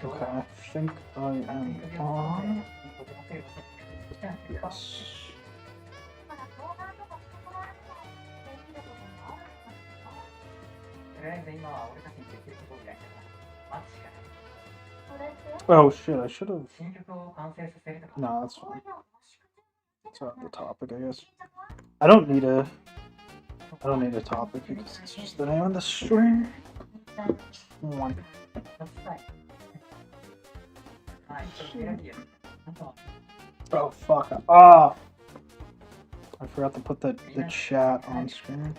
Okay, I think I am on. Yes. Oh shit, I should have. No, that's fine. It's not the topic, I guess. I don't need a topic because it's just the name of the stream. One. Oh fuck. Oh! I forgot to put the chat on screen.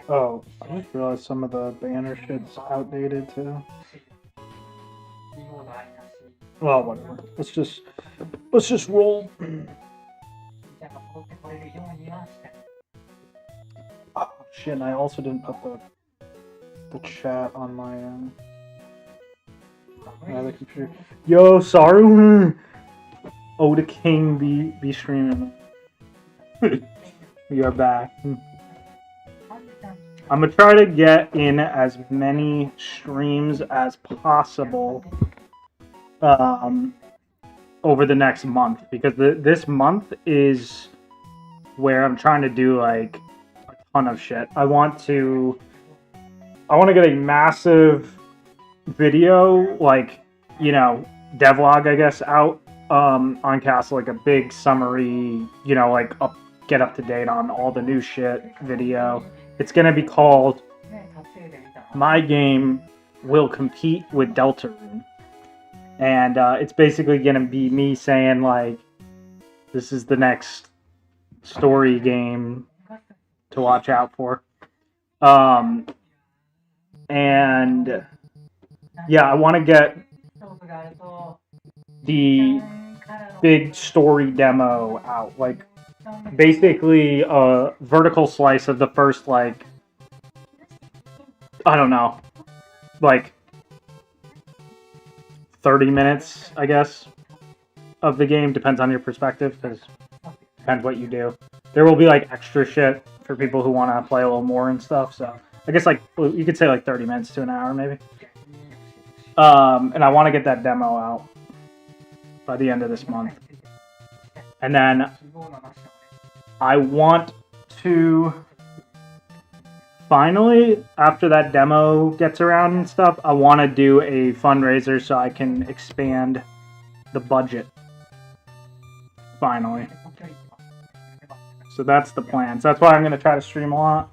Oh, I just realized some of the banner shit's outdated too. Well, whatever. Let's just roll. Oh shit! And I also didn't put the chat on my other computer. Yo, sorry. Oh, the king be streaming. We are back. I'm gonna try to get in as many streams as possible over the next month, because this month is where I'm trying to do like a ton of shit. I want to get a massive video, like, you know, devlog, I guess, out on Castle, like a big summary, you know, like get up to date on all the new shit video. It's gonna be called My Game Will Compete with Deltarune. And it's basically gonna be me saying, like, this is the next story game to watch out for. And yeah, I want to get the big story demo out, like basically a vertical slice of the first, like, I don't know, like 30 minutes, I guess, of the game. Depends on your perspective, because depends what you do. There will be like extra shit for people who want to play a little more and stuff, so I guess like you could say like 30 minutes to an hour maybe. And I want to get that demo out by the end of this month. And then I want to finally, after that demo gets around and stuff, I want to do a fundraiser so I can expand the budget. Finally. So that's the plan. So that's why I'm going to try to stream a lot.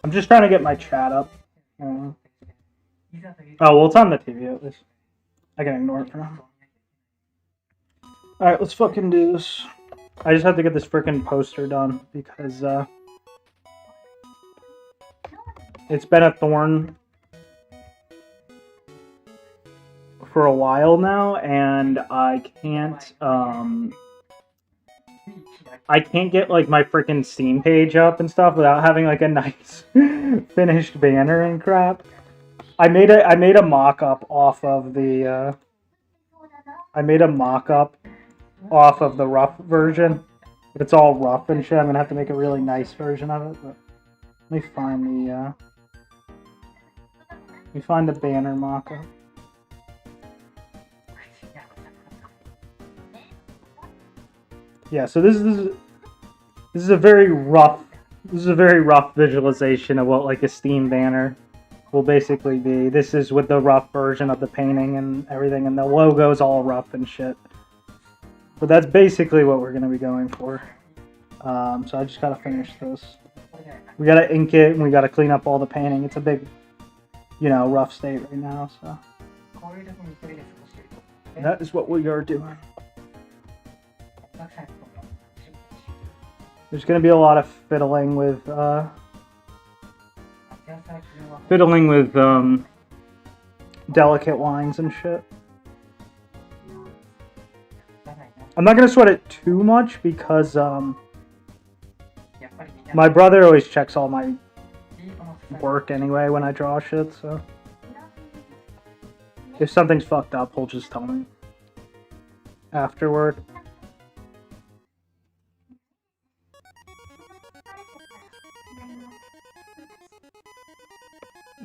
I'm just trying to get my chat up. Oh, well, it's on the TV at least. I can ignore it for now. Alright, let's fucking do this. I just have to get this frickin' poster done because it's been a thorn for a while now, and I can't get like my frickin' Steam page up and stuff without having like a nice finished banner and crap. I made a mock-up off of the rough version, but it's all rough and shit. I'm gonna have to make a really nice version of it. But let me find the banner mock-up. Yeah, so this is a very rough visualization of what like a Steam banner will basically be. This is with the rough version of the painting and everything, and the logo's all rough and shit. But that's basically what we're going to be going for. So I just got to finish this. We got to ink it, and we got to clean up all the painting. It's a big, you know, rough state right now, so. That is what we are doing. There's going to be a lot of fiddling with delicate lines and shit. I'm not gonna sweat it too much because my brother always checks all my work anyway when I draw shit, so if something's fucked up, he'll just tell me afterward.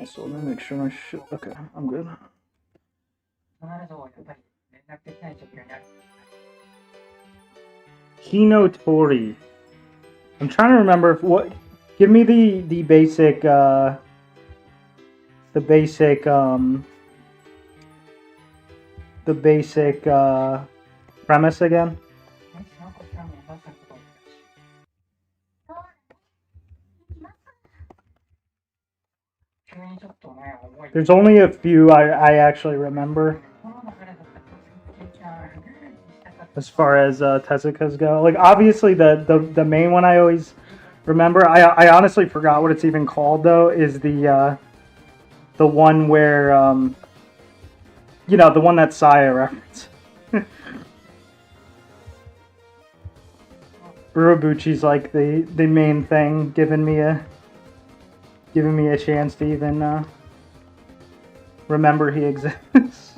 So let me make sure my shit. Okay, I'm good. Hinotori. I'm trying to remember if what. Give me the basic premise again. There's only a few I actually remember as far as Tezuka's go. Like obviously the main one I always remember. I honestly forgot what it's even called though. Is the one where you know, the one that Saya referenced. Urobuchi's like the main thing, giving me a chance to even remember he exists.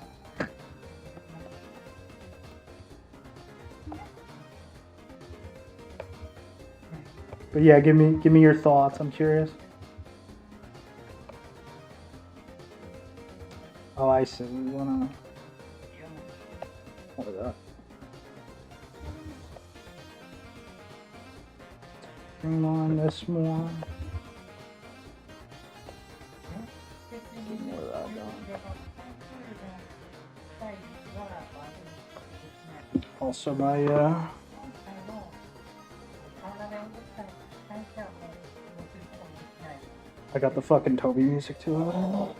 But yeah, give me your thoughts. I'm curious. Oh, I see. We wanna. What is that? Bring on this more. Also my I got the fucking Toby music too.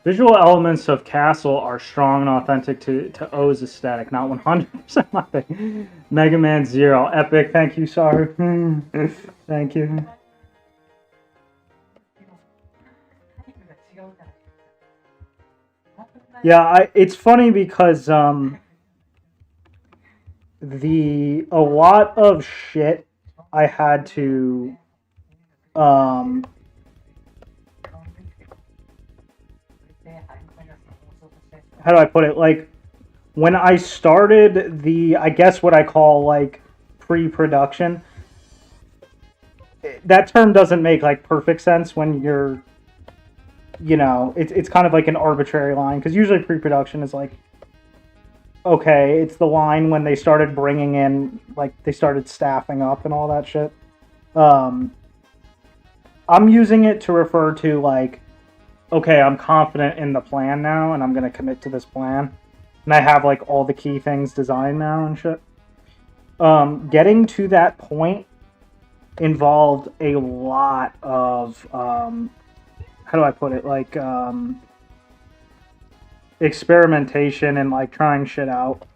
Visual elements of Castle are strong and authentic to O's aesthetic, not 100% my thing. Mega Man Zero, epic. Thank you, Saru. Thank you. Yeah, it's funny because a lot of shit I had to how do I put it? Like when I started I guess what I call like pre-production. That term doesn't make like perfect sense when you're, you know, it's kind of like an arbitrary line because usually pre-production is like, okay, it's the line when they started bringing in, like they started staffing up and all that shit. I'm using it to refer to like, okay, I'm confident in the plan now and I'm going to commit to this plan. And I have like all the key things designed now and shit. Getting to that point involved a lot of, how do I put it? Like, experimentation and like trying shit out.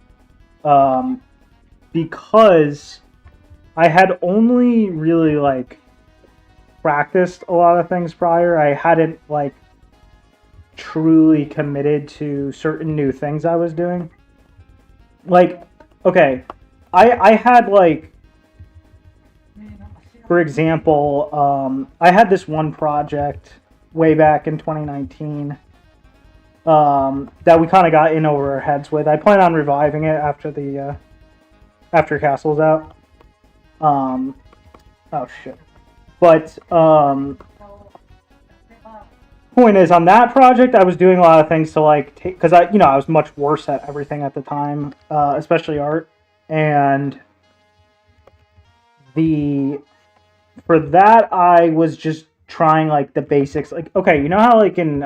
Because I had only really like practiced a lot of things prior. I hadn't like truly committed to certain new things I was doing. Like, okay, I had like, for example, I had this one project way back in 2019 that we kind of got in over our heads with. I plan on reviving it after after Castle's out. Oh shit. But point is, on that project, I was doing a lot of things to like take, because I was much worse at everything at the time, especially art, and for that I was just trying like the basics. Like, okay, you know how like in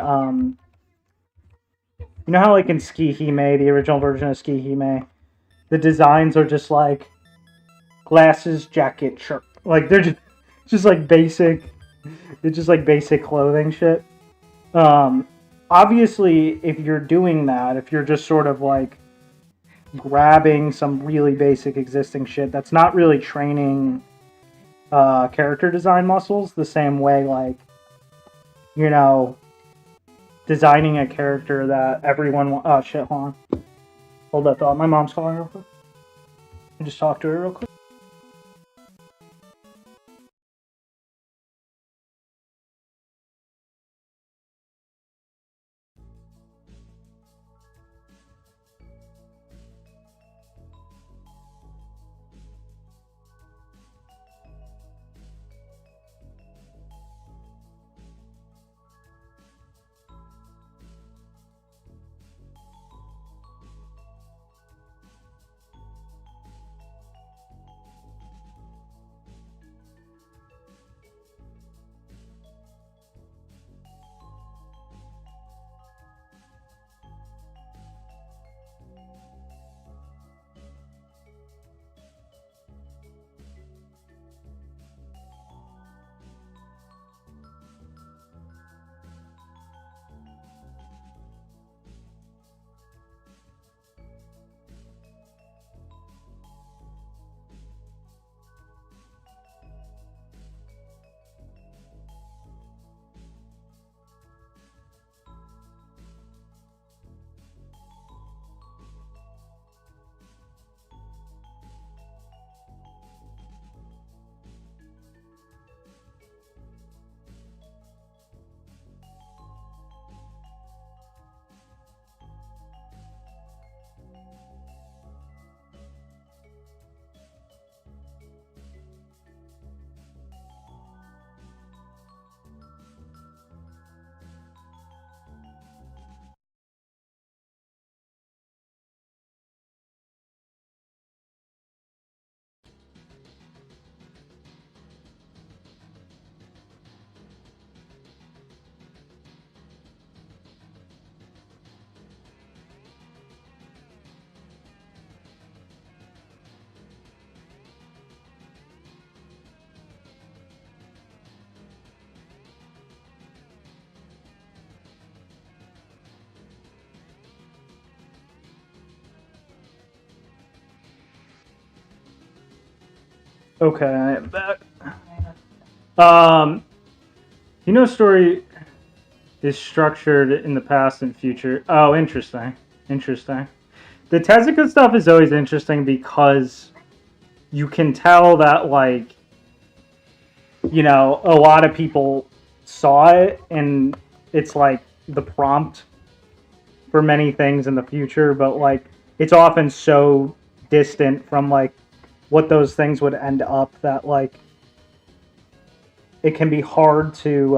Ski Hime, the original version of Ski Hime, the designs are just like glasses, jacket, shirt. Like they're just like basic. It's just like basic clothing shit. Obviously, if you're doing that, if you're just sort of like grabbing some really basic existing shit that's not really training character design muscles the same way, like, you know, designing a character that everyone... Oh, shit, hold on. Hold that thought. My mom's calling real quick. I just talk to her real quick. Okay, I'm back. You know, story is structured in the past and future. Oh, interesting. Interesting. The Tezuka stuff is always interesting because you can tell that, like, you know, a lot of people saw it, and it's like the prompt for many things in the future, but like it's often so distant from like what those things would end up that like it can be hard to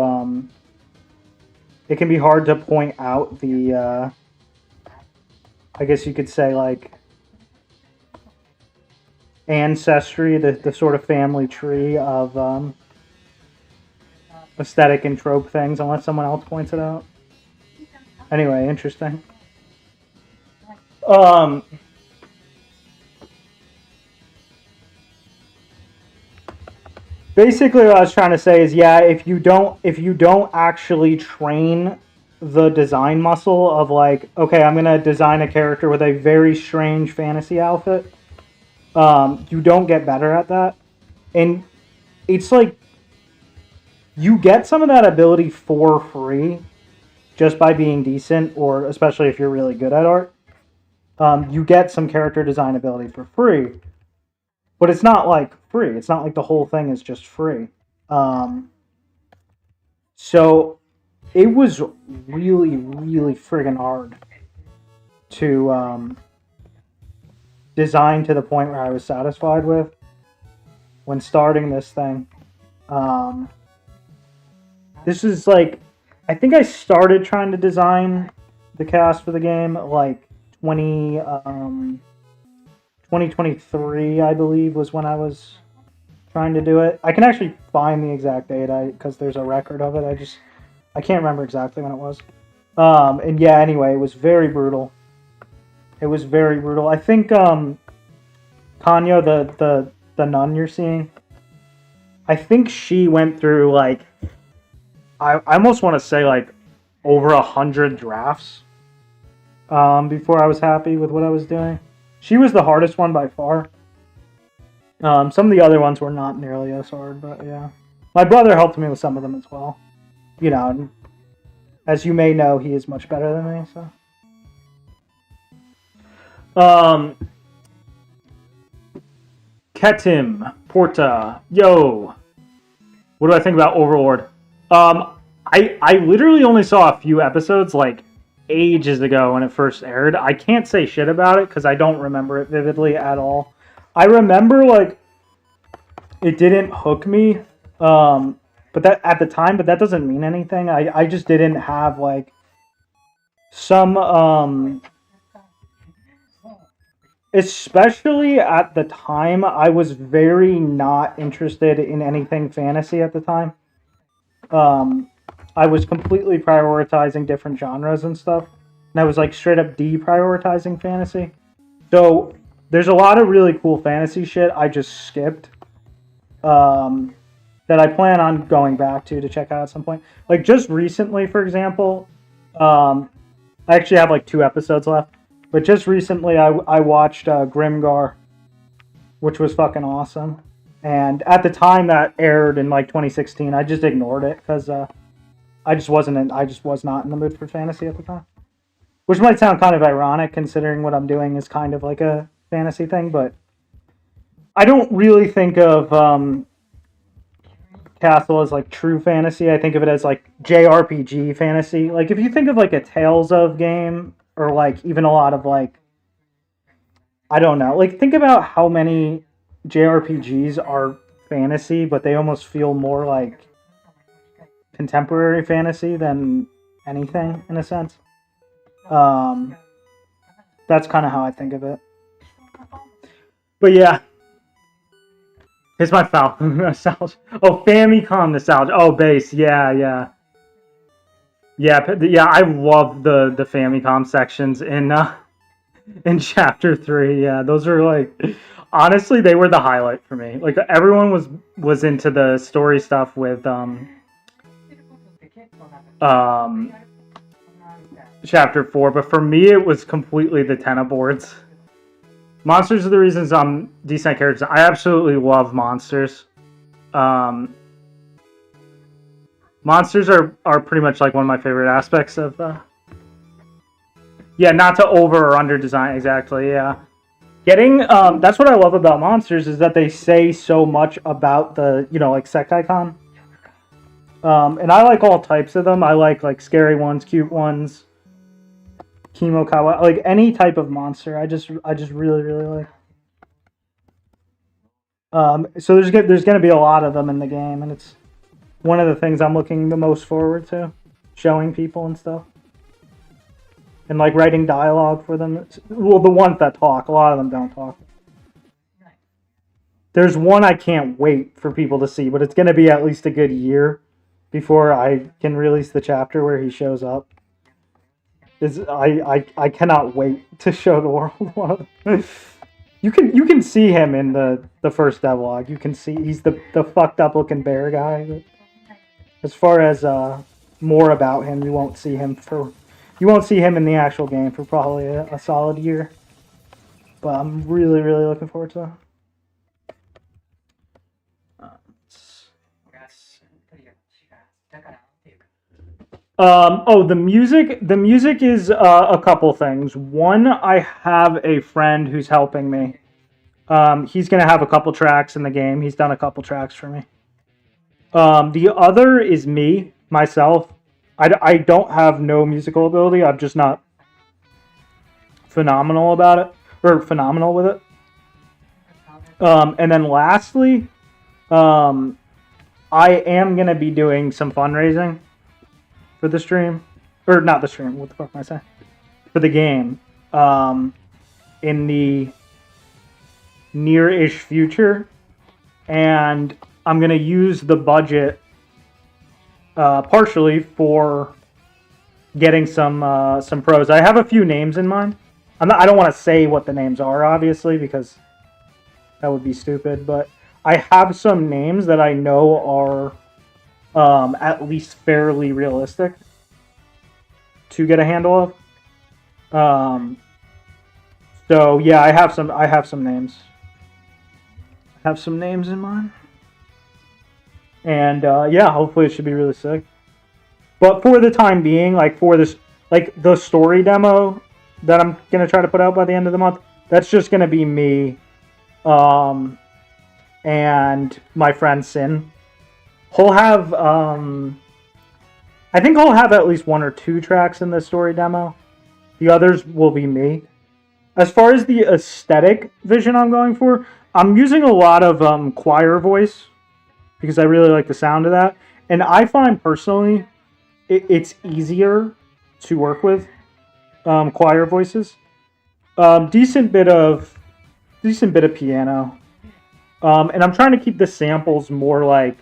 point out the I guess you could say like ancestry, the sort of family tree of aesthetic and trope things unless someone else points it out. Anyway, interesting. Basically what I was trying to say is, yeah, if you don't actually train the design muscle of like, okay, I'm gonna design a character with a very strange fantasy outfit, you don't get better at that. And it's like you get some of that ability for free just by being decent, or especially if you're really good at art. You get some character design ability for free, but it's not like free. It's not like the whole thing is just free. So it was really, really friggin' hard to design to the point where I was satisfied with when starting this thing. This is like, I think I started trying to design the cast for the game like 2023, I believe, was when I was trying to do it. I can actually find the exact date because there's a record of it. I can't remember exactly when it was. And yeah, anyway, it was very brutal. It was very brutal. I think Tanya, the nun you're seeing, I think she went through like, I almost want to say like over 100 drafts before I was happy with what I was doing. She was the hardest one by far. Some of the other ones were not nearly as hard, but yeah. My brother helped me with some of them as well. You know, as you may know, he is much better than me, so. Ketim, Porta, yo. What do I think about Overlord? I literally only saw a few episodes, like, ages ago when it first aired. I can't say shit about it because I don't remember it vividly at all. I remember, like, it didn't hook me, but that at the time, but that doesn't mean anything. I just didn't have, like, some, especially at the time, I was very not interested in anything fantasy at the time. I was completely prioritizing different genres and stuff. And I was like straight up deprioritizing fantasy. So there's a lot of really cool fantasy shit I just skipped. That I plan on going back to check out at some point. Like just recently, for example, I actually have like 2 episodes left. But just recently I watched Grimgar, which was fucking awesome. And at the time that aired in like 2016, I just ignored it because I just was not in the mood for fantasy at the time. Which might sound kind of ironic considering what I'm doing is kind of like a fantasy thing, but I don't really think of Castle as like true fantasy. I think of it as like JRPG fantasy. Like if you think of like a Tales of game or like even a lot of like, I don't know, like think about how many JRPGs are fantasy, but they almost feel more like contemporary fantasy than anything in a sense. That's kind of how I think of it. But yeah, here's my nostalgia. Oh, Famicom nostalgia. Oh, base. Yeah. I love the Famicom sections in chapter 3. Yeah, those are like, honestly, they were the highlight for me. Like everyone was into the story stuff with chapter 4, but for me it was completely the Tenna boards. Monsters are the reasons I'm decent characters. I absolutely love monsters. Monsters are pretty much like one of my favorite aspects of yeah, not to over or under design exactly, yeah. Getting that's what I love about monsters is that they say so much about the, you know, like Sekaikan. And I like all types of them. I like scary ones, cute ones, Kimokawa, like any type of monster. I just really like. So there's going to be a lot of them in the game, and it's one of the things I'm looking the most forward to, showing people and stuff, and like writing dialogue for them. Well, the ones that talk, a lot of them don't talk. There's one I can't wait for people to see, but it's going to be at least a good year before I can release the chapter where he shows up. I cannot wait to show the world one of them. You can see him in the first devlog. You can see he's the fucked up looking bear guy. But as far as more about him, you won't see him in the actual game for probably a solid year. But I'm really looking forward to that. The music. The music is a couple things. One, I have a friend who's helping me. He's gonna have a couple tracks in the game. He's done a couple tracks for me. The other is myself. I don't have no musical ability. I'm just not phenomenal about it, or phenomenal with it. And then lastly, I am gonna be doing some fundraising for the stream, or not the stream. What the fuck am I saying? For the game, in the near-ish future, and I'm gonna use the budget partially for getting some pros. I have a few names in mind. I don't want to say what the names are, obviously, because that would be stupid. But I have some names that I know are at least fairly realistic to get a handle of. So yeah, I have some names. I have some names in mind. And yeah, hopefully it should be really sick. But for the time being, like for this, like the story demo that I'm gonna try to put out by the end of the month, that's just gonna be me, and my friend Sin. He'll have, I think he'll have at least 1 or 2 tracks in the story demo. The others will be me. As far as the aesthetic vision I'm going for, I'm using a lot of choir voice because I really like the sound of that. And I find personally it's easier to work with choir voices. Decent bit of piano. And I'm trying to keep the samples more like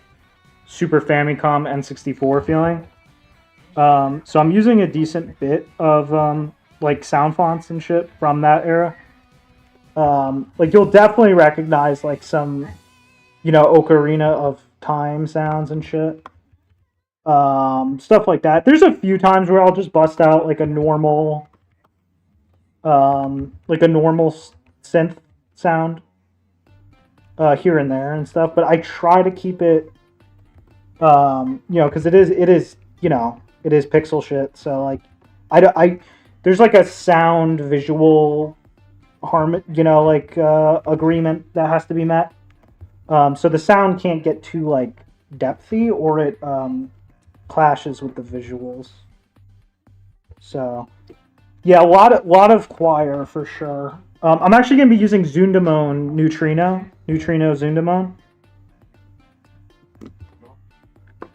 Super Famicom N64 feeling. So I'm using a decent bit of like sound fonts and shit from that era. Like you'll definitely recognize like some, Ocarina of Time sounds and shit. Stuff like that. There's a few times where I'll just bust out like a normal synth sound here and there and stuff, but I try to keep it because it is pixel shit, so like I there's like a sound visual agreement that has to be met. So the sound can't get too like depthy or it clashes with the visuals. So yeah, a lot of choir for sure. I'm actually gonna be using Zundamon Neutrino Zundamon.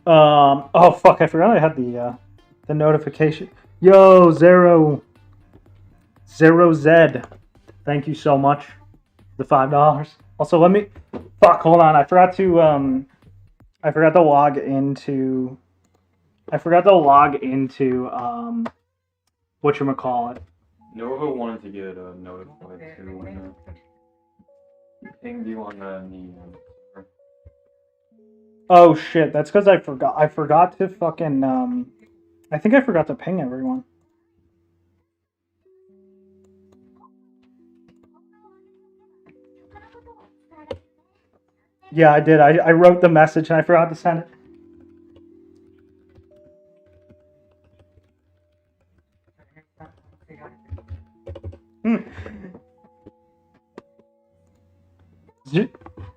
Oh fuck, I forgot I had the notification. Yo, Zero Z, thank you so much. The $5. Also, let me. Fuck, hold on. I forgot to log into. Whatchamacallit. Nova wanted to get notified too when pinged you on the. Oh shit, that's because I forgot. I forgot to fucking I think I forgot to ping everyone. Yeah, I did. I wrote the message and I forgot to send it.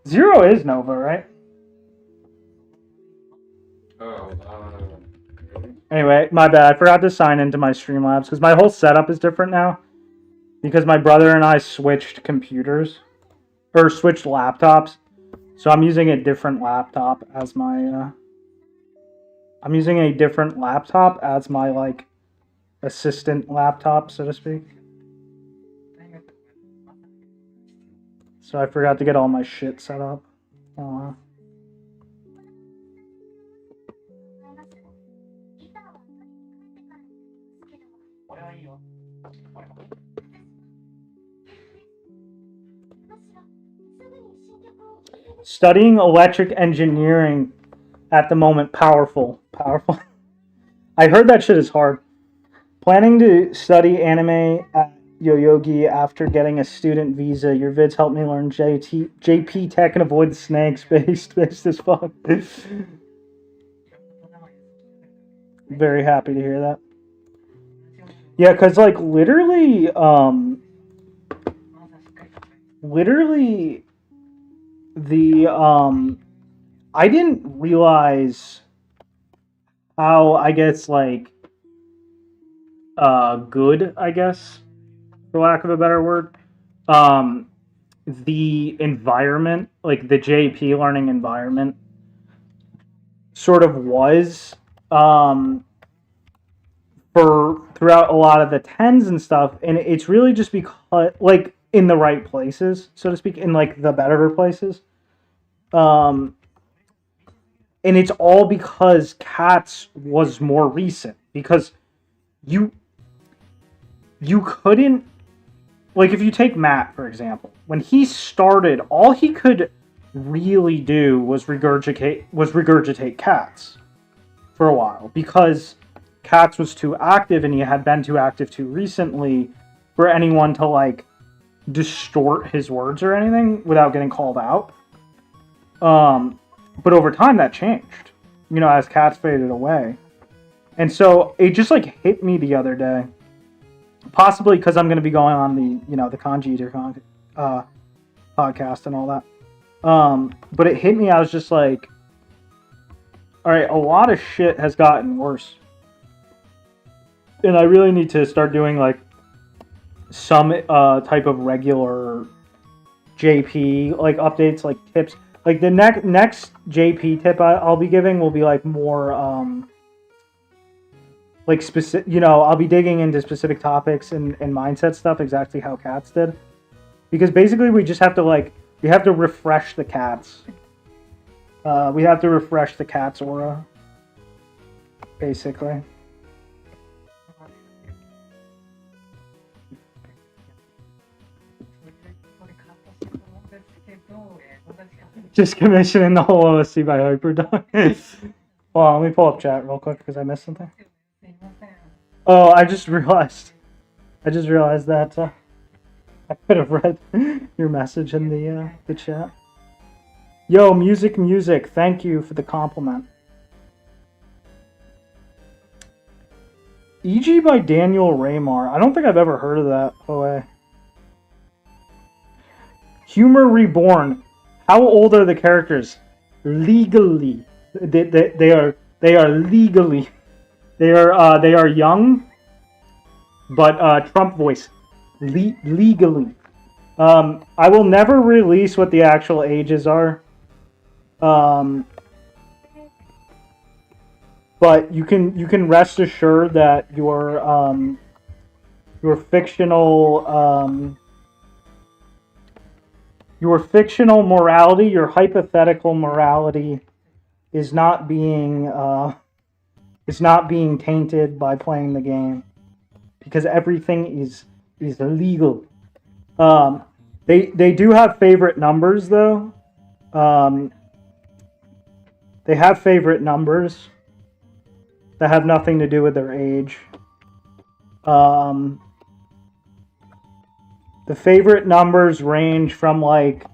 Zero is Nova, right? Oh, Anyway, my bad. I forgot to sign into my Streamlabs because my whole setup is different now. Because my brother and I switched computers. Or switched laptops. So I'm using a different laptop as my, like, assistant laptop, so to speak. So I forgot to get all my shit set up. Studying electric engineering at the moment, powerful. I heard that shit is hard. Planning to study anime at Yoyogi after getting a student visa. Your vids help me learn JP Tech and avoid the snakes. Based as fuck. Very happy to hear that. Yeah, because like literally the I didn't realize how, I guess, like good, I guess, for lack of a better word, the environment, like the JP learning environment sort of was for throughout a lot of the tens and stuff, and it's really just because, like, in the right places, so to speak, in like the better places. And it's all because Cats was more recent. Because you couldn't, like, if you take Matt, for example, when he started, all he could really do was regurgitate Cats for a while. Because Cats was too active, and he had been too active too recently for anyone to, like, distort his words or anything without getting called out. But over time that changed, you know, as cats faded away. And so it just like hit me the other day, possibly because I'm going to be going on the, you know, the Kanji Eater podcast and all that. But it hit me, I was just like, all right, a lot of shit has gotten worse. And I really need to start doing like some type of regular JP like updates, like tips. Like the next JP tip I'll be giving will be like more like specific. You know, I'll be digging into specific topics and mindset stuff, exactly how cats did. Because basically, we just have to we have to refresh the cats. We have to refresh the cat's aura, basically. Just commissioning the whole OSC by Hyperdog. Well, let me pull up chat real quick because I missed something. Oh, I just realized that I could have read your message in the chat. Yo, music. Thank you for the compliment. EG by Daniel Raymar. I don't think I've ever heard of that. Oh, Humor Reborn. How old are the characters? Legally, they are legally. They are young, but Trump voice. Legally. I will never release what the actual ages are. But you can rest assured that your fictional morality, your hypothetical morality, is not being tainted by playing the game, because everything is legal. They do have favorite numbers though. They have favorite numbers that have nothing to do with their age. The favorite numbers range from like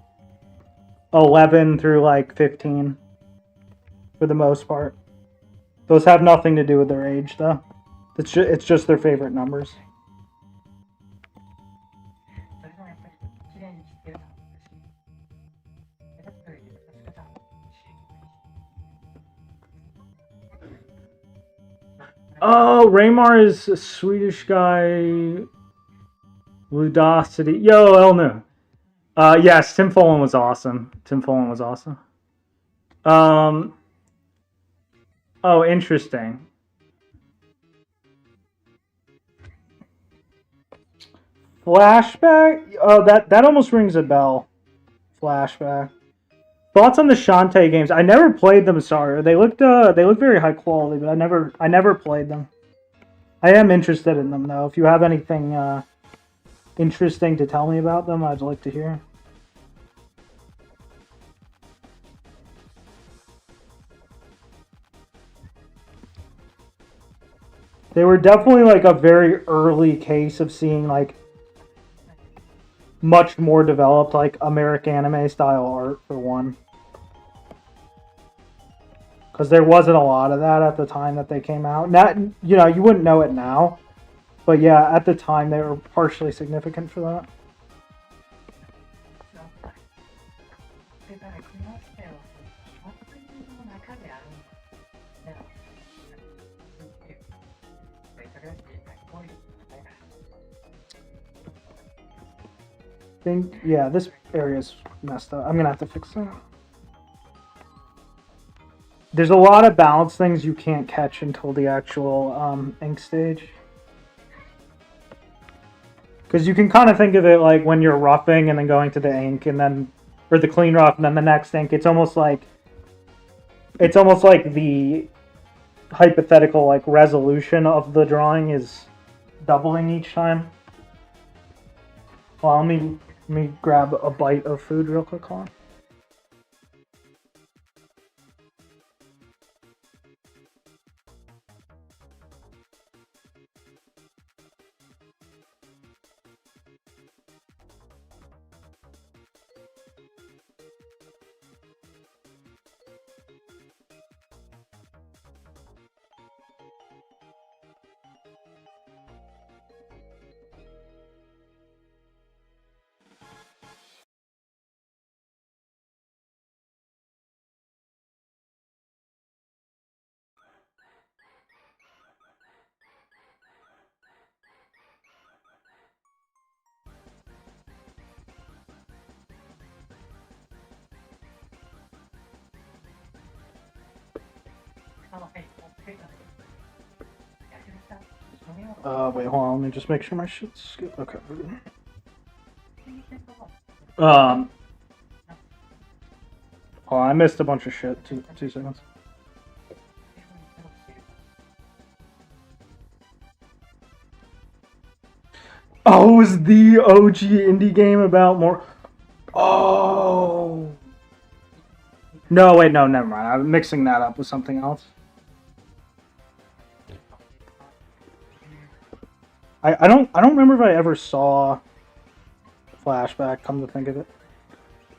11 through like 15 for the most part. Those have nothing to do with their age though. It's just their favorite numbers. Oh, Raymar is a Swedish guy. Ludosity. Yo, Elnu. Yes, Tim Follin was awesome. Oh, interesting. Flashback? Oh, that almost rings a bell. Flashback. Thoughts on the Shantae games? I never played them. Sorry, they looked very high quality, but I never played them. I am interested in them though. If you have anything interesting to tell me about them, I'd like to hear. They were definitely like a very early case of seeing like much more developed like American anime style art for one. Because there wasn't a lot of that at the time that they came out. Now, you know, you wouldn't know it now. But yeah, at the time they were partially significant for that. Yeah, this area's messed up. I'm gonna have to fix that. There's a lot of balance things you can't catch until the actual ink stage. Because you can kind of think of it like when you're roughing and then going to the ink and then, or the clean rough and then the next ink. It's almost like the hypothetical like resolution of the drawing is doubling each time. Well, let me grab a bite of food real quick. Hold on. Wait, hold on. Let me just make sure my shit's good. Okay. Oh, I missed a bunch of shit. Two seconds. Oh, it was the OG indie game about more. Oh. No, wait, no, never mind. I'm mixing that up with something else. I don't remember if I ever saw Flashback, come to think of it.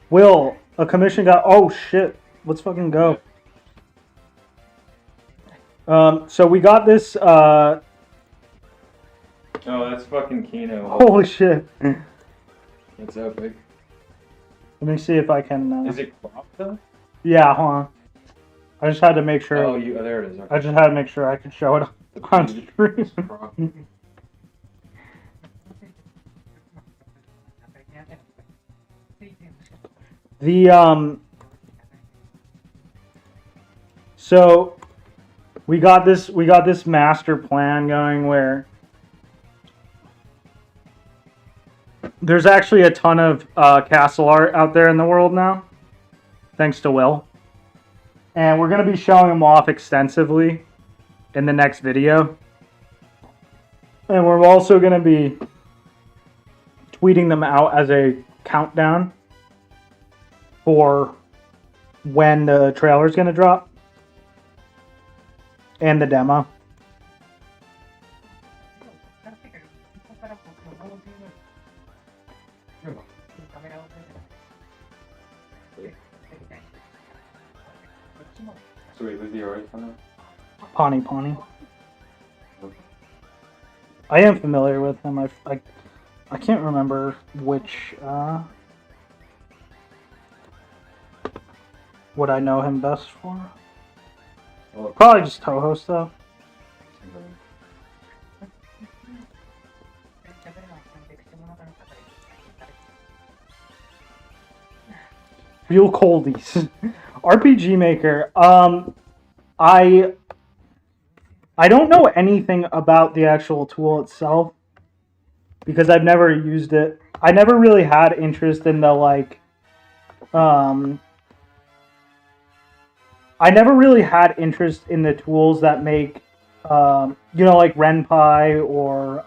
Will, a commission got... Oh, shit. Let's fucking go. So we got this... Oh, that's fucking Kino. Holy shit. That's epic. Let me see if I can... Is it cropped though? Yeah, hold on. I just had to make sure... Oh, there it is. Okay. I just had to make sure I could show it on stream. So we got this master plan going where there's actually a ton of castle art out there in the world now, thanks to Will. And we're going to be showing them off extensively in the next video. And we're also going to be tweeting them out as a countdown for when the trailer is going to drop. And the demo. So wait, who's the artist on that? Pawnee. I am familiar with him. I can't remember which what I know him best for. Well, Probably just Toho stuff. Real coldies. RPG Maker. I don't know anything about the actual tool itself because I've never used it. I never really had interest in the I never really had interest in the tools that make like Ren'Py or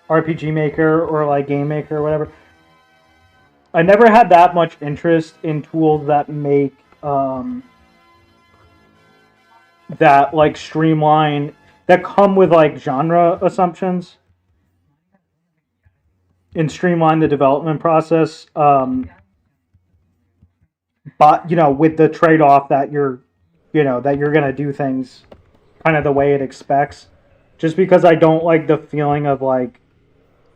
RPG Maker or like Game Maker or whatever. I never had that much interest in tools that make that like streamline, that come with like genre assumptions and streamline the development process. But with the trade-off that you're gonna do things kind of the way it expects. Just because I don't like the feeling of like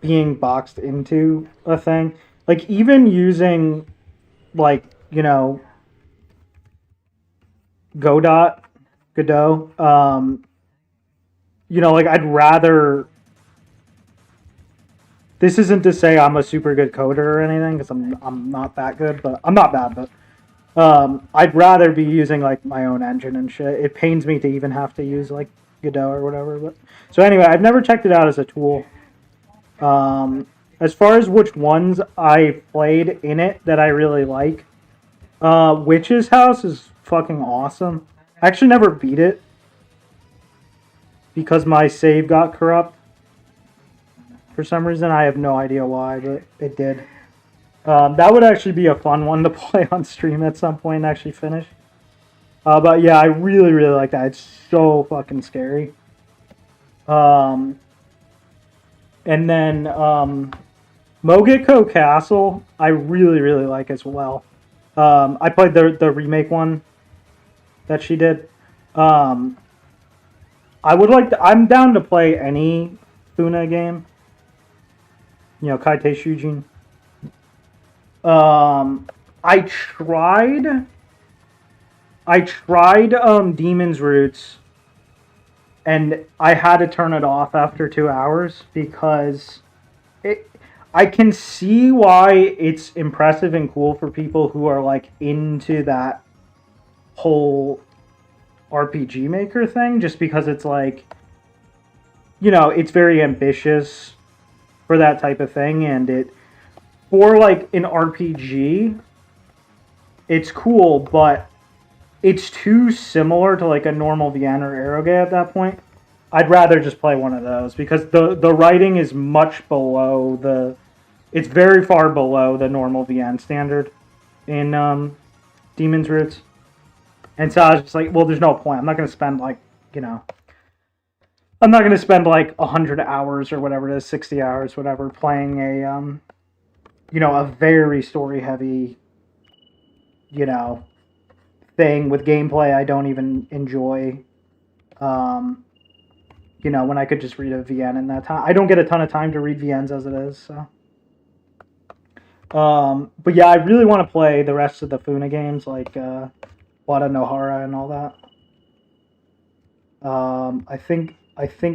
being boxed into a thing. Like even using like, Godot, like I'd rather, this isn't to say I'm a super good coder or anything, because I'm not that good, but I'm not bad, but I'd rather be using like my own engine and shit. It pains me to even have to use like Godot or whatever, but so anyway, I've never checked it out as a tool. As far as which ones I played in it that I really like, Witch's House is fucking awesome. I actually never beat it because my save got corrupt. For some reason, I have no idea why, but it did. That would actually be a fun one to play on stream at some point and actually finish. But yeah, I really, really like that. It's so fucking scary. And then Mogeko Castle, I really, really like as well. I played the remake one that she did. I would like to, I'm down to play any Funa game. Kaitei Shujin. I tried Demon's Roots, and I had to turn it off after 2 hours because I can see why it's impressive and cool for people who are like into that whole RPG Maker thing, just because it's like, you know, it's very ambitious for that type of thing, and it for like an RPG, it's cool, but it's too similar to like a normal VN or Aerogay at that point. I'd rather just play one of those because the writing is much below the. It's very far below the normal VN standard in Demon's Roots. And so I was just like, well, there's no point. I'm not going to spend like, you know, I'm not going to spend like 100 hours or whatever it is, 60 hours, whatever, playing a, you know, a very story heavy, you know, thing with gameplay I don't even enjoy. You know, when I could just read a VN in that time. I don't get a ton of time to read VNs as it is, so. But yeah, I really want to play the rest of the Funa games, like Wada Nohara and all that. I think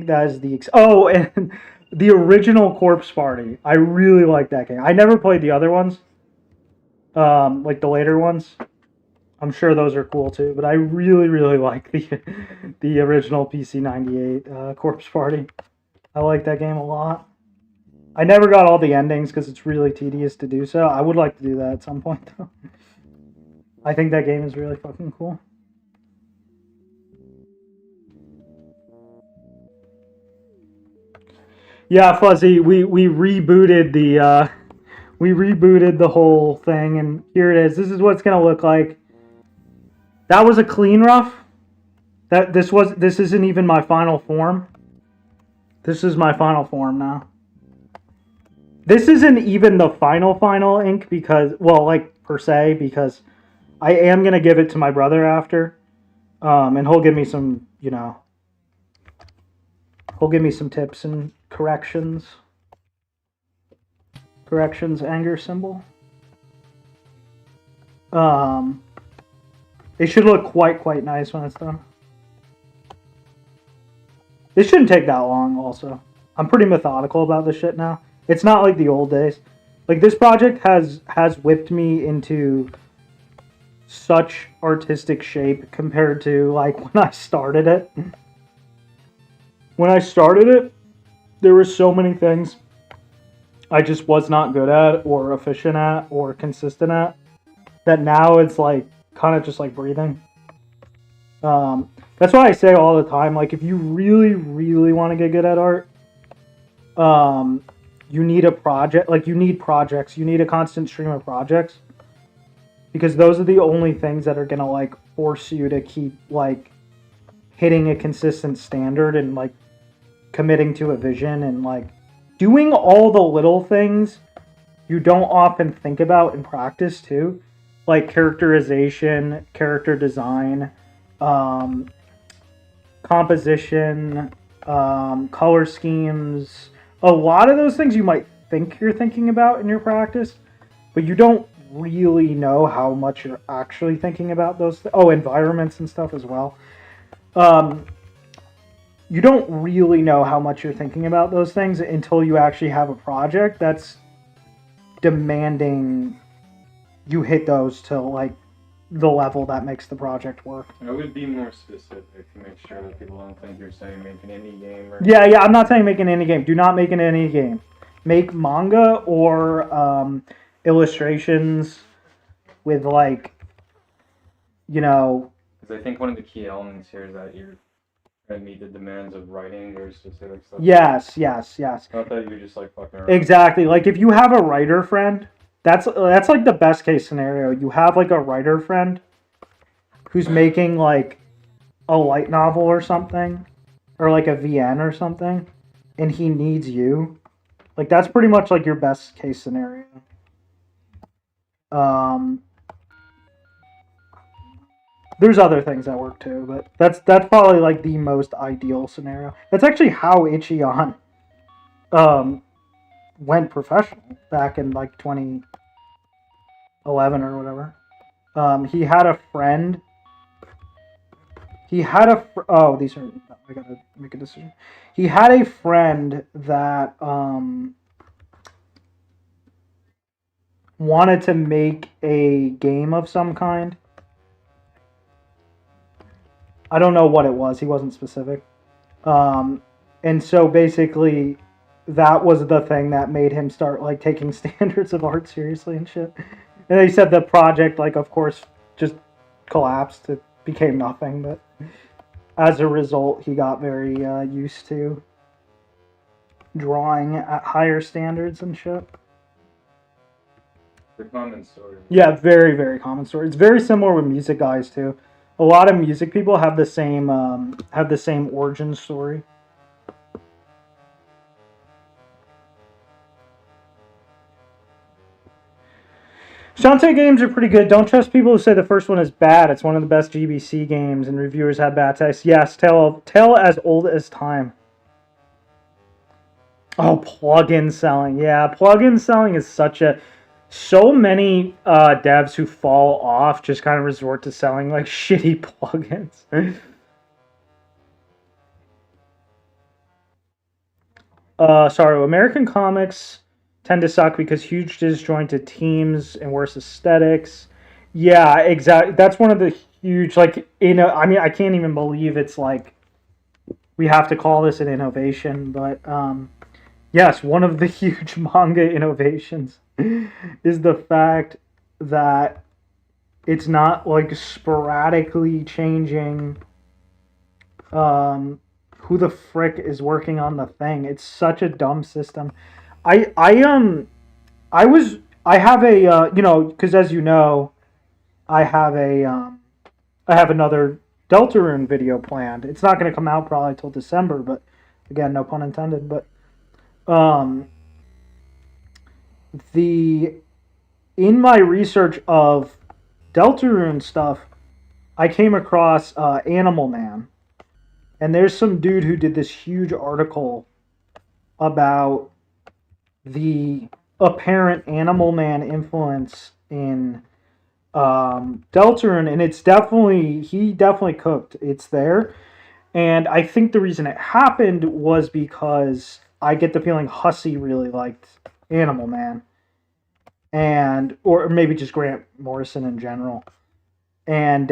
that is the and the original Corpse Party. I really like that game. I never played the other ones, like the later ones. I'm sure those are cool too, but I really like the original PC98 Corpse Party. I like that game a lot. I never got all the endings because it's really tedious to do so. I would like to do that at some point though. I think that game is really fucking cool. Yeah, Fuzzy, we rebooted the whole thing, and here it is. This is what it's gonna look like. That was a clean rough. This isn't even my final form. This is my final form now. This isn't even the final ink because, well, like per se, because I am gonna give it to my brother after, and he'll give me some, you know, he'll give me some tips and corrections. Corrections, anger symbol. It should look quite nice when it's done. This shouldn't take that long, also. I'm pretty methodical about this shit now. It's not like the old days. Like, this project has whipped me into such artistic shape compared to, like, when I started it. When I started it, there were so many things I just was not good at, or efficient at, or consistent at, that now it's, like, kind of just, like, breathing. That's why I say all the time, like, if you really want to get good at art, you need a project, like, you need projects, you need a constant stream of projects, because those are the only things that are gonna, like, force you to keep, like, hitting a consistent standard and, like, committing to a vision and, like, doing all the little things you don't often think about in practice, too, like characterization, character design, composition, color schemes. A lot of those things you might think you're thinking about in your practice, but you don't really know how much you're actually thinking about those. Environments and stuff as well. You don't really know how much you're thinking about those things until you actually have a project that's demanding you hit those to, like, the level that makes the project work. I would be more specific to make sure that people don't think you're saying make an indie game. Or... Yeah, I'm not saying make an indie game. Do not make an indie game. Make manga or illustrations with, like, you know... Because I think one of the key elements here is that you're going to meet the demands of writing very specific stuff. Yes. Not that you're just, like, fucking around. Exactly. Like, if you have a writer friend... That's like the best case scenario. You have, like, a writer friend who's making, like, a light novel or something, or like a VN or something, and he needs you. Like, that's pretty much like your best case scenario. There's other things that work too, but that's probably like the most ideal scenario. That's actually how Ichion went professional back in like 2011 or whatever. He had a friend. These are. I gotta make a decision. He had a friend that wanted to make a game of some kind. I don't know what it was. He wasn't specific. And so basically, that was the thing that made him start like taking standards of art seriously and shit. And they said the project, like, of course, just collapsed. It became nothing. But as a result, he got very used to drawing at higher standards and shit. The common story. Yeah, very, very common story. It's very similar with music guys too. A lot of music people have the same origin story. Shantae games are pretty good. Don't trust people who say the first one is bad. It's one of the best GBC games, and reviewers have bad taste. Yes, tale as old as time. Oh, plugin selling. Yeah, plugin selling is such a... So many devs who fall off just kind of resort to selling like shitty plugins. Sorry, American comics tend to suck because huge disjointed teams and worse aesthetics. Yeah, exactly. That's one of the huge, like, I mean, I can't even believe it's like, we have to call this an innovation, but yes, one of the huge manga innovations is the fact that it's not like sporadically changing who the frick is working on the thing. It's such a dumb system. I have a because as you know, I have another Deltarune video planned. It's not going to come out probably till December, but again, no pun intended. But in my research of Deltarune stuff, I came across Animal Man, and there's some dude who did this huge article about the apparent Animal Man influence in Deltarune, and he definitely cooked. It's there, and I think the reason it happened was because I get the feeling Hussey really liked Animal Man, or maybe just Grant Morrison in general, and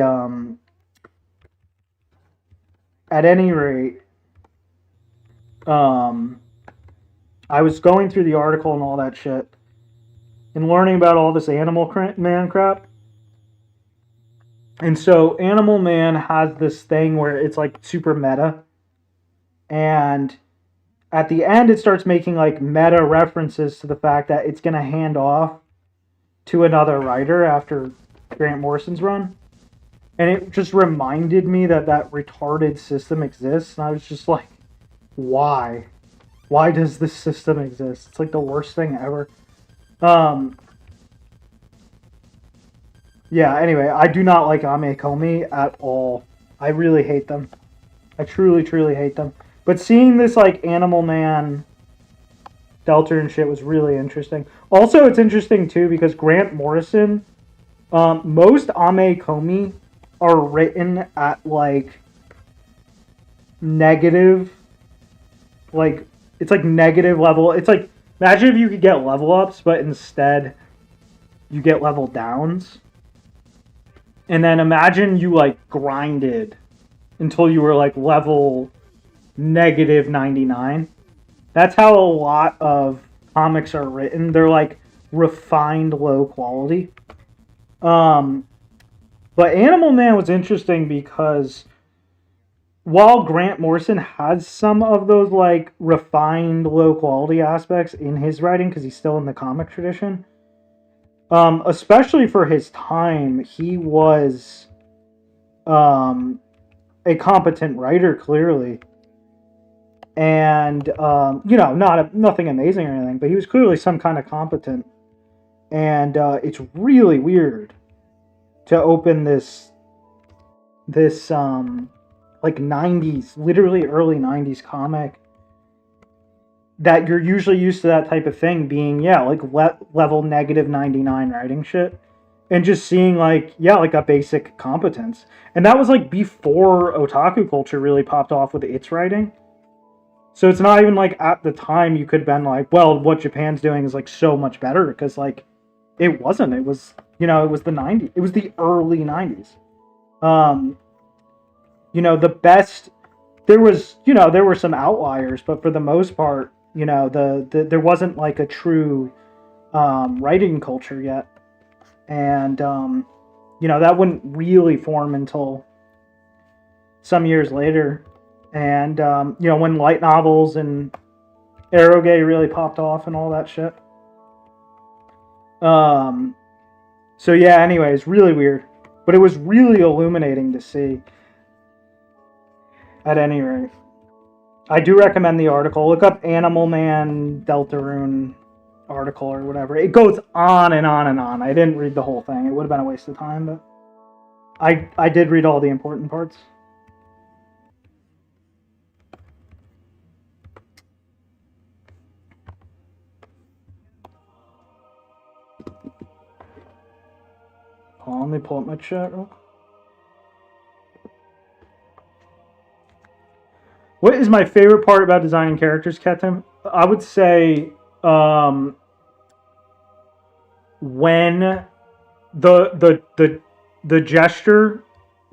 at any rate, I was going through the article and all that shit, and learning about all this Animal Man crap. And so Animal Man has this thing where it's like super meta. And at the end, it starts making like meta references to the fact that it's going to hand off to another writer after Grant Morrison's run. And it just reminded me that retarded system exists. And I was just like, why? Why does this system exist? It's like the worst thing ever. Yeah, anyway, I do not like Ame Komi at all. I really hate them. I truly, truly hate them. But seeing this, like, Animal Man Deltarune shit was really interesting. Also, it's interesting, too, because Grant Morrison, most Ame Komi are written at, like, negative, like, it's like negative level. It's like, imagine if you could get level ups, but instead you get level downs. And then imagine you like grinded until you were like level negative 99. That's how a lot of comics are written. They're like refined low quality. But Animal Man was interesting because while Grant Morrison has some of those like refined low quality aspects in his writing because he's still in the comic tradition, especially for his time, he was a competent writer, clearly. And, nothing amazing or anything, but he was clearly some kind of competent. And it's really weird to open this like 90s, literally early 90s comic that you're usually used to that type of thing being, like level negative 99 writing shit. And just seeing like a basic competence. And that was like before otaku culture really popped off with its writing. So it's not even like at the time you could have been like, well, what Japan's doing is like so much better, because like it wasn't. It was, it was the 90s. It was the early 90s. the best. There were some outliers, but for the most part, there wasn't like a true writing culture yet, and that wouldn't really form until some years later, and when light novels and eroge really popped off and all that shit. So yeah, anyways, really weird, but it was really illuminating to see. At any rate, I do recommend the article. Look up Animal Man Deltarune article or whatever. It goes on and on and on. I didn't read the whole thing. It would have been a waste of time, but I did read all the important parts. Hold on, let me pull up my chat real quick. What is my favorite part about designing characters, Ketim? I would say when the gesture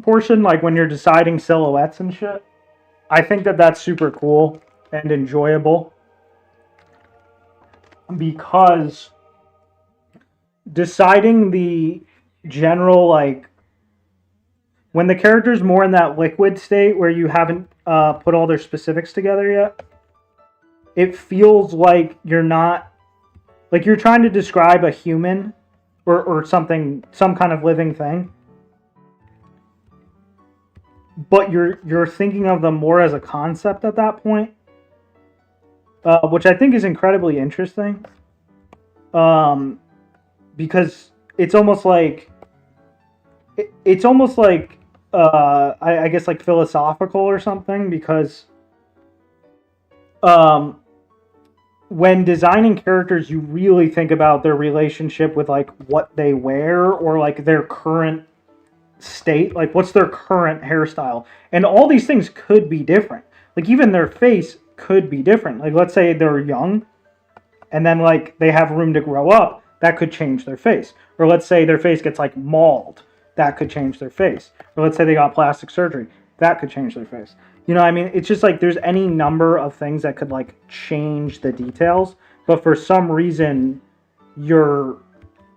portion, like when you're deciding silhouettes and shit. I think that's super cool and enjoyable because deciding the general, like, when the character's more in that liquid state where you haven't put all their specifics together yet, it feels like you're not, like you're trying to describe a human or something, some kind of living thing, but you're thinking of them more as a concept at that point, which I think is incredibly interesting, because it's almost like I guess like philosophical or something, because when designing characters, you really think about their relationship with like what they wear or like their current state, like what's their current hairstyle, and all these things could be different. Like even their face could be different. Like let's say they're young and then like they have room to grow up, that could change their face. Or let's say their face gets like mauled, that could change their face. Or let's say they got plastic surgery, that could change their face. You know what I mean? It's just like there's any number of things that could like change the details, but for some reason you're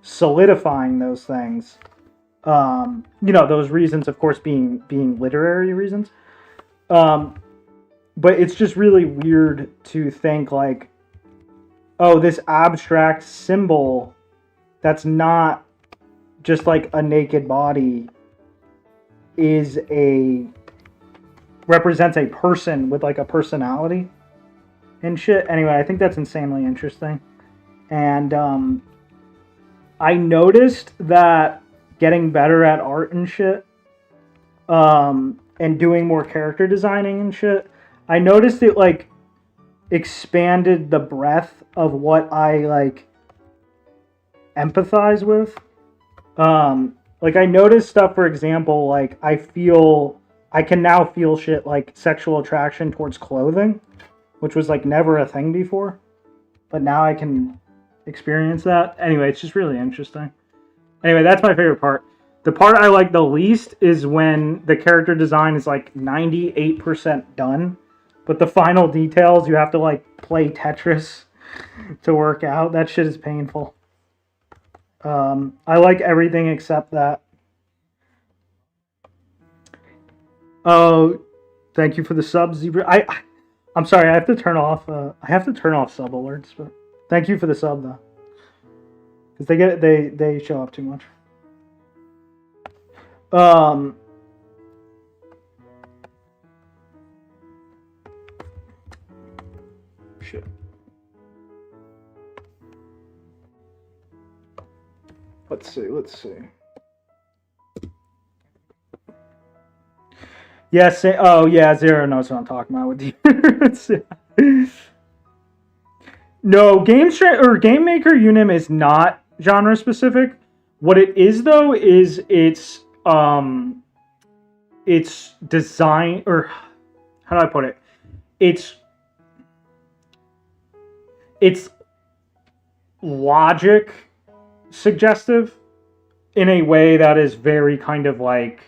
solidifying those things. Those reasons, of course, being literary reasons. But it's just really weird to think like, oh, this abstract symbol that's not just like a naked body represents a person with like a personality and shit. Anyway, I think that's insanely interesting. And I noticed that getting better at art and shit, and doing more character designing and shit, I noticed it like expanded the breadth of what I like empathize with. Like I noticed stuff, for example, like I can now feel shit like sexual attraction towards clothing, which was like never a thing before, but now I can experience that. Anyway, it's just really interesting. Anyway, that's my favorite part. The part I like the least is when the character design is like 98% done, but the final details you have to like play Tetris to work out. That shit is painful. I like everything except that. Oh, thank you for the sub, Zebra. I'm sorry, I have to turn off sub alerts, but thank you for the sub though. Because they show up too much. Shit. Let's see. Yes. Oh yeah, Zero knows what I'm talking about with you. No, Game Maker Unim is not genre specific. What it is though is it's design, or how do I put it? It's logic suggestive in a way that is very kind of like,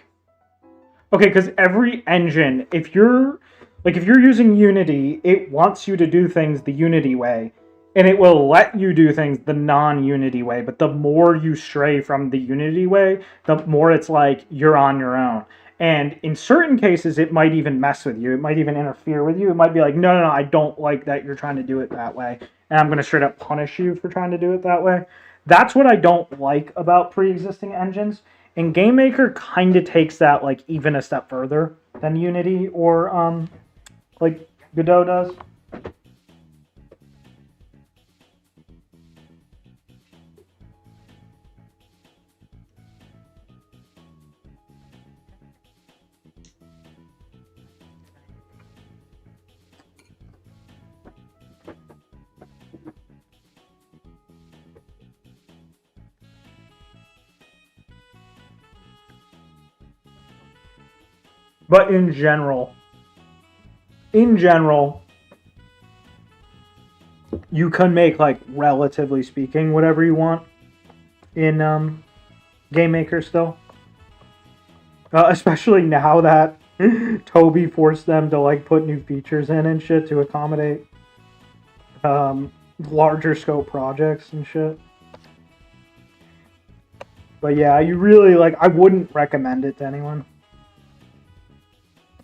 Okay, because every engine, if you're using Unity, it wants you to do things the Unity way, and it will let you do things the non-Unity way. But the more you stray from the Unity way, the more it's like you're on your own. And in certain cases, it might even mess with you. It might even interfere with you. It might be like, no, I don't like that you're trying to do it that way, and I'm going to straight up punish you for trying to do it that way. That's what I don't like about pre-existing engines. And GameMaker kind of takes that like even a step further than Unity or like Godot does. But in general, you can make, like, relatively speaking, whatever you want in GameMaker still. Especially now that Toby forced them to, like, put new features in and shit to accommodate larger scope projects and shit. But yeah, you really, like, I wouldn't recommend it to anyone.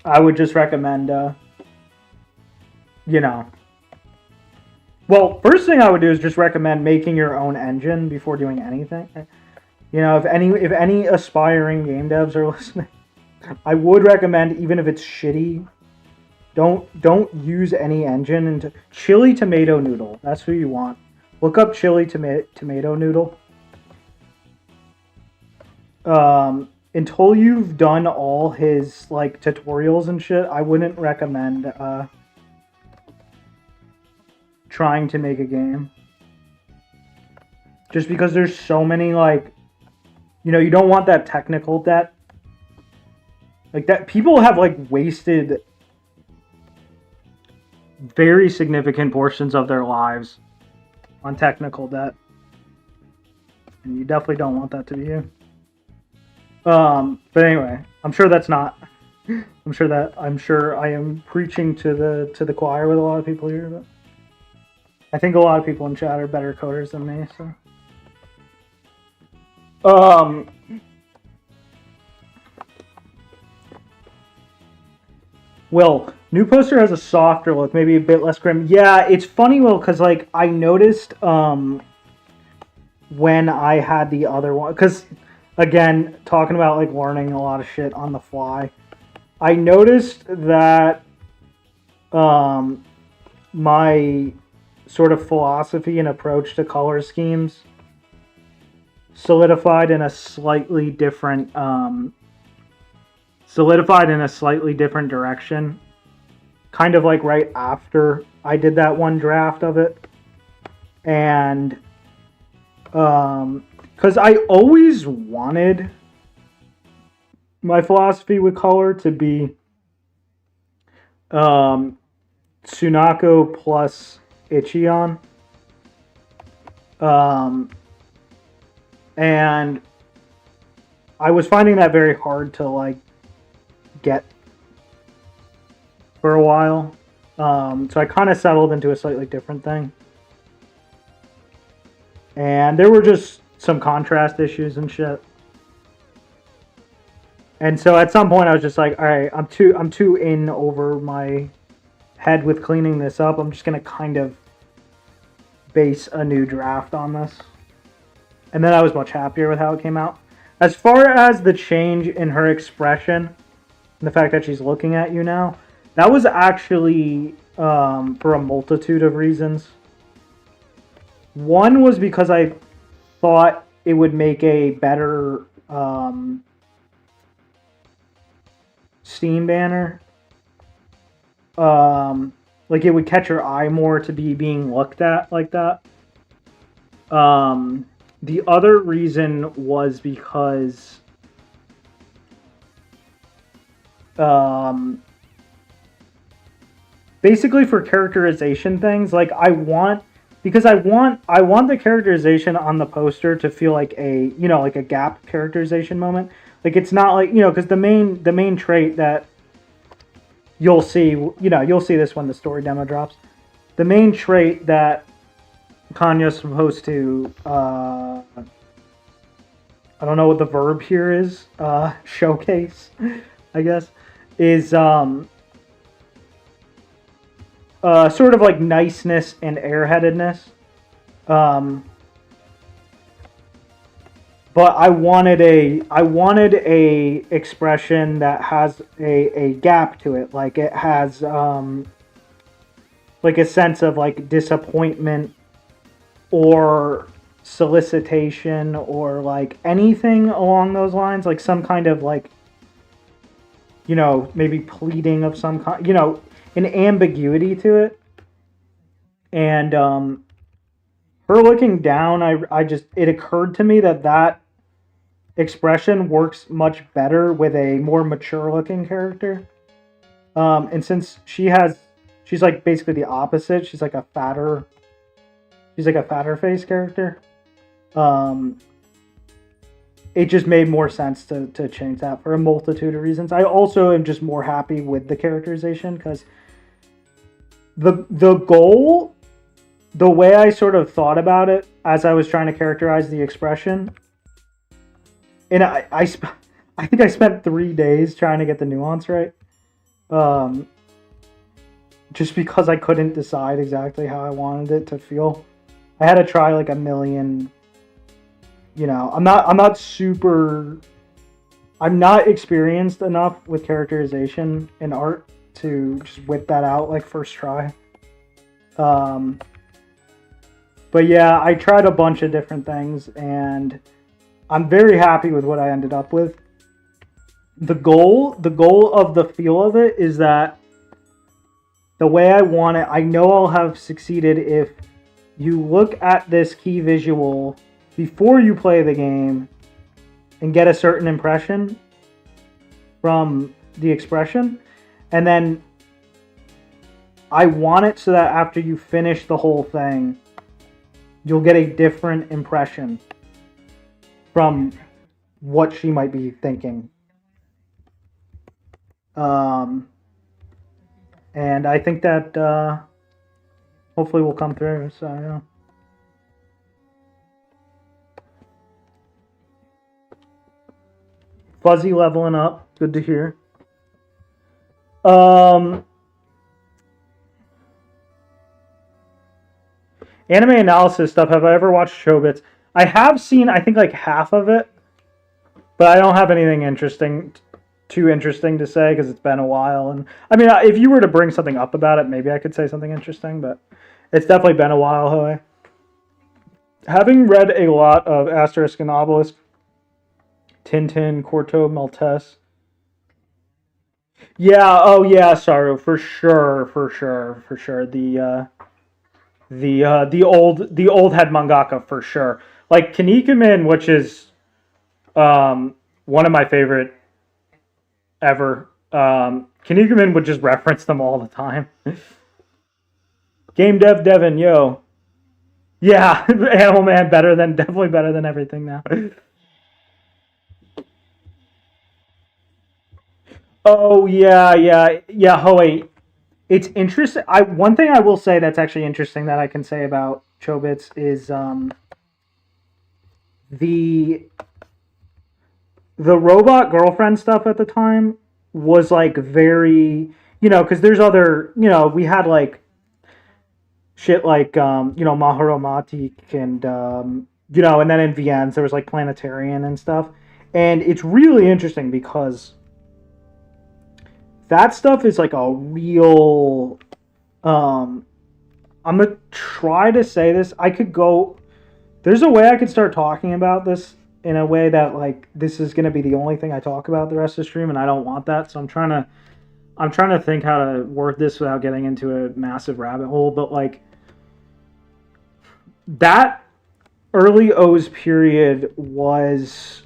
I would just recommend, you know. Well, first thing I would do is just recommend making your own engine before doing anything. You know, if any aspiring game devs are listening, I would recommend, even if it's shitty, don't use any engine. And Chili Tomato Noodle, that's who you want. Look up Chili Tomato Noodle. Until you've done all his, like, tutorials and shit, I wouldn't recommend trying to make a game. Just because there's so many, like, you know, you don't want that technical debt. Like, that people have, like, wasted very significant portions of their lives on technical debt. And you definitely don't want that to be you. But anyway, I'm sure that's not. I'm sure I am preaching to the choir with a lot of people here, but I think a lot of people in chat are better coders than me, so. Will, new poster has a softer look, maybe a bit less grim. Yeah, it's funny, Will, because, like, I noticed, when I had the other one, because, again, talking about, like, learning a lot of shit on the fly, I noticed that, my sort of philosophy and approach to color schemes solidified in a slightly different direction, kind of like right after I did that one draft of it. And because I always wanted my philosophy with color to be Tsunako plus Ichion. And I was finding that very hard to, like, get for a while. So I kind of settled into a slightly different thing. And there were just some contrast issues and shit. And so at some point I was just like, all right, I'm too in over my head with cleaning this up. I'm just going to kind of base a new draft on this. And then I was much happier with how it came out. As far as the change in her expression, and the fact that she's looking at you now, that was actually for a multitude of reasons. One was because I thought it would make a better Steam banner. Like, it would catch your eye more to be being looked at like that. The other reason was because basically for characterization things, like, I want the characterization on the poster to feel like a, you know, like a gap characterization moment. Like it's not like, because the main trait that you'll see, you'll see this when the story demo drops. The main trait that Kanye's supposed to, I don't know what the verb here is, showcase, I guess, is sort of like niceness and airheadedness. But I wanted a expression that has a gap to it, like it has like a sense of like disappointment or solicitation or like anything along those lines, like some kind of like, maybe pleading of some kind, an ambiguity to it. And her looking down, it occurred to me that expression works much better with a more mature looking character. And since she's like basically the opposite, she's like a fatter face character. It just made more sense to change that for a multitude of reasons. I also am just more happy with the characterization because the goal, the way I sort of thought about it as I was trying to characterize the expression, and I think I spent 3 days trying to get the nuance right, just because I couldn't decide exactly how I wanted it to feel. I had to try like a million. I'm not experienced enough with characterization in art to just whip that out like first try. But yeah, I tried a bunch of different things and I'm very happy with what I ended up with. The goal of the feel of it is that the way I want it, I know I'll have succeeded if you look at this key visual before you play the game and get a certain impression from the expression. And then I want it so that after you finish the whole thing, you'll get a different impression from what she might be thinking. And I think that hopefully will come through. So yeah. Fuzzy leveling up. Good to hear. Anime analysis stuff. Have I ever watched Chobits? I have seen, I think, like half of it, but I don't have anything too interesting to say because it's been a while. And I mean, if you were to bring something up about it, maybe I could say something interesting, but it's definitely been a while, Hoey. Having read a lot of Asterisk and Obelisk, Tintin, Corto Maltese. Yeah, oh yeah, Saru, for sure. The old head mangaka for sure. Like Kinnikuman, which is one of my favorite ever. Kinnikuman would just reference them all the time. Game Dev Devin, yo. Yeah, Animal Man definitely better than everything now. Oh yeah. Hoey, it's interesting. One thing I will say that's actually interesting that I can say about Chobits is the robot girlfriend stuff at the time was like very, because there's other, we had like shit like Maharomatic and and then in Vienna there was like Planetarian and stuff, and it's really interesting because that stuff is like a real I'm gonna try to say this. There's a way I could start talking about this in a way that like this is gonna be the only thing I talk about the rest of the stream, and I don't want that. So I'm trying to think how to work this without getting into a massive rabbit hole. But like that early O's period was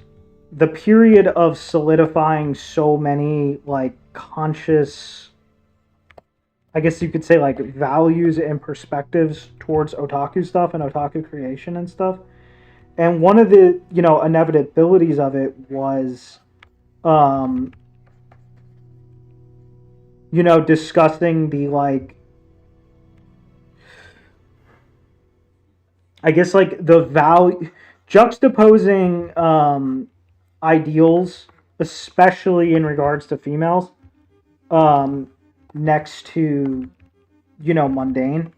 the period of solidifying so many like conscious, I guess you could say, like values and perspectives towards otaku stuff and otaku creation and stuff. And one of the inevitabilities of it was um, discussing the like, I guess like the value, juxtaposing ideals, especially in regards to females, um, next to mundane,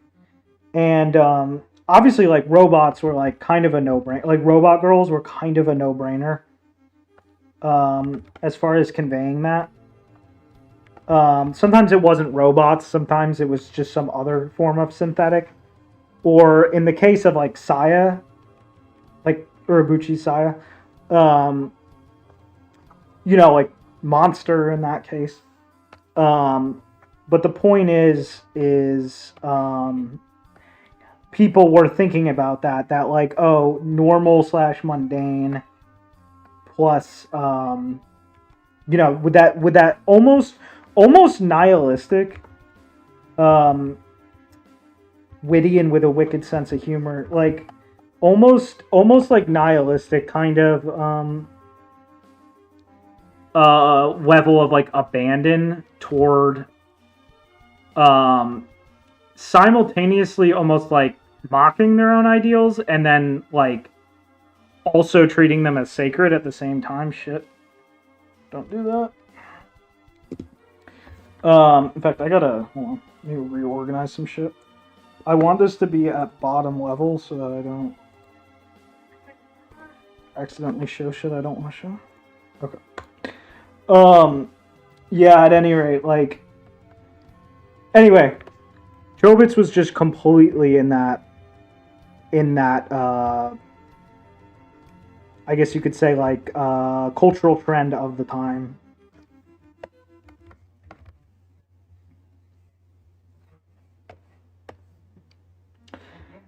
and obviously like robots were like kind of a no brainer. Like robot girls were kind of a no brainer. As far as conveying that. Sometimes it wasn't robots, sometimes it was just some other form of synthetic. Or in the case of like Saya, like Urabuchi Saya, um, like Monster in that case. But the point is people were thinking about that like, oh, normal / mundane plus with that almost nihilistic, witty and with a wicked sense of humor, like almost like nihilistic kind of level of like abandon toward simultaneously almost like mocking their own ideals and then like also treating them as sacred at the same time. Shit. Don't do that. In fact, I gotta hold on. Let me reorganize some shit. I want this to be at bottom level so that I don't accidentally show shit I don't want to show. Okay. Yeah, at any rate, like, anyway, Chobits was just completely in that, I guess you could say, like, cultural trend of the time.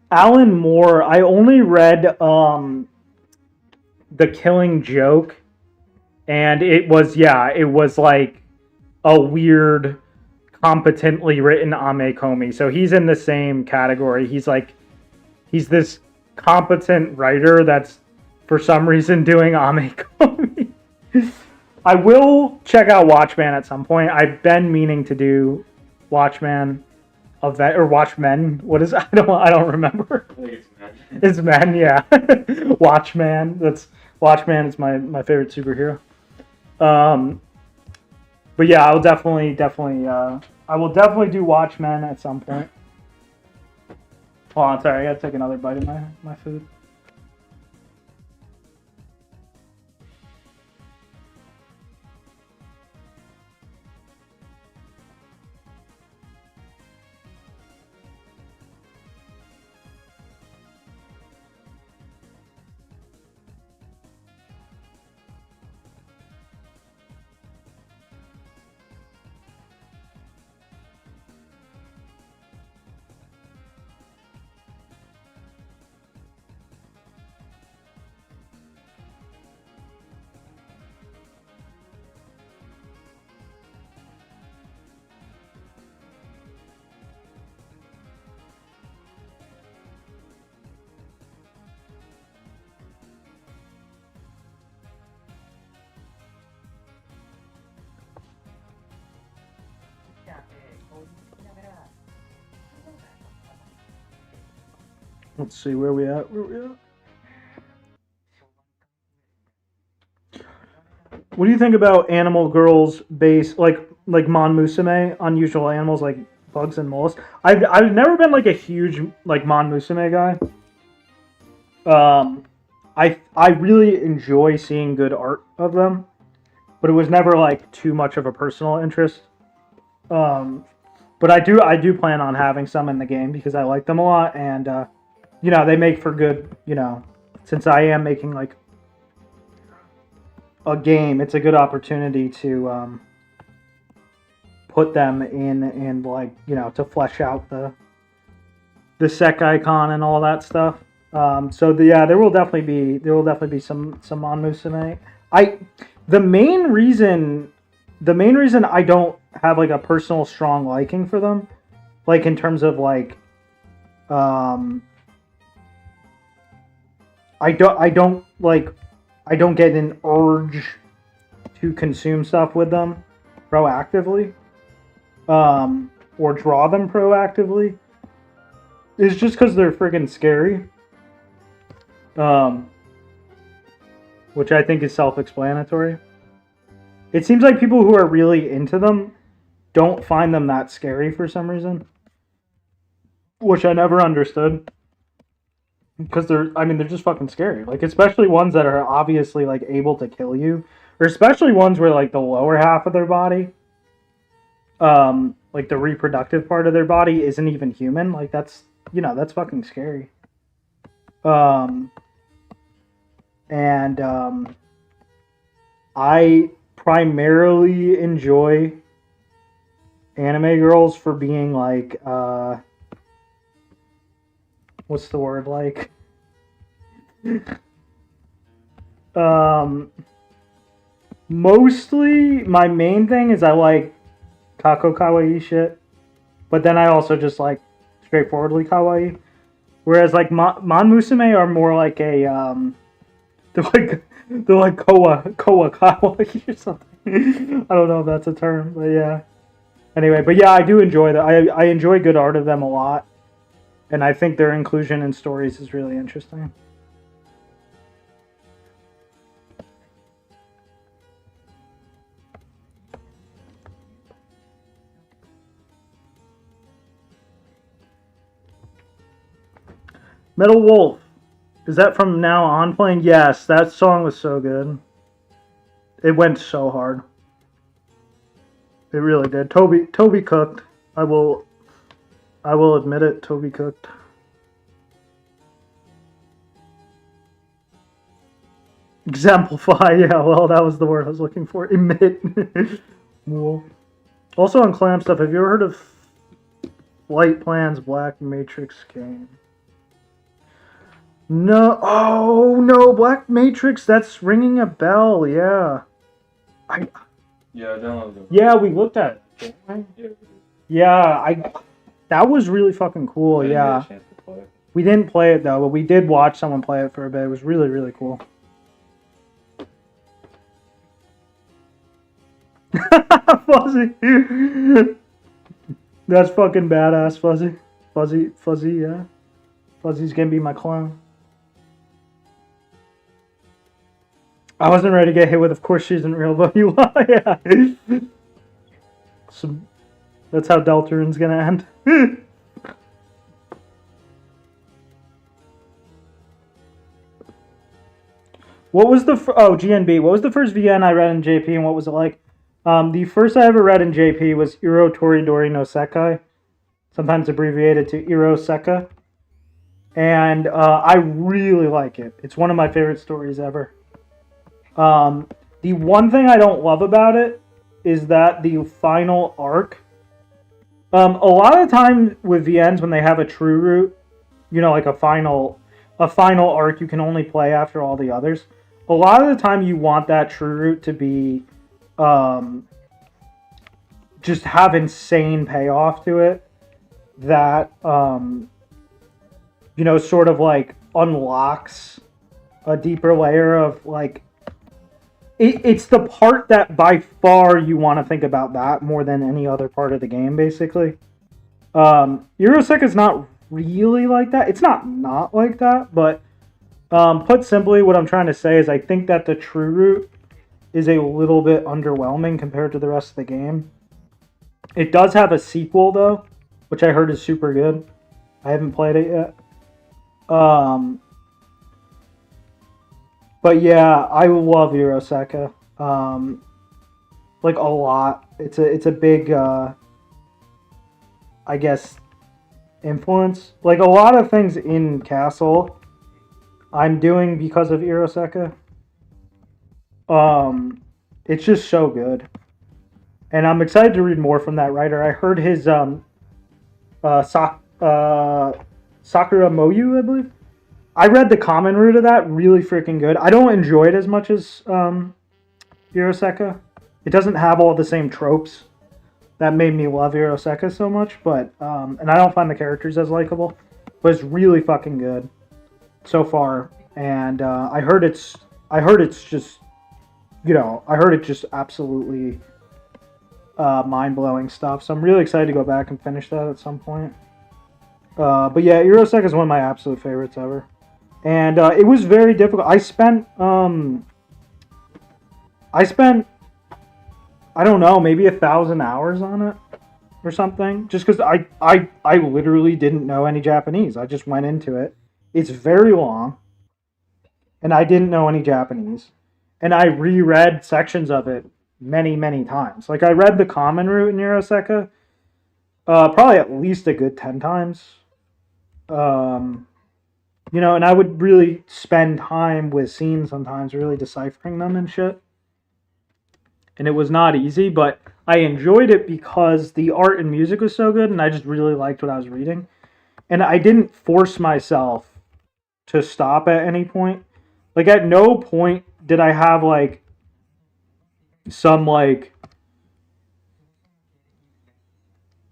Alan Moore, I only read The Killing Joke, and it was like a weird, competently written Ame Komi. So he's in the same category. He's this competent writer that's for some reason doing Ame Komi. I will check out Watchman at some point. I've been meaning to do Watchman or Watchmen. What is I don't remember. I think it's men. It's men, yeah. Watchman. Watchman is my favorite superhero. But yeah, I will definitely do Watchmen at some point. Hold on, sorry, I gotta take another bite of my food. Let's see where we at. What do you think about Animal Girls based like Mon Musume, unusual animals like bugs and mollusks? I've never been like a huge like Mon Musume guy. I really enjoy seeing good art of them, but it was never like too much of a personal interest. But I do plan on having some in the game because I like them a lot, and they make for good. Since I am making like a game, it's a good opportunity to put them in and like to flesh out the sec icon and all that stuff. There will definitely be some Mon Musume. The main reason I don't have like a personal strong liking for them, like in terms of like I don't get an urge to consume stuff with them proactively, or draw them proactively, is just because they're freaking scary. Which I think is self-explanatory. It seems like people who are really into them don't find them that scary for some reason, which I never understood. Because they're just fucking scary. Like, especially ones that are obviously, like, able to kill you. Or especially ones where, like, the lower half of their body, like, the reproductive part of their body isn't even human. Like, that's fucking scary. I primarily enjoy anime girls for being, like, what's the word, like, mostly my main thing is I like kako kawaii shit, but then I also just like straightforwardly kawaii, whereas like mon musume are more like a they're like koa kawaii or something. I don't know if that's a term, but yeah. Anyway, but yeah, I do enjoy that. I enjoy good art of them a lot. And I think their inclusion in stories is really interesting. Metal Wolf. Is that from Now On playing? Yes, that song was so good. It went so hard. It really did. Toby cooked. I will admit it, Toby cooked. Exemplify, yeah, well, that was the word I was looking for. Emit. Also on Clam stuff, have you ever heard of Flight Plan's Black Matrix game? No, oh no, Black Matrix, that's ringing a bell, yeah. Yeah, I downloaded it. Yeah, we looked at it. Yeah, that was really fucking cool, yeah. We didn't play it though, but we did watch someone play it for a bit. It was really, really cool. Fuzzy. That's fucking badass, Fuzzy. Fuzzy, yeah. Fuzzy's gonna be my clone. I wasn't ready to get hit with, of course she isn't real, but you are, yeah. So, that's how Deltarune's gonna end. What was the GNB? What was the first VN I read in JP, and what was it like? The first I ever read in JP was Iro Toridori no Sekai, sometimes abbreviated to Iro Seka, and I really like it. It's one of my favorite stories ever. The one thing I don't love about it is that the final arc. A lot of times with VNs, when they have a true route, you know, like a final arc you can only play after all the others. A lot of the time you want that true route to be just have insane payoff to it that you know, sort of like unlocks a deeper layer of like it's the part that by far you want to think about that more than any other part of the game, basically. Eurosec is not really like that. It's not like that, but put simply, what I'm trying to say is I think that the true route is a little bit underwhelming compared to the rest of the game. It does have a sequel, though, which I heard is super good. I haven't played it yet. But yeah, I love Euroseka. Like a lot. It's a big I guess influence. Like a lot of things in Castle I'm doing because of Euroseka. It's just so good. And I'm excited to read more from that writer. I heard his Sakura Moyu, I believe. I read the common route of that, really freaking good. I don't enjoy it as much as Euroseka. It doesn't have all the same tropes that made me love Euroseka so much, but and I don't find the characters as likable, but it's really fucking good so far. And I heard it's just I heard it just absolutely mind-blowing stuff. So I'm really excited to go back and finish that at some point. But yeah, Eurosec is one of my absolute favorites ever. And it was very difficult. I spent, I don't know, maybe 1,000 hours on it or something. Just because I literally didn't know any Japanese. I just went into it. It's very long. And I didn't know any Japanese. And I reread sections of it many, many times. Like, I read the common route in Euroseka probably at least a good 10 times. And I would really spend time with scenes sometimes, really deciphering them and shit. And it was not easy, but I enjoyed it because the art and music was so good, and I just really liked what I was reading. And I didn't force myself to stop at any point. Like, at no point did I have, like, some, like,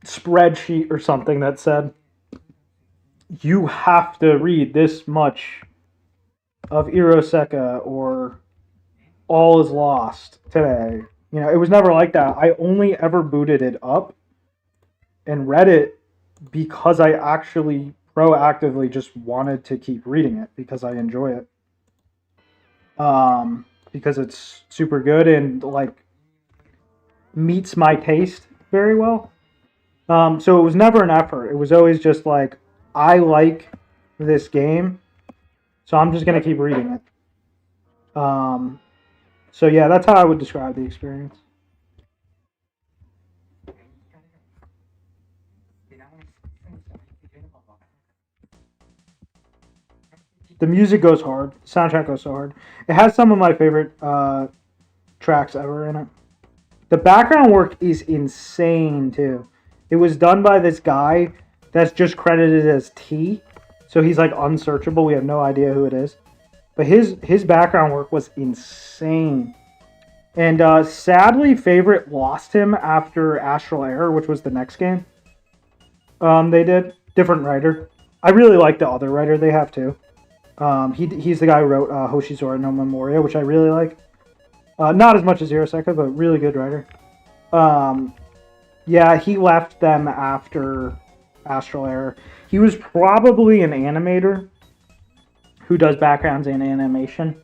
spreadsheet or something that said, you have to read this much of Iroseka or All is Lost today. It was never like that. I only ever booted it up and read it because I actually proactively just wanted to keep reading it because I enjoy it. Because it's super good and, like, meets my taste very well. So it was never an effort. It was always just like, I like this game, so I'm just going to keep reading it. So yeah, that's how I would describe the experience. The music goes hard. The soundtrack goes so hard. It has some of my favorite tracks ever in it. The background work is insane too. It was done by this guy that's just credited as T. So he's like unsearchable. We have no idea who it is. But his background work was insane. And sadly, Favorite lost him after Astral Error, which was the next game. They did. Different writer. I really like the other writer they have too. He's the guy who wrote Hoshizora no Memoria, which I really like. Not as much as Hiroseka, but really good writer. Yeah, he left them after Astral Error. He was probably an animator who does backgrounds and animation.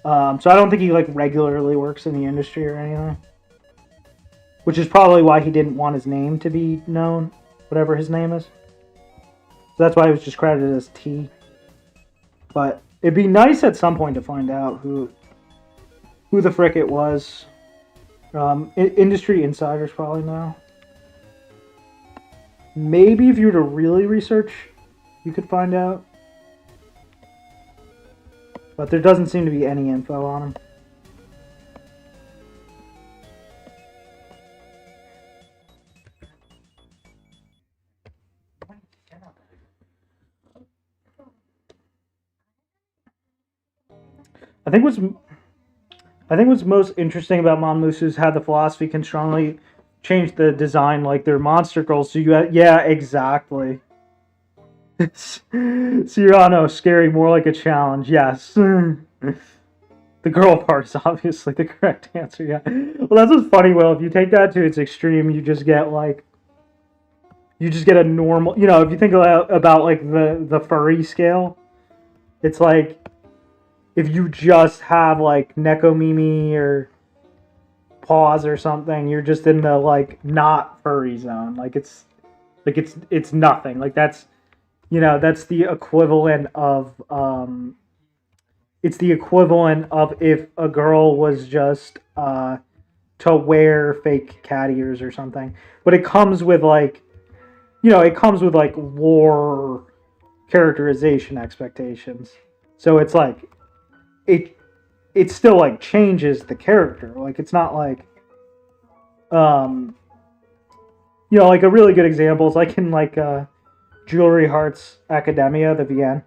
So I don't think he like regularly works in the industry or anything. Which is probably why he didn't want his name to be known, whatever his name is. So that's why he was just credited as T. But it'd be nice at some point to find out who the frick it was. Industry insiders probably know. Maybe if you were to really research, you could find out. But there doesn't seem to be any info on him. I think what's most interesting about Monmusu is how the philosophy can strongly change the design, like their monster girls. So yeah, exactly. Cyrano, scary, more like a challenge. Yes. The girl part is obviously the correct answer. Yeah. Well, that's what's funny. Well, if you take that to its extreme, you just get a normal. If you think about like the furry scale, it's like if you just have like Nekomimi or Paws or something, you're just in the like not furry zone. It's nothing. Like that's the equivalent of it's the equivalent of if a girl was just to wear fake cat ears or something. But it comes with like lore characterization expectations. So it's like it still like changes the character. Like it's not like like a really good example is like in like Jewelry Hearts Academia, the VN.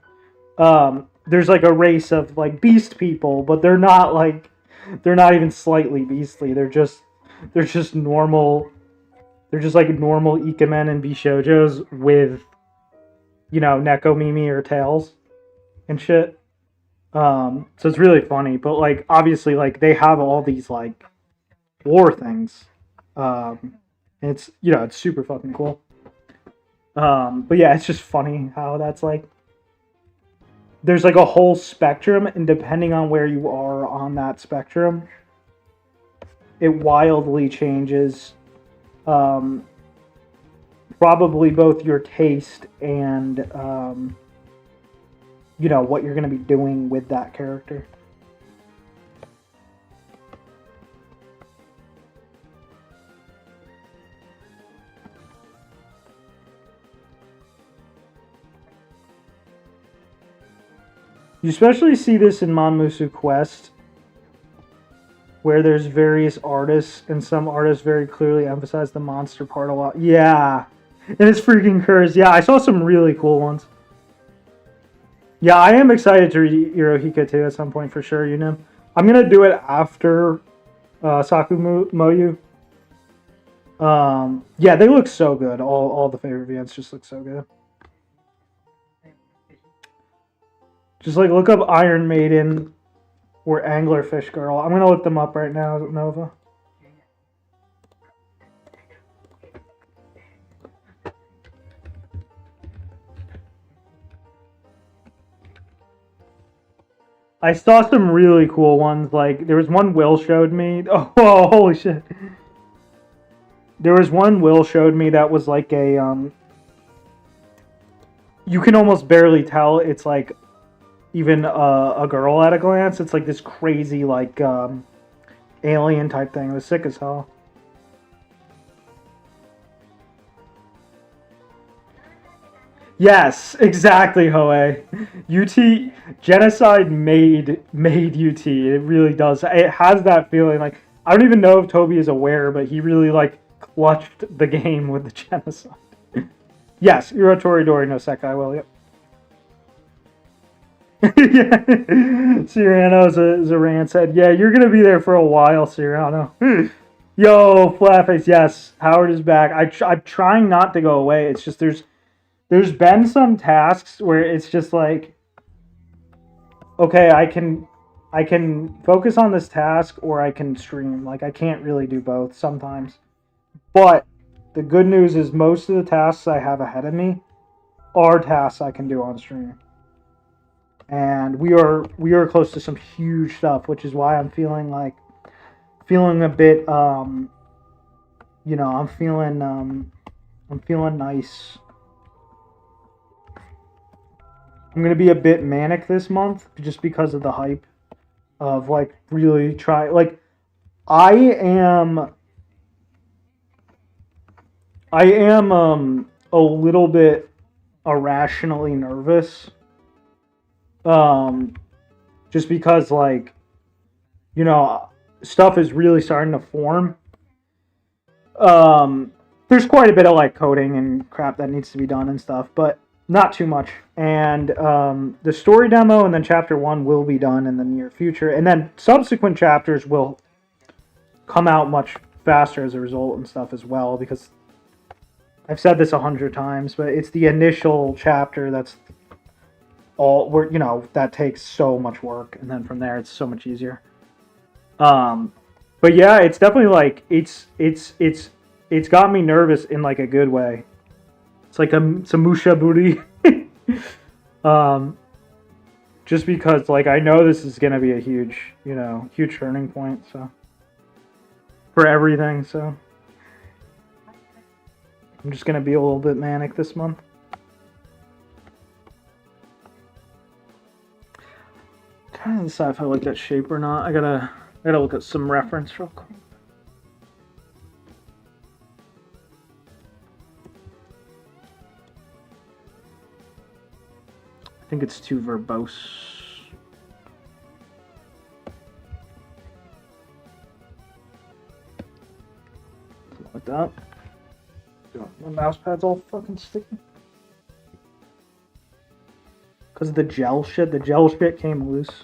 There's like a race of like beast people, but they're not even slightly beastly. They're just normal. They're just like normal ikemen and bishojos with Nekomimi or tails and shit. So it's really funny, but like obviously like they have all these like war things. And it's it's super fucking cool. But yeah, it's just funny how that's like there's like a whole spectrum, and depending on where you are on that spectrum, it wildly changes probably both your taste and what you're going to be doing with that character. You especially see this in Monmusu Quest, where there's various artists, and some artists very clearly emphasize the monster part a lot. Yeah, and it's freaking cursed. Yeah, I saw some really cool ones. Yeah, I am excited to read Irohika too at some point for sure, I'm going to do it after Sakumoyu. Yeah, they look so good. All the favorite events just look so good. Just like look up Iron Maiden or Anglerfish Girl. I'm gonna look them up right now, Nova. I saw some really cool ones. Like there was one Will showed me. Oh, holy shit! There was one Will showed me that was like a you can almost barely tell it's like even a girl at a glance. It's like this crazy like alien type thing. It was sick as hell. Yes, exactly, Hoei. UT Genocide made UT. It really does. It has that feeling. Like I don't even know if Toby is aware, but he really like clutched the game with the genocide. Yes, Urotoridori no Sekai will. Yep. Yeah. Cyrano Zaran said, "Yeah, you're gonna be there for a while, Cyrano." Yo, Flatface. Yes, Howard is back. I'm trying not to go away. It's just there's been some tasks where it's just like, okay, I can focus on this task or I can stream. Like I can't really do both sometimes. But the good news is most of the tasks I have ahead of me are tasks I can do on stream. And we are close to some huge stuff, which is why I'm feeling a bit I'm feeling nice. I'm gonna be a bit manic this month just because of the hype of like really try. Like I am a little bit irrationally nervous. Just because like stuff is really starting to form. There's quite a bit of like coding and crap that needs to be done and stuff, but not too much. And the story demo and then chapter 1 will be done in the near future, and then subsequent chapters will come out much faster as a result and stuff as well, because I've said this 100 times, but it's the initial chapter that's all where that takes so much work, and then from there it's so much easier. But yeah, it's definitely like it's got me nervous in like a good way. It's like some mushaburi. Just because like I know this is gonna be a huge turning point, so for everything, so I'm just gonna be a little bit manic this month. Trying to decide if I like that shape or not. I gotta look at some reference real quick. I think it's too verbose. Like that. My mouse pad's all fucking sticky. Because of the gel shit. The gel shit came loose.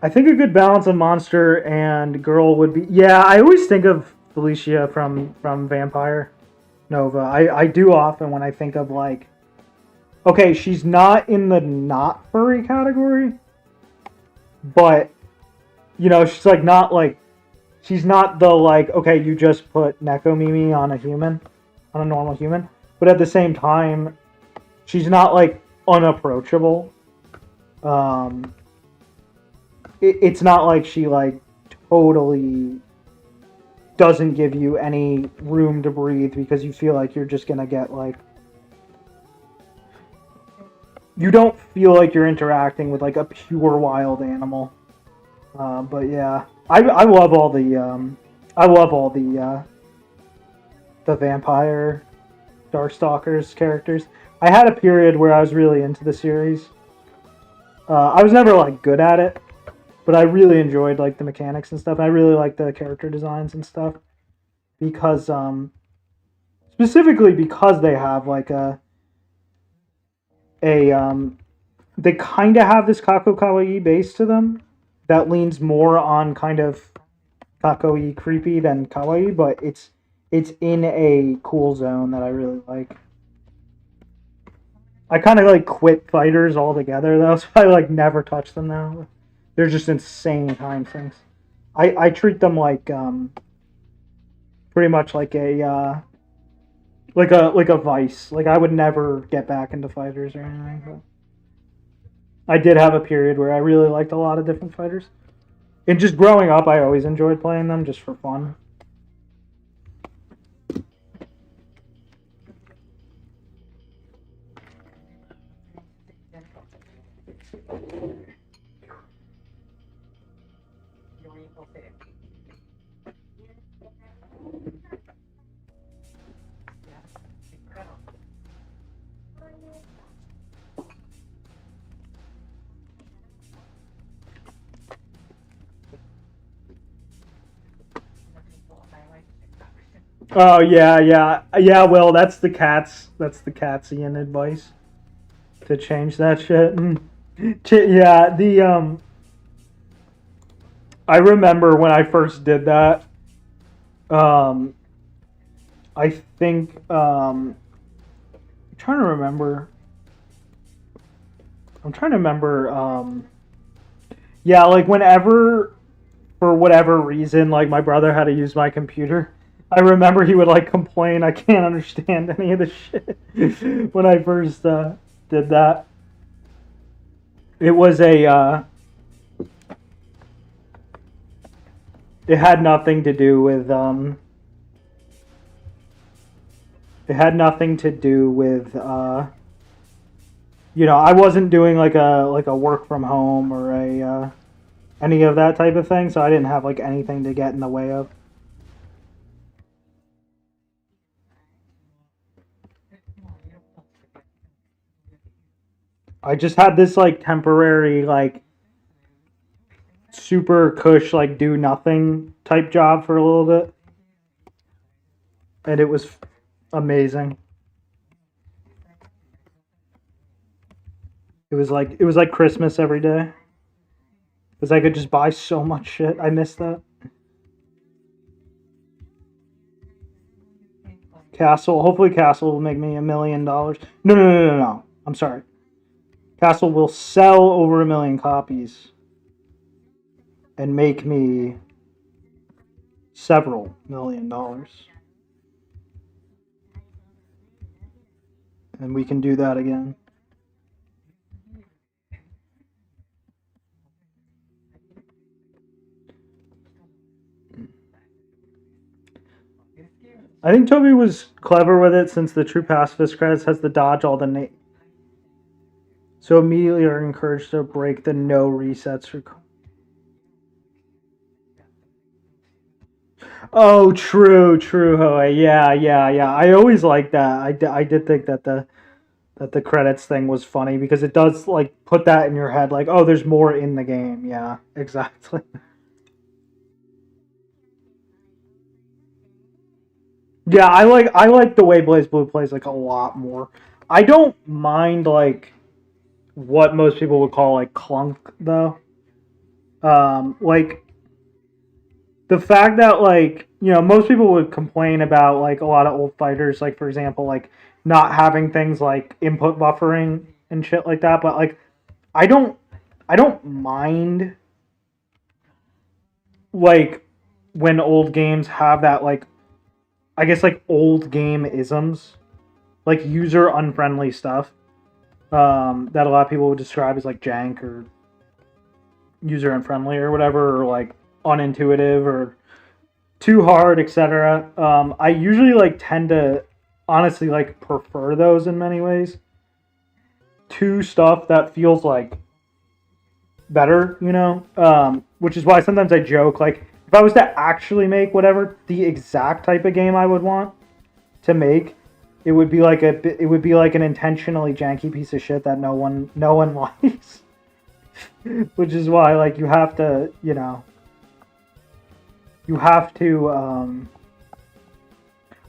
I think a good balance of monster and girl would be... Yeah, I always think of Felicia from Vampire. Nova. I do often when I think of like, okay, she's not in the not furry category, but you know, she's like not like, she's not the like, okay, you just put Nekomimi on a human, on a normal human, but at the same time, she's not like unapproachable. It's not like she like totally doesn't give you any room to breathe because you feel like you're just gonna get like, you don't feel like you're interacting with like a pure wild animal. But yeah, I love all the vampire Darkstalkers characters. I had a period where I was really into the series. I was never like good at it, but I really enjoyed like the mechanics and stuff. I really like the character designs and stuff because specifically because they have like a they kind of have this kako kawaii base to them that leans more on kind of kakoi creepy than kawaii, but it's in a cool zone that I really like. I kind of like quit fighters altogether though, so I like never touch them now. They're just insane time sinks. I treat them like pretty much like a like a vice. Like I would never get back into fighters or anything. But I did have a period where I really liked a lot of different fighters. And just growing up, I always enjoyed playing them just for fun. Oh yeah. Well, that's the Catsian advice to change that shit. Yeah, the I remember when I first did that. Um, I think I'm trying to remember. I'm trying to remember. Yeah, like whenever, for whatever reason, like my brother had to use my computer. I remember he would like complain, I can't understand any of the shit when I first did that. It was it had nothing to do with it had nothing to do with you know, I wasn't doing like a work from home or a any of that type of thing, so I didn't have like anything to get in the way of. I just had this like temporary like super cush like do nothing type job for a little bit, and it was amazing. It was like Christmas every day because I could just buy so much shit. I missed that. Castle. Hopefully, Castle will make me $1 million. No. I'm sorry. Castle will sell over 1 million copies and make me several $1 million. And we can do that again. I think Toby was clever with it since the True Pacifist credits has the dodge all the so immediately are encouraged to break the no resets. Oh, true, Hoey. Yeah. I always liked that. I did think that the credits thing was funny because it does like put that in your head, like, oh, there's more in the game. Yeah, exactly. Yeah, I like the way Blaze Blue plays like a lot more. I don't mind like what most people would call like clunk though. Like the fact that, like, you know, most people would complain about, like, a lot of old fighters, like, for example, like, not having things like input buffering and shit like that, but, like, I don't mind, like, when old games have that, like, I guess, like, old game isms, like, user unfriendly stuff, that a lot of people would describe as, like, jank or user unfriendly or whatever, or, like, unintuitive or too hard, etc. I usually, like, tend to honestly, like, prefer those in many ways to stuff that feels like better, you know? Which is why sometimes I joke, like, if I was to actually make whatever the exact type of game I would want to make, it would be like an intentionally janky piece of shit that no one likes. Which is why, like, you have to, you know,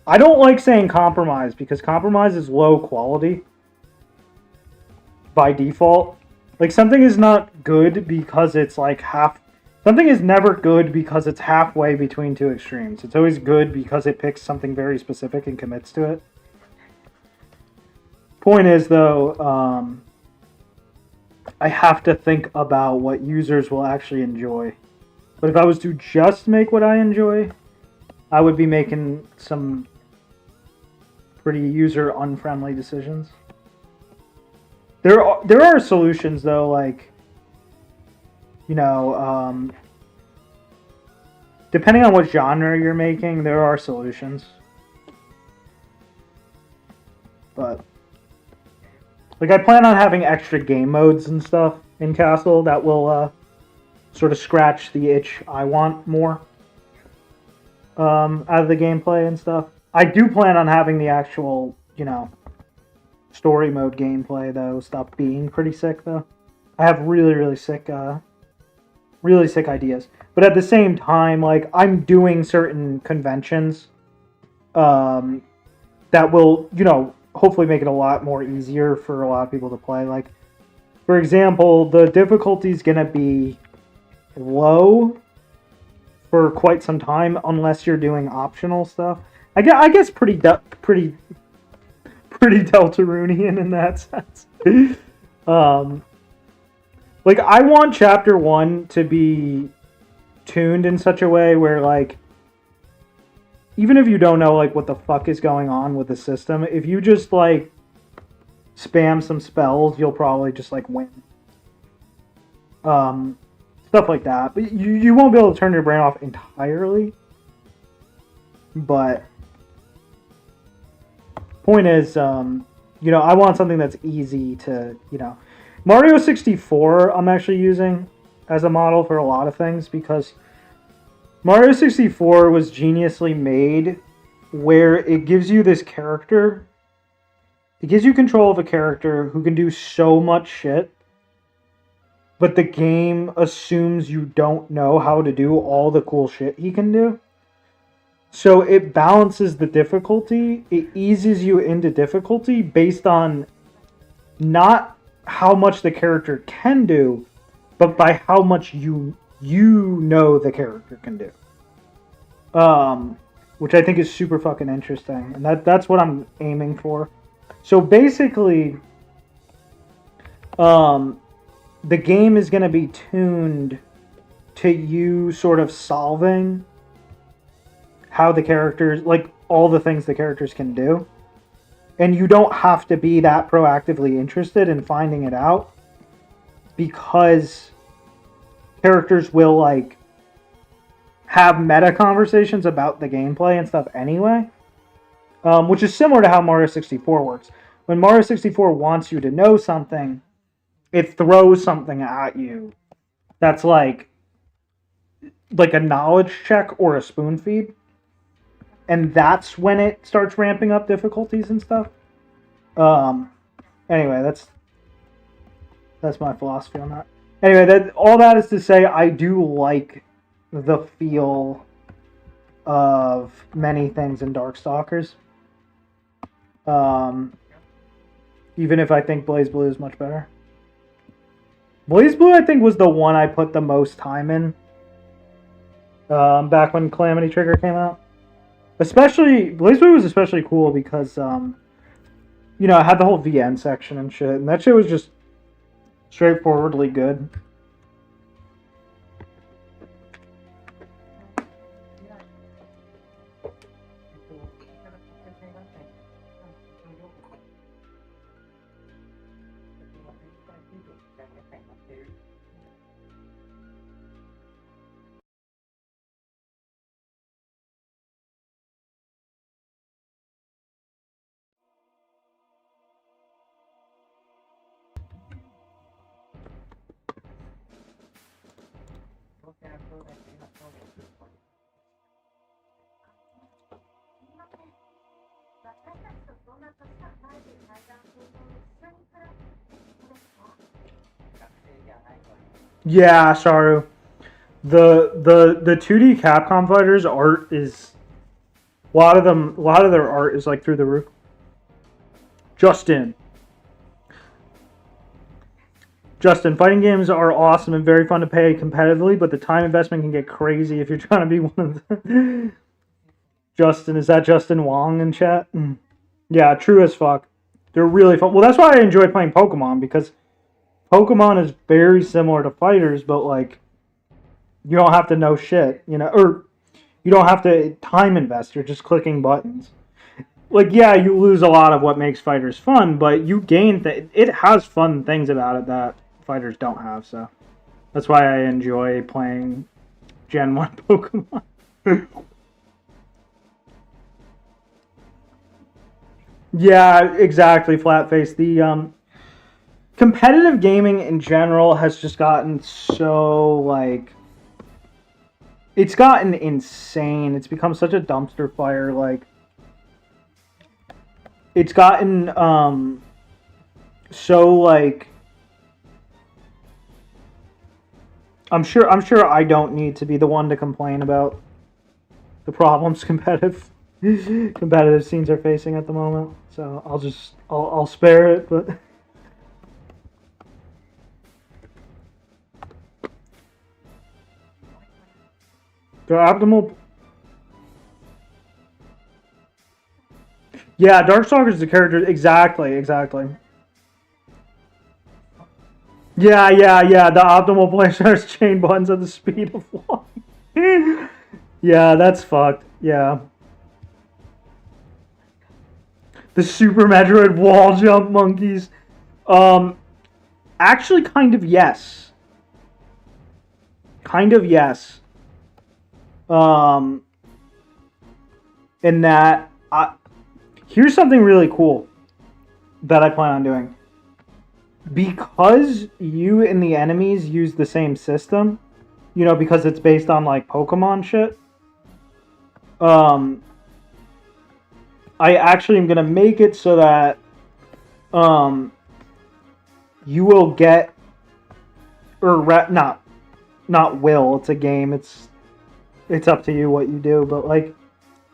I don't like saying compromise because compromise is low quality by default. Like, something is not good because it's like something is never good because it's halfway between two extremes. It's always good because it picks something very specific and commits to it. Point is, though, I have to think about what users will actually enjoy. But if I was to just make what I enjoy, I would be making some pretty user unfriendly decisions. There are solutions, though, like, you know, depending on what genre you're making, there are solutions. But, like, I plan on having extra game modes and stuff in Castle that will sort of scratch the itch I want more out of the gameplay and stuff. I do plan on having the actual, you know, story mode gameplay, though, stop being pretty sick, though. I have really sick ideas. But at the same time, like, I'm doing certain conventions that will, you know, hopefully make it a lot more easier for a lot of people to play. Like, for example, the difficulty is going to be low for quite some time unless you're doing optional stuff. I guess pretty Deltaroonian in that sense. Like, I want Chapter 1 to be tuned in such a way where, like, even if you don't know, like, what the fuck is going on with the system, if you just, like, spam some spells, you'll probably just, like, win. Stuff like that. But you won't be able to turn your brain off entirely. But point is, you know, I want something that's easy to, you know. Mario 64 I'm actually using as a model for a lot of things because Mario 64 was geniusly made where it gives you this character. It gives you control of a character who can do so much shit, but the game assumes you don't know how to do all the cool shit he can do. So it balances the difficulty. It eases you into difficulty based on not how much the character can do, but by how much you know the character can do. Which I think is super fucking interesting. And that's what I'm aiming for. So basically, the game is going to be tuned to you sort of solving how the characters, like, all the things the characters can do. And you don't have to be that proactively interested in finding it out because characters will, like, have meta conversations about the gameplay and stuff anyway. Which is similar to how Mario 64 works. When Mario 64 wants you to know something, it throws something at you that's like a knowledge check or a spoon feed. And that's when it starts ramping up difficulties and stuff. Anyway, that's my philosophy on that. Anyway, all that is to say, I do like the feel of many things in Darkstalkers. Even if I think BlazBlue is much better. BlazBlue, I think, was the one I put the most time in. back when Calamity Trigger came out. Especially, Blaze Blue was especially cool because, you know, it had the whole VN section and shit, and that shit was just straightforwardly good. Yeah, Saru. The 2D Capcom fighters art is a lot of their art is like through the roof. Justin, fighting games are awesome and very fun to play competitively, but the time investment can get crazy if you're trying to be one of the... Justin, is that Justin Wong in chat? Yeah, true as fuck. They're really fun. Well, that's why I enjoy playing Pokemon, because Pokemon is very similar to fighters, but like, you don't have to know shit, you know, or you don't have to time invest. You're just clicking buttons. Like, yeah, you lose a lot of what makes fighters fun, but you gain it has fun things about it that fighters don't have. So that's why I enjoy playing Gen 1 Pokemon. Yeah, exactly, Flatface. The competitive gaming in general has just gotten so, like, it's gotten insane. It's become such a dumpster fire. Like, it's gotten so, like, I'm sure I don't need to be the one to complain about the problems competitive scenes are facing at the moment. So I'll spare it, but the optimal. Yeah, Darkstalker's the character. Exactly. Yeah. The optimal play starts chain buttons at the speed of light. Yeah, that's fucked. Yeah. The Super Metroid wall jump monkeys. Actually, kind of yes. In that, here's something really cool that I plan on doing. Because you and the enemies use the same system, you know, because it's based on like Pokemon shit. I actually am gonna make it so that you will get, or not will. It's a game. It's up to you what you do. But like,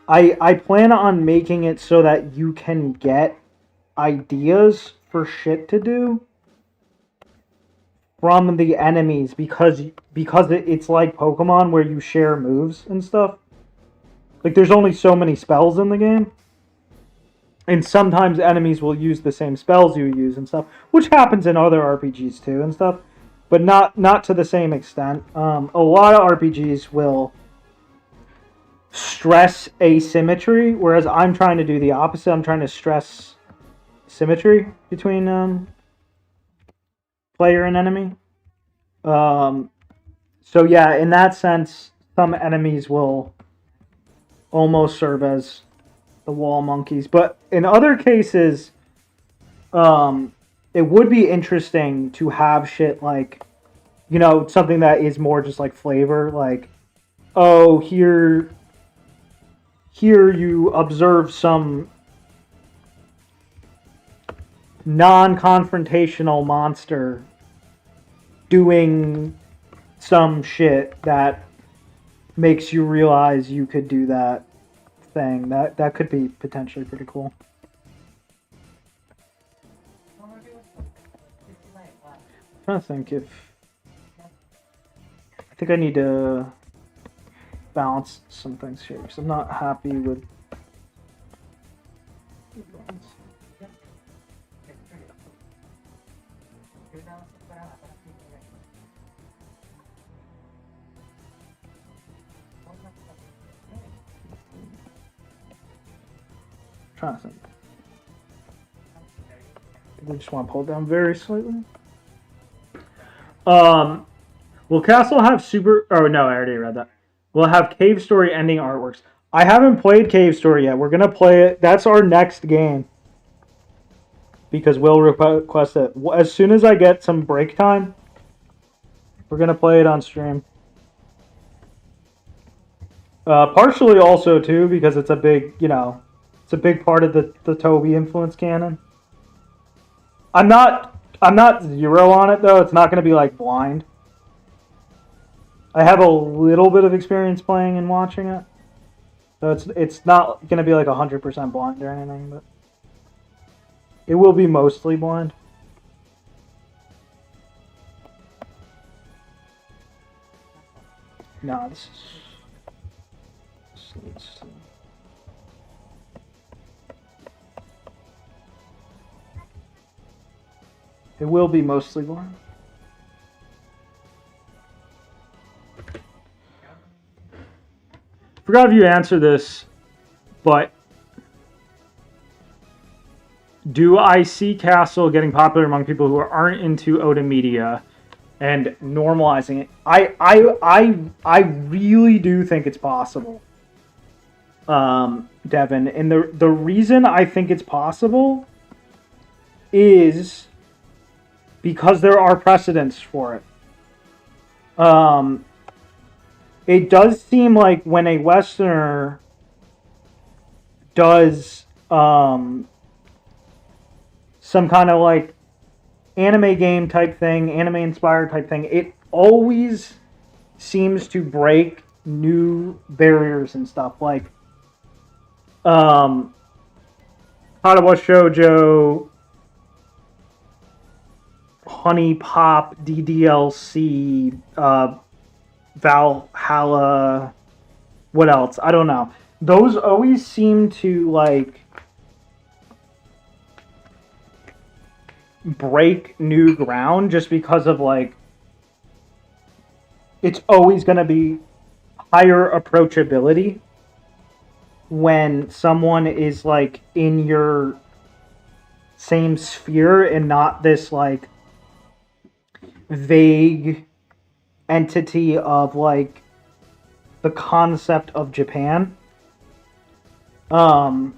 I plan on making it so that you can get ideas for shit to do from the enemies, because it's like Pokemon where you share moves and stuff. Like, there's only so many spells in the game. And sometimes enemies will use the same spells you use and stuff, which happens in other RPGs too and stuff, but not to the same extent. A lot of RPGs will stress asymmetry, whereas I'm trying to do the opposite. I'm trying to stress symmetry between player and enemy. So yeah, in that sense, some enemies will almost serve as the wall monkeys, but in other cases, it would be interesting to have shit like, you know, something that is more just like flavor, like, oh, here you observe some non-confrontational monster doing some shit that makes you realize you could do that thing. That could be potentially pretty cool. I'm trying to think if I think I need to balance some things here because I'm not happy with. Trying to think. We just want to pull it down very slightly. Will Castle have super... Oh, no, I already read that. We'll have Cave Story ending artworks. I haven't played Cave Story yet. We're going to play it. That's our next game. Because we'll request it. As soon as I get some break time, we're going to play it on stream. Partially also, too, because it's a big, it's a big part of the Toby influence canon. I'm not 0 on it, though. It's not going to be, like, blind. I have a little bit of experience playing and watching it. So it's not going to be, like, 100% blind or anything, but it will be mostly blind. No, this is... It will be mostly blind. Forgot if you answered this, but do I see Castle getting popular among people who aren't into Oda media and normalizing it? I really do think it's possible, Devin. And the reason I think it's possible is because there are precedents for it. It does seem like when a Westerner does some kind of like anime game type thing, anime inspired type thing, it always seems to break new barriers and stuff. Like Harawa Shoujo, Honey Pop, DDLC, Valhalla, what else? I don't know. Those always seem to, like, break new ground just because of, like, it's always going to be higher approachability when someone is, like, in your same sphere and not this, like, vague entity of, like, the concept of Japan. And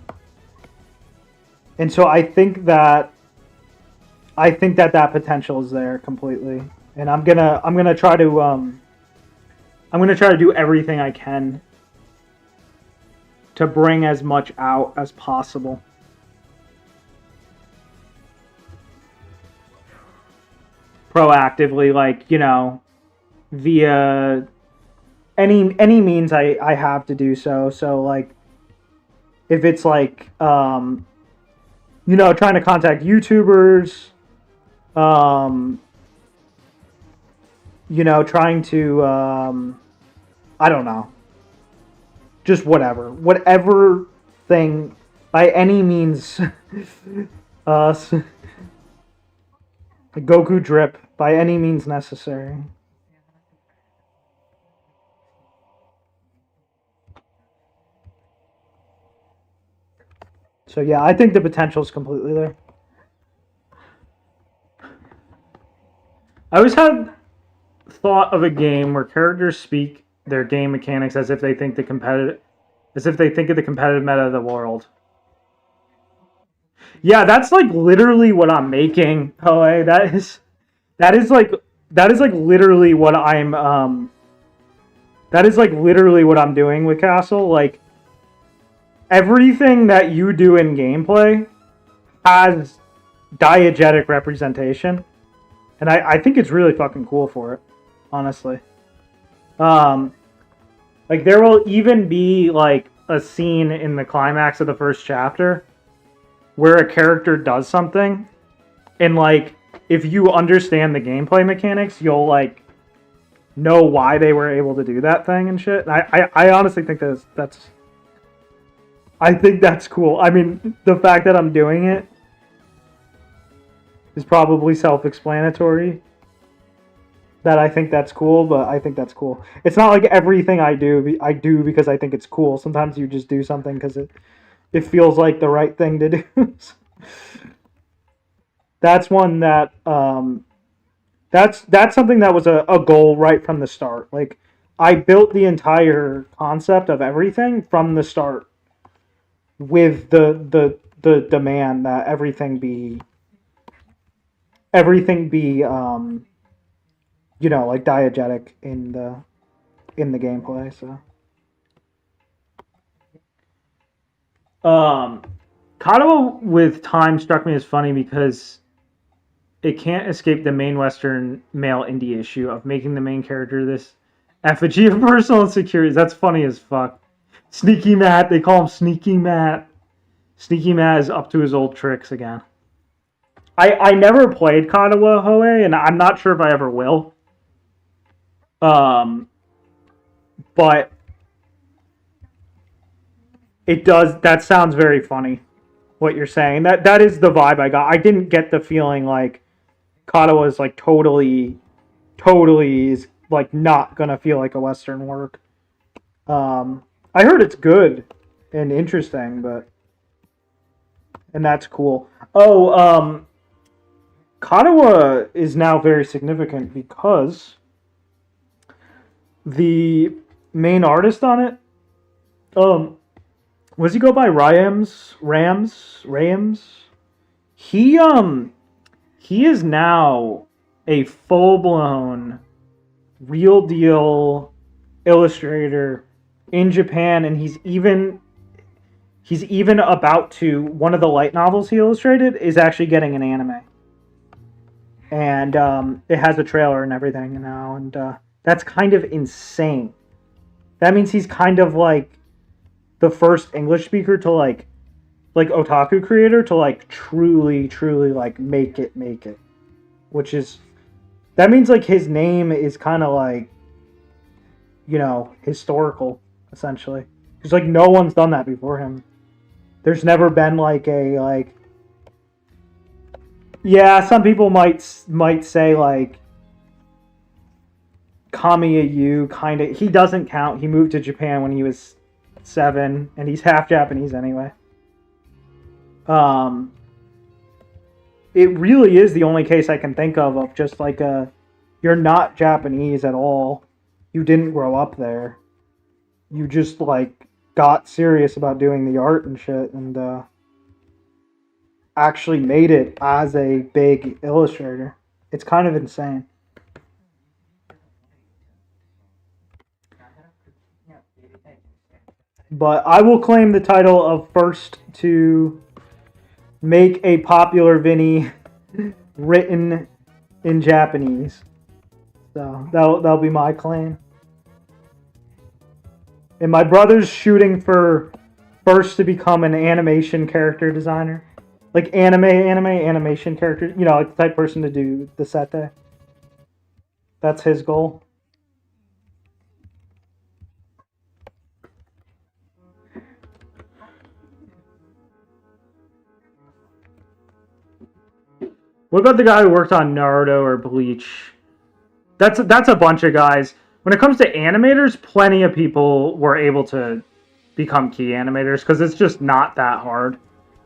so I think that potential is there completely. And I'm gonna try to do everything I can to bring as much out as possible. Proactively, like, via any means I have to do so. So, like, if it's like trying to contact YouTubers, trying to I don't know, just whatever thing by any means. The Goku drip by any means necessary. So yeah, I think the potential is completely there. I always had thought of a game where characters speak their game mechanics as if they think of the competitive meta of the world. Yeah, that's like literally what I'm making. Oh, hey, that is like literally what I'm that is like literally what I'm doing with Castle. Like, everything that you do in gameplay has diegetic representation. And I think it's really fucking cool for it, honestly. Like, there will even be like a scene in the climax of the first chapter where a character does something, and like, if you understand the gameplay mechanics, you'll like know why they were able to do that thing and shit. And I honestly think that's I think that's cool. I mean, the fact that I'm doing it is probably self-explanatory. That I think that's cool, but I think that's cool. It's not like everything I do because I think it's cool. Sometimes you just do something because it feels like the right thing to do. That's one that that's something that was a goal right from the start. Like I built the entire concept of everything from the start with the demand that everything be you know, like diegetic in the gameplay. So Katawa with time struck me as funny because it can't escape the main Western male indie issue of making the main character this effigy of personal insecurities. That's funny as fuck. Sneaky Matt, they call him Sneaky Matt. Sneaky Matt is up to his old tricks again. I never played Katawa Hoei, and I'm not sure if I ever will. But it does. That sounds very funny. What you're saying. That is the vibe I got. I didn't get the feeling like Katawa is like totally is like not gonna feel like a Western work. I heard it's good and interesting, and that's cool. Oh, Katawa is now very significant because the main artist on it, was he go by Rams? He is now a full blown, real deal illustrator in Japan, and he's even about to, one of the light novels he illustrated is actually getting an anime, and it has a trailer and everything now, and that's kind of insane. That means he's kind of like the first English speaker to like otaku creator to like truly like make it, which is, that means like his name is kind of like, you know, historical essentially. Because like no one's done that before him. There's never been like a like, yeah, some people might say like Kamiya Yu kind of, he doesn't count. He moved to Japan when he was 7 and he's half Japanese anyway. It really is the only case I can think of just like you're not Japanese at all. You didn't grow up there. You just like got serious about doing the art and shit, and actually made it as a big illustrator. It's kind of insane. But I will claim the title of first to make a popular Vinny written in Japanese. So that'll be my claim. And my brother's shooting for first to become an animation character designer. Like animation character. You know, like the type person to do the sete. That's his goal. What about the guy who worked on Naruto or Bleach? That's a bunch of guys. When it comes to animators, plenty of people were able to become key animators because it's just not that hard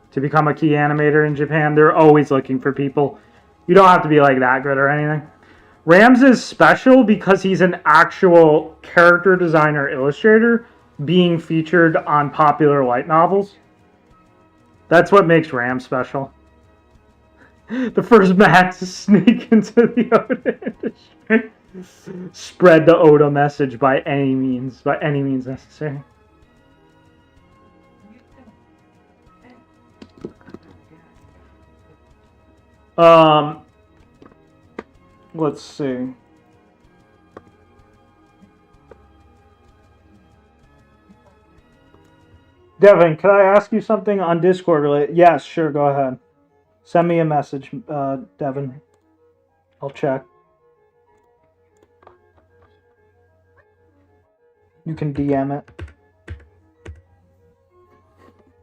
to become a key animator in Japan. They're always looking for people. You don't have to be like that good or anything. Rams is special because he's an actual character designer illustrator being featured on popular light novels. That's what makes Ram special. The first Max to sneak into the Oda industry. Spread the Oda message by any means necessary. Let's see. Devin, could I ask you something on Discord? Yes, sure, go ahead. Send me a message, Devin. I'll check. You can DM it.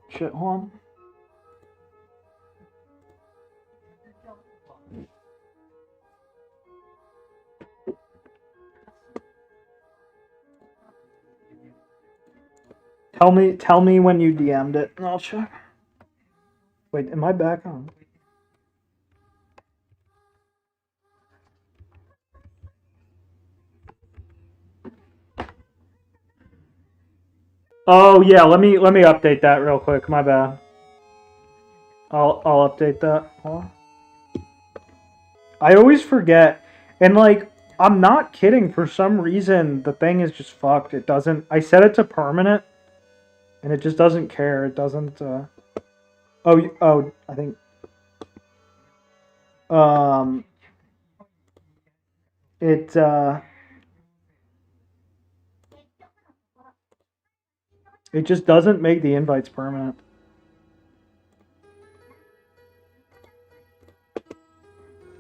Shit, hold on. Tell me when you DM'd it, and I'll check. Wait, am I back on? Oh yeah, let me update that real quick. My bad. I'll update that. Hold on. I always forget, and like I'm not kidding. For some reason, the thing is just fucked. It doesn't. I set it to permanent, and it just doesn't care. It doesn't. Oh, I think. Um. It. It just doesn't make the invites permanent.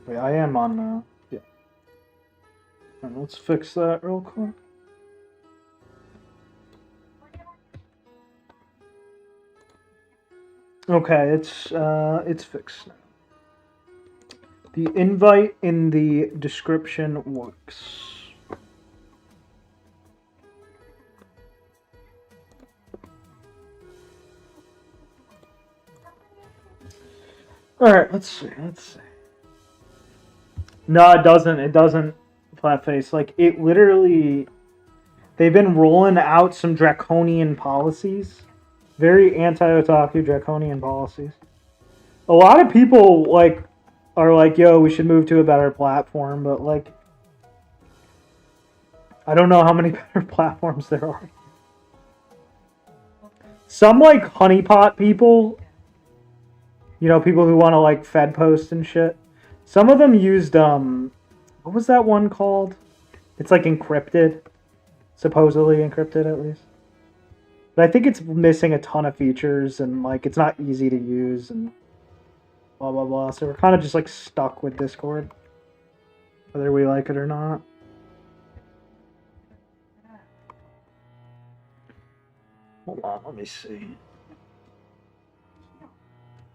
Wait, I am on. Yeah. Right, let's fix that real quick. Okay, it's fixed now. The invite in the description works. Alright, let's see. No, it doesn't, Flatface. Like, it literally... They've been rolling out some draconian policies. Very anti-otaku draconian policies. A lot of people, like, are like, yo, we should move to a better platform, but, like... I don't know how many better platforms there are. Some, like, honeypot people... You know, people who want to, like, Fed post and shit. Some of them used, what was that one called? It's, like, encrypted. Supposedly encrypted, at least. But I think it's missing a ton of features, and, like, it's not easy to use, and blah, blah, blah. So we're kind of just, like, stuck with Discord. Whether we like it or not. Hold on, let me see.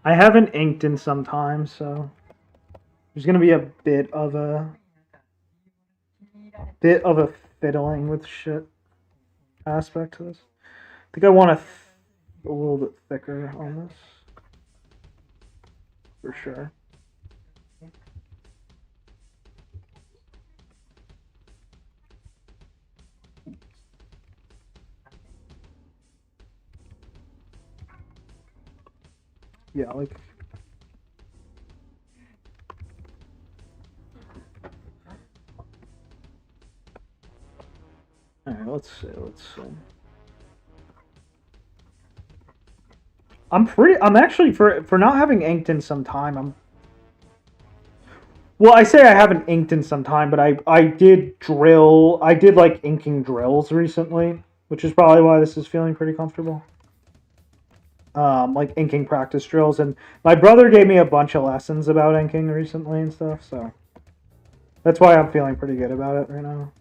I haven't inked in some time, so... There's gonna be a bit of a fiddling with shit aspect to this. I think I want a little bit thicker on this. For sure. Yeah, like... Alright, let's see. I'm actually, for not having inked in some time, well, I say I haven't inked in some time, but I did like inking drills recently, which is probably why this is feeling pretty comfortable. Like inking practice drills, and my brother gave me a bunch of lessons about inking recently and stuff, so that's why I'm feeling pretty good about it right now.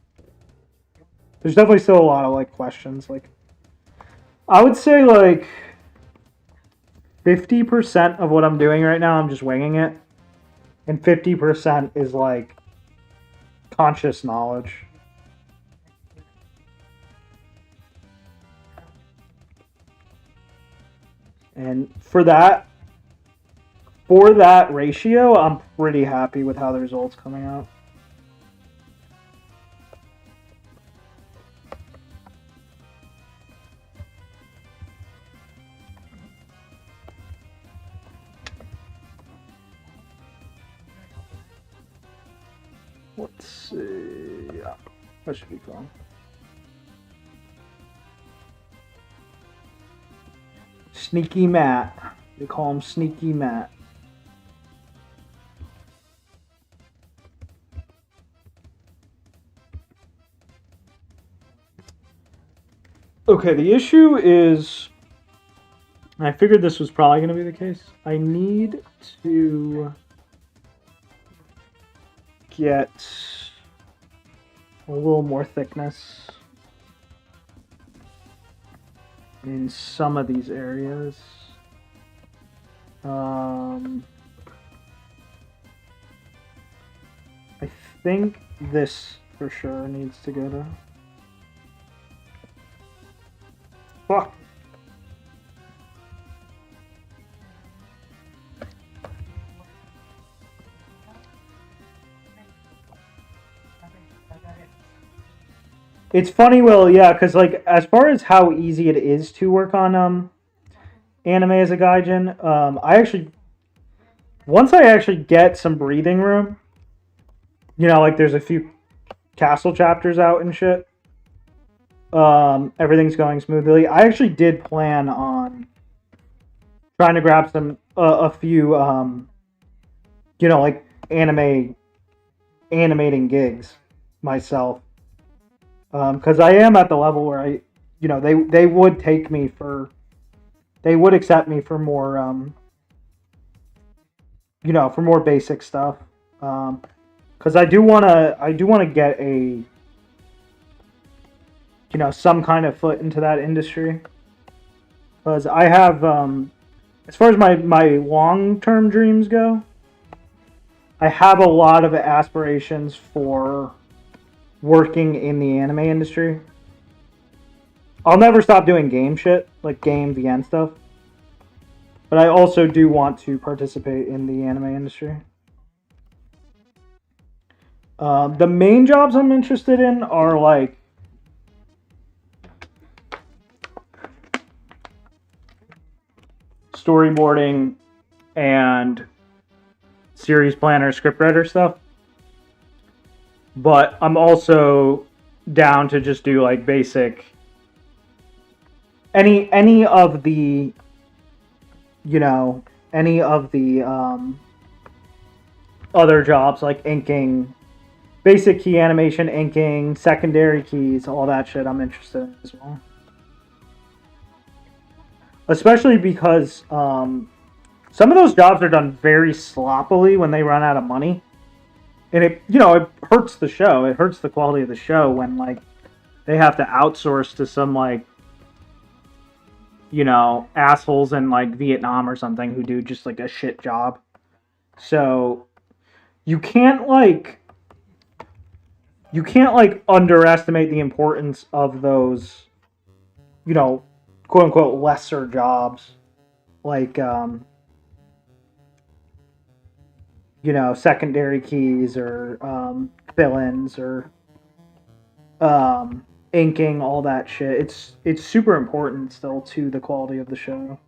There's definitely still a lot of, like, questions, like, I would say, like, 50% of what I'm doing right now, I'm just winging it, and 50% is, like, conscious knowledge. And for that ratio, I'm pretty happy with how the results coming out. Let's see. Yeah, that should be fun. Sneaky Matt. They call him Sneaky Matt. Okay, the issue is... I figured this was probably going to be the case. I need to get a little more thickness in some of these areas. I think this for sure needs to go to. Fuck. It's funny, Will, yeah, because, like, as far as how easy it is to work on anime as a gaijin, once I actually get some breathing room, you know, like, there's a few castle chapters out and shit, everything's going smoothly. I actually did plan on trying to grab a few, you know, like, animating gigs myself. Because I am at the level where they would take me they would accept me for more, for more basic stuff. Because I do wanna get some kind of foot into that industry. Because I have, as far as my long-term dreams go, I have a lot of aspirations for working in the anime industry. I'll never stop doing game shit, like game VN stuff. But I also do want to participate in the anime industry. The main jobs I'm interested in are like storyboarding and series planner, scriptwriter stuff. But I'm also down to just do like basic any of the other jobs like inking, basic key animation, inking, secondary keys, all that shit I'm interested in as well. Especially because some of those jobs are done very sloppily when they run out of money. And it hurts the show. It hurts the quality of the show when, like, they have to outsource to some, like, assholes in, like, Vietnam or something who do just, like, a shit job. So, you can't underestimate the importance of those, quote-unquote, lesser jobs. Like, secondary keys or fill-ins or inking, all that shit. It's super important still to the quality of the show.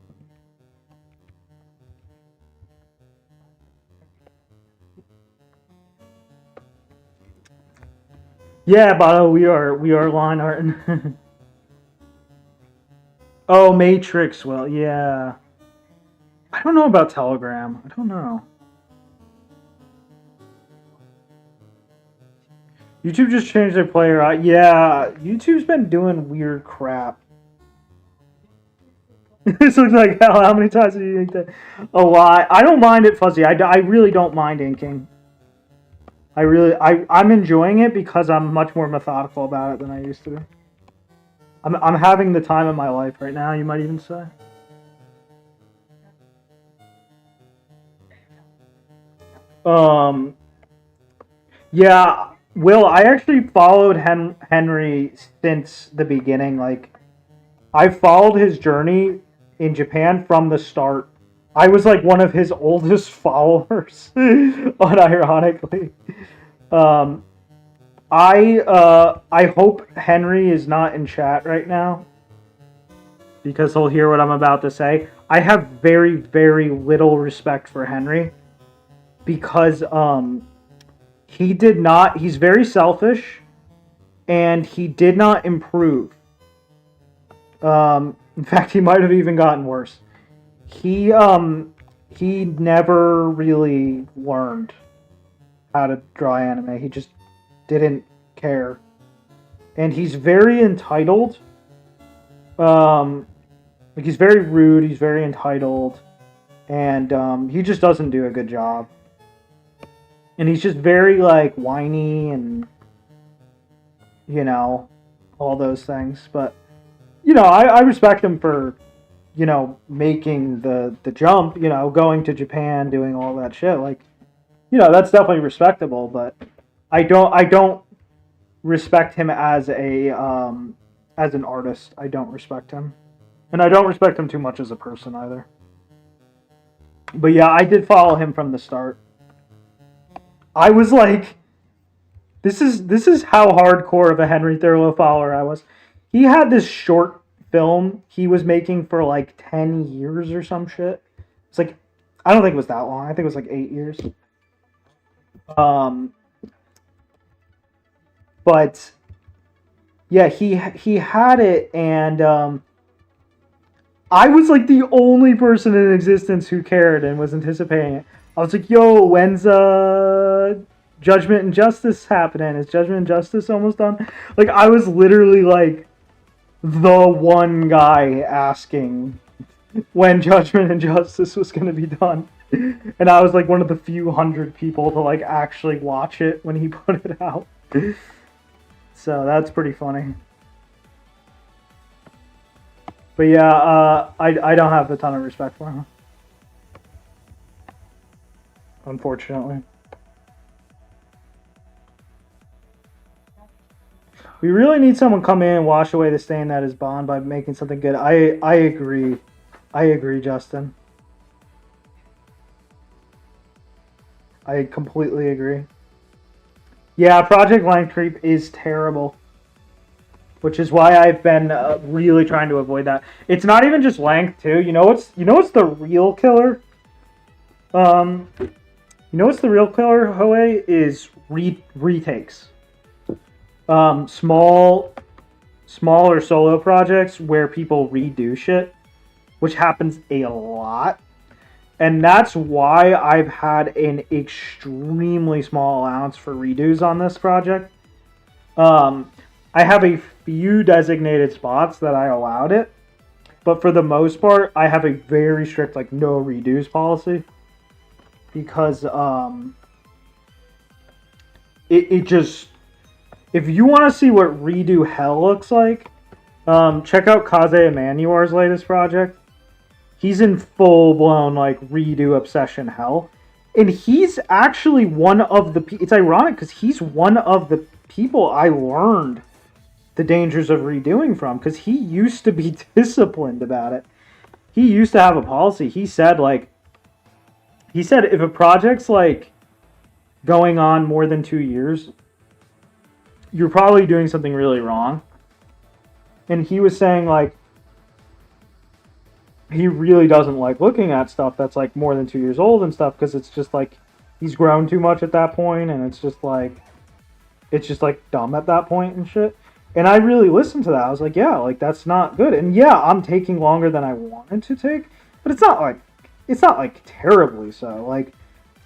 Yeah, Botto, we are line arting. Oh, Matrix. Well, yeah. I don't know about Telegram. I don't know. YouTube just changed their player. Yeah, YouTube's been doing weird crap. This looks like hell. How many times do you ink that? A lot. I don't mind it fuzzy. I really don't mind inking. I'm enjoying it because I'm much more methodical about it than I used to be. I'm having the time of my life right now, you might even say. Yeah, Will, I actually followed Henry since the beginning. Like, I followed his journey in Japan from the start. I was like one of his oldest followers, unironically. I hope Henry is not in chat right now, because he'll hear what I'm about to say. I have very, very little respect for Henry, because he's very selfish, and he did not improve. In fact, he might have even gotten worse. He never really learned how to draw anime. He just didn't care. And he's very entitled. Like, he's very rude, he's very entitled, and he just doesn't do a good job. And he's just very, like, whiny and, all those things. But, you know, I respect him for, you know, making the jump, you know, going to Japan, doing all that shit. Like, you know, that's definitely respectable, but I don't respect him as an artist. I don't respect him. And I don't respect him too much as a person either. But yeah, I did follow him from the start. I was like, this is how hardcore of a Henry Thurlow follower I was. He had this short film he was making for like 10 years or some shit. It's like, I don't think it was that long. I think it was like 8 years. But yeah, he had it, and I was like the only person in existence who cared and was anticipating it. I was like, yo, when's Judgment and Justice happening? Is Judgment and Justice almost done? Like, I was literally like the one guy asking when Judgment and Justice was going to be done. And I was like one of the few hundred people to like actually watch it when he put it out. So that's pretty funny. But yeah, I don't have a ton of respect for him. Unfortunately. We really need someone come in and wash away the stain that is Bond by making something good. I agree. I agree, Justin. I completely agree. Yeah, Project Length Creep is terrible. Which is why I've been really trying to avoid that. It's not even just length too. You know what's the real killer? You know what's the real killer, Hoei? Is retakes. Smaller solo projects where people redo shit, which happens a lot. And that's why I've had an extremely small allowance for redos on this project. I have a few designated spots that I allowed it, but for the most part, I have a very strict like no redos policy because it just, if you want to see what redo hell looks like, check out Kaze Emanuar's latest project. He's in full blown like redo obsession hell, and he's actually one of the. It's ironic because he's one of the people I learned the dangers of redoing from, because he used to be disciplined about it. He used to have a policy. He said if a project's like going on more than 2 years, you're probably doing something really wrong. And he was saying like he really doesn't like looking at stuff that's like more than 2 years old and stuff, because it's just like he's grown too much at that point, and it's just like dumb at that point and shit. And I really listened to that. I was like, yeah, like that's not good. And yeah, I'm taking longer than I wanted to take, but it's not like terribly so. Like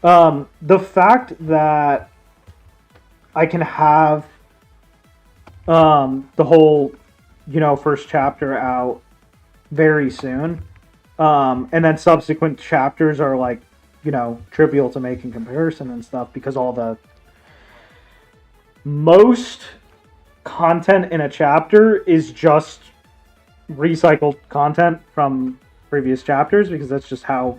the fact that I can have the whole, you know, first chapter out very soon, and then subsequent chapters are like, you know, trivial to make in comparison and stuff, because all the most content in a chapter is just recycled content from previous chapters, because that's just how,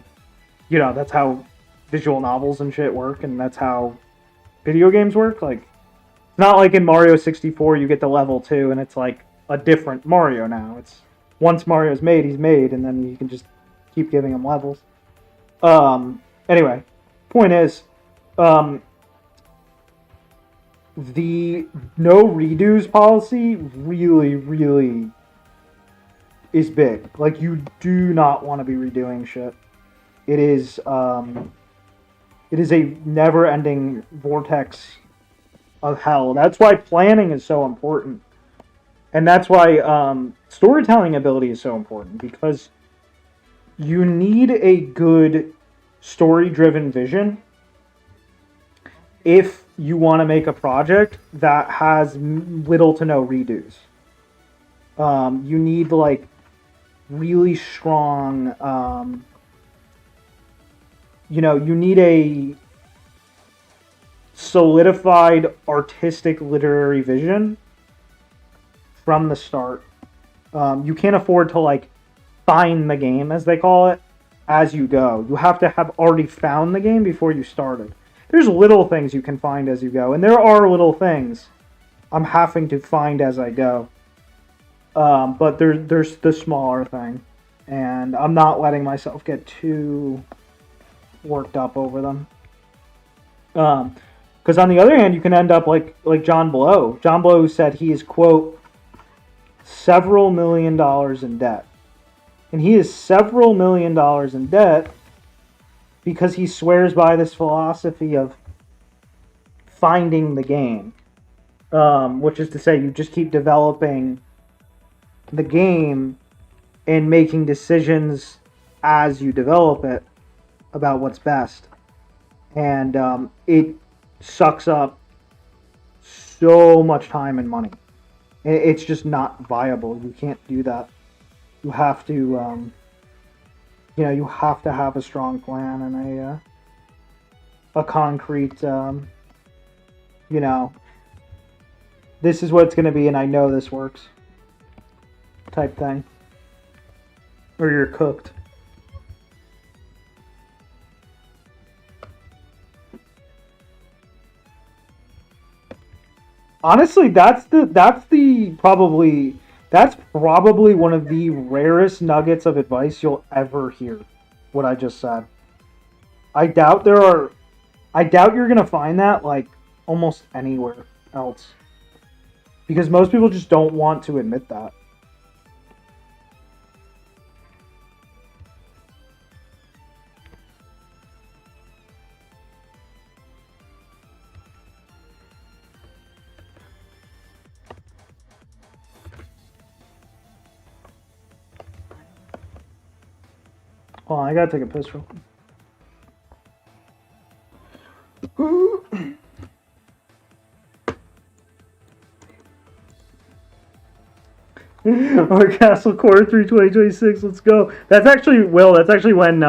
you know, that's how visual novels and shit work, and that's how video games work. Like, it's not like in Mario 64 you get to level 2 and it's like a different Mario now. It's once Mario's made, he's made, and then you can just keep giving him levels. Anyway, point is, the no redos policy really, really is big. Like, you do not want to be redoing shit. It is a never-ending vortex of hell. That's why planning is so important. And that's why storytelling ability is so important, because you need a good story-driven vision if you want to make a project that has little to no redos. You need like really strong, you need a solidified artistic literary vision from the start. You can't afford to like find the game, as they call it, as you go. You have to have already found the game before you started. There's little things you can find as you go, and there are little things I'm having to find as I go. But there's the smaller thing, and I'm not letting myself get too worked up over them. Because on the other hand, you can end up like John Blow. John Blow said he is, quote, several $1 million in debt. And he is several $1 million in debt because he swears by this philosophy of finding the game. Which is to say, you just keep developing the game and making decisions as you develop it about what's best. And it sucks up so much time and money. It's just not viable. You can't do that. You have to, you have to have a strong plan and a concrete, this is what it's going to be, and I know this works type thing. Or you're cooked. Honestly, that's probably one of the rarest nuggets of advice you'll ever hear. What I just said. I doubt you're gonna find that like almost anywhere else. Because most people just don't want to admit that. Oh, I gotta take a piss real quick. ORKASTLE Quarter 3 2026, let's go. That's actually when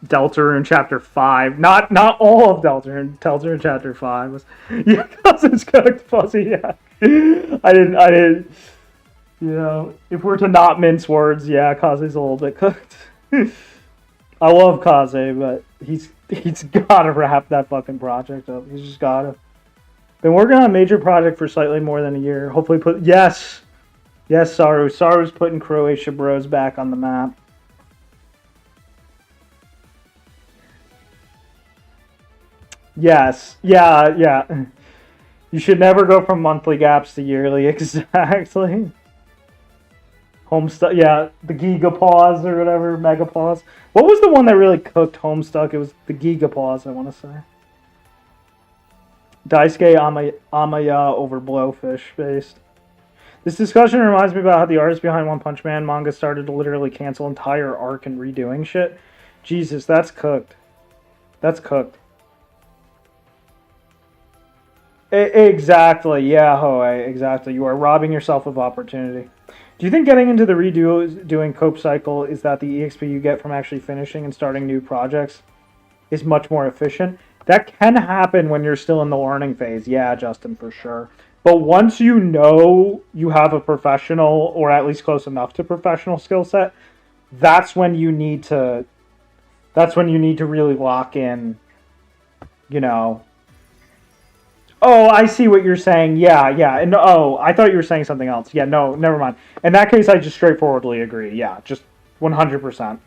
Delta in Chapter 5, not all of Delta in Chapter 5 was, yeah, Cousin's cooked, Fuzzy, yeah. I didn't, if we're to not mince words, yeah, Kaze's a little bit cooked. I love Kaze, but he's gotta wrap that fucking project up. He's just gotta. Been working on a major project for slightly more than a year. Hopefully yes, Saru. Saru's putting Croatia Bros back on the map. Yes, yeah. You should never go from monthly gaps to yearly, exactly. Homestuck, yeah, the Gigapause or whatever, Megapause. What was the one that really cooked Homestuck? It was the Gigapause, I want to say. Daisuke Amaya over Blowfish based. This discussion reminds me about how the artist behind One Punch Man manga started to literally cancel entire arc and redoing shit. Jesus, that's cooked. That's cooked. Exactly, yeah, Hoei, exactly. You are robbing yourself of opportunity. Do you think getting into the doing cope cycle is that the EXP you get from actually finishing and starting new projects is much more efficient? That can happen when you're still in the learning phase. Yeah, Justin, for sure. But once you know you have a professional, or at least close enough to professional skill set, that's when you need to really lock in, Oh, I see what you're saying. Yeah. And I thought you were saying something else. Yeah, no, never mind. In that case, I just straightforwardly agree. Yeah, just 100%.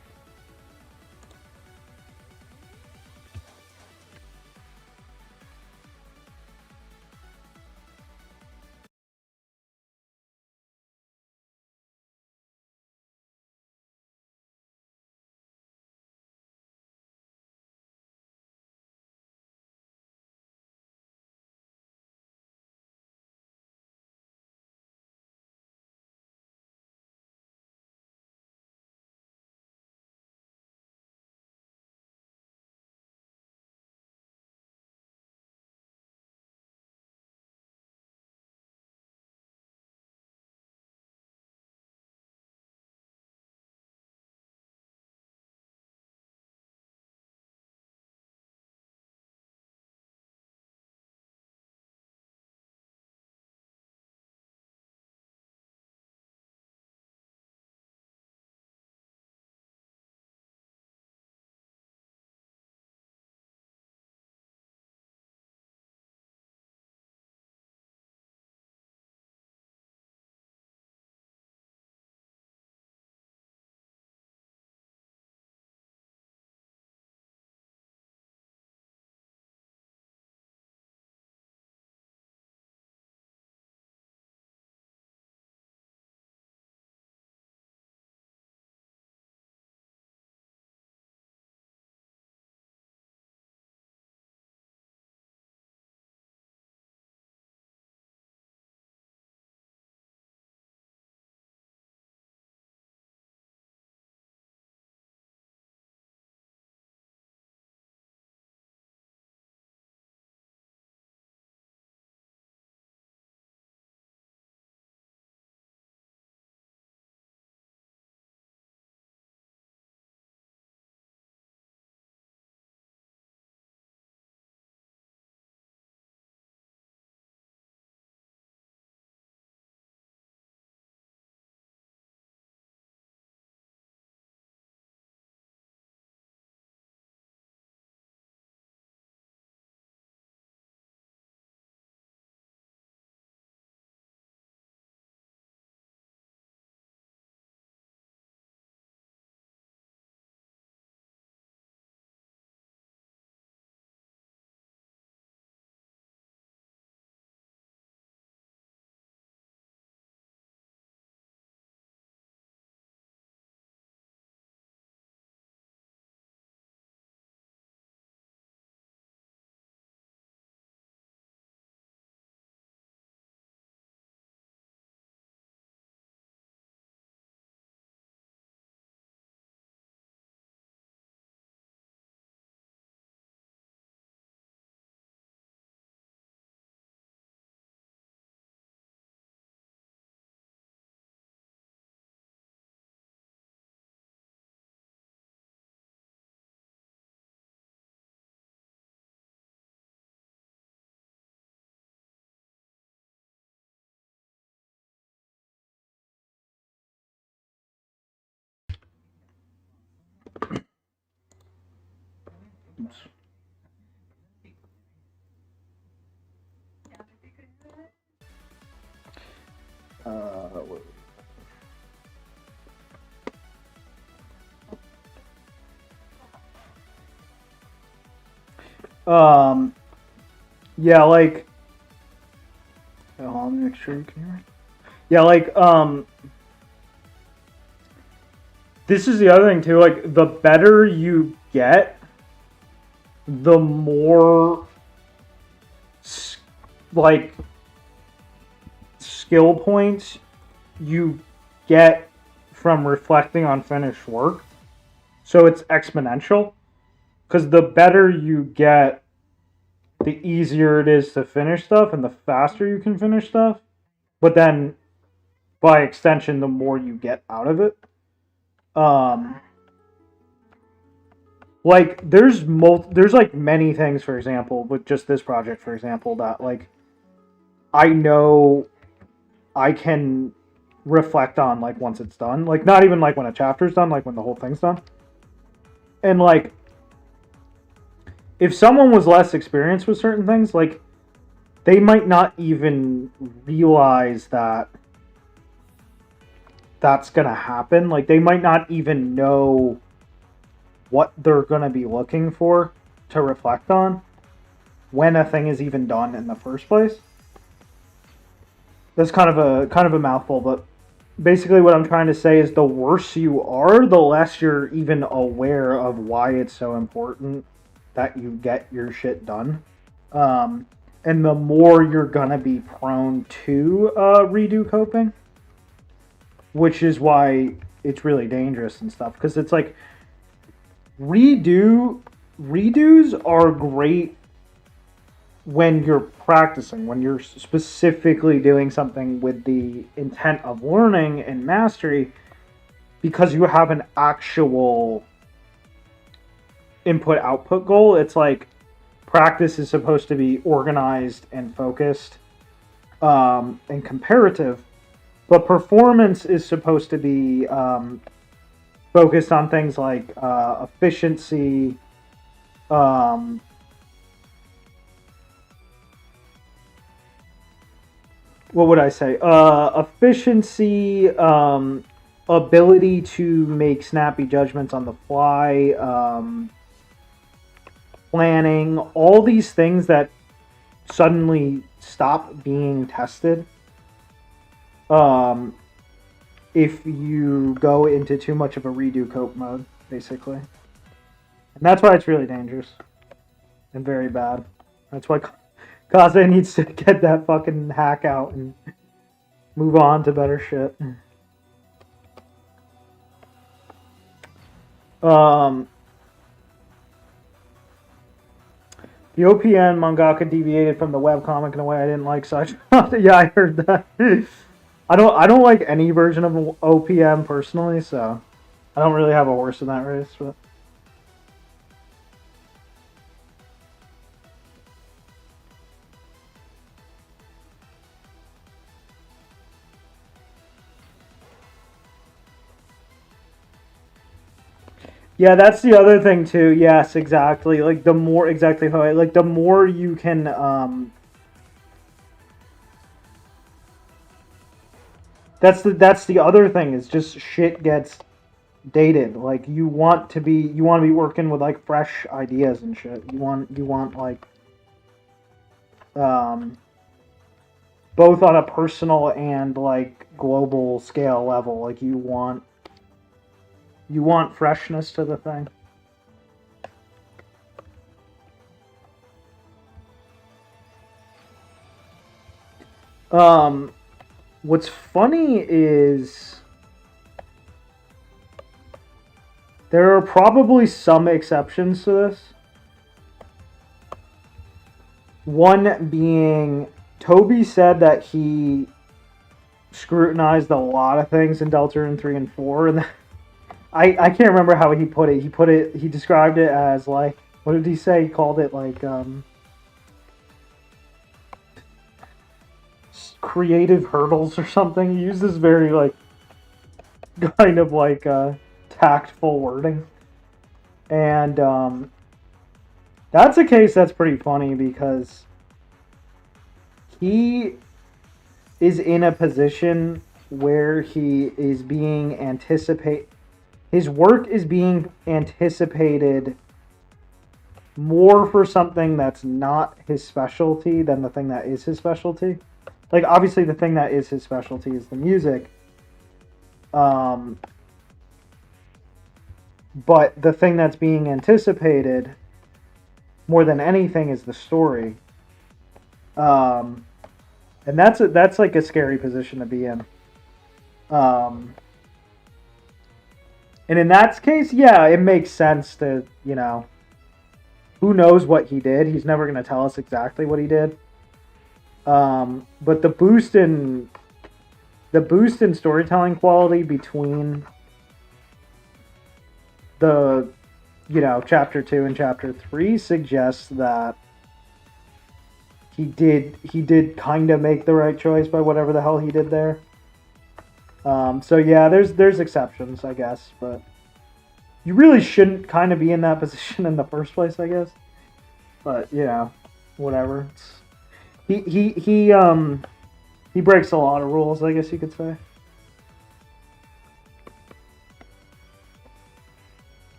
problems. Yeah, like, hold on, make sure you can hear me. Yeah, like, this is the other thing too, like, the better you get, the more, like, skill points you get from reflecting on finished work. So it's exponential. Because the better you get, the easier it is to finish stuff and the faster you can finish stuff. But then, by extension, the more you get out of it. Like, there's like many things, for example, with just this project, for example, that, like, I know I can reflect on, like, once it's done. Like, not even, like, when a chapter's done, like, when the whole thing's done. And, like, if someone was less experienced with certain things, like, they might not even realize that that's gonna happen. Like, they might not even know what they're gonna be looking for to reflect on when a thing is even done in the first place. That's kind of a mouthful, but basically what I'm trying to say is the worse you are, the less you're even aware of why it's so important that you get your shit done. And the more you're gonna be prone to redo coping, which is why it's really dangerous and stuff. Because it's like redos are great when you're practicing, when you're specifically doing something with the intent of learning and mastery, because you have an actual input-output goal. It's like practice is supposed to be organized and focused and comparative, but performance is supposed to be focused on things like efficiency, what would I say? Efficiency, ability to make snappy judgments on the fly, planning, all these things that suddenly stop being tested if you go into too much of a redo cope mode, basically. And that's why it's really dangerous and very bad. That's why Kaze needs to get that fucking hack out and move on to better shit. The OPN mangaka deviated from the webcomic in a way I didn't like, so yeah, I heard that. I don't like any version of OPM personally, so I don't really have a horse in that race, but yeah, that's the other thing too. Yes, exactly. Like the more exactly how like the more you can that's the other thing is just shit gets dated. Like you want to be working with like fresh ideas and shit. You want like both on a personal and like global scale level. Like you want freshness to the thing. What's funny is there are probably some exceptions to this. One being, Toby said that he scrutinized a lot of things in Deltarune 3 and 4, and I can't remember how he put it. He described it as like, what did he say? He called it like creative hurdles or something. He used this very like kind of like tactful wording, and That's a case that's pretty funny because he is in a position where he is being his work is being anticipated more for something that's not his specialty than the thing that is his specialty. Like, obviously the thing that is his specialty is the music. But the thing that's being anticipated more than anything is the story. And that's like a scary position to be in. And in that case, yeah, it makes sense to, you know, who knows what he did. He's never going to tell us exactly what he did. But the boost in storytelling quality between the, you know, chapter 2 and chapter 3 suggests that he did kind of make the right choice by whatever the hell he did there. So yeah, there's exceptions, I guess, but you really shouldn't kind of be in that position in the first place, I guess. But yeah, whatever. He breaks a lot of rules, I guess you could say.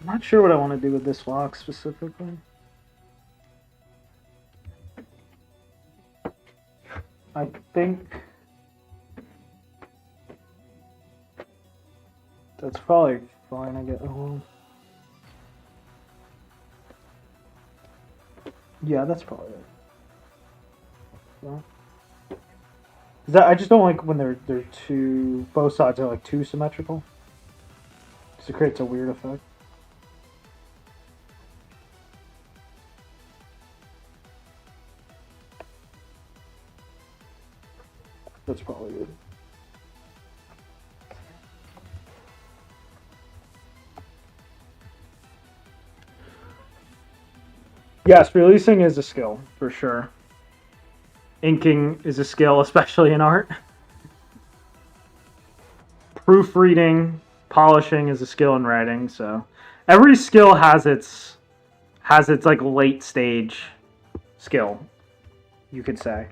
I'm not sure what I want to do with this lock specifically. I think that's probably fine. I get home. Yeah, that's probably it. Yeah. I just don't like when they're too, both sides are like too symmetrical, because it creates a weird effect. That's probably good. Yes, releasing is a skill, for sure. Inking is a skill, especially in art. Proofreading, polishing is a skill in writing, so every skill has its like late stage skill, you could say.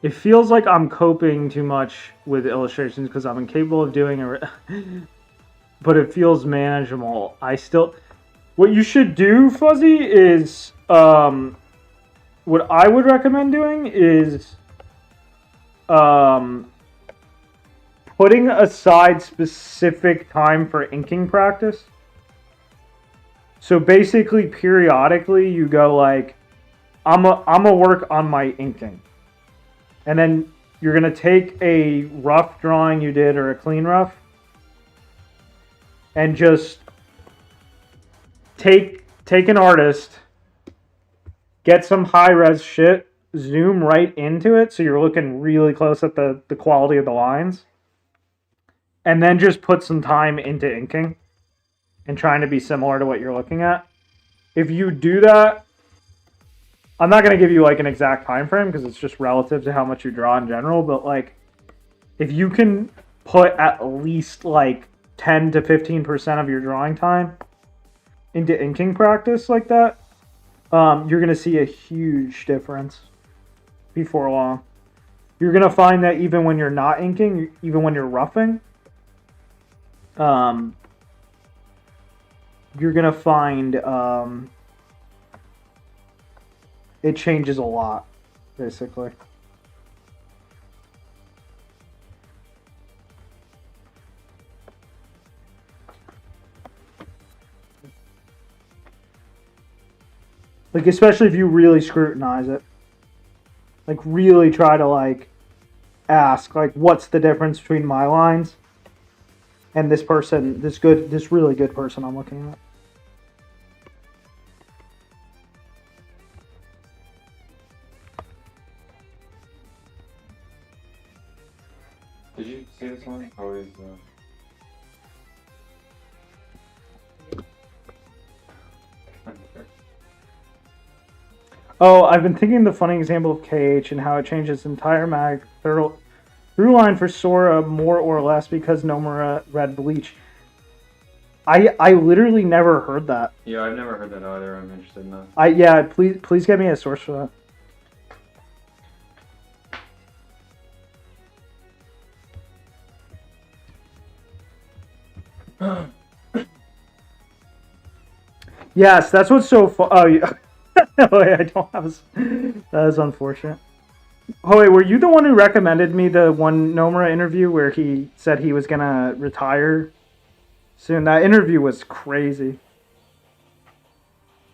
It feels like I'm coping too much with illustrations because I'm incapable of doing it, but it feels manageable. What you should do, Fuzzy, is what I would recommend doing is putting aside specific time for inking practice. So basically, periodically, you go like, I'm a work on my inking. And then you're going to take a rough drawing you did or a clean rough and just take an artist, get some high-res shit, zoom right into it so you're looking really close at the quality of the lines, and then just put some time into inking and trying to be similar to what you're looking at. If you do that, I'm not going to give you like an exact time frame because it's just relative to how much you draw in general, but like if you can put at least like 10 to 15% of your drawing time into inking practice like that, you're going to see a huge difference before long. You're going to find that even when you're not inking, even when you're roughing, you're going to find it changes a lot, basically. Like, especially if you really scrutinize it. Like, really try to, like, ask, like, what's the difference between my lines and this person, this really good person I'm looking at. Did you see this one? How is Oh, I've been thinking the funny example of KH and how it changes entire mag through line for Sora more or less because Nomura read Bleach. I literally never heard that. Yeah, I've never heard that either. I'm interested in that. Yeah, please get me a source for that. Yes, that's what's so fun. Oh, yeah. Oh, wait, I don't have that is unfortunate. Oh, wait, were you the one who recommended me the one Nomura interview where he said he was gonna retire soon? That interview was crazy.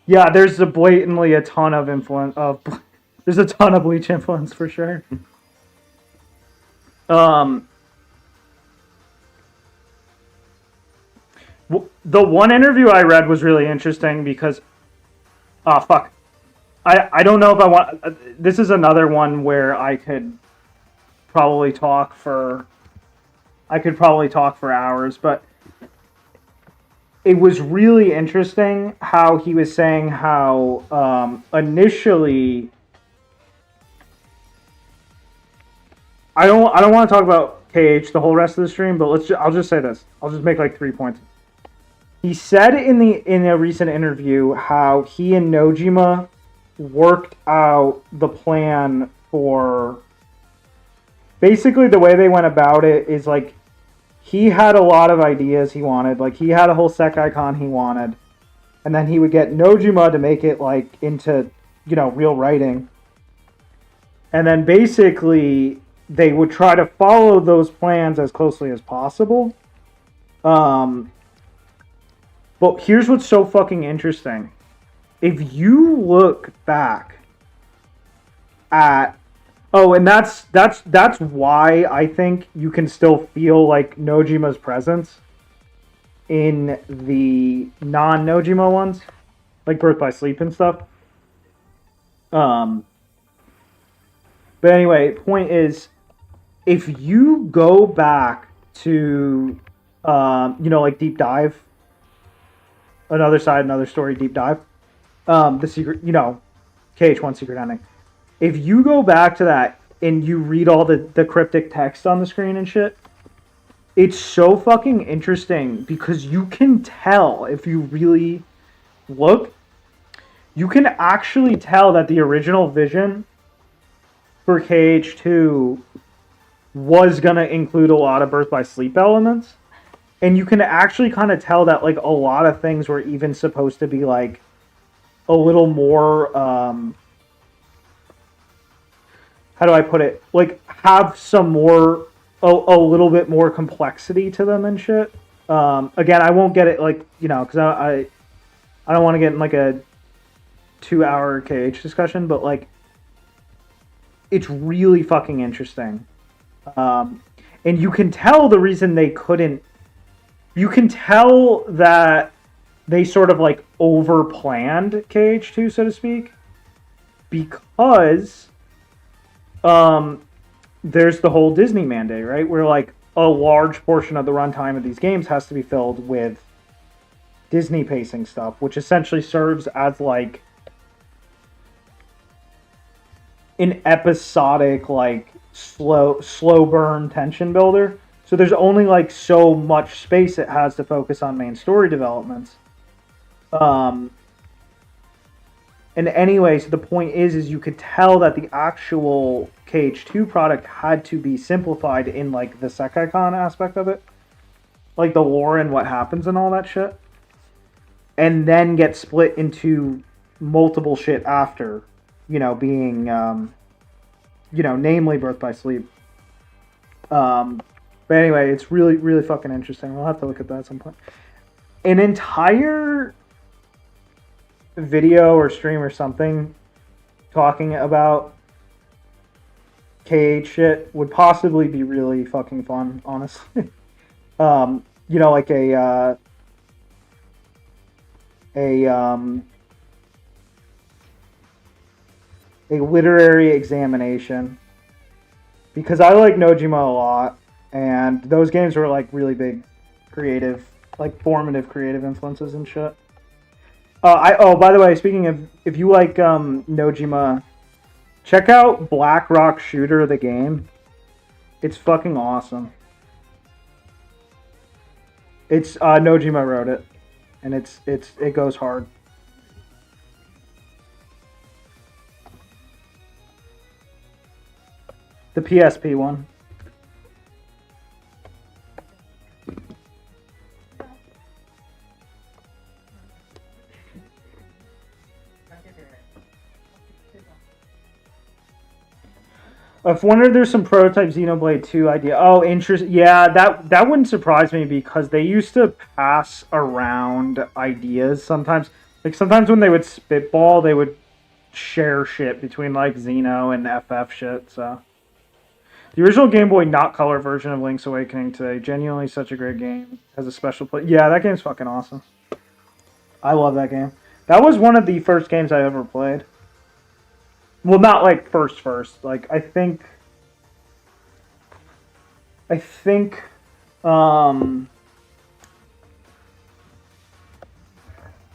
Yeah, there's blatantly a ton of influence of. There's a ton of Bleach influence for sure. The one interview I read was really interesting because, oh fuck, I don't know if I want. This is another one where I could probably talk for. I could probably talk for hours, but it was really interesting how he was saying how initially. I don't want to talk about KH the whole rest of the stream, but I'll just say this. I'll just make like 3 points. He said in a recent interview how he and Nojima worked out the plan for. Basically, the way they went about it is like he had a lot of ideas he wanted. Like he had a whole Sekai Con he wanted, and then he would get Nojima to make it like into real writing, and then basically they would try to follow those plans as closely as possible. But here's what's so fucking interesting. If you look back at and that's why I think you can still feel like Nojima's presence in the non-Nojima ones, like Birth by Sleep and stuff. But anyway, point is, if you go back to like Deep Dive, Another Side, Another Story, Deep Dive, the secret, KH1 secret ending. If you go back to that and you read all the cryptic text on the screen and shit, it's so fucking interesting because you can tell, if you really look, you can actually tell that the original vision for KH2 was going to include a lot of Birth by Sleep elements. And you can actually kind of tell that like a lot of things were even supposed to be like a little more, how do I put it? Like have some more, a little bit more complexity to them and shit. Again, I won't get it like, because I don't want to get in like a 2-hour KH discussion, but like it's really fucking interesting. And you can tell the reason they couldn't. You can tell that they sort of like over planned KH2, so to speak, because there's the whole Disney mandate, right? Where like a large portion of the runtime of these games has to be filled with Disney pacing stuff, which essentially serves as like an episodic, like slow burn tension builder. So there's only like so much space it has to focus on main story developments. And anyway, so the point is you could tell that the actual KH2 product had to be simplified in like the Sekai-Con aspect of it. Like the lore and what happens and all that shit. And then get split into multiple shit after, being, namely Birth by Sleep. But anyway, it's really, really fucking interesting. We'll have to look at that at some point. An entire video or stream or something talking about KH shit would possibly be really fucking fun, honestly. Like a literary examination. Because I like Nojima a lot. And those games were like really big creative, like formative creative influences and shit. By the way, speaking of, if you like Nojima, check out Black Rock Shooter, the game. It's fucking awesome. It's Nojima wrote it, and it goes hard. The PSP one. I've wondered there's some prototype Xenoblade 2 idea. Oh, interest. Yeah, that wouldn't surprise me because they used to pass around ideas sometimes. Like sometimes when they would spitball, they would share shit between like Xeno and FF shit. So the original Game Boy not color version of Link's Awakening today, genuinely such a great game. Has a special play. Yeah, that game's fucking awesome. I love that game. That was one of the first games I ever played. Well, not like first. Like I think um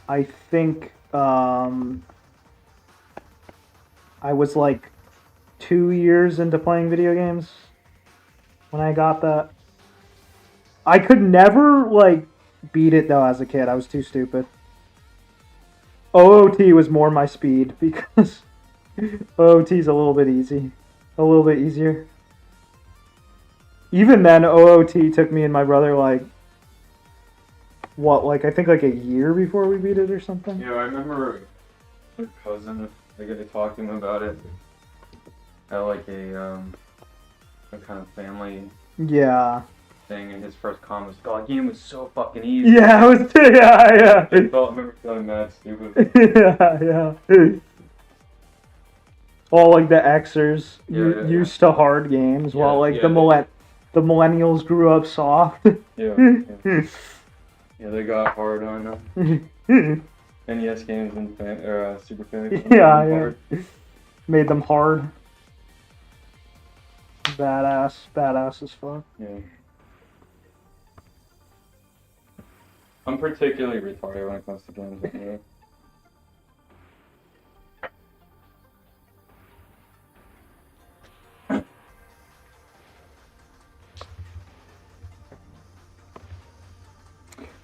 I think I was like 2 years into playing video games when I got that. I could never like beat it though as a kid. I was too stupid. OOT was more my speed because OOT's a little bit easy. A little bit easier. Even then, OOT took me and my brother like I think like a year before we beat it or something. Yeah, I remember my cousin, like, I talked to him about it at like a kind of family thing, and his first comment was, "God, the game was so fucking easy." Yeah, it was. Yeah. I remember feeling that stupid. Yeah. All like the Xers used to hard games, while like the millennials grew up soft. Yeah, they got hard on NES games and Super Famicom. Yeah. Made them hard. Badass as fuck. Yeah. I'm particularly retarded when it comes to games. Yeah.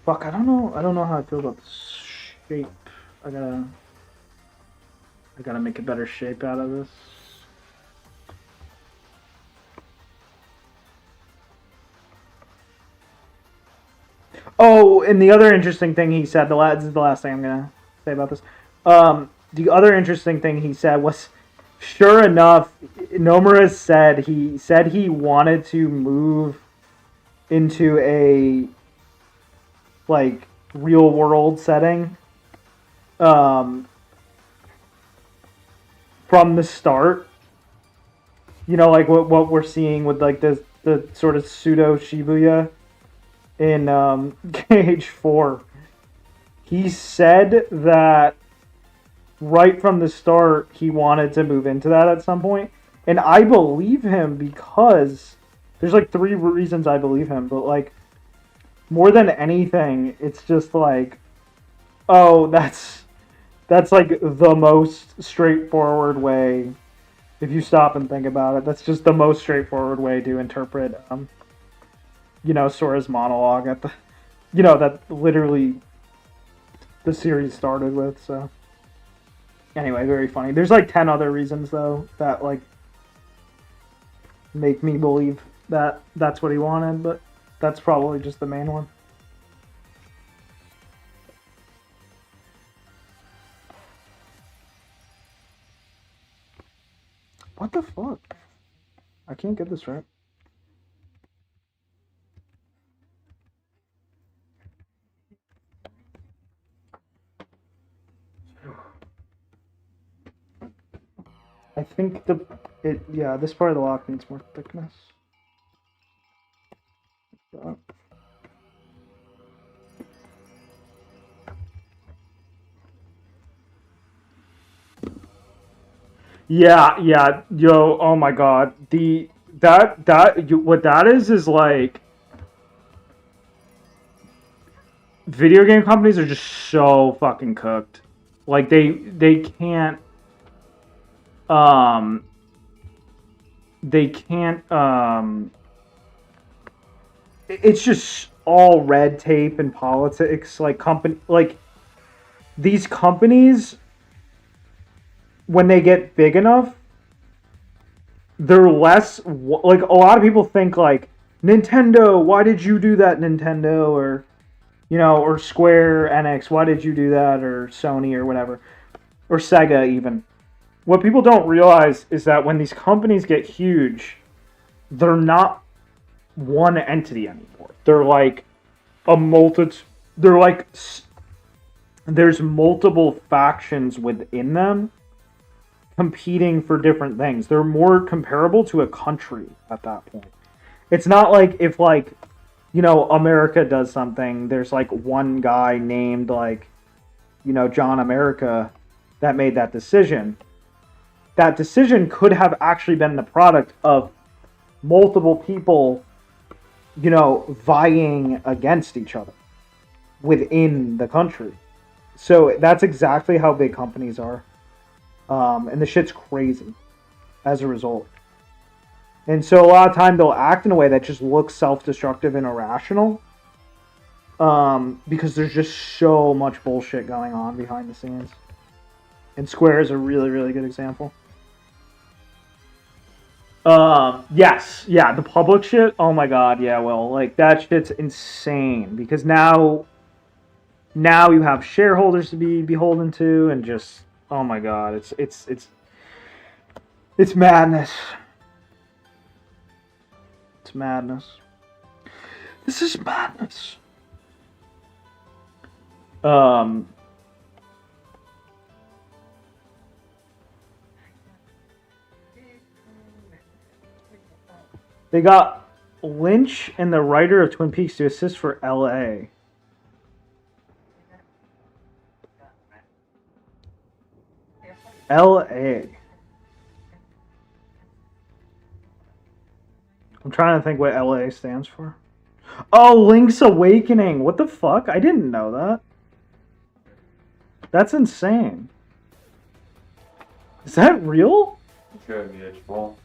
Fuck, I don't know how I feel about the shape. I gotta make a better shape out of this. Oh, and the other interesting thing he said, this is the last thing I'm gonna say about this. The other interesting thing he said was, sure enough, Nomura said he wanted to move into a like real world setting from the start. You know, like what we're seeing with like the sort of pseudo Shibuya in KH4. He said that right from the start he wanted to move into that at some point, and I believe him because there's like 3 reasons I believe him, but like more than anything, it's just like, oh, that's like the most straightforward way. If you stop and think about it, that's just the most straightforward way to interpret, Sora's monologue at the, that literally the series started with. So anyway, very funny. There's like 10 other reasons though that like make me believe that that's what he wanted, but that's probably just the main one. What the fuck? I can't get this right. I think this part of the lock needs more thickness. Yeah, yo, oh my god. What that is like video game companies are just so fucking cooked. Like they can't it's just all red tape and politics. Like these companies, when they get big enough, they're less like, a lot of people think like, Nintendo, why did you do that, Nintendo? Or, you know, or Square Enix, why did you do that? Or Sony or whatever, or Sega even. What people don't realize is that when these companies get huge, they're not one entity anymore. They're like a multitude. They're like, there's multiple factions within them competing for different things. They're more comparable to a country at that point. It's not like if, like, you know, America does something, there's like one guy named, like, you know, John America that made that decision. That decision could have actually been the product of multiple people, you know, vying against each other within the country. So that's exactly how big companies are. And the shit's crazy as a result. And so a lot of time they'll act in a way that just looks self-destructive and irrational. Because there's just so much bullshit going on behind the scenes. And Square is a really, really good example. Yes, yeah, the public shit, oh my god, yeah, well, like, that shit's insane, because now you have shareholders to be beholden to, and just, oh my god, it's madness. It's madness. This is madness. They got Lynch and the writer of Twin Peaks to assist for L.A. L.A. I'm trying to think what L.A. stands for. Oh, Link's Awakening. What the fuck? I didn't know that. That's insane. Is that real? It's gotta be H-ball.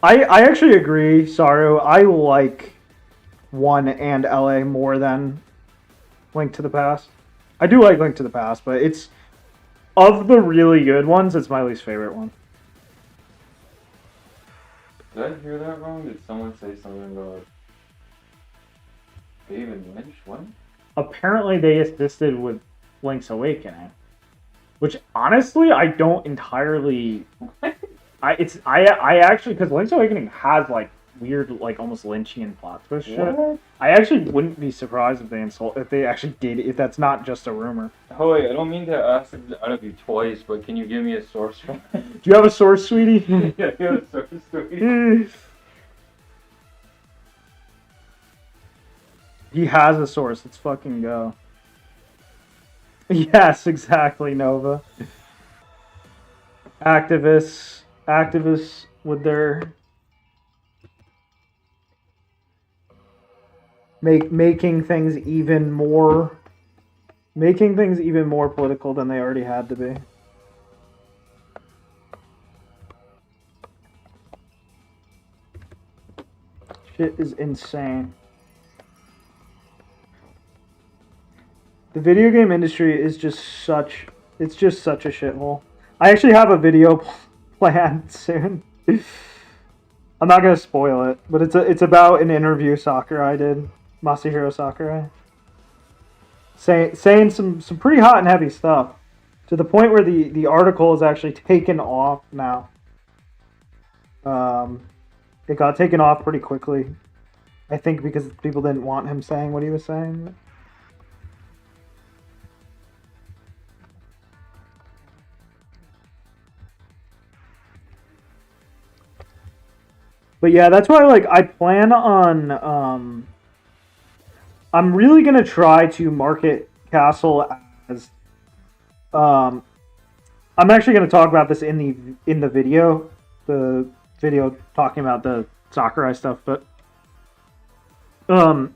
I actually agree, Saru. I like 1 and LA more than Link to the Past. I do like Link to the Past, but it's, of the really good ones, it's my least favorite one. Did I hear that wrong? Did someone say something about David Lynch? What? Apparently they assisted with Link's Awakening. Which, honestly, I don't entirely... I actually, because Link's Awakening has, like, weird, like, almost Lynchian plot twist shit. I actually wouldn't be surprised if they actually did, if that's not just a rumor. Oh wait, I don't mean to ask it out of you twice, but can you give me a source from it? Do you have a source, sweetie? Yeah, you have a source, sweetie. He has a source. Let's fucking go. Yes, exactly, Nova. Activists with their making things even more political than they already had to be. Shit is insane. The video game industry is just such a shithole. I actually have a video planned soon. I'm not gonna spoil it, but it's about an interview Sakurai did, Masahiro Sakurai, saying some pretty hot and heavy stuff, to the point where the article is actually taken off now. It got taken off pretty quickly, I think, because people didn't want him saying what he was saying. But yeah, that's why, like, I plan on, I'm really gonna try to market Castle as, I'm actually going to talk about this in the video talking about the Sakurai stuff, but I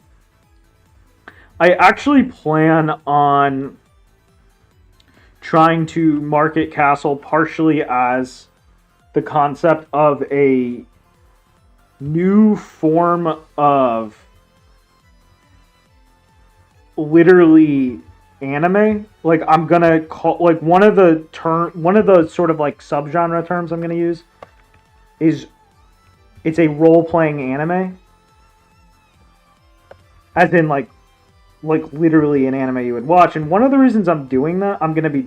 actually plan on trying to market Castle partially as the concept of a new form of literally anime. Like, I'm gonna call, like, one of the sort of like subgenre terms I'm gonna use is it's a role-playing anime, as in like literally an anime you would watch. And one of the reasons I'm doing that, I'm gonna be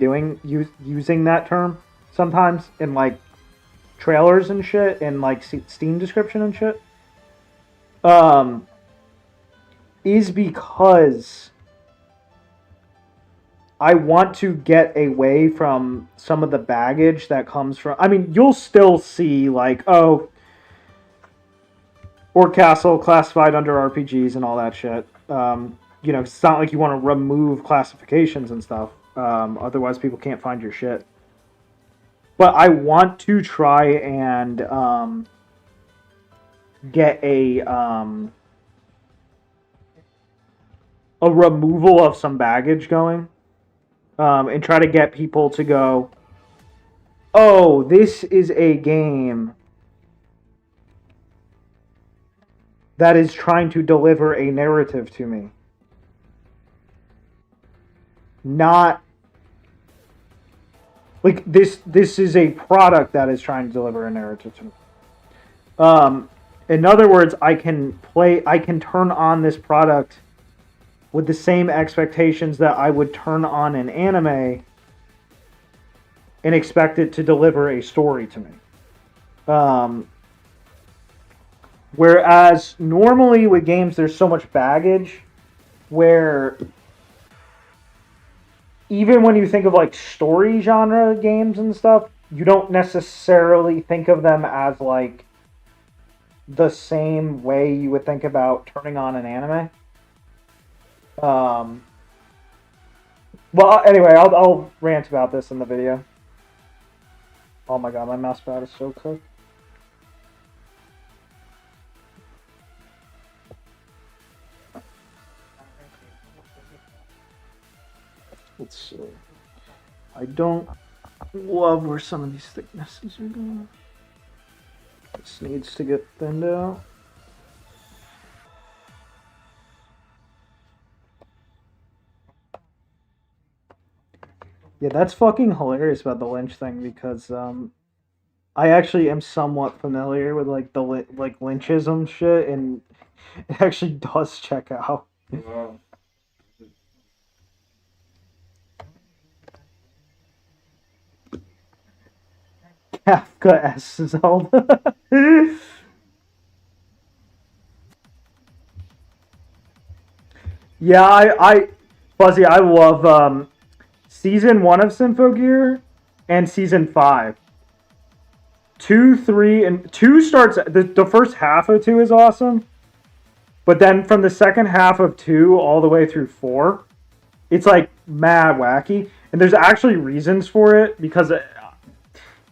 using that term sometimes in like trailers and shit, and like Steam description and shit, is because I want to get away from some of the baggage that comes from... I mean, you'll still see, like, oh, ORKASTLE classified under RPGs and all that shit. You know, it's not like you want to remove classifications and stuff. Otherwise, people can't find your shit. But I want to try and get a removal of some baggage going. And try to get people to go, oh, this is a game that is trying to deliver a narrative to me. Not like this is a product that is trying to deliver a narrative to me. In other words, I can turn on this product with the same expectations that I would turn on an anime and expect it to deliver a story to me. Whereas normally with games there's so much baggage where even when you think of like story genre games and stuff, you don't necessarily think of them as like the same way you would think about turning on an anime. Well, anyway, I'll rant about this in the video. Oh my god, my mouse pad is so cooked. Let's see. I don't love where some of these thicknesses are going. This needs to get thinned out. Yeah, that's fucking hilarious about the Lynch thing, because I actually am somewhat familiar with like the Lynchism shit, and it actually does check out. Wow. Kafka S Zelda. Yeah, Fuzzy, I love Season 1 of Symphogear and Season 5. 2, 3, and 2 starts... The first half of 2 is awesome. But then from the second half of 2 all the way through 4, it's like mad wacky. And there's actually reasons for it, because it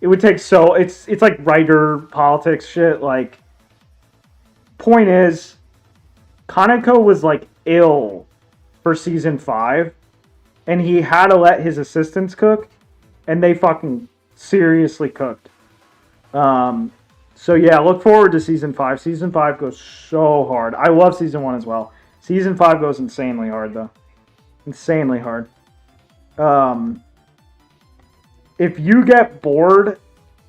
would take so... It's like writer politics shit. Like, point is, Kaneko was like ill for Season 5. And he had to let his assistants cook, and they fucking seriously cooked. So yeah, look forward to Season 5. Season 5 goes so hard. I love Season 1 as well. Season 5 goes insanely hard, though. Insanely hard. If you get bored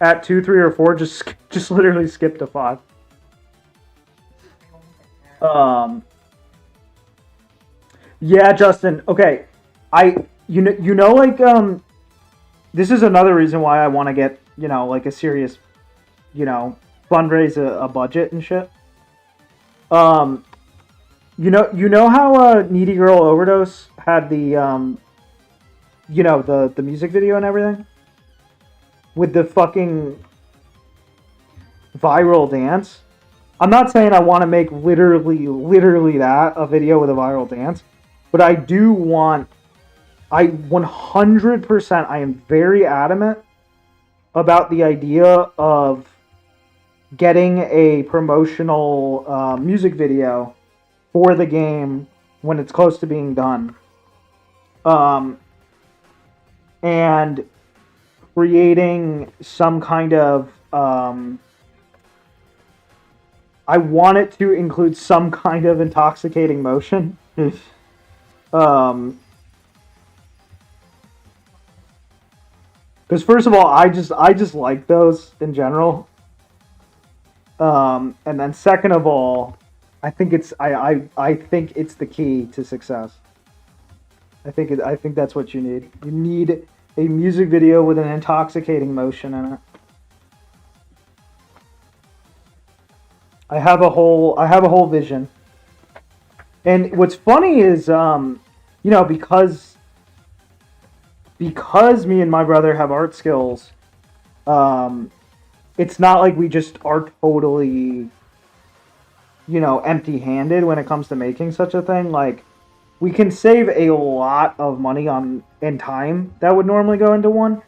at 2, 3, or 4, just literally skip to 5. Yeah, Justin. Okay. You know, like, this is another reason why I want to get, you know, like a serious, you know, fundraise a budget and shit. You know how Needy Girl Overdose had the, you know, the music video and everything? With the fucking viral dance? I'm not saying I want to make literally that, a video with a viral dance, but I do want I 100%, I am very adamant about the idea of getting a promotional music video for the game when it's close to being done. And creating some kind of I want it to include some kind of intoxicating motion. Because first of all, I just like those in general. And then second of all, I think it's the key to success. I think that's what you need. You need a music video with an intoxicating motion in it. I have a whole vision. And what's funny is, because me and my brother have art skills, it's not like we just are totally, empty-handed when it comes to making such a thing. Like, we can save a lot of money and time that would normally go into one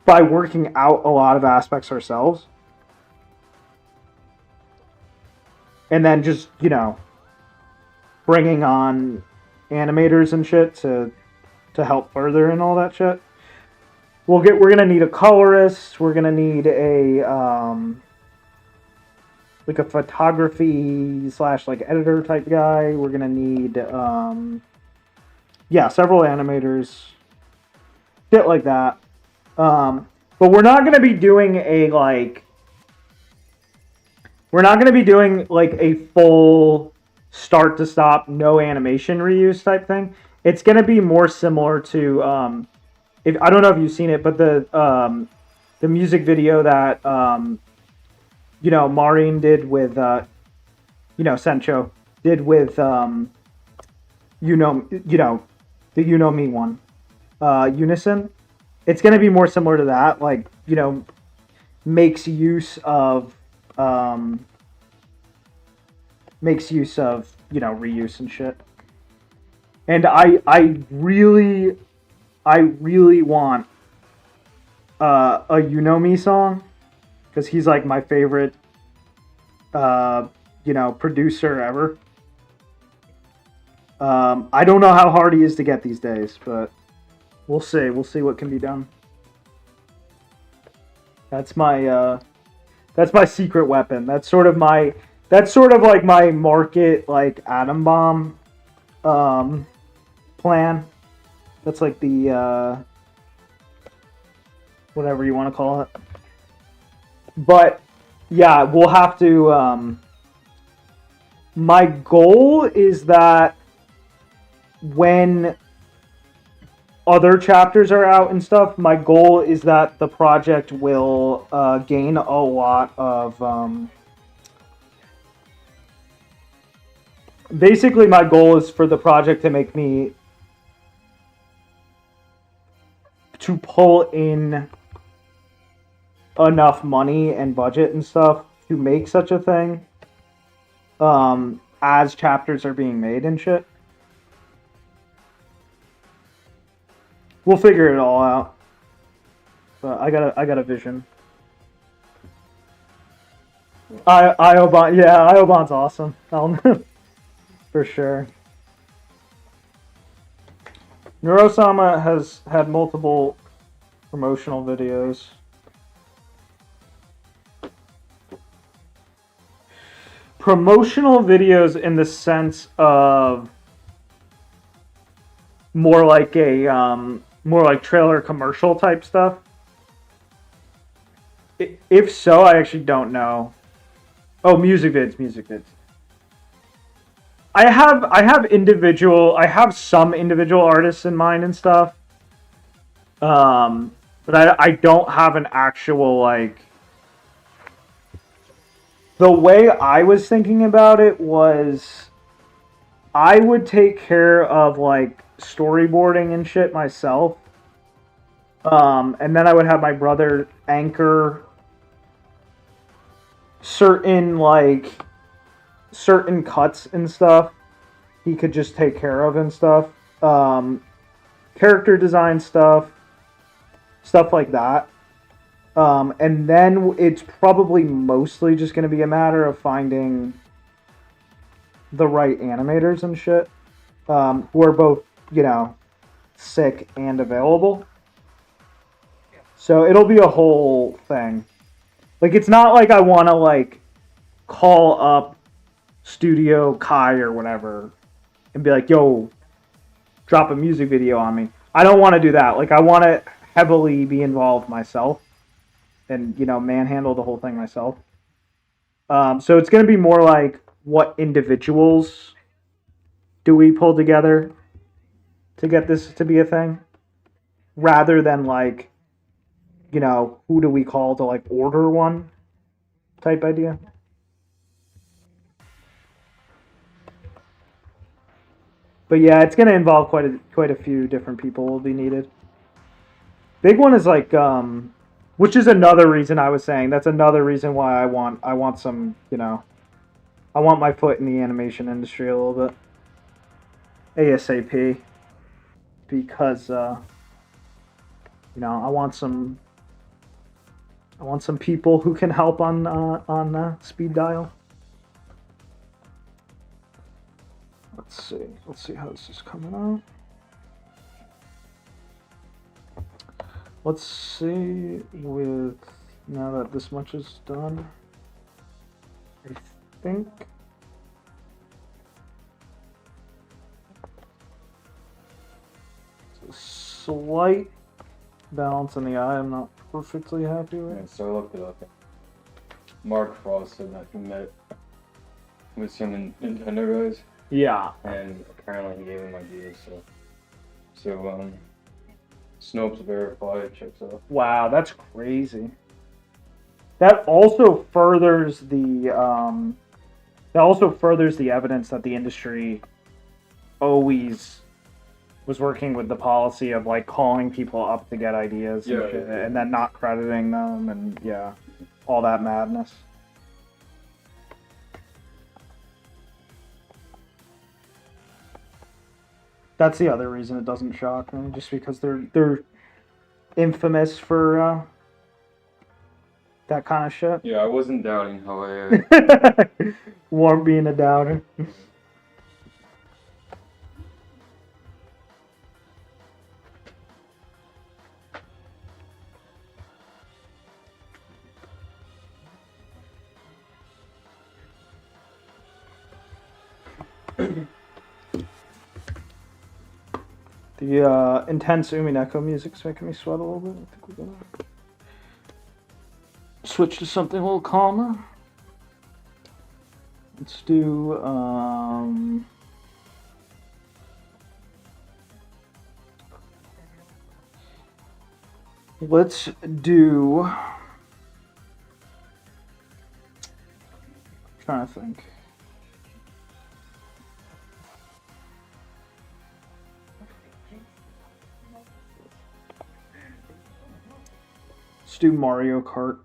by working out a lot of aspects ourselves. And then just, bringing on animators and shit to help further and all that shit. We're gonna need a colorist. We're gonna need a a photography / editor type guy. We're gonna need several animators, shit like that. But we're not gonna be doing a full start to stop, no animation reuse type thing. It's gonna be more similar to I don't know if you've seen it, but the music video that Maureen did with Sencho did with the Me one, Unison. It's gonna be more similar to that, makes use of reuse and shit. And I really want a Me song, because he's like my favorite producer ever. I don't know how hard he is to get these days, but we'll see what can be done. That's my secret weapon. That's sort of like my market, atom bomb plan. That's like the whatever you want to call it. But yeah, we'll have to my goal is that when other chapters are out and stuff, my goal is that the project will gain a lot of basically my goal is for the project to make me to pull in enough money and budget and stuff to make such a thing as chapters are being made and shit. We'll figure it all out. But I got a vision. Iobon's awesome. For sure. Neurosama has had multiple promotional videos. Promotional videos in the sense of more like trailer commercial type stuff. If so, I actually don't know. Oh, music vids. I have some individual artists in mind and stuff. But I don't have an actual the way I was thinking about it was I would take care of storyboarding and shit myself. And then I would have my brother anchor certain cuts and stuff he could just take care of and stuff. character design stuff like that. And then it's probably mostly just going to be a matter of finding the right animators and shit, who are both, sick and available. So it'll be a whole thing. Like, it's not like I want to, like, call up Studio Kai or whatever and be like, yo, drop a music video on me. I don't want to do that. Like, I want to heavily be involved myself and, manhandle the whole thing myself. So it's going to be more like, what individuals do we pull together to get this to be a thing? Rather than, like, who do we call to, like, order one type idea. But yeah, it's going to involve quite a few different people will be needed. Big one is like, which is another reason I was saying, that's another reason why I want some, I want my foot in the animation industry a little bit. ASAP. Because, I want some people who can help on speed dial. Let's see how this is coming out. Let's see with, now that this much is done, I think it's a slight balance in the eye. I'm not perfectly happy with. Yeah, so I looked it up. Mark Frost said that he met with some Nintendo guys. Yeah. And apparently he gave him ideas, so Snopes verified, checks out. Wow, that's crazy. That also furthers the evidence that the industry always was working with the policy of, like, calling people up to get ideas and then not crediting them and all that madness. That's the other reason it doesn't shock me, just because they're infamous for that kind of shit. Yeah, I wasn't doubting how I... Warm being a doubter. The intense Umineko music's making me sweat a little bit. I think we're gonna switch to something a little calmer. Let's do I'm trying to think. Let's do Mario Kart.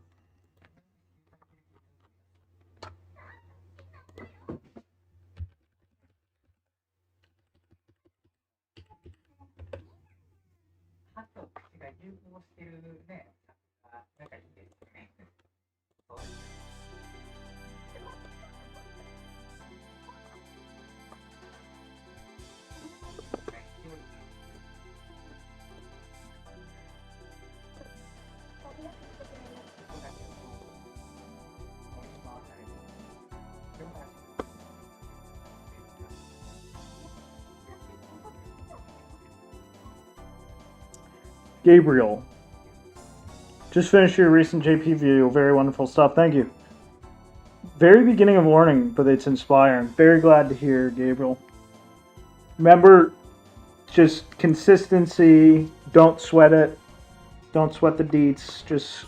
Gabriel, just finished your recent JP video. Very wonderful stuff. Thank you. Very beginning of learning, but it's inspiring. Very glad to hear, Gabriel. Remember, just consistency. Don't sweat it. Don't sweat the deets. Just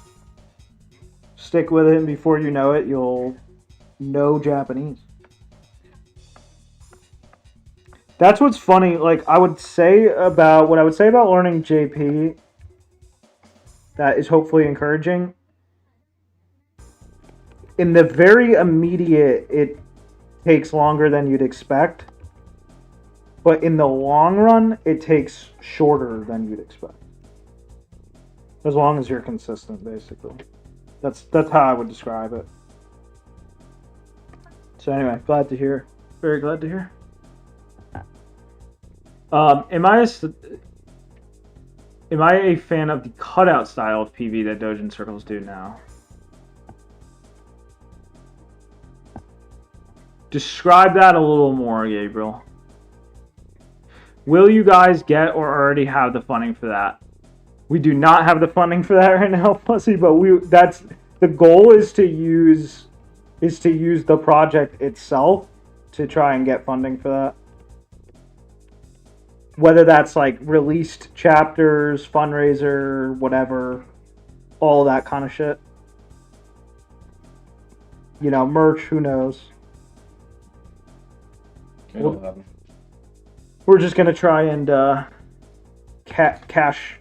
stick with it, and before you know it, you'll know Japanese. That's what's funny. Like, what I would say about learning JP that is hopefully encouraging. In the very immediate, it takes longer than you'd expect. but in the long run, it takes shorter than you'd expect. As long as you're consistent, basically. That's how I would describe it. So anyway, glad to hear. Very glad to hear. Am I a fan of the cutout style of PV that Dojin circles do now? Describe that a little more, Gabriel. Will you guys get or already have the funding for that? We do not have the funding for that right now, Pussy, but that's the goal is to use the project itself to try and get funding for that. Whether that's like released chapters, fundraiser, whatever, all that kind of shit. You know, merch, who knows? We're just gonna try and cashify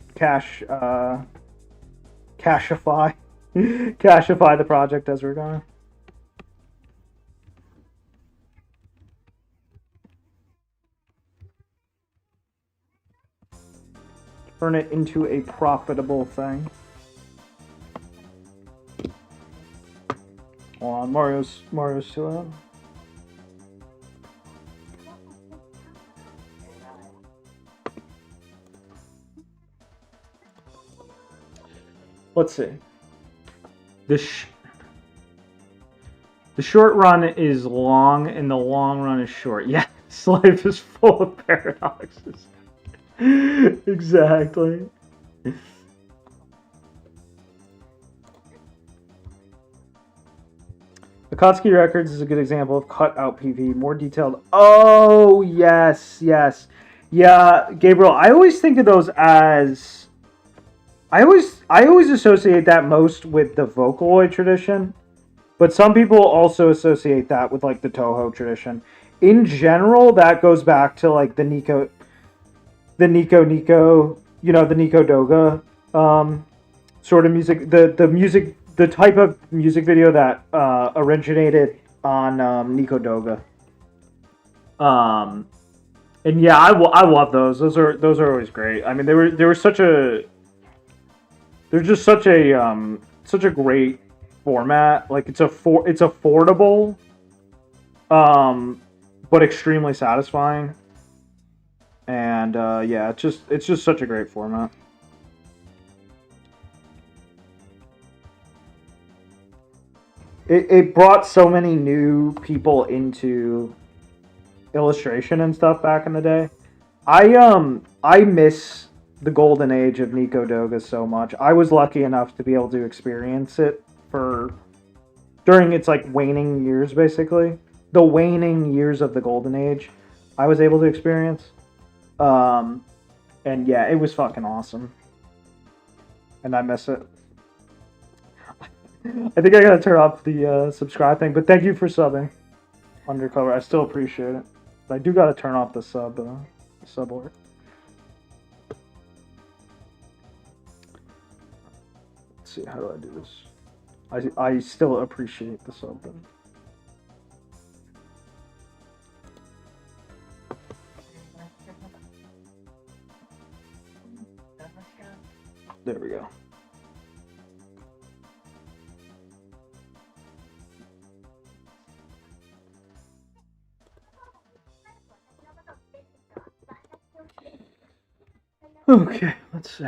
the project as we're going. Turn it into a profitable thing. Hold on, Mario's still out. Let's see. The short run is long, and the long run is short. Yes, life is full of paradoxes. Exactly. Akatsuki Records is a good example of cutout PV, more detailed. Oh, yes. Yeah, Gabriel, I always think of those as... I always associate that most with the Vocaloid tradition, but some people also associate that with like the Toho tradition. In general, that goes back to like the Nico, you know, the Nico Doga sort of music, the type of music video that originated on Nico Doga. And yeah, I love those. Those are always great. I mean, they were such a... They're just such a great format. Like it's affordable, but extremely satisfying. And yeah, it's just such a great format. It brought so many new people into illustration and stuff back in the day. I miss the golden age of Nico Doga so much. I was lucky enough to be able to experience it during its like waning years, basically. The waning years of the golden age, I was able to experience. And yeah, it was fucking awesome. And I miss it. I think I gotta turn off the subscribe thing, but thank you for subbing. Undercover, I still appreciate it. But I do gotta turn off the sub alert. See, how do I do this? I still appreciate the sub button. There we go. Okay, let's see.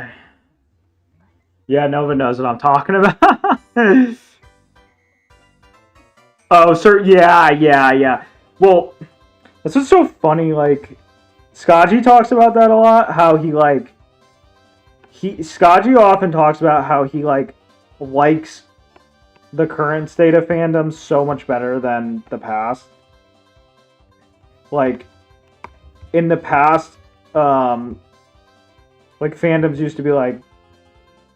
Yeah, Nova knows what I'm talking about. Oh, sir. Yeah. Well, this is so funny. Like, Skaji talks about that a lot. How Skaji often talks about how he likes the current state of fandom so much better than the past. Like, in the past, like fandoms used to be like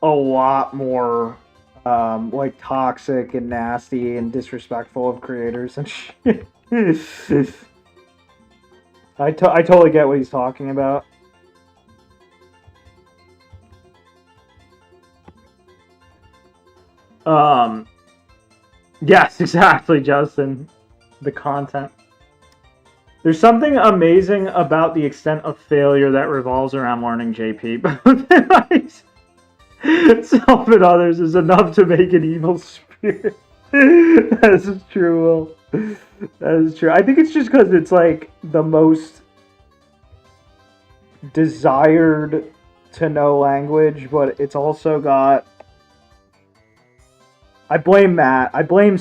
a lot more like toxic and nasty and disrespectful of creators and shit. I totally get what he's talking about. Yes, exactly, Justin. The content. There's something amazing about the extent of failure that revolves around learning JP. Self and others is enough to make an evil spirit. That is true, Will. That is true. I think it's just because it's like the most desired to know language, but it's also got. I blame Matt. I blame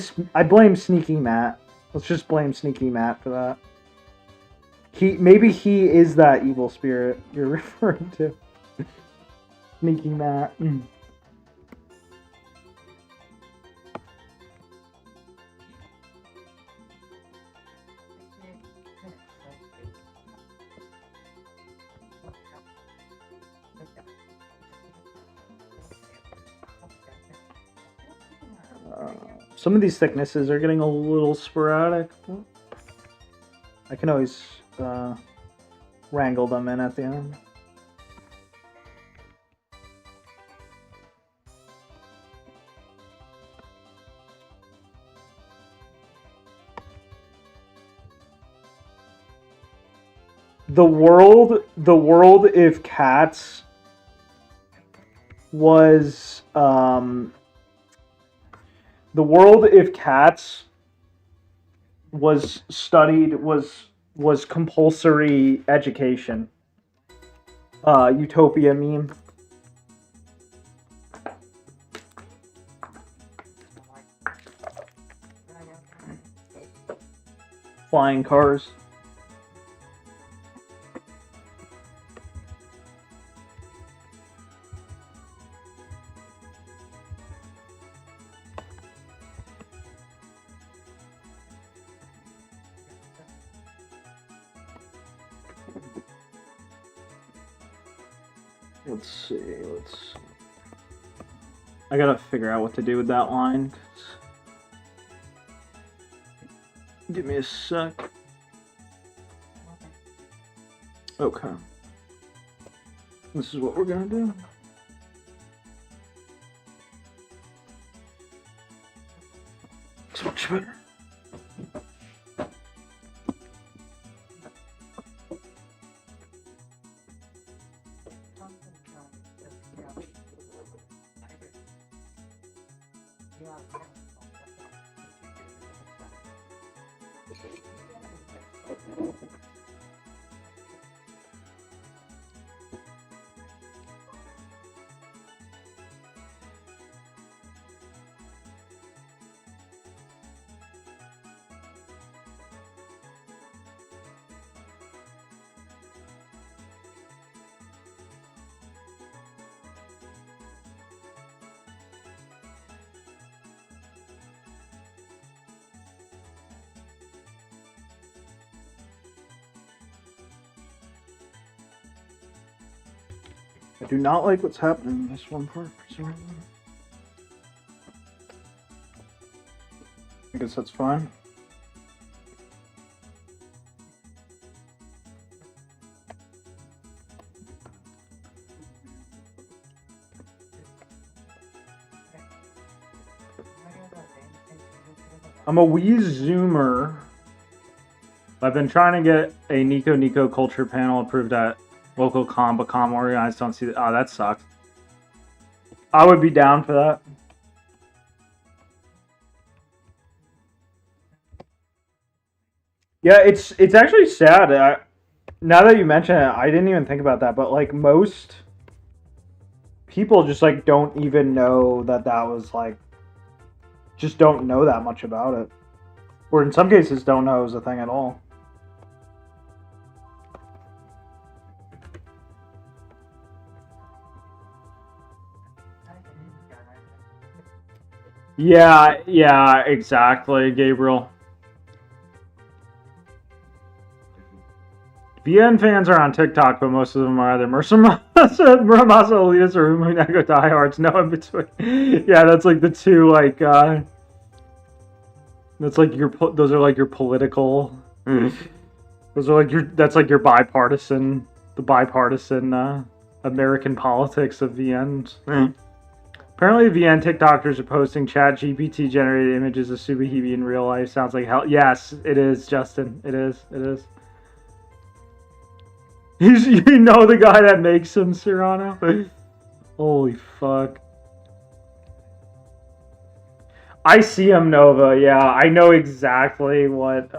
Sneaky Matt. Let's just blame Sneaky Matt for that. Maybe he is that evil spirit you're referring to. Sneaky Matt. Some of these thicknesses are getting a little sporadic. I can always wrangle them in at the end. The world if cats was the world if cats was studied was compulsory education. Utopia meme. Flying cars. Let's see. I gotta figure out what to do with that line. Give me a sec. Okay. This is what we're gonna do. It's much better. I do not like what's happening in this one part for some reason. I guess that's fine. I'm a wee zoomer. I've been trying to get a Nico culture panel approved at local Combicom organized. Don't see that. Oh, that sucks. I would be down for that. Yeah, it's actually sad. Now that you mention it, I didn't even think about that. But like most people just like don't even know that was like, just don't know that much about it, or in some cases don't know it was a thing at all. Yeah, exactly, Gabriel. VN fans are on TikTok, but most of them are either Muramasa elitists or Umuneko diehards. No in between. Yeah, that's like the two, like, that's like those are like your political. Those are like that's like your bipartisan, the bipartisan American politics of VNs. Apparently, VN TikTokers are posting Chat GPT generated images of Subahibi in real life. Sounds like hell. Yes, it is, Justin. It is. You know the guy that makes him, Serrano? Holy fuck. I see him, Nova. Yeah, I know exactly what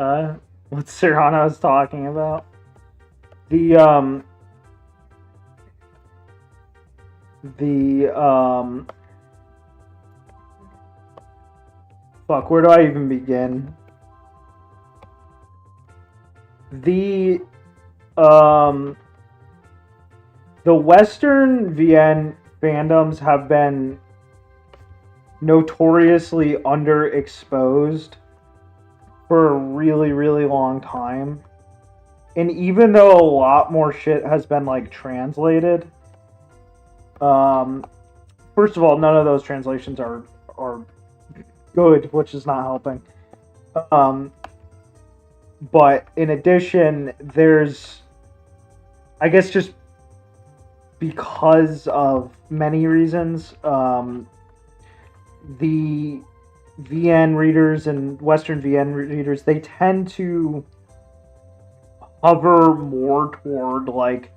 Serrano is talking about. Fuck, where do I even begin? The Western VN fandoms have been notoriously underexposed for a really, really long time. And even though a lot more shit has been, like, translated, first of all, none of those translations are good, which is not helping. But in addition, there's, I guess, just because of many reasons, the VN readers and Western VN readers, they tend to hover more toward, like,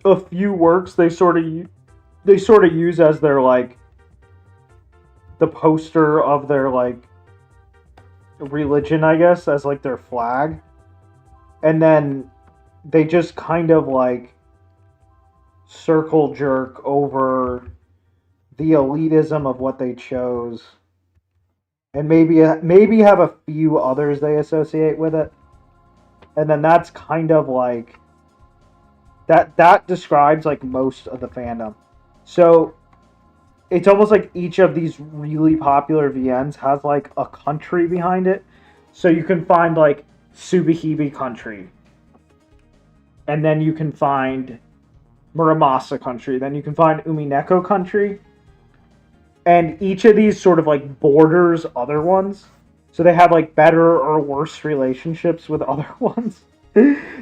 a few works they sort of use as their, like, the poster of their, like, religion, I guess, as, like, their flag. And then they just kind of, like, circle jerk over the elitism of what they chose, and maybe have a few others they associate with it, and then that's kind of like that describes, like, most of the fandom. So it's almost like each of these really popular VNs has, like, a country behind it. So you can find, like, Tsubihime country, and then you can find Muramasa country, then you can find Umineko country, and each of these sort of, like, borders other ones, so they have, like, better or worse relationships with other ones.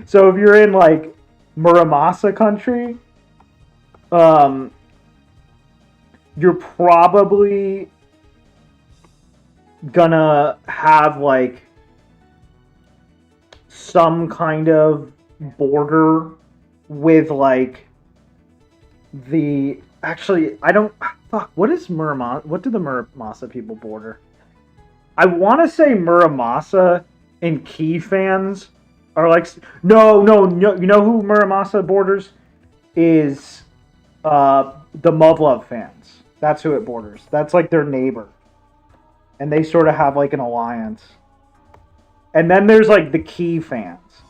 So if you're in, like, Muramasa country, you're probably gonna have, like, some kind of border with, like, the... Actually, I don't... Fuck, what is Muramasa? What do the Muramasa people border? I want to say Muramasa and Key fans are, like... No, you know who Muramasa borders? Is the Muv-Luv fans. That's who it borders. That's, like, their neighbor. And they sort of have, like, an alliance. And then there's, like, the Key fans.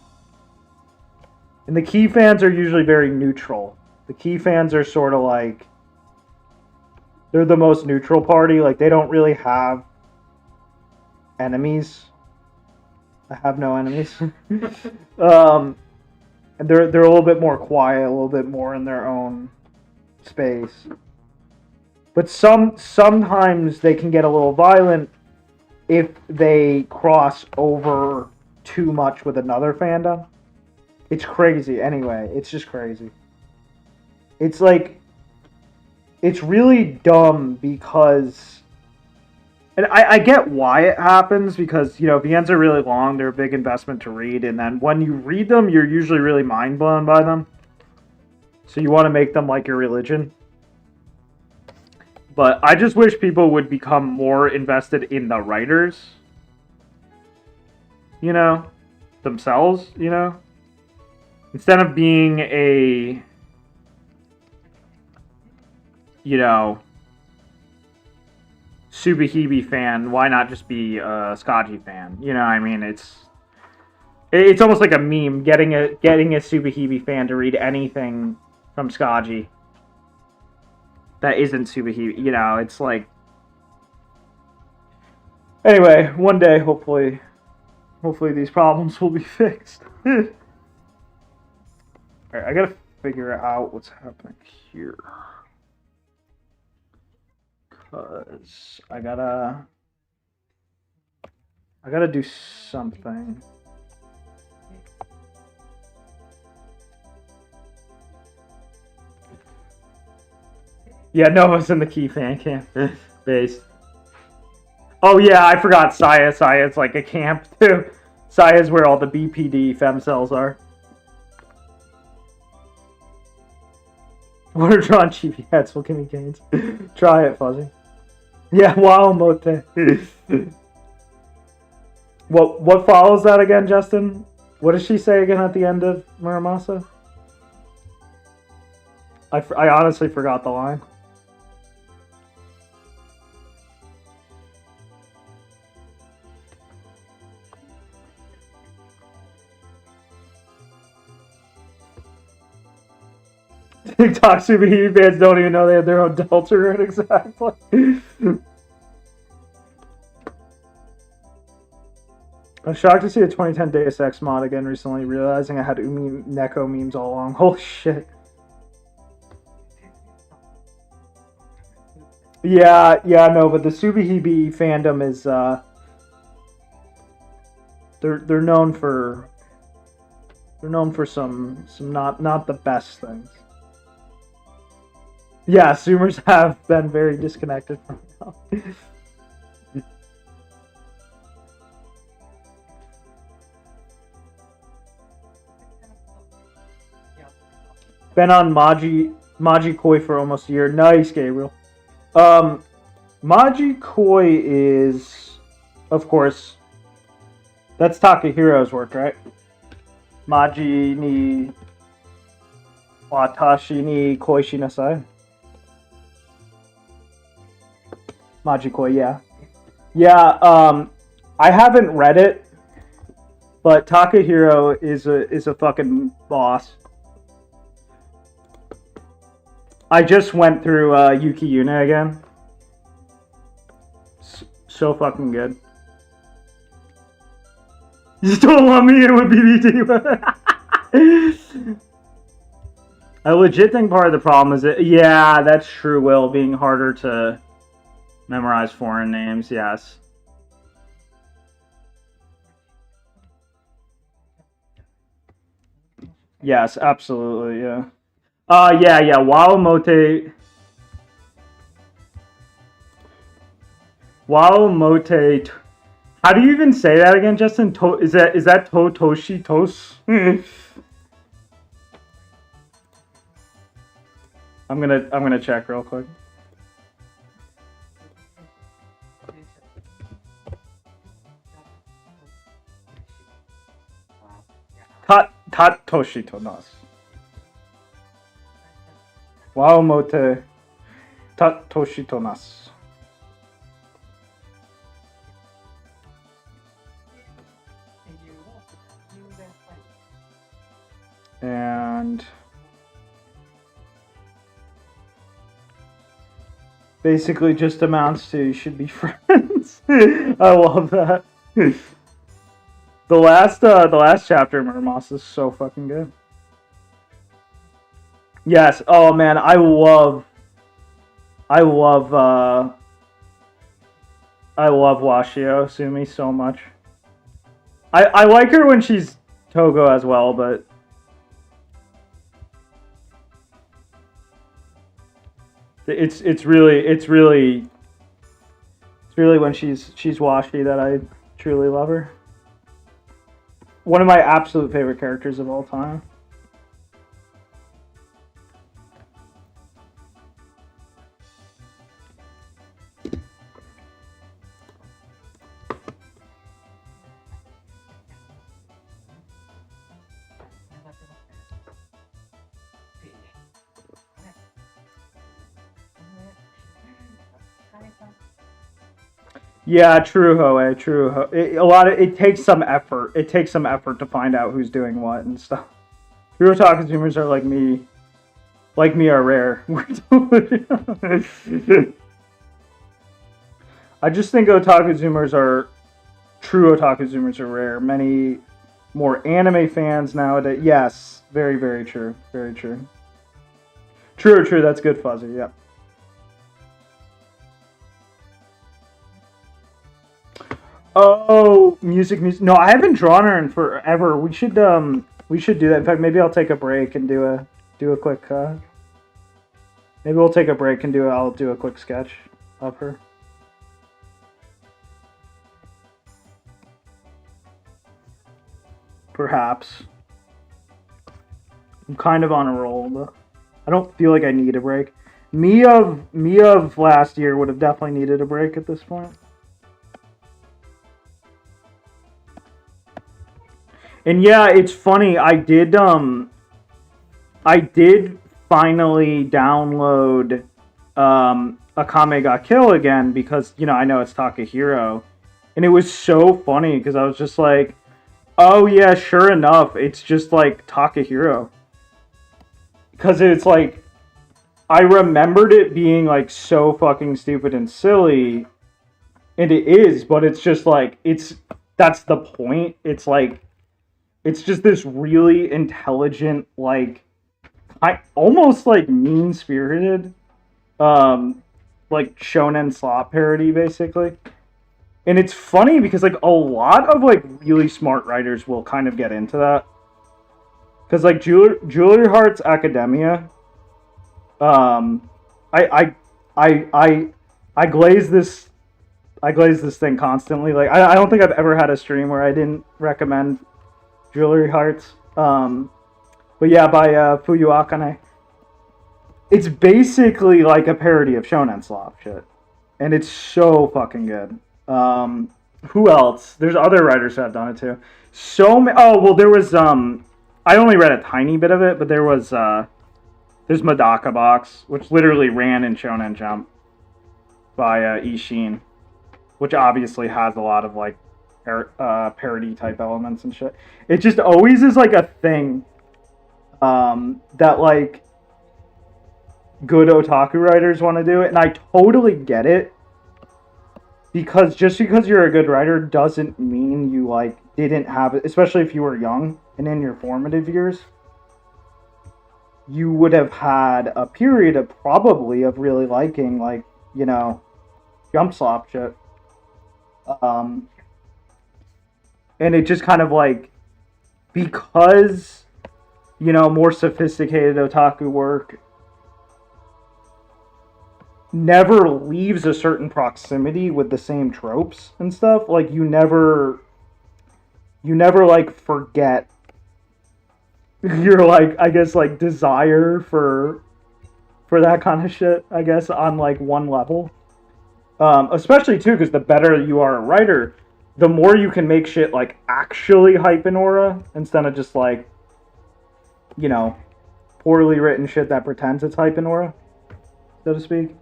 And the Key fans are usually very neutral. The Key fans are sort of like... They're the most neutral party. Like, they don't really have enemies. I have no enemies. And they're a little bit more quiet, a little bit more in their own space. But sometimes they can get a little violent if they cross over too much with another fandom. It's crazy. Anyway, it's just crazy. It's like... It's really dumb because... And I get why it happens, because, you know, VNs are really long, they're a big investment to read, and then when you read them, you're usually really mind-blown by them. So you want to make them like your religion. But I just wish people would become more invested in the writers. You know? Themselves, you know? Instead of being a... You know... Tsubihime fan, why not just be a Skaji fan? You know, I mean, it's almost like a meme, getting a Tsubihime fan to read anything from Skaji that isn't Tsubihime. You know, it's like... Anyway, one day, hopefully these problems will be fixed. Alright, I gotta figure out what's happening here. Because I gotta do something. Yeah, Nova's in the Key fan camp base. Oh yeah, I forgot Saya. Saya's like a camp too. Saya's where all the BPD femcells are. What are drawn chibi hats? What can be gains? Try it, Fuzzy. Yeah, wow, Mote. What follows that again, Justin? What does she say again at the end of Muramasa? I honestly forgot the line. TikTok superhero fans don't even know they have their own Deltarune, exactly. I'm shocked to see a 2010 Deus Ex mod again recently, realizing I had Neko memes all along. Holy shit. Yeah, no, but the Subihibi fandom is they're known for some not the best things. Yeah, Zoomers have been very disconnected from now. Been on Maji Koi for almost a year. Nice, Gabriel. Maji Koi is, of course, that's Takahiro's work, right? Maji ni Watashi ni Koi Shinasai. Maji Koi, yeah. Yeah, I haven't read it, but Takahiro is a fucking boss. I just went through Yuki Yuna again. So fucking good. You don't want me in with BBT. A legit thing part of the problem is that, yeah, that's true, Will, being harder to memorize foreign names, yes. Yes, absolutely, yeah. Yeah, Waomote. How do you even say that again, Justin? Is that Totoshi Tos? I'm gonna check real quick. Toshi Tonas. Waomote Toshi Tonas. And basically just amounts to you should be friends. I love that. The last chapter of Muramasa is so fucking good. Yes. Oh man, I love Washio Sumi so much. I like her when she's Togo as well, but it's really when she's Washi that I truly love her. One of my absolute favorite characters of all time. Yeah, true, Hoe. True, Hoe. It takes some effort. It takes some effort to find out who's doing what and stuff. True otaku consumers are like me. Like me are rare. I just think otaku zoomers are true otaku zoomers are rare. Many more anime fans nowadays. Yes, very, very true. Very true. True. That's good, Fuzzy. Yeah. Oh, music. No, I haven't drawn her in forever. We should do that. In fact, maybe I'll take a break and do a quick. Maybe we'll take a break and I'll do a quick sketch of her. Perhaps. I'm kind of on a roll, but I don't feel like I need a break. Me of last year would have definitely needed a break at this point. And yeah, it's funny. I did finally download Akame ga Kill again because, you know, I know it's Takahiro. And it was so funny because I was just like, oh yeah, sure enough, it's just like Takahiro. Because it's like, I remembered it being like so fucking stupid and silly. And it is, but it's just like, that's the point. It's like, it's just this really intelligent, like, almost like mean-spirited, like shonen slop parody, basically. And it's funny because like a lot of like really smart writers will kind of get into that. Because like Jewelry Hearts Academia, I glaze this. I glaze this thing constantly. Like I don't think I've ever had a stream where I didn't recommend Jewelry Hearts. But yeah, by Fuyu Akane. It's basically like a parody of Shonen Slop shit. And it's so fucking good. Who else? There's other writers who have done it too. There was I only read a tiny bit of it, but there's Madaka Box, which literally ran in Shonen Jump by Ishin, which obviously has a lot of like parody type elements and shit. It just always is like a thing that like good otaku writers want to do it, and I totally get it. Because just because you're a good writer doesn't mean you like didn't have it, especially if you were young and in your formative years. You would have had a period of probably of really liking like, you know, jump slop shit. And it just kind of like, because, you know, more sophisticated otaku work never leaves a certain proximity with the same tropes and stuff. Like you never like forget your like, I guess, like desire for that kind of shit, I guess, on like one level. Especially too, because the better you are a writer, the more you can make shit like actually hype in aura instead of just like, you know, poorly written shit that pretends it's hype in aura, so to speak.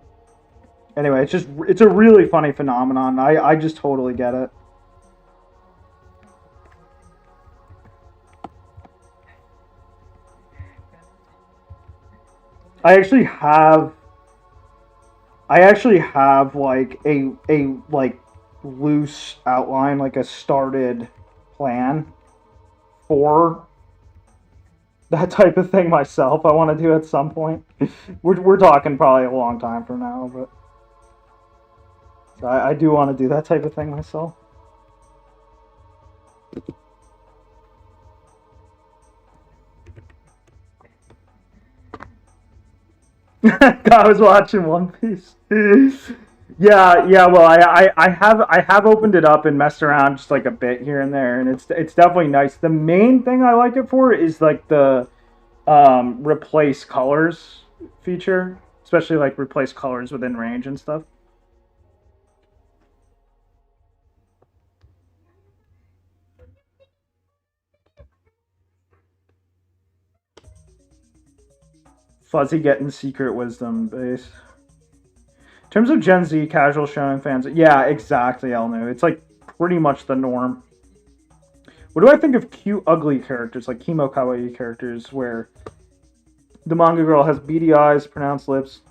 Anyway, it's a really funny phenomenon. I just totally get it. I actually have like a like loose outline, like a started plan for that type of thing myself. I want to do at some point. We're talking probably a long time from now, but I do want to do that type of thing myself. I was watching One Piece. Yeah. Well, I have opened it up and messed around just like a bit here and there, and it's definitely nice. The main thing I like it for is like the replace colors feature, especially like replace colors within range and stuff. Fuzzy getting secret wisdom base. In terms of Gen Z casual shonen fans, yeah, exactly, Elnu. It's like pretty much the norm. What do I think of cute, ugly characters, like Kimo Kawaii characters, where the manga girl has beady eyes, pronounced lips,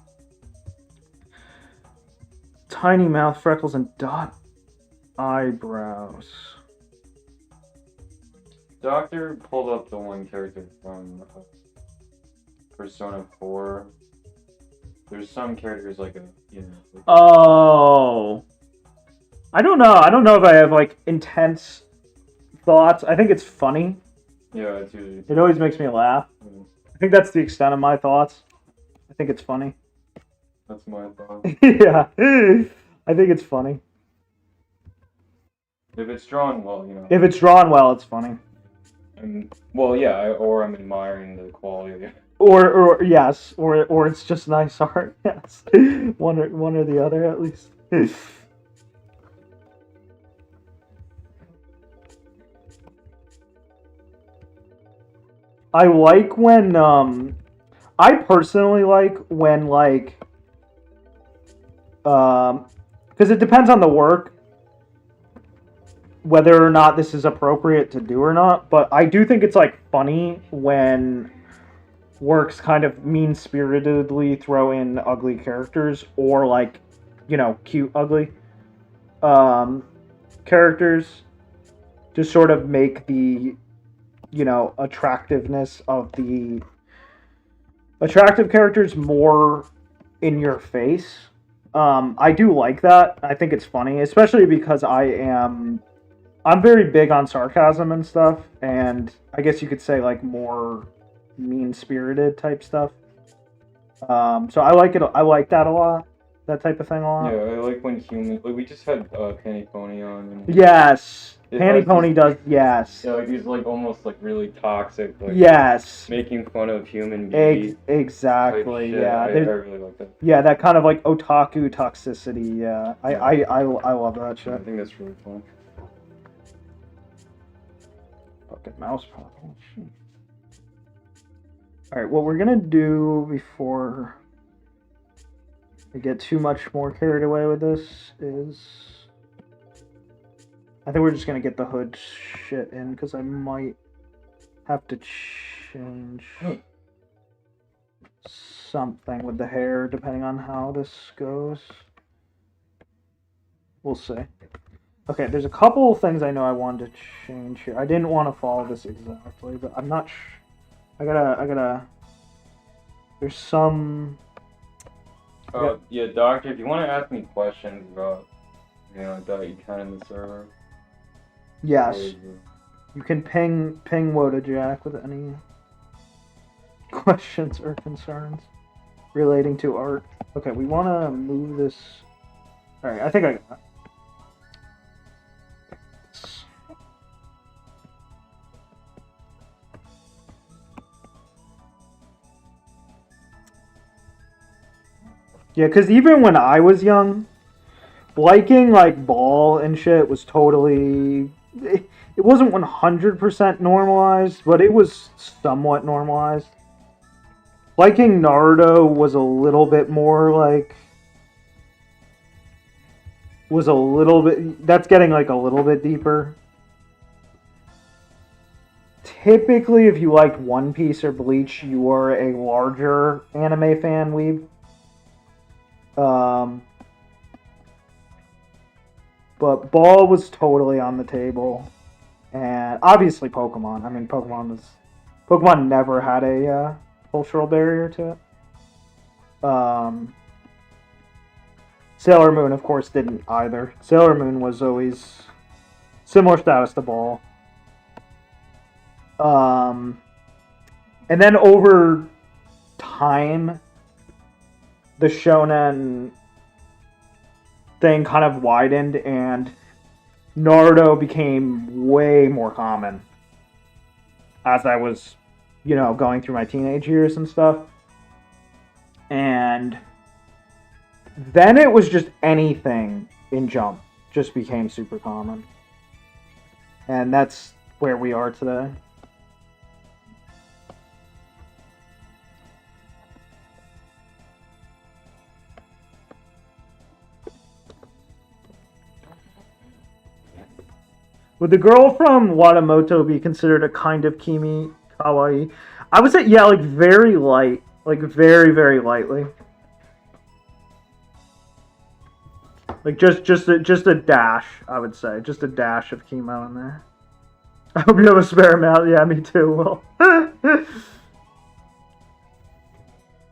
tiny mouth, freckles, and dot eyebrows? Doctor pulled up the one character from Persona 4. There's some characters like like oh, I don't know. I don't know if I have like intense thoughts. I think it's funny. Yeah, it's usually. It always makes me laugh. Mm. I think that's the extent of my thoughts. I think it's funny. That's my thought. Yeah, I think it's funny. If it's drawn well, you know. If it's drawn well, it's funny. Well, yeah, or I'm admiring the quality of it. Or yes, or it's just nice art. Yes, one or the other at least. I like when I personally like when like because it depends on the work whether or not this is appropriate to do or not, but I do think it's like funny when works kind of mean-spiritedly throw in ugly characters or like, you know, cute ugly characters to sort of make the, you know, attractiveness of the attractive characters more in your face. I do like that. I think it's funny, especially because I'm very big on sarcasm and stuff, and I guess you could say like more mean-spirited type stuff. So I like it. I like that a lot. That type of thing a lot. Yeah, I like when humans. Like we just had Penny Pony on. And yes, Penny Pony does. Yes. Yeah, like he's like almost like really toxic. Like, yes. Making fun of human beings. Exactly. Yeah. I really like that. Yeah, that kind of like otaku toxicity. Yeah, I love that shit. I think that's really fun. Fucking mouse pad. Oh, shit. Alright, what we're gonna do before we get too much more carried away with this is I think we're just gonna get the hood shit in because I might have to change something with the hair depending on how this goes. We'll see. Okay, there's a couple of things I know I wanted to change here. I didn't want to follow this exactly, but I'm not sure. I gotta. There's some. Yeah, Doctor, if you want to ask me questions about, you know, that you can in the server. Yes. You can ping WodaJack with any questions or concerns relating to art. Okay, we want to move this. Alright, I think I got it. Yeah, because even when I was young, liking like ball and shit was totally. It wasn't 100% normalized, but it was somewhat normalized. Liking Naruto was a little bit more like. Was a little bit. That's getting like a little bit deeper. Typically, if you liked One Piece or Bleach, you were a larger anime fan, weeb. But Ball was totally on the table, and obviously Pokemon. I mean, Pokemon never had a cultural barrier to it. Sailor Moon, of course, didn't either. Sailor Moon was always similar status to Ball. And then over time, the shonen thing kind of widened and Naruto became way more common as I was, you know, going through my teenage years and stuff. And then it was just anything in Jump just became super common. And that's where we are today. Would the girl from Watamoto be considered a kind of Kimi kawaii? I would say, yeah, like very light. Like very, very lightly. Like just a dash, I would say. Just a dash of chemo in there. I hope you have a spare mouth. Yeah, me too, Will.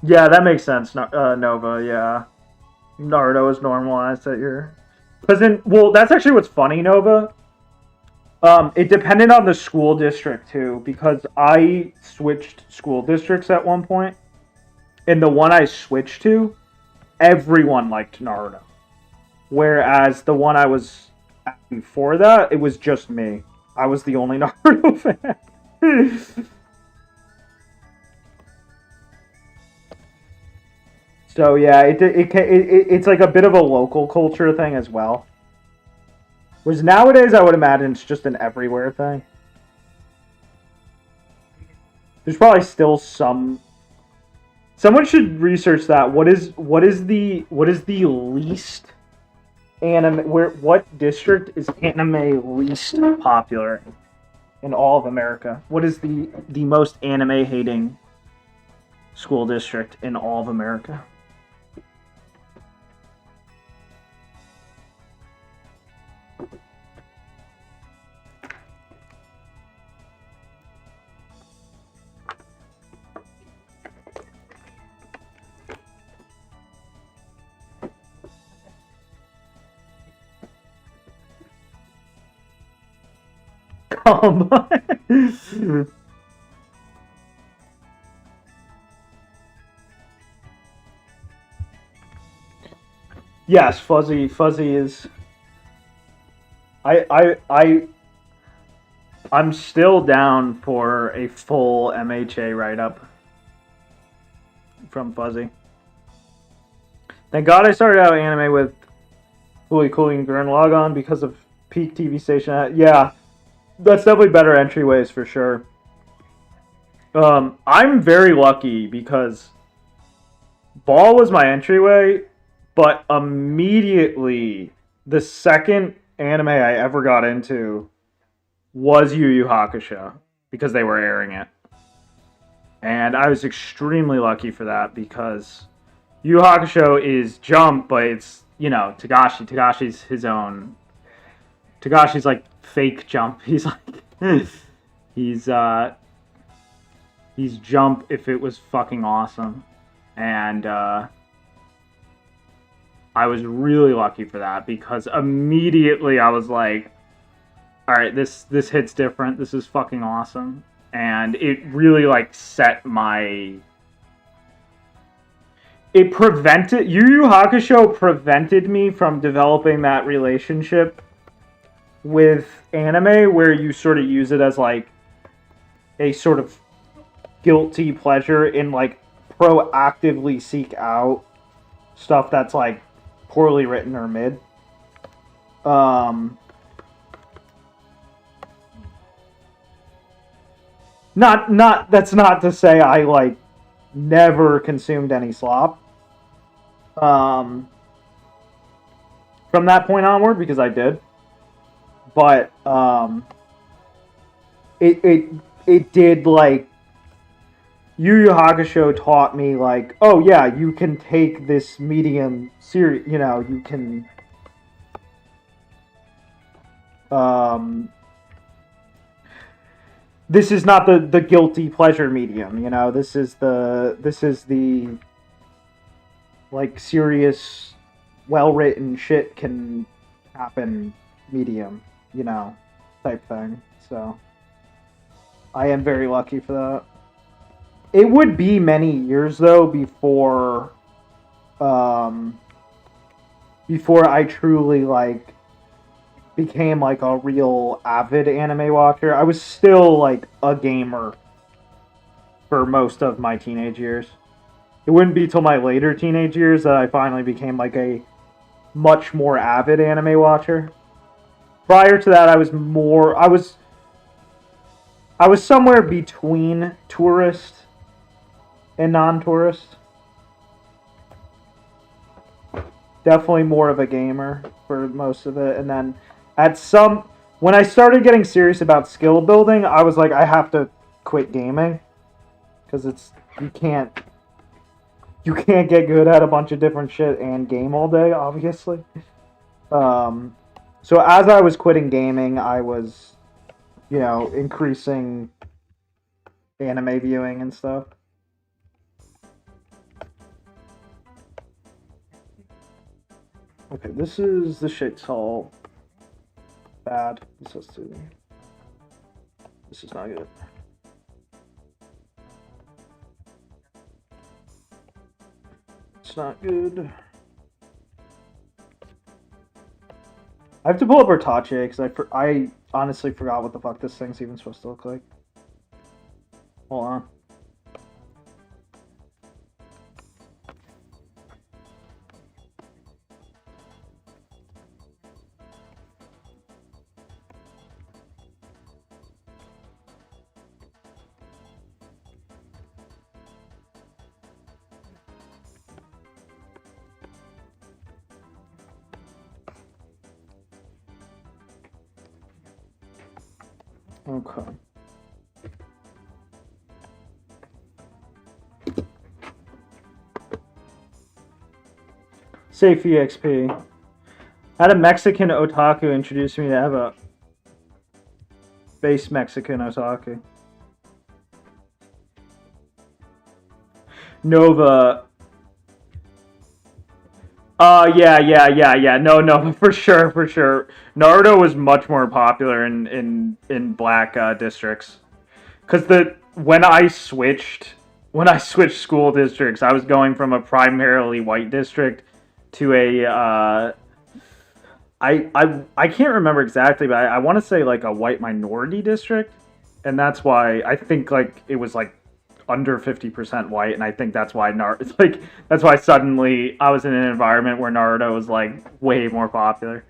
Yeah, that makes sense, Nova, yeah. Naruto is normalized at your... Well, that's actually what's funny, Nova. It depended on the school district, too, because I switched school districts at one point. And the one I switched to, everyone liked Naruto. Whereas the one I was at before that, it was just me. I was the only Naruto fan. So yeah, it's like a bit of a local culture thing as well. Whereas nowadays, I would imagine it's just an everywhere thing. There's probably still some. Someone should research that. What is the least anime? What district is anime least popular in all of America? What is the most anime hating school district in all of America? Yes, Fuzzy is. I'm still down for a full MHA write-up from Fuzzy. Thank God I started out anime with Fully Cooling Gurren Lagann because of Peak TV Station. Yeah, that's definitely better entryways for sure. I'm very lucky because Ball was my entryway, but immediately the second anime I ever got into was Yu Yu Hakusho because they were airing it. And I was extremely lucky for that because Yu Yu Hakusho is Jump, but it's, you know, Tagashi. Tagashi's his own. Tagashi's like fake Jump. He's like he's Jump if it was fucking awesome. And I was really lucky for that because immediately I was like, all right, this hits different. This is fucking awesome. And it really like set my... It prevented... Yu Yu Hakusho prevented me from developing that relationship with anime where you sort of use it as like a sort of guilty pleasure in like proactively seek out stuff that's like poorly written or mid. Not that's not to say I like never consumed any slop. From that point onward, because I did. But it did like Yu Yu Hakusho taught me like, oh yeah, you can take this medium serious, you know, you can this is not the guilty pleasure medium, you know, this is the like serious, well-written shit can happen medium, you know, type thing. So I am very lucky for that. It would be many years though before I truly like became like a real avid anime watcher. I was still like a gamer for most of my teenage years. It wouldn't be till my later teenage years that I finally became like a much more avid anime watcher. Prior to that, I was somewhere between tourist and non-tourist. Definitely more of a gamer for most of it. And then when I started getting serious about skill building, I was like, I have to quit gaming. Because you can't get good at a bunch of different shit and game all day, obviously. So as I was quitting gaming, I was, you know, increasing anime viewing and stuff. Okay, this shit's all bad. This is not good. It's not good. I have to pull up Artache because I honestly forgot what the fuck this thing's even supposed to look like. Hold on. Okay. Safe EXP. Had a Mexican otaku introduce me to Eva. Base Mexican otaku. Nova. Yeah. No, for sure. Naruto was much more popular in black districts. Because when I switched school districts, I was going from a primarily white district to a I can't remember exactly, but I want to say like a white minority district, and that's why I think like it was like under 50% white, and I think that's why that's why suddenly I was in an environment where Naruto was like way more popular.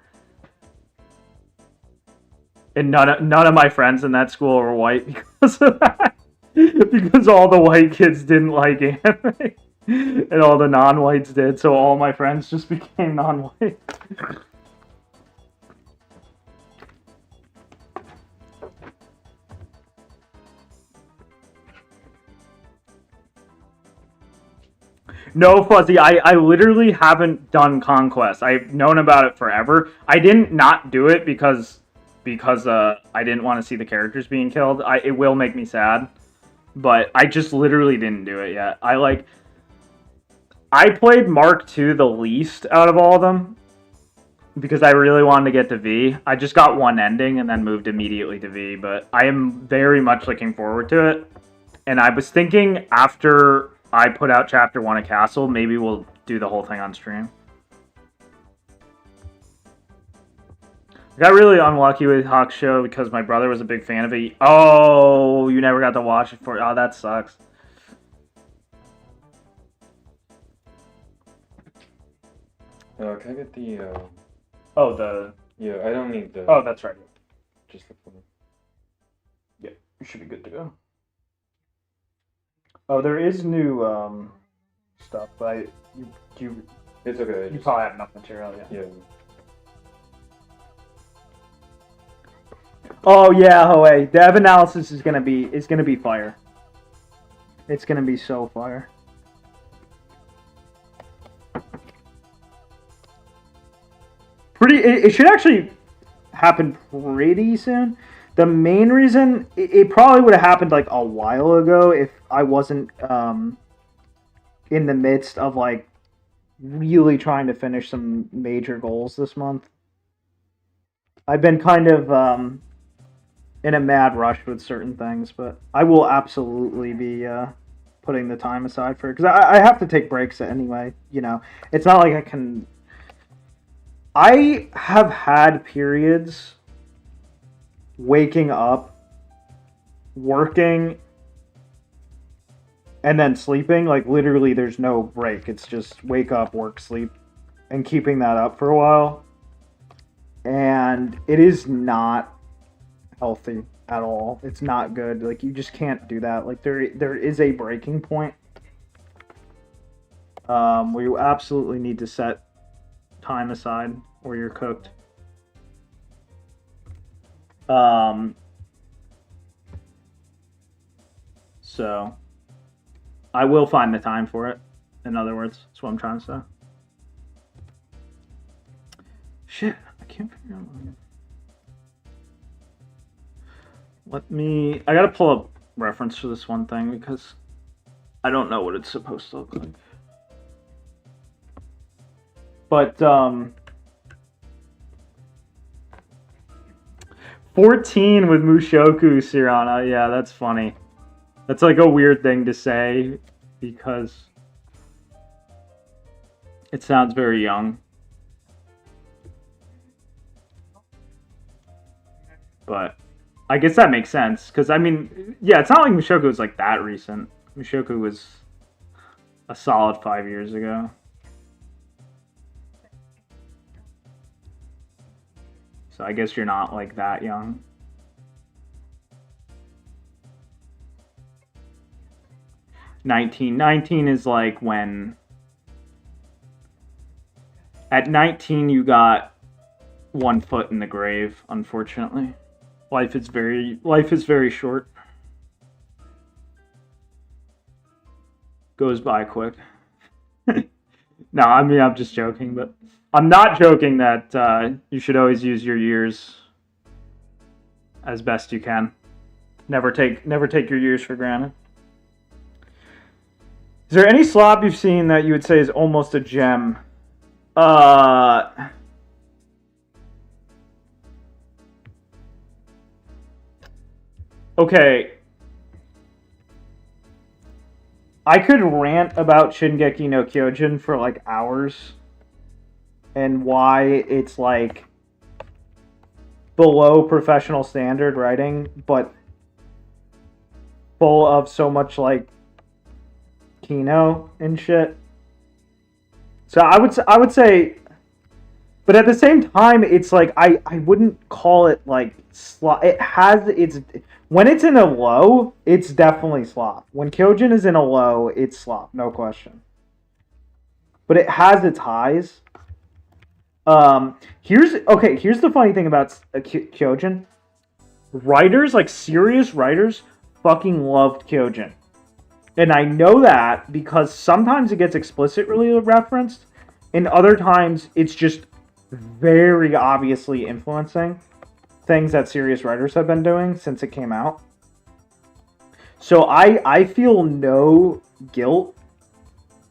And none of my friends in that school were white because of that. Because all the white kids didn't like anime, and all the non-whites did, so all my friends just became non-white. No, Fuzzy, I literally haven't done Conquest. I've known about it forever. I didn't not do it because I didn't want to see the characters being killed. It will make me sad, but I just literally didn't do it yet. I played Mark II the least out of all of them because I really wanted to get to V. I just got one ending and then moved immediately to V, but I am very much looking forward to it. And I was thinking after I put out Chapter 1 of Castle, maybe we'll do the whole thing on stream. I got really unlucky with Hawk's show because my brother was a big fan of it. Oh, you never got to watch it for... Oh, that sucks. Can I get the... Oh, the... Yeah, I don't need the... Oh, that's right. Just the photo. Yeah, you should be good to go. Oh, there is new stuff, but It's okay. You probably have enough material, Yeah. Oh yeah, Hoey. Dev analysis is gonna be fire. It's gonna be so fire. It should actually happen pretty soon. The main reason it probably would have happened like a while ago if I wasn't in the midst of like really trying to finish some major goals this month. I've been kind of in a mad rush with certain things, but I will absolutely be putting the time aside for it because I have to take breaks anyway. You know, it's not like I can. I have had periods waking up, working, and then sleeping. Like literally, there's no break. It's just wake up, work, sleep, and keeping that up for a while. And it is not healthy at all. It's not good. Like you just can't do that. Like there is a breaking point where you absolutely need to set time aside or you're cooked. So I will find the time for it. In other words, that's what I'm trying to say. Shit, I can't figure out. I gotta pull up reference for this one thing because I don't know what it's supposed to look like. But 14 with Mushoku Sirana. Yeah, that's funny. That's like a weird thing to say because it sounds very young. But I guess that makes sense, because, I mean, yeah, it's not like Mushoku was, like, that recent. Mushoku was a solid 5 years ago. So I guess you're not, like, that young. Nineteen is, like, when... At 19, you got one foot in the grave, unfortunately. Life is very short. Goes by quick. No, I mean, I'm just joking, but I'm not joking that you should always use your years as best you can. Never take your years for granted. Is there any slop you've seen that you would say is almost a gem? Okay. I could rant about Shingeki no Kyojin for like hours and why it's like below professional standard writing, but full of so much like Kino and shit. So I would say, but at the same time, it's like I wouldn't call it like slop. It has its when it's in a low, it's definitely slop. When Kyojin is in a low, it's slop, no question. But it has its highs. Here's the funny thing about Kyojin. Writers, like serious writers, fucking loved Kyojin. And I know that because sometimes it gets explicitly referenced, and other times it's just very obviously influencing things that serious writers have been doing since it came out. So I feel no guilt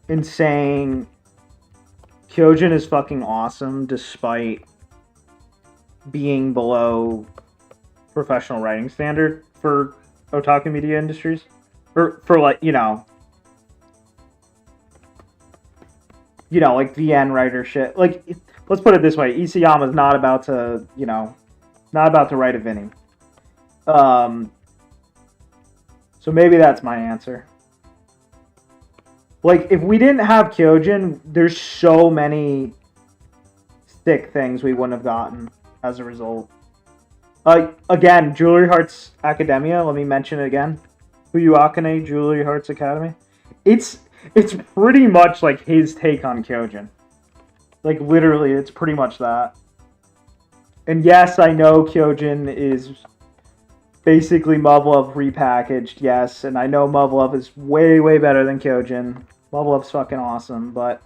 in saying Kyojin is fucking awesome despite being below professional writing standard for otaku media industries. Or for like, you know, like VN writer shit. Like, let's put it this way. Isayama's not about to, not about to write a Vinny. So maybe that's my answer. Like, if we didn't have Kyojin, there's so many sick things we wouldn't have gotten as a result. Again, Jewelry Hearts Academia, let me mention it again. Fuyuakane Jewelry Hearts Academy. It's pretty much like his take on Kyojin. Like, literally, it's pretty much that. And yes, I know Kyojin is basically Muv-Luv repackaged, yes, and I know Muv-Luv is way, way better than Kyojin. Muv-Luv's fucking awesome, but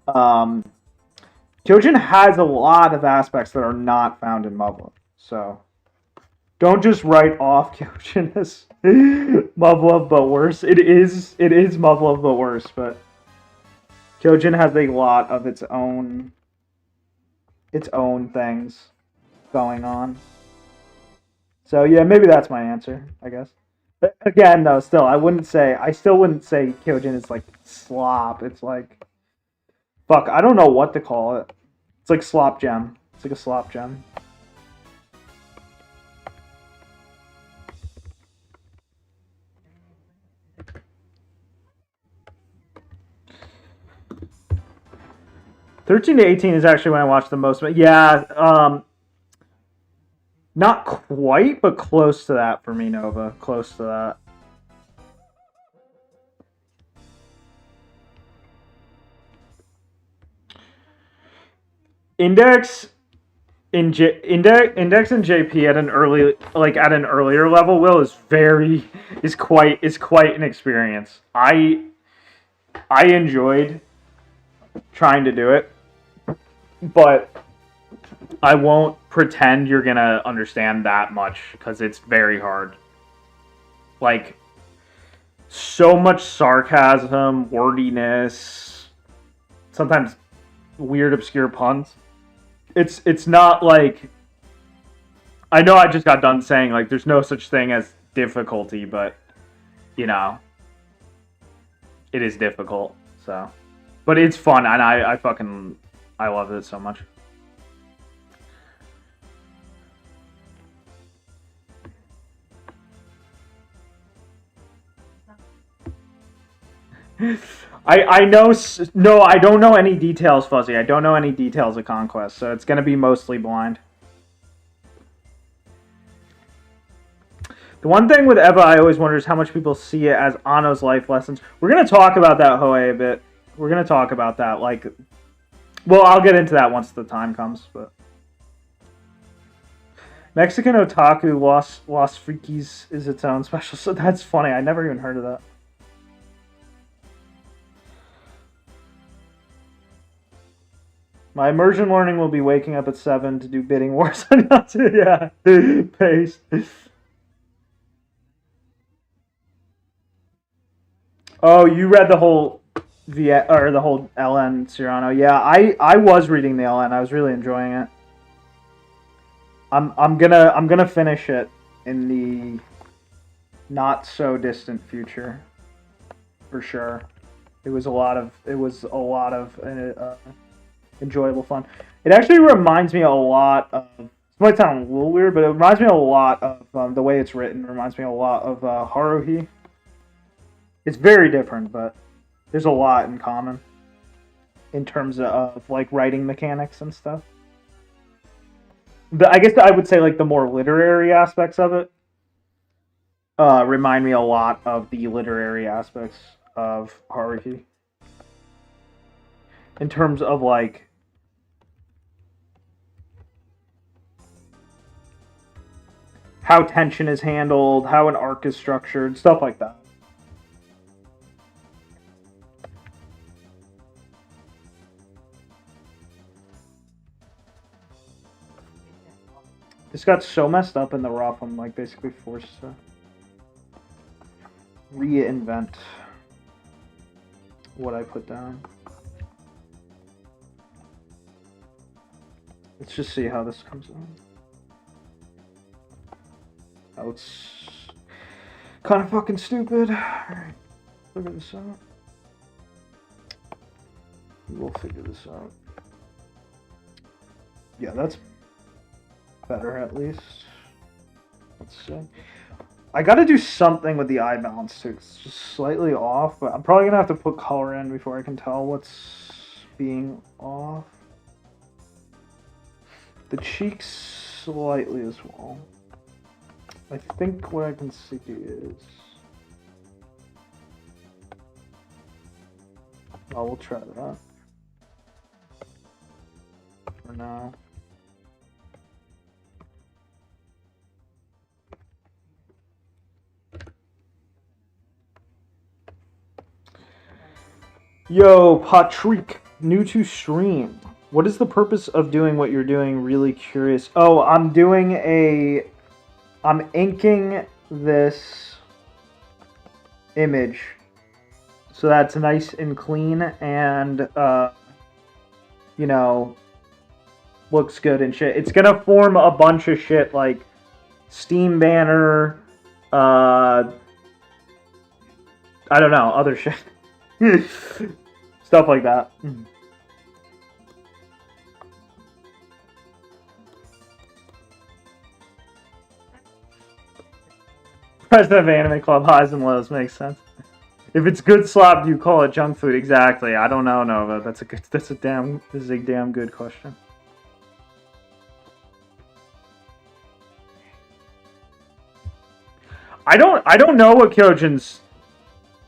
Kyojin has a lot of aspects that are not found in Muv-Luv, so don't just write off Kyojin as Muv-Luv but worse. It is Muv-Luv but worse, but Kyojin has a lot of its own things going on. So yeah, maybe that's my answer, I guess. But again, though, still, I still wouldn't say Kyojin is like slop. It's like, fuck, I don't know what to call it. It's like slop gem. It's like a slop gem. "13 to 18 is actually when I watch the most. Yeah, not quite, but close to that for me, Nova. Close to that. Index and JP at an earlier level, Will, is quite an experience. I enjoyed trying to do it, but I won't pretend you're gonna understand that much because it's very hard. Like, so much sarcasm, wordiness, sometimes weird, obscure puns. It's not like, I know I just got done saying like there's no such thing as difficulty, but it is difficult. So, but it's fun, and I love it so much. I know, no, I don't know any details, Fuzzy. I don't know any details of Conquest, so it's going to be mostly blind. The one thing with Eva I always wonder is how much people see it as Anno's life lessons. We're going to talk about that, Hoei, a bit. We're going to talk about that, like... Well, I'll get into that once the time comes, but... Mexican Otaku Los Frikis is its own special, so that's funny. I never even heard of that. My immersion learning will be waking up at 7 to do bidding wars. Yeah, paste. Oh, you read the whole the whole LN, Cyrano. Yeah, I was reading the LN. I was really enjoying it. I'm gonna finish it in the not so distant future, for sure. It was a lot of enjoyable fun. It actually reminds me a lot of. It might sound a little weird, but it reminds me a lot of the way it's written. It reminds me a lot of Haruhi. It's very different, but there's a lot in common in terms of like writing mechanics and stuff. I guess I would say like the more literary aspects of it remind me a lot of the literary aspects of Haruhi. In terms of like how tension is handled, how an arc is structured, stuff like that. This got so messed up in the rough, I'm like basically forced to reinvent what I put down. Let's just see how this comes out. Oh, it's kind of fucking stupid. Alright, figure this out. We'll figure this out. Yeah, that's better at least. Let's see. I gotta do something with the eye balance too. It's just slightly off, but I'm probably gonna have to put color in before I can tell what's being off. The cheeks slightly as well. I think what I can see is... Oh, we'll try that for now. Yo, Patrick, new to stream. What is the purpose of doing what you're doing? Really curious. Oh, I'm inking this image so that's nice and clean and, you know, looks good and shit. It's gonna form a bunch of shit like Steam banner, I don't know, other shit. Stuff like that. President of Anime Club, highs and lows, makes sense. If it's good slop, do you call it junk food? Exactly. I don't know, Nova. This is a damn good question. I don't know what Kyojin's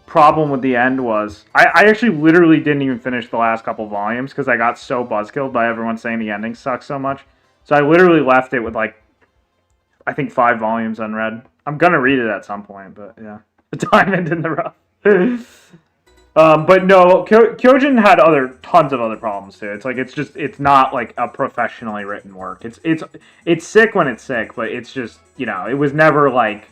problem with the end was. I actually literally didn't even finish the last couple volumes because I got so buzzkilled by everyone saying the ending sucks so much. So I literally left it with like, I think 5 volumes unread. I'm gonna read it at some point, but yeah. The diamond in the rough. But no, Kyojin had tons of other problems too. It's like it's not like a professionally written work. It's sick when it's sick, but it's just, you know, it was never like,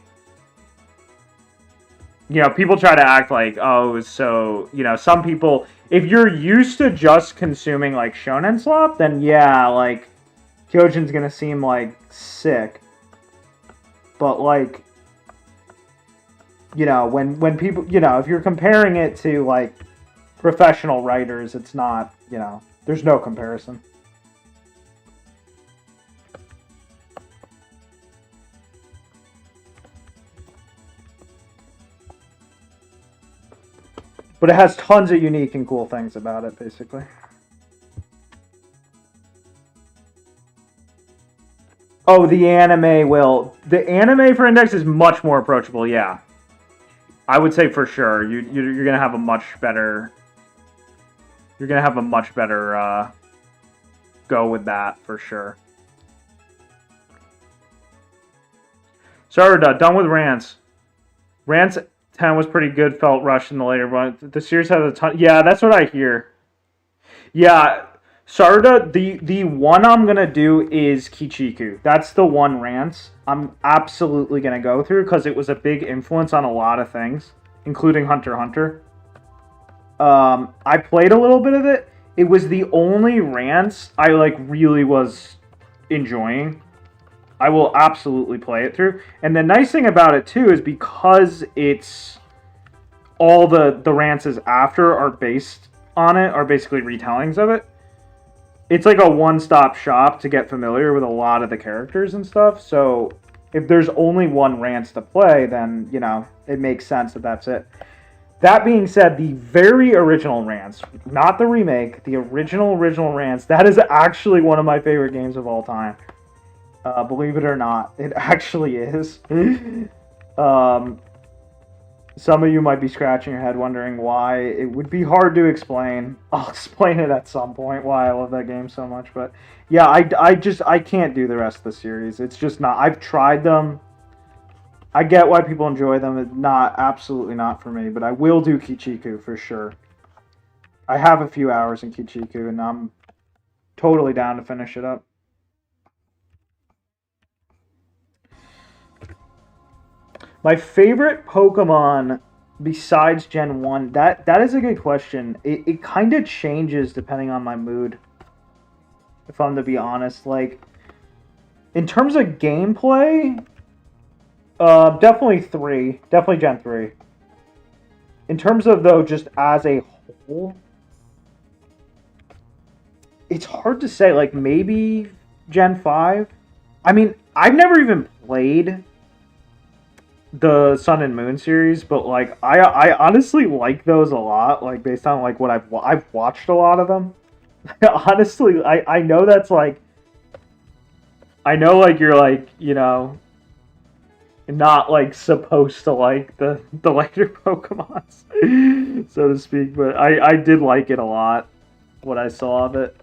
you know, people try to act like, oh, it was so, you know, some people, if you're used to just consuming, like, shonen slop, then yeah, like, Kyojin's gonna seem, like, sick. But, like, you know, when people, you know, if you're comparing it to, like, professional writers, it's not, you know, there's no comparison. But it has tons of unique and cool things about it, basically. Oh, the anime will. The anime for Index is much more approachable, yeah. I would say for sure. You're going to have a much better... You're going to have a much better go with that, for sure. Sorry, done with rants. Rants 10 was pretty good, felt rushed in the later one. The series has a ton... Yeah, that's what I hear. Yeah, Sarda, the one I'm going to do is Kichiku. That's the one rant I'm absolutely going to go through because it was a big influence on a lot of things, including Hunter x Hunter. I played a little bit of it. It was the only rant I really was enjoying. I will absolutely play it through. And the nice thing about it too is because it's all the rants after are based on it, are basically retellings of it. It's like a one-stop shop to get familiar with a lot of the characters and stuff. So if there's only one rant to play, then, you know, it makes sense that that's it. That being said, the very original rants, not the remake, the original rants, that is actually one of my favorite games of all time. Believe it or not, it actually is. Some of you might be scratching your head wondering why. It would be hard to explain. I'll explain it at some point why I love that game so much. But yeah, I can't do the rest of the series. It's just not. I've tried them. I get why people enjoy them. It's absolutely not for me. But I will do Kichiku for sure. I have a few hours in Kichiku and I'm totally down to finish it up. My favorite Pokemon besides Gen 1, that is a good question. It kind of changes depending on my mood, if I'm to be honest. Like, in terms of gameplay, definitely 3. Definitely Gen 3. In terms of, though, just as a whole, it's hard to say. Like, maybe Gen 5? I mean, I've never even played the Sun and Moon series, but like I honestly like those a lot, like based on like what I've watched a lot of them. Honestly, I know that's like, I know like you're like, you know, not like supposed to like the later Pokemons, so to speak, but I did like it a lot, what I saw of it.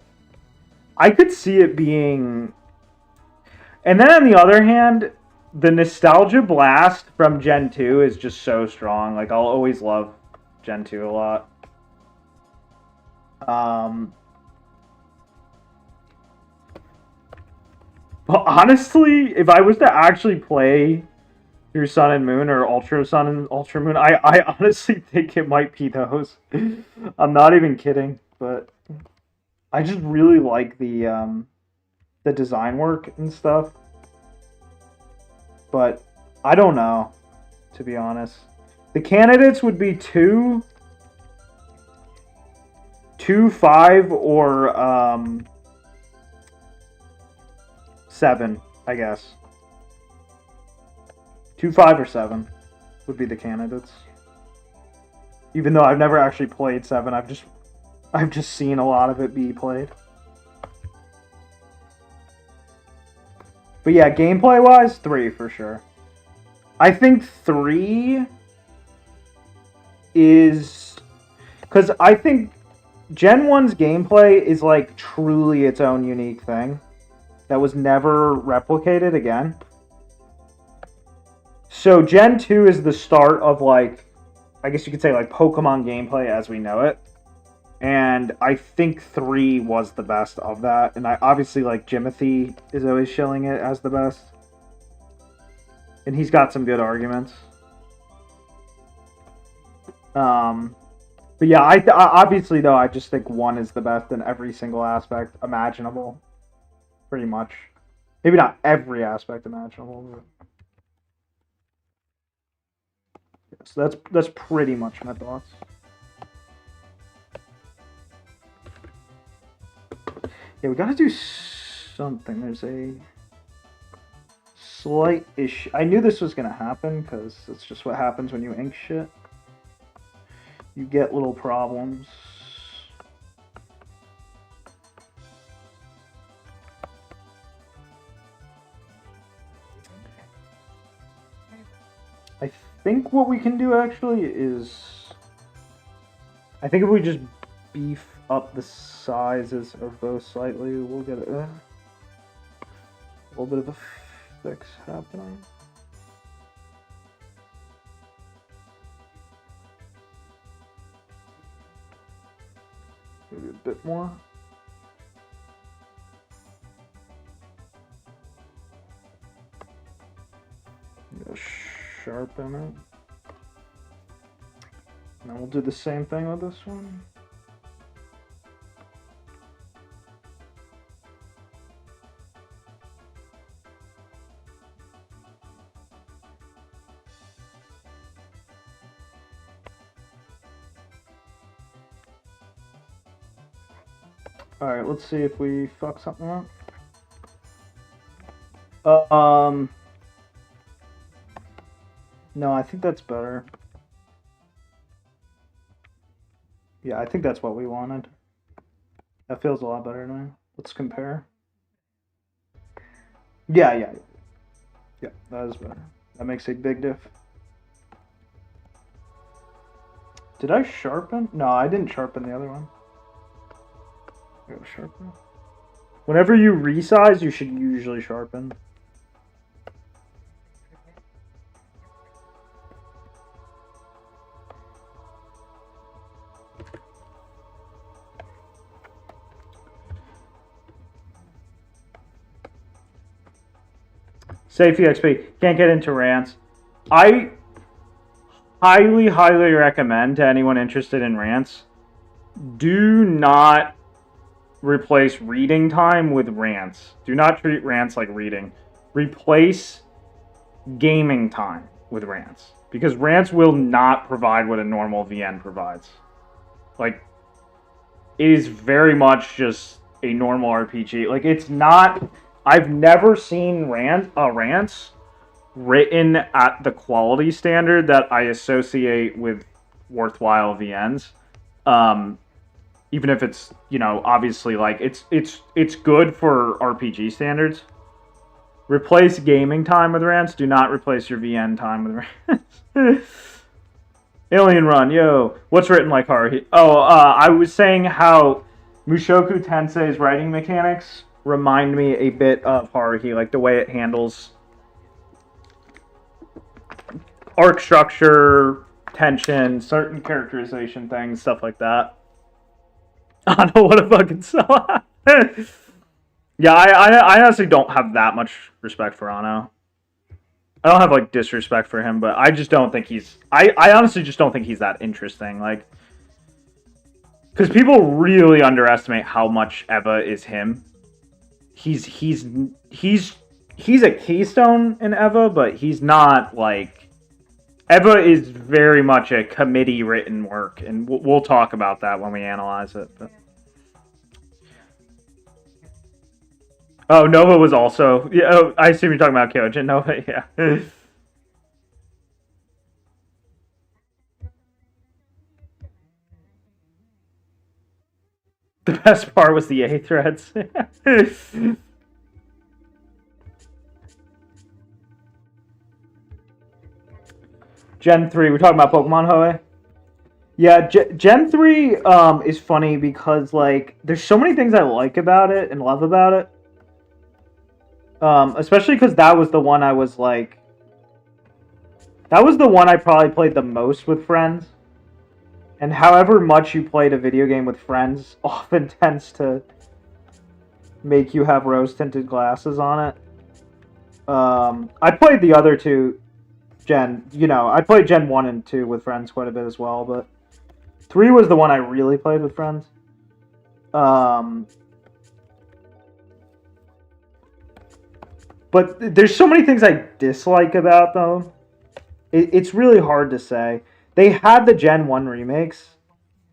I could see it being, and then on the other hand, the nostalgia blast from Gen 2 is just so strong. Like, I'll always love Gen 2 a lot. But honestly, if I was to actually play through Sun and Moon or Ultra Sun and Ultra Moon, I honestly think it might be those. I'm not even kidding, but I just really like the design work and stuff. But I don't know, to be honest. The candidates would be 2, 5, or 7, I guess. 2, 5, or 7 would be the candidates. Even though I've never actually played 7, I've just seen a lot of it be played. But yeah, gameplay-wise, 3 for sure. I think 3 is... Because I think Gen 1's gameplay is, like, truly its own unique thing that was never replicated again. So Gen 2 is the start of, like, I guess you could say, like, Pokemon gameplay as we know it. And I think 3 was the best of that. And I obviously, like, Jimothy is always shilling it as the best. And he's got some good arguments. But yeah, I obviously, though, I just think 1 is the best in every single aspect imaginable. Pretty much. Maybe not every aspect imaginable, but... So that's pretty much my thoughts. Yeah, we gotta do something. There's a slight issue. I knew this was gonna happen, because it's just what happens when you ink shit. you get little problems. I think what we can do actually is, I think if we just beef up the sizes of those slightly, we'll get a little bit of a fix happening. Maybe a bit more. Sharpen it. Now we'll do the same thing with this one. Alright, let's see if we fuck something up. No, I think that's better. Yeah, I think that's what we wanted. That feels a lot better to me. Let's compare. Yeah, that is better. That makes a big diff. Did I sharpen? No, I didn't sharpen the other one. I gotta sharpen. Whenever you resize, you should usually sharpen. Safety XP. Can't get into rants. I highly recommend to anyone interested in rants, do not replace reading time with rants. Do not treat rants like reading. Replace gaming time with rants. Because rants will not provide what a normal VN provides. Like, it is very much just a normal RPG. Like, it's not... I've never seen rants written at the quality standard that I associate with worthwhile VNs. Even if it's, you know, obviously, like, it's good for RPG standards. Replace gaming time with rants. Do not replace your VN time with rants. Alien Run, yo. What's written like Haruhi? I was saying how Mushoku Tensei's writing mechanics remind me a bit of Haruhi, like the way it handles arc structure, tension, certain characterization things, stuff like that. I know what a fucking sell. Yeah, I honestly don't have that much respect for Ano. I don't have like disrespect for him, but I just don't think he's. I honestly just don't think he's that interesting. Like, because people really underestimate how much Eva is him. He's a keystone in Eva, but he's not like... Eva is very much a committee written work, and we'll talk about that when we analyze it. But... Oh, Nova was also... Yeah, oh, I assume you're talking about Kyojin Nova, yeah. The best part was the A threads. Gen 3, we're talking about Pokemon Hoenn? Yeah, Gen 3 is funny because, like, there's so many things I like about it and love about it. Especially because that was the one I was, like... That was the one I probably played the most with friends. And however much you played a video game with friends often tends to make you have rose-tinted glasses on it. I played the other two I played Gen 1 and 2 with friends quite a bit as well, but 3 was the one I really played with friends. But there's so many things I dislike about them. It's really hard to say. They had the Gen 1 remakes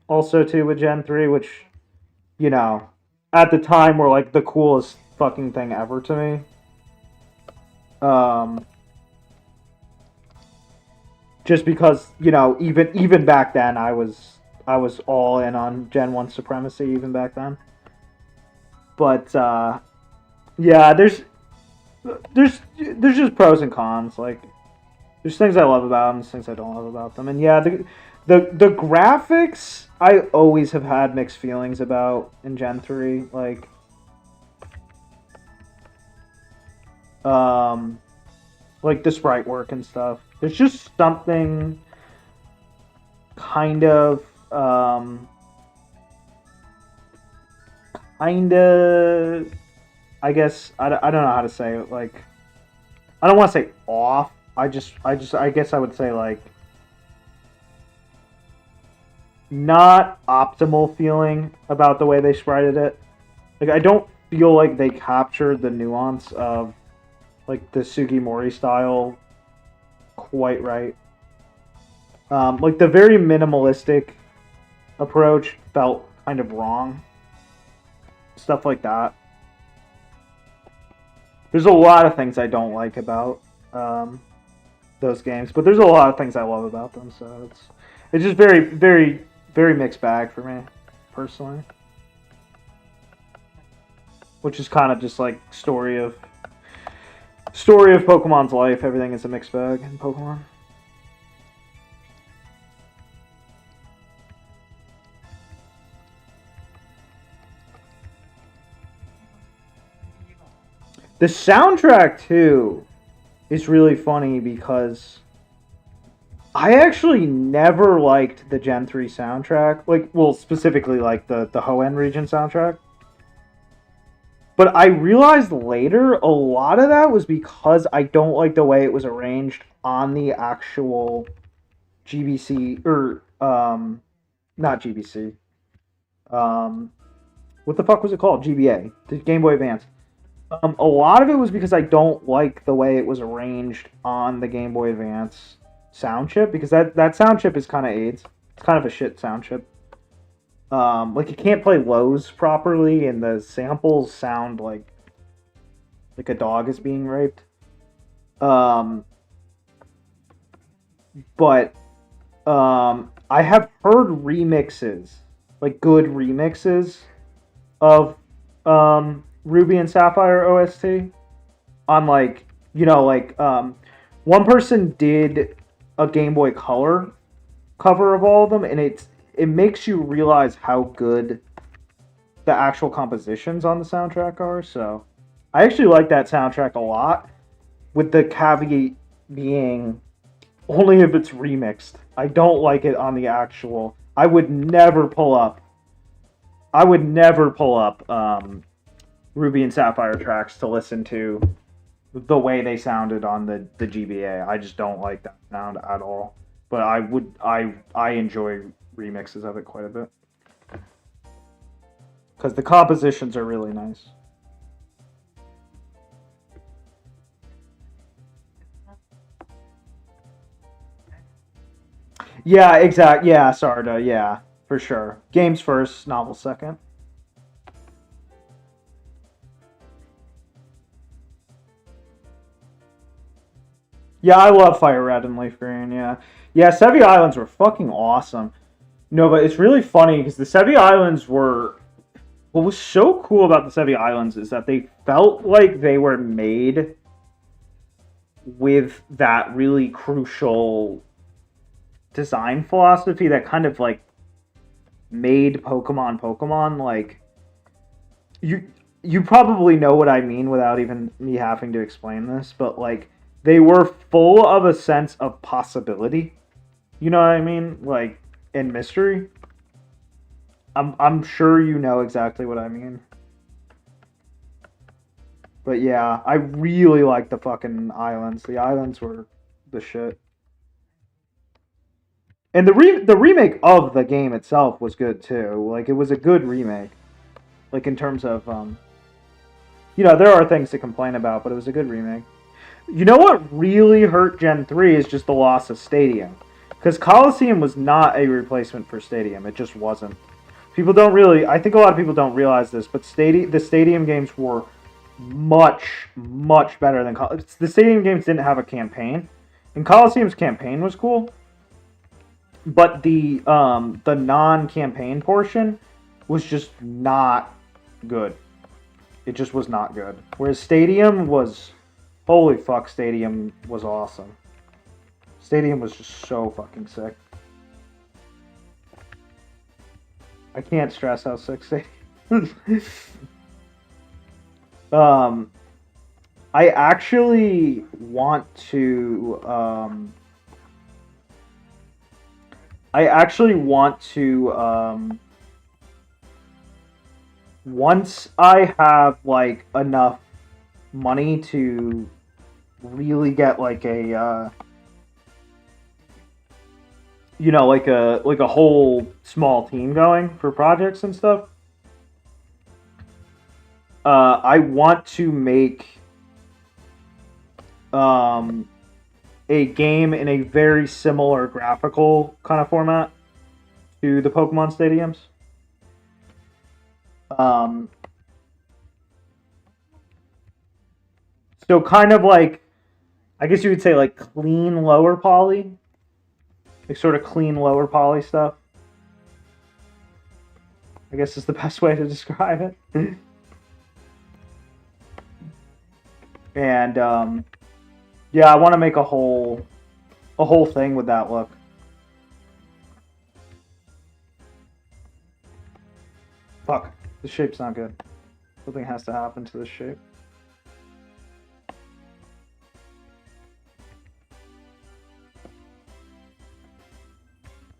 also too with Gen 3, which, you know, at the time were like the coolest fucking thing ever to me. just because, you know, even back then I was all in on Gen 1 supremacy even back then. But yeah, there's just pros and cons. Like, there's things I love about them, there's things I don't love about them. And yeah, the graphics I always have had mixed feelings about in Gen 3. Like the sprite work and stuff. There's just something kind of I guess I don't know how to say it. Like, I don't want to say off. I guess I would say like not optimal feeling about the way they sprited it. Like, I don't feel like they captured the nuance of like the Sugimori style quite right. Like the very minimalistic approach felt kind of wrong. Stuff like that. There's a lot of things I don't like about those games, but there's a lot of things I love about them. So it's just very, very, very mixed bag for me, personally. Which is kind of just like story of Pokemon's life. Everything is a mixed bag in Pokemon. The soundtrack too is really funny because I actually never liked the Gen 3 soundtrack. Like, well, specifically like the Hoenn region soundtrack. But I realized later a lot of that was because I don't like the way it was arranged on the actual GBC, or not GBC. What the fuck was it called? GBA, the Game Boy Advance. A lot of it was because I don't like the way it was arranged on the Game Boy Advance sound chip, because that sound chip is kind of AIDS. It's kind of a shit sound chip. Like, it can't play lows properly, and the samples sound like a dog is being raped. But I have heard remixes, like good remixes of Ruby and Sapphire OST on, like, you know, like one person did a Game Boy Color cover of all of them, and it makes you realize how good the actual compositions on the soundtrack are. So I actually like that soundtrack a lot, with the caveat being only if it's remixed. I don't like it on the actual. I would never pull up Ruby and Sapphire tracks to listen to the way they sounded on the GBA. I just don't like that sound at all. But I enjoy remixes of it quite a bit, because the compositions are really nice. Yeah, exactly. Yeah, Sarda. Yeah, for sure. Games first, novels second. Yeah, I love Fire Red and Leaf Green. Yeah, yeah. Sevi Islands were fucking awesome. No, but it's really funny because the Sevi Islands were. What was so cool about the Sevi Islands is that they felt like they were made with that really crucial design philosophy that kind of like made Pokemon. Like, you probably know what I mean without even me having to explain this, but like, they were full of a sense of possibility. You know what I mean? Like, and mystery. I'm sure you know exactly what I mean. But yeah, I really like the fucking islands. The islands were the shit. And the remake of the game itself was good too. Like, it was a good remake. Like, in terms of you know, there are things to complain about, but it was a good remake. You know what really hurt Gen 3 is just the loss of Stadium. Because Coliseum was not a replacement for Stadium. It just wasn't. People don't really... I think a lot of people don't realize this, but the Stadium games were much, much better than... The Stadium games didn't have a campaign. And Coliseum's campaign was cool, But the non-campaign portion was just not good. It just was not good. Whereas Stadium was, holy fuck, Stadium was awesome. Stadium was just so fucking sick. I can't stress how sick Stadium is. I actually want to once I have like enough money to really get like a like a whole small team going for projects and stuff. I want to make a game in a very similar graphical kind of format to the Pokemon Stadiums. So kind of like, I guess you would say like clean lower poly, like sort of clean lower poly stuff. I guess is the best way to describe it. And yeah, I want to make a whole thing with that look. Fuck, the shape's not good. Something has to happen to this shape.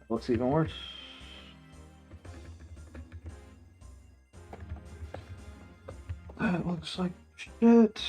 It looks even worse. That looks like shit.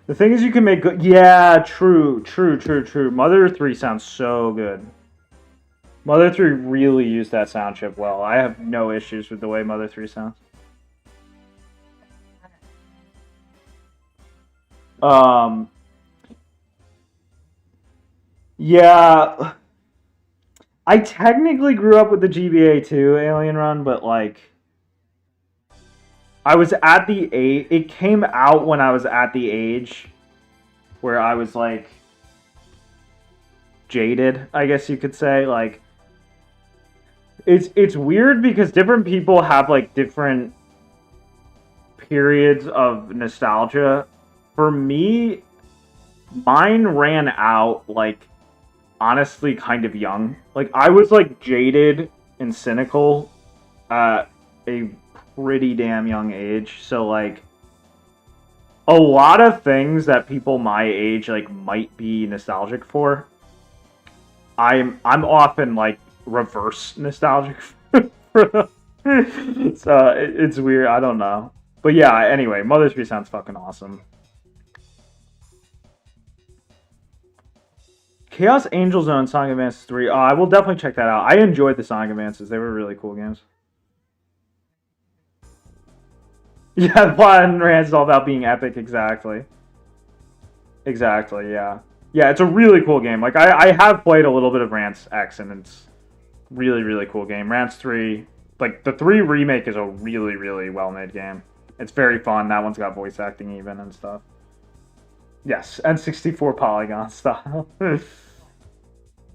The thing is, you can make good. Yeah, true. Mother 3 sounds so good. Mother 3 really used that sound chip well. I have no issues with the way Mother 3 sounds. Yeah. I technically grew up with the GBA 2 Alien Run, but like, I was at the age, it came out when I was at the age where I was like jaded, I guess you could say. Like, it's weird because different people have like different periods of nostalgia. For me, mine ran out like honestly kind of young. Like, I was like jaded and cynical at a pretty damn young age. So like, a lot of things that people my age like might be nostalgic for, I'm often like reverse nostalgic for them. So it's weird. I don't know. But yeah, anyway, Mother 3 sounds fucking awesome. Chaos Angel Zone Sonic Advances 3. Oh, I will definitely check that out. I enjoyed the Sonic Advances. They were really cool games. Yeah, the plot and Rance is all about being epic, exactly. Exactly, yeah. Yeah, it's a really cool game. Like, I have played a little bit of Rance X, and it's really, really cool game. Rance 3, like, the 3 remake is a really, really well-made game. It's very fun. That one's got voice acting even and stuff. Yes, and 64 polygon style.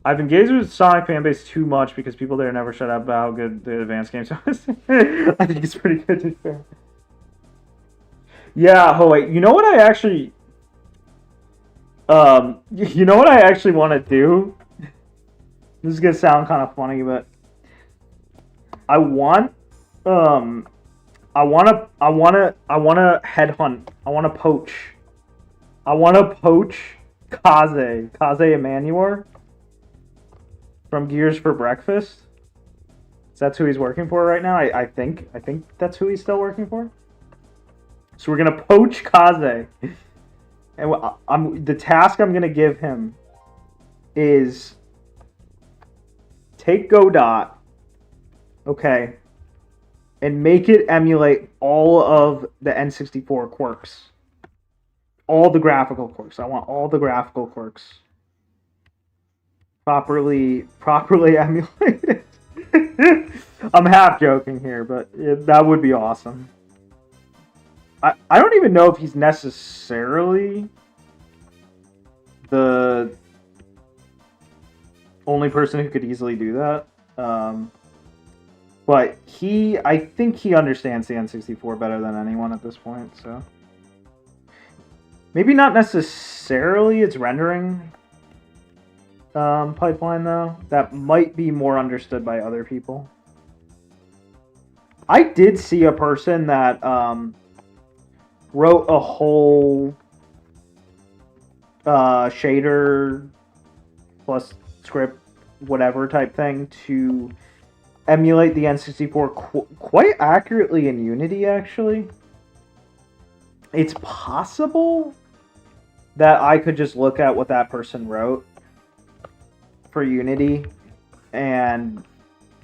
I've engaged with Sonic fanbase too much because people there never shut up about how good the advanced games are. I think it's pretty good, to be fair. Yeah, oh wait, you know what I actually... you know what I actually want to do? This is gonna sound kind of funny, but... I want to headhunt. I want to poach. I want to poach Kaze Emanuor from Gears for Breakfast. So that's who he's working for right now. I think that's who he's still working for. So we're gonna poach Kaze, and the task I'm gonna give him is take Godot. Okay. and make it emulate all of the N64 quirks. All the graphical quirks. I want all the graphical quirks properly emulated. I'm half joking here, but that would be awesome. I don't even know if he's necessarily the only person who could easily do that. But I think he understands the N64 better than anyone at this point, so. Maybe not necessarily its rendering pipeline, though. That might be more understood by other people. I did see a person that wrote a whole shader plus script, whatever type thing to emulate the N64 quite accurately in Unity, actually. It's possible that I could just look at what that person wrote for Unity and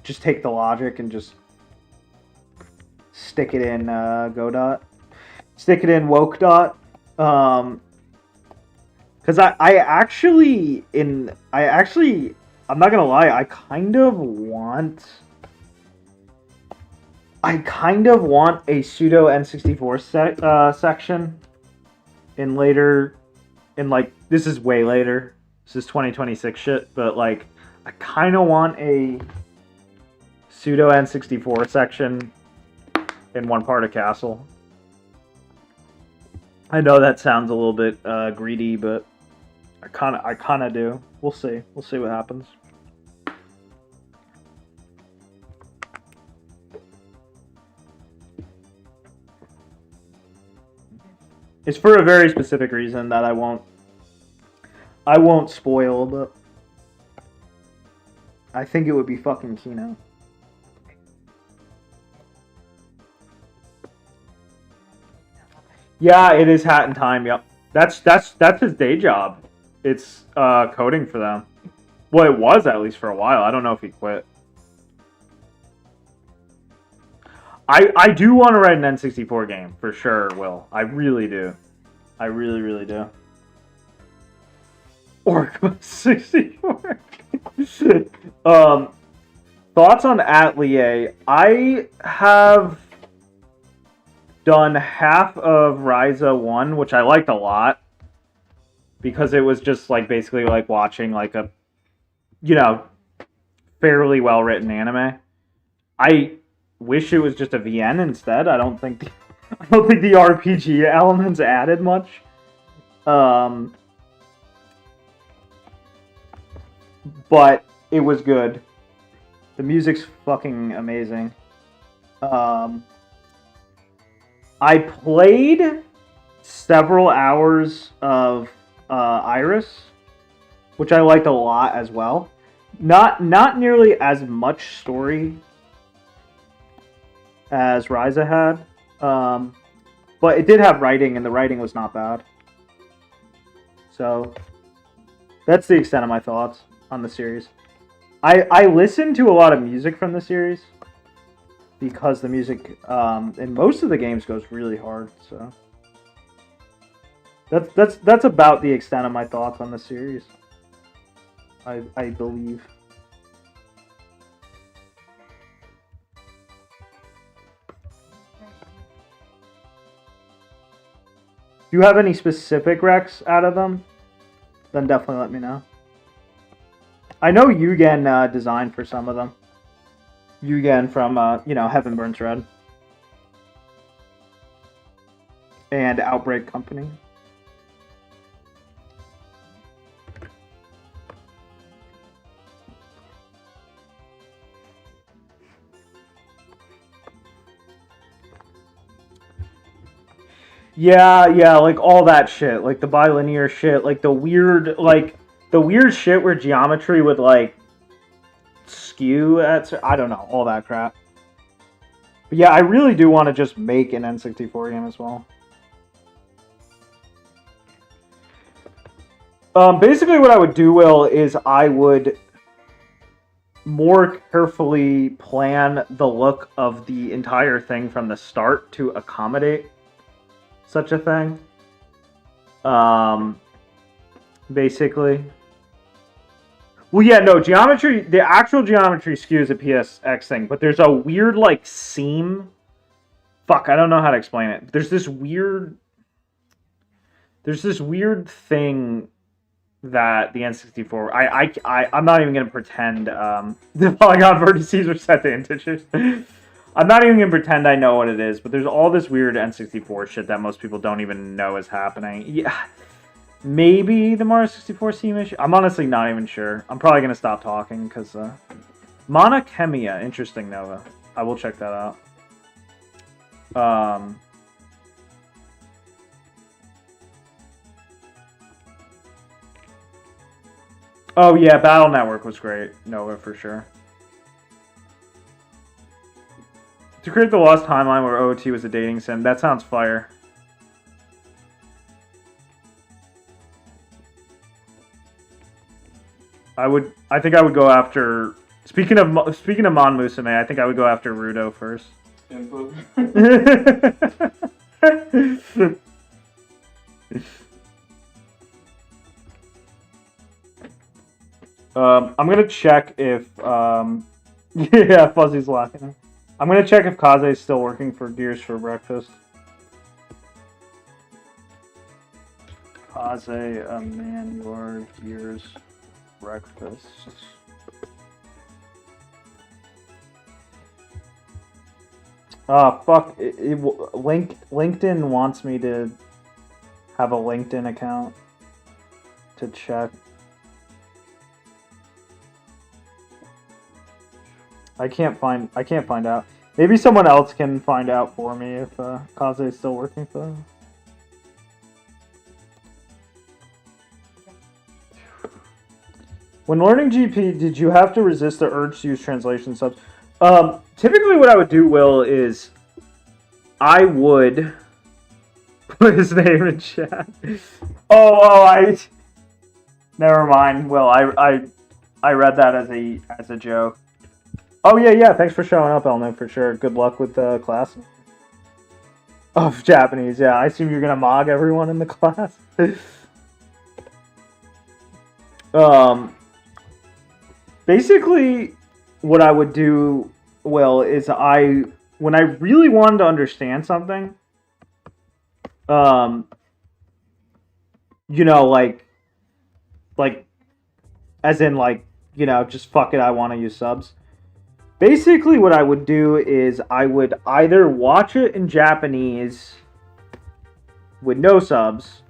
just take the logic and just stick it in Godot. Stick it in Wokedot. Because I'm not gonna lie, I kind of want a pseudo N64 section in like, this is way later. This is 2026 shit, but like, I kind of want a pseudo N64 section in one part of Castle. I know that sounds a little bit greedy, but I kind of do. We'll see. We'll see what happens. It's for a very specific reason that I won't spoil, but I think it would be fucking Kino. Yeah, it is Hat in Time. Yep, that's his day job. It's coding for them. Well, it was at least for a while. I don't know if he quit. I do want to write an N64 game for sure, Will. I really do. I really, really do. Orc 64. Thoughts on Atelier? I have done half of Ryza 1, which I liked a lot, because it was just like basically like watching like a, fairly well written anime. I wish it was just a VN instead. I don't think the RPG elements added much. But it was good. The music's fucking amazing. I played several hours of Iris, which I liked a lot as well. Not nearly as much story as Ryza had, but it did have writing, and the writing was not bad. So that's the extent of my thoughts on the series. I listened to a lot of music from the series because the music in most of the games goes really hard. So that's about the extent of my thoughts on the series. I believe. Do you have any specific recs out of them? Then definitely let me know. I know Yugen designed for some of them. Yugen from, Heaven Burns Red. And Outbreak Company. Yeah, like all that shit. Like the bilinear shit, like the weird shit where geometry would, like, skew at... I don't know, all that crap. But yeah, I really do want to just make an N64 game as well. Basically what I would do, Will, is I would more carefully plan the look of the entire thing from the start to accommodate such a thing. Basically. Well, yeah, no, geometry, the actual geometry skews a PSX thing, but there's a weird, like, seam. Fuck, I don't know how to explain it. There's this weird thing that the N64, I'm not even going to pretend the polygon vertices are set to integers. I'm not even going to pretend I know what it is, but there's all this weird N64 shit that most people don't even know is happening. Yeah. Maybe the Mario 64 seam issue? I'm honestly not even sure. I'm probably going to stop talking because... Monochemia. Interesting, Nova. I will check that out. Oh, yeah. Battle Network was great. Nova, for sure. To create the Lost Timeline where OOT was a dating sim. That sounds fire. I think I would go after. Speaking of Mon Musume, I think I would go after Rudo first. I'm gonna check if yeah, Fuzzy's laughing. I'm gonna check if Kaze is still working for Gears for breakfast. Kaze, a man, your Gears. Breakfast. Fuck. LinkedIn wants me to have a LinkedIn account to check. I can't find out. Maybe someone else can find out for me if Kaze is still working for them. When learning GP, did you have to resist the urge to use translation subs? Typically what I would do, Will, is I would put his name in chat. Never mind, Will. I read that as a joke. Oh yeah. Thanks for showing up, Elno, for sure. Good luck with the class. Oh, Japanese. Yeah, I assume you're gonna mog everyone in the class. Basically, what I would do, Will, is when I really wanted to understand something, you know, like, as in, like, you know, just fuck it, I want to use subs. Basically, what I would do is I would either watch it in Japanese with no subs,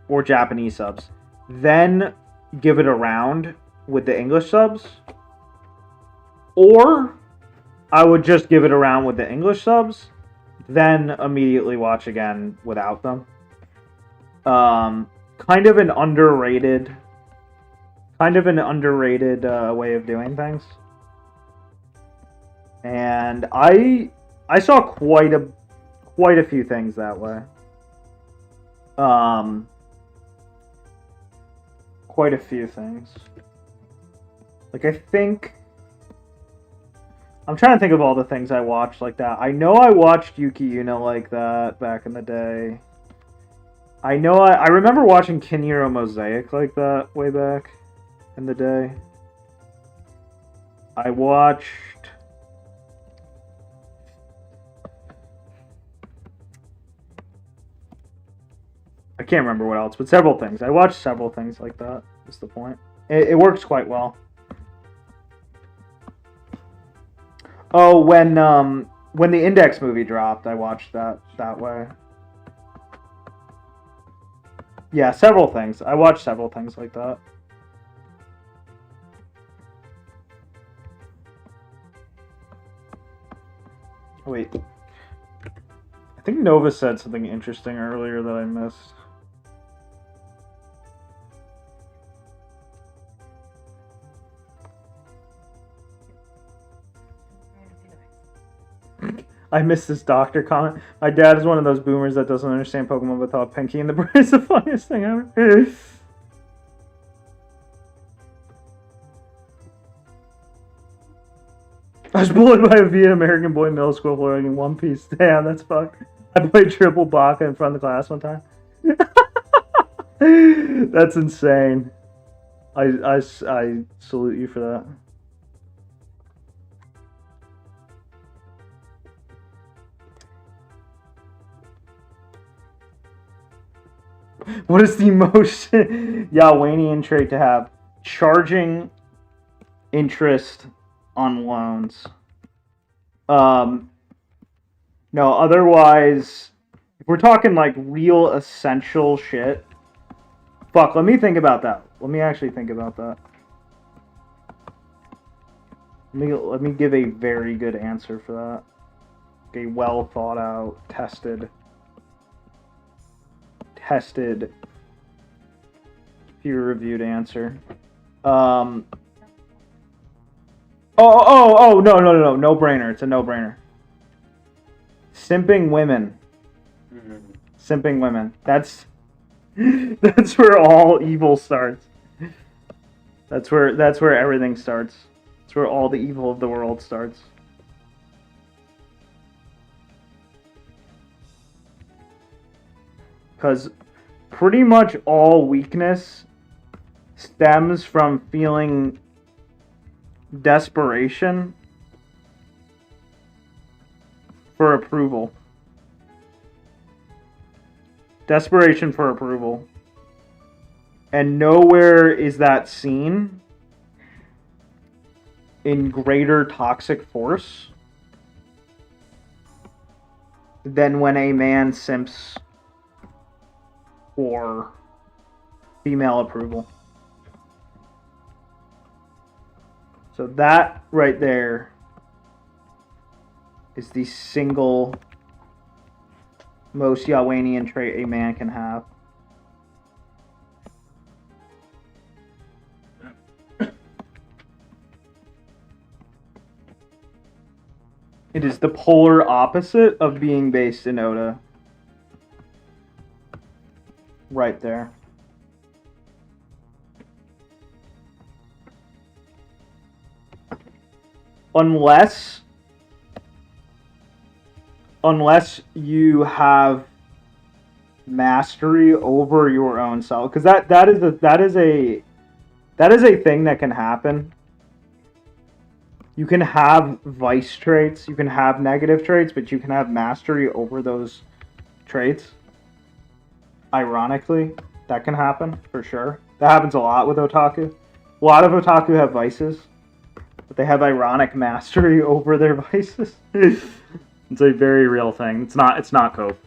or Japanese subs, then give it a round with the English subs, or I would just give it a round with the English subs, then immediately watch again without them. Kind of an underrated way of doing things. And I saw quite a few things that way. Quite a few things. Like, I think... I'm trying to think of all the things I watched like that. I know I watched Yuki Yuno like that back in the day. I know I remember watching Kinhero Mosaic like that way back in the day. I watched... I can't remember what else, but several things. I watched several things like that, is the point. It works quite well. Oh, when the Index movie dropped, I watched that way. Yeah, several things. I watched several things like that. Wait. I think Nova said something interesting earlier that I missed. I missed this doctor comment. My dad is one of those boomers that doesn't understand Pokemon but thought Pinky and the Brain is the funniest thing ever. I was bullied by a Viet American boy in middle school for wearing One Piece. Damn, that's fucked. I played triple baka in front of the class one time. That's insane. I salute you for that. What is the most Yalwanian trait to have? Charging interest on loans. No, otherwise, if we're talking like real essential shit, fuck, let me think about that. Let me actually think about that. Let me give a very good answer for that. A well thought out, tested, peer-reviewed answer. No, brainer. It's a no-brainer. Simping women. Simping women. That's where all evil starts. That's where everything starts. That's where all the evil of the world starts. Because pretty much all weakness stems from feeling desperation for approval. Desperation for approval. And nowhere is that seen in greater toxic force than when a man simps for female approval. So that right there is the single most Yalwanian trait a man can have. It is the polar opposite of being based in Oda. Right there. Unless you have mastery over your own self, because that is a thing that can happen. You can have vice traits, you can have negative traits, but you can have mastery over those traits. Ironically, that can happen, for sure. That happens a lot with otaku. A lot of otaku have vices, but they have ironic mastery over their vices. It's a very real thing. It's not cope.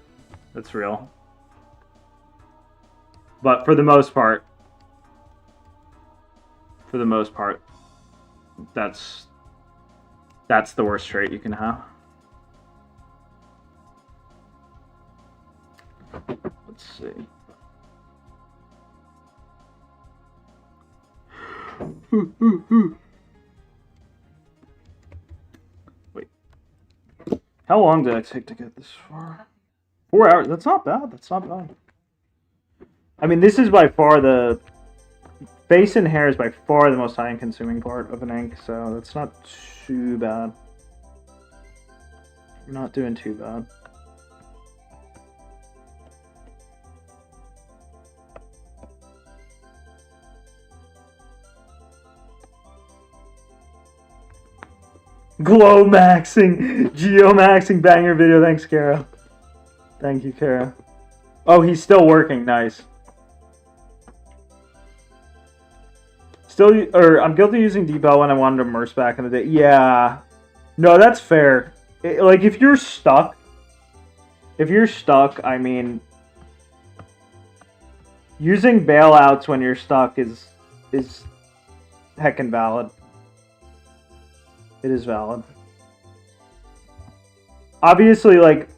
It's real. But for the most part, that's the worst trait you can have. Let's see. Wait. How long did it take to get this far? 4 hours. That's not bad. That's not bad. I mean, this is by far the... Face and hair is by far the most time-consuming part of an ink, so that's not too bad. You're not doing too bad. Glow maxing, geo maxing, banger video. Thanks, Kara. Thank you, Kara. Oh, he's still working. Nice. I'm guilty of using Deepel when I wanted to immerse back in the day. Yeah. No, that's fair. Like, if you're stuck, I mean, using bailouts when you're stuck is heckin' valid. It is valid. Obviously, like,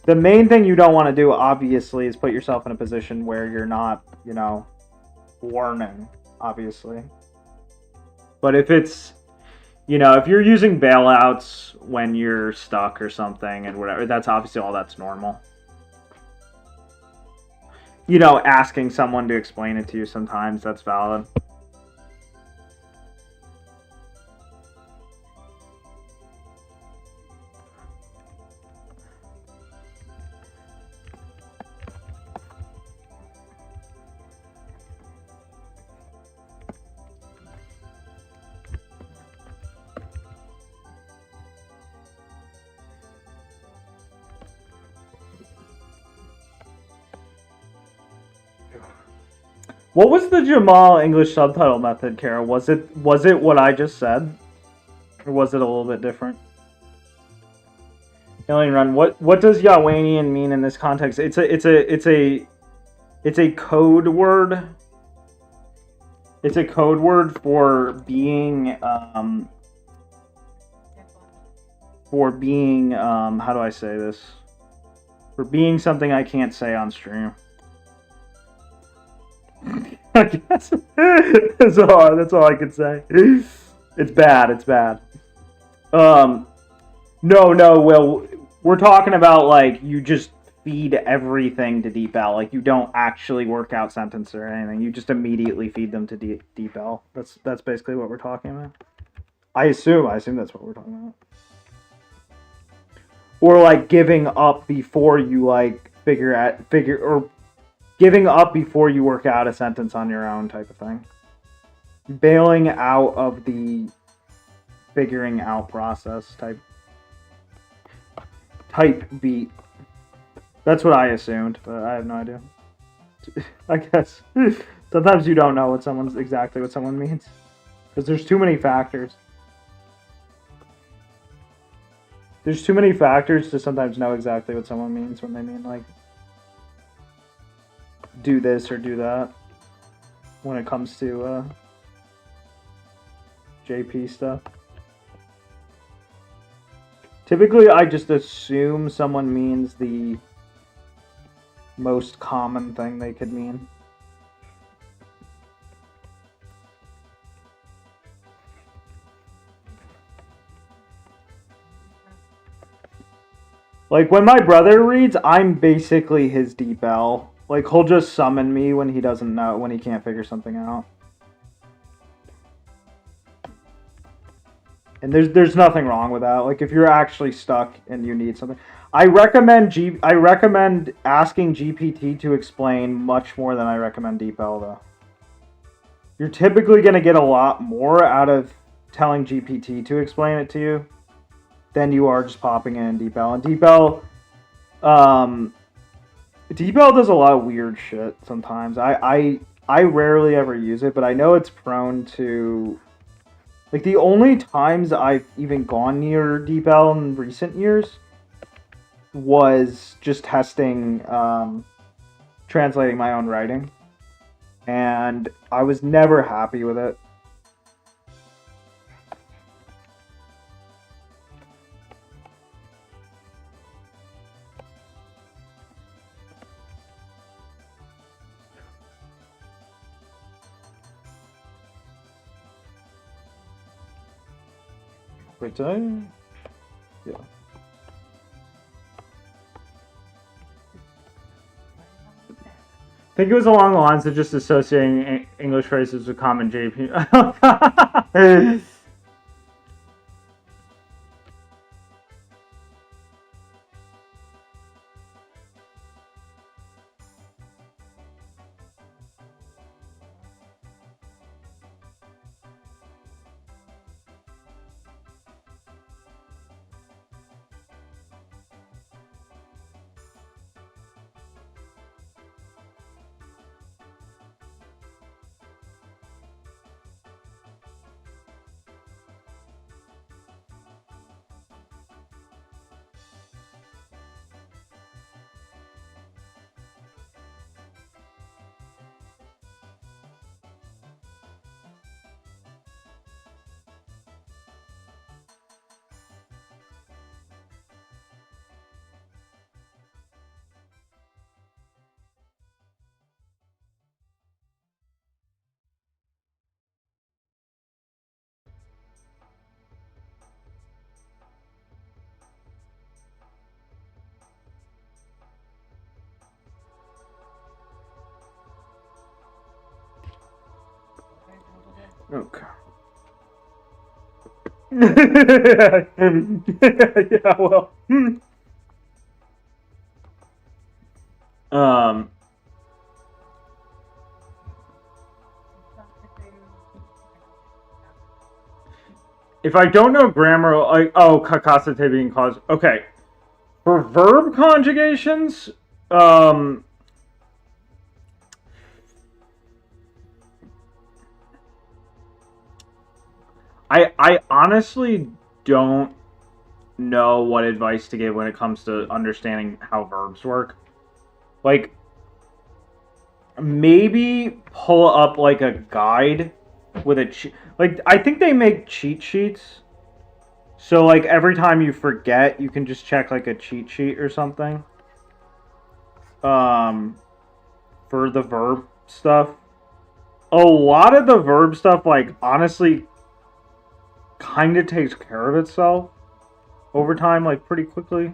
the main thing you don't want to do, obviously, is put yourself in a position where you're not, learning, obviously. But if it's, if you're using bailouts when you're stuck or something and whatever, that's obviously all that's normal. Asking someone to explain it to you sometimes, that's valid. What was the Jamal English subtitle method, Kara? Was it what I just said? Or was it a little bit different? Alien Run, what does Yahwanian mean in this context? It's a code word. It's a code word for being how do I say this? For being something I can't say on stream. I guess that's all I can say. It's bad. It's bad. No. Well, we're talking about like you just feed everything to DeepL. Like you don't actually work out sentence or anything. You just immediately feed them to DeepL. That's basically what we're talking about. I assume that's what we're talking about. Or like giving up before you like or giving up before you work out a sentence on your own type of thing. Bailing out of the figuring out process type beat. That's what I assumed, but I have no idea. I guess sometimes you don't know exactly what someone means because there's too many factors. There's too many factors to sometimes know exactly what someone means when they mean like do this or do that when it comes to JP stuff. Typically, I just assume someone means the most common thing they could mean. Like, when my brother reads, I'm basically his DeepL. Like, he'll just summon me when he doesn't know, when he can't figure something out. And there's nothing wrong with that. Like, if you're actually stuck and you need something. I recommend asking GPT to explain much more than I recommend DeepL, though. You're typically going to get a lot more out of telling GPT to explain it to you than you are just popping in DeepL. And DeepL does a lot of weird shit sometimes. I rarely ever use it, but I know it's prone to... Like, the only times I've even gone near DeepL in recent years was just testing, translating my own writing. And I was never happy with it. Wait, did I? Yeah. I think it was along the lines of just associating English phrases with common JP. Okay. Yeah, well. If I don't know grammar, like, oh, kakasate being cause. Okay. For verb conjugations, I honestly don't know what advice to give when it comes to understanding how verbs work. Like, maybe pull up like a guide with a like I think they make cheat sheets. So like every time you forget, you can just check like a cheat sheet or something. For the verb stuff. A lot of the verb stuff, like, honestly, kind of takes care of itself over time, like, pretty quickly.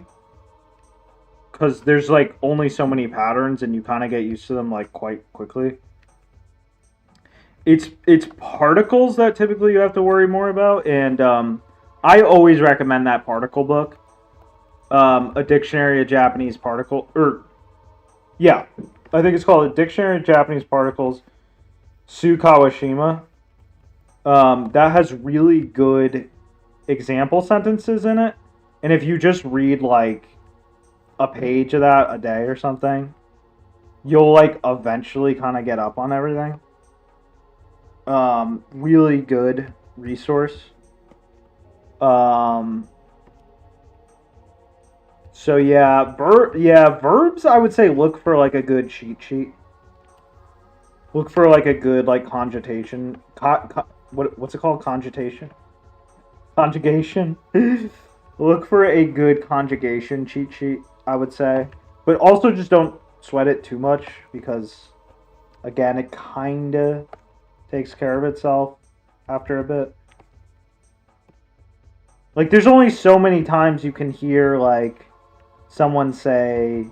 Because there's, like, only so many patterns, and you kind of get used to them, like, quite quickly. It's particles that typically you have to worry more about, and I always recommend that particle book. A Dictionary of Japanese Particle, yeah, I think it's called A Dictionary of Japanese Particles, Su Kawashima. That has really good example sentences in it. And if you just read like a page of that a day or something, you'll like eventually kind of get up on everything. Really good resource. So yeah, verbs I would say look for like a good cheat sheet. Look for like a good like conjugation. What's it called? Conjugation. Conjugation. Look for a good conjugation cheat sheet, I would say. But also just don't sweat it too much because, again, it kind of takes care of itself after a bit. Like, there's only so many times you can hear, like, someone say,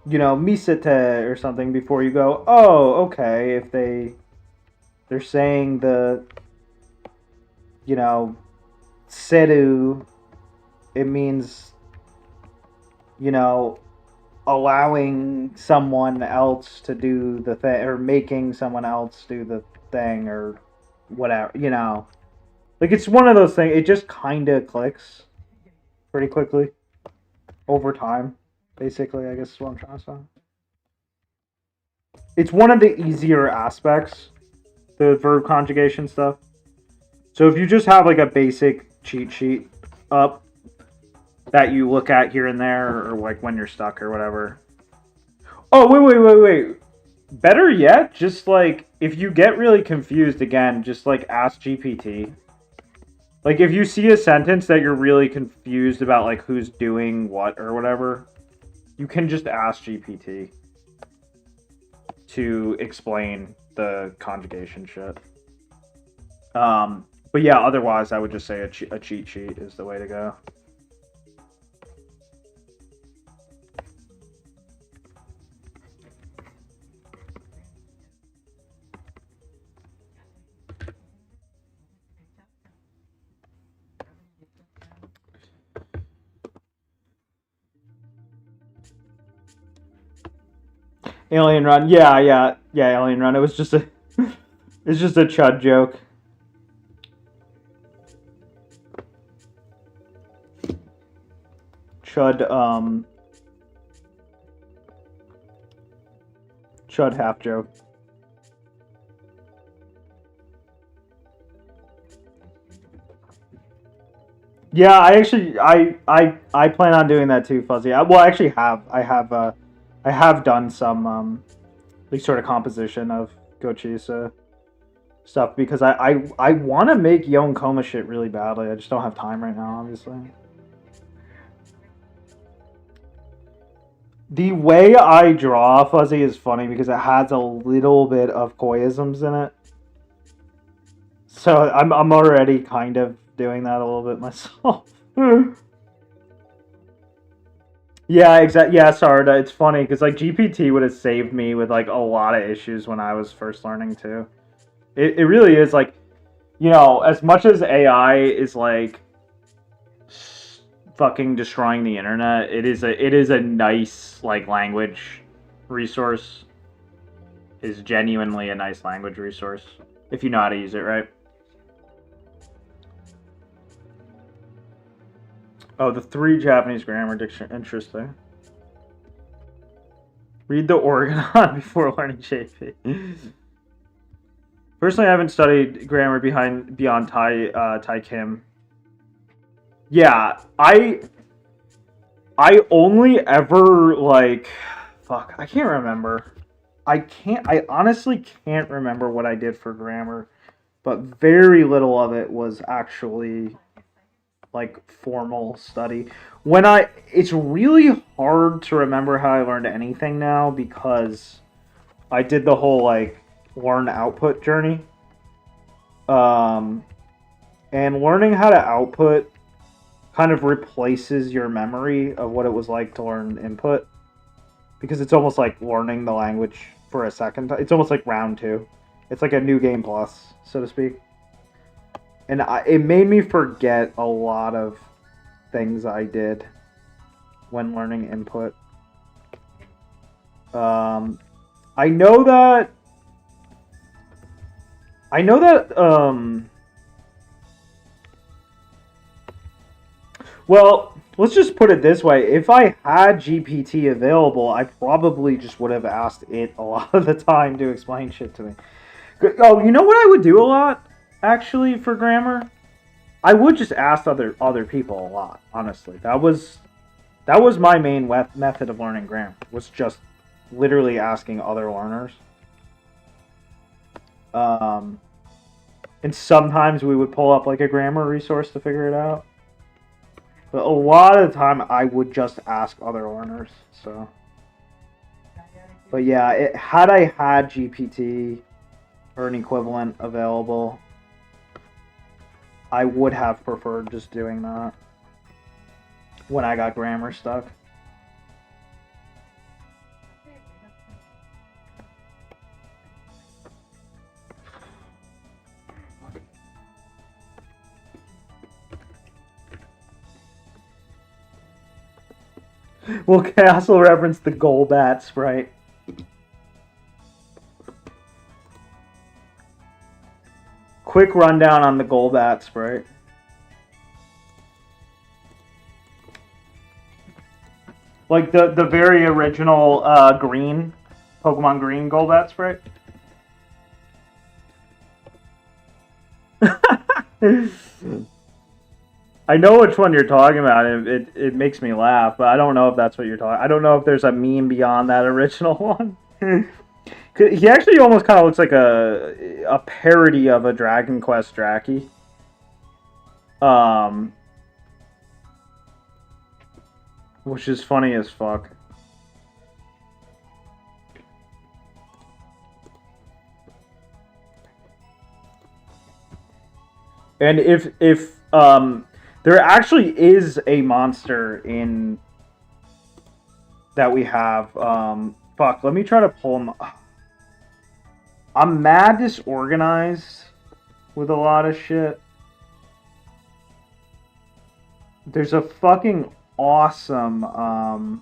misete or something before you go, oh, okay, if they're saying the, seru, it means, allowing someone else to do the thing, or making someone else do the thing, or whatever, Like, it's one of those things, it just kind of clicks pretty quickly over time, basically, I guess is what I'm trying to say. It's one of the easier aspects, the verb conjugation stuff. So if you just have like a basic cheat sheet up that you look at here and there, or like when you're stuck or whatever. Oh, wait. Better yet, just like if you get really confused again, just like ask GPT. Like if you see a sentence that you're really confused about, like who's doing what or whatever, you can just ask GPT to explain the conjugation shit. But yeah, otherwise, I would just say a cheat sheet is the way to go. Alien Run, yeah, Alien Run. It was just it's just a chud joke. Chud half joke. Yeah, I plan on doing that too, Fuzzy. I have done some like sort of composition of Gochisa stuff because I want to make Yonkoma shit really badly. I just don't have time right now, obviously. The way I draw Fuzzy is funny because it has a little bit of Koisms in it. So I'm already kind of doing that a little bit myself. Yeah, exactly. Yeah, sorry. It's funny because like GPT would have saved me with like a lot of issues when I was first learning too. It really is like, as much as AI is like fucking destroying the internet, it is a nice like language resource. Is genuinely a nice language resource if you know how to use it right. Oh, the 3 Japanese grammar dictionary. Interesting. Read the Organon before learning JP. Personally, I haven't studied grammar beyond Thai Kim. Yeah, I only ever like, fuck, I can't remember. I honestly can't remember what I did for grammar, but very little of it was actually like formal study. It's really hard to remember how I learned anything now because I did the whole like learn output journey. And learning how to output kind of replaces your memory of what it was like to learn input because it's almost like learning the language for a second. It's almost like round 2. It's like a new game plus, so to speak. And it made me forget a lot of things I did when learning input. I know that. Well, let's just put it this way. If I had GPT available, I probably just would have asked it a lot of the time to explain shit to me. Oh, you know what I would do a lot, actually, for grammar? I would just ask other people a lot, honestly. That was my main method of learning grammar, was just literally asking other learners. And sometimes we would pull up like a grammar resource to figure it out. But a lot of the time, I would just ask other learners. So, but yeah, had I had GPT or an equivalent available, I would have preferred just doing that when I got grammar stuck. Will Castle reference the Golbat sprite? Quick rundown on the Golbat sprite. Like the very original green, Pokemon Green Golbat sprite. I know which one you're talking about. It makes me laugh, but I don't know if that's what you're talking. I don't know if there's a meme beyond that original one. He actually almost kind of looks like a parody of a Dragon Quest Draki. Which is funny as fuck. And if there actually is a monster in that we have. Fuck, let me try to pull him. I'm mad disorganized with a lot of shit. There's a fucking awesome.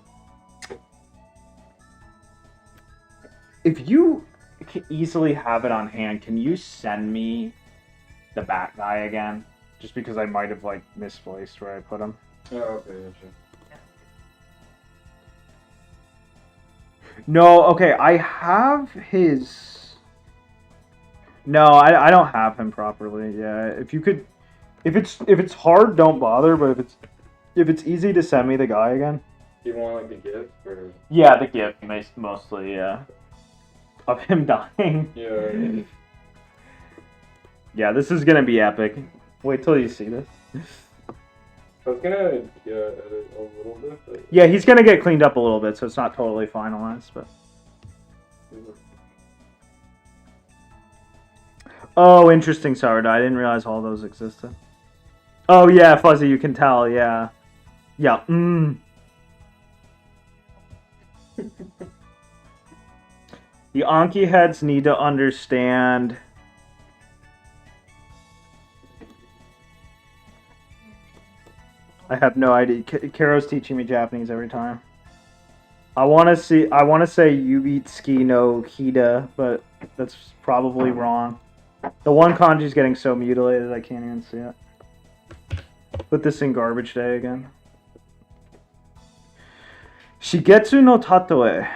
If you can easily have it on hand, can you send me the bat guy again? Just because I might have like misplaced where I put him. Oh, okay, sure. No, okay, I have his. No, I don't have him properly. Yeah, if you could, if it's hard, don't bother. But if it's easy to send me the guy again. Do you want like the gift or? Yeah, the gift mostly. Yeah, of him dying. Yeah. Yeah, this is gonna be epic. Wait till you see this. I was gonna edit a little bit. But... Yeah, he's gonna get cleaned up a little bit, so it's not totally finalized, but. Oh, interesting, Sourdough. I didn't realize all those existed. Oh yeah, Fuzzy, you can tell. Yeah, yeah. The Anki heads need to understand. I have no idea. Karo's teaching me Japanese every time. I want to say Yubitsuki no Hida, but that's probably wrong. The one kanji's getting so mutilated I can't even see it. Put this in garbage day again. Shigetsu no Tatoe.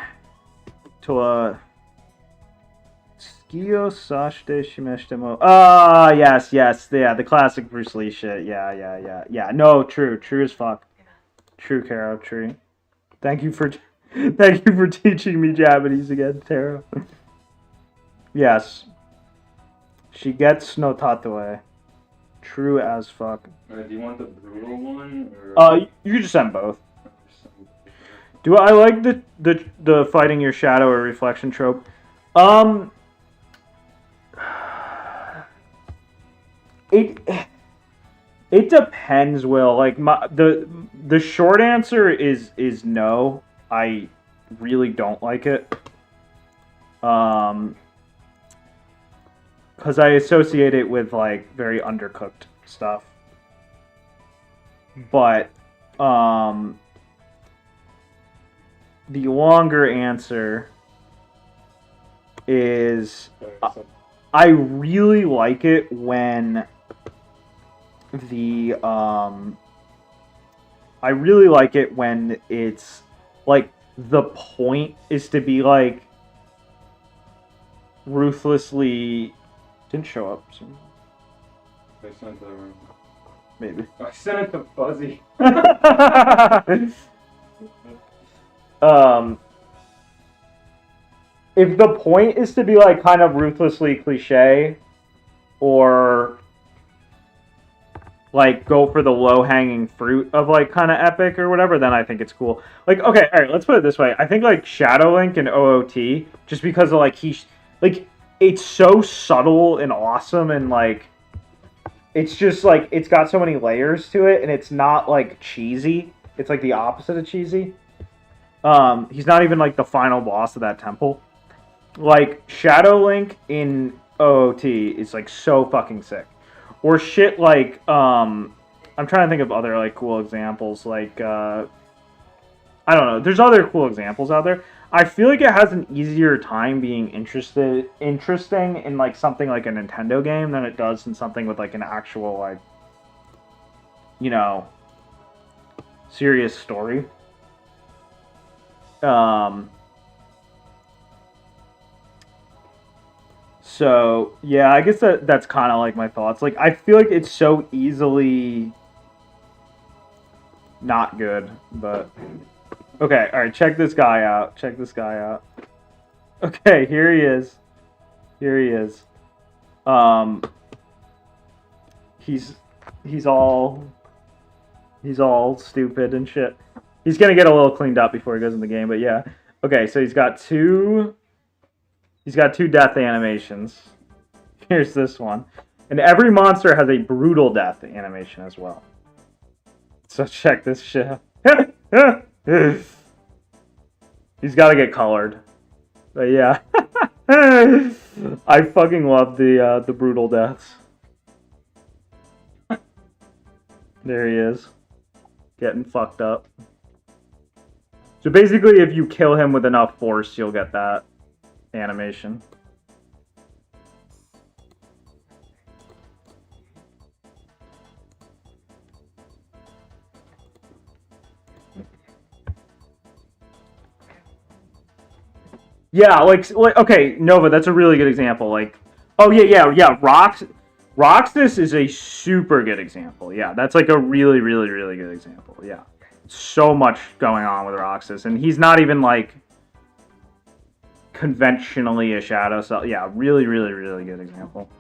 To Gyo Sashite Shimeshite Mo. Ah, yes, yeah, the classic Bruce Lee shit. Yeah. No, true as fuck. True, Caro, true. Thank you for teaching me Japanese again, Taro. Yes. She gets no tatue. True as fuck. Do you want the brutal one? Or... You can just send both. Do I like the fighting your shadow or reflection trope? It depends, Will. Like the short answer is no. I really don't like it. Because I associate it with like very undercooked stuff. But the longer answer is I really like it when it's like the point is to be like ruthlessly didn't show up. So. I sent it to the room. Maybe. I sent it to Fuzzy. If the point is to be like kind of ruthlessly cliche or like go for the low-hanging fruit of like kind of epic or whatever, then I think it's cool. Like, okay, all right, let's put it this way. I think like Shadow Link and OOT, just because of like it's so subtle and awesome and like it's just like it's got so many layers to it and it's not like cheesy. It's like the opposite of cheesy. He's not even like the final boss of that temple. Like Shadow Link in OOT is like so fucking sick. Or shit like, I'm trying to think of other, like, cool examples, like, I don't know, there's other cool examples out there. I feel like it has an easier time being interesting in, like, something like a Nintendo game than it does in something with, like, an actual, like, you know, serious story. So, yeah, I guess that's kind of like my thoughts. Like, I feel like it's so easily not good, but... Okay, alright, check this guy out. Okay, here he is. He's all stupid and shit. He's gonna get a little cleaned up before he goes in the game, but yeah. Okay, so he's got two death animations. Here's this one. And every monster has a brutal death animation as well. So check this shit. He's got to get colored. But yeah. I fucking love the brutal deaths. There he is. Getting fucked up. So basically, if you kill him with enough force, you'll get that animation. Yeah, like okay, Nova, that's a really good example. Like, oh yeah. Roxas is a super good example. Yeah, that's like a really good example. Yeah, so much going on with Roxas, and he's not even like conventionally a shadow. So yeah, really good example.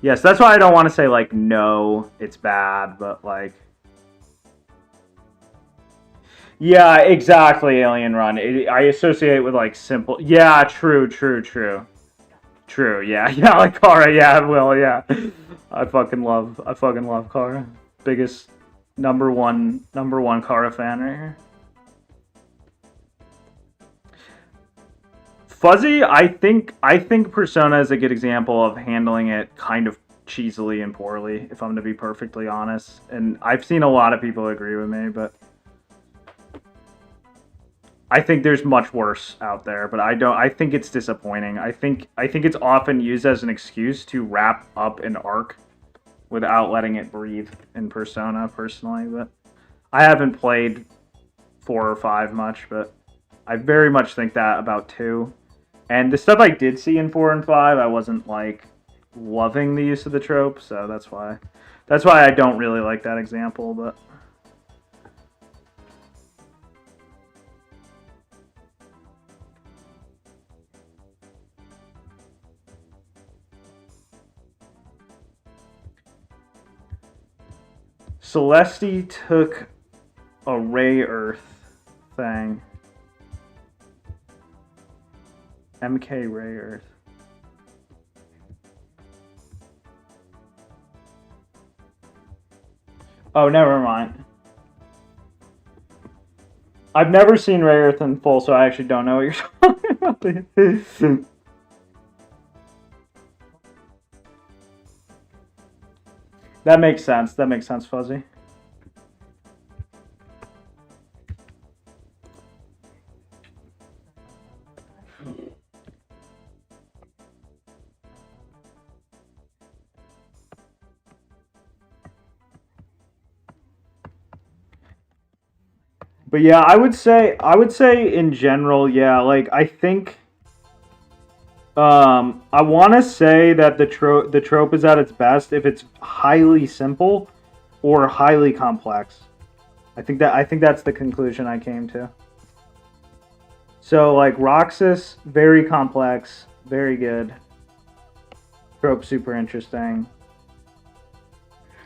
Yes, that's why I don't want to say like no, it's bad, but like. Yeah, exactly, Alien Run. I associate it with, like, simple... Yeah, true. Yeah, like Kara, yeah, Will, yeah. I fucking love Kara. Biggest number one Kara fan right here. Fuzzy, I think Persona is a good example of handling it kind of cheesily and poorly, if I'm going to be perfectly honest. And I've seen a lot of people agree with me, but... I think there's much worse out there, but I think it's disappointing. I think it's often used as an excuse to wrap up an arc without letting it breathe in Persona, personally. But I haven't played 4 or 5 much, but I very much think that about 2. And the stuff I did see in 4 and 5, I wasn't like loving the use of the trope, so that's why I don't really like that example, but Celeste took a Ray Earth thing. MK Ray Earth. Oh, never mind. I've never seen Ray Earth in full, so I actually don't know what you're talking about. That makes sense. That makes sense, Fuzzy. But yeah, I would say in general, yeah, like I think I want to say that the trope is at its best if it's highly simple or highly complex. I think that's the conclusion I came to. So like Roxas, very complex, very good. Trope super interesting.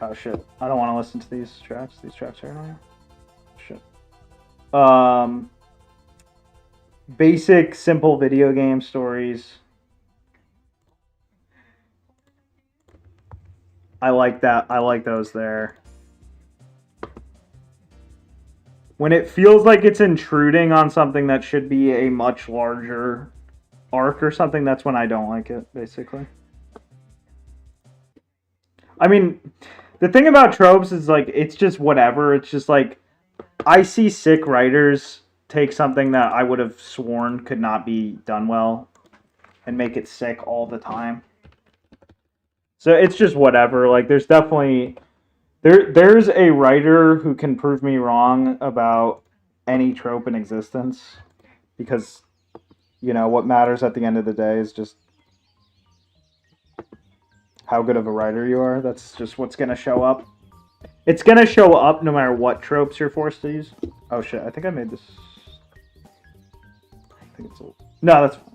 Oh shit. I don't want to listen to these tracks. These tracks are annoying. Shit. Basic simple video game stories. I like that. I like those there. When it feels like it's intruding on something that should be a much larger arc or something, that's when I don't like it, basically. I mean, the thing about tropes is, like, it's just whatever. It's just, like, I see sick writers take something that I would have sworn could not be done well and make it sick all the time. So it's just whatever. Like, there's definitely... There's a writer who can prove me wrong about any trope in existence. Because, you know, what matters at the end of the day is just how good of a writer you are. That's just what's going to show up. It's going to show up no matter what tropes you're forced to use. Oh, shit. I think I made this... I think it's... No, that's fine.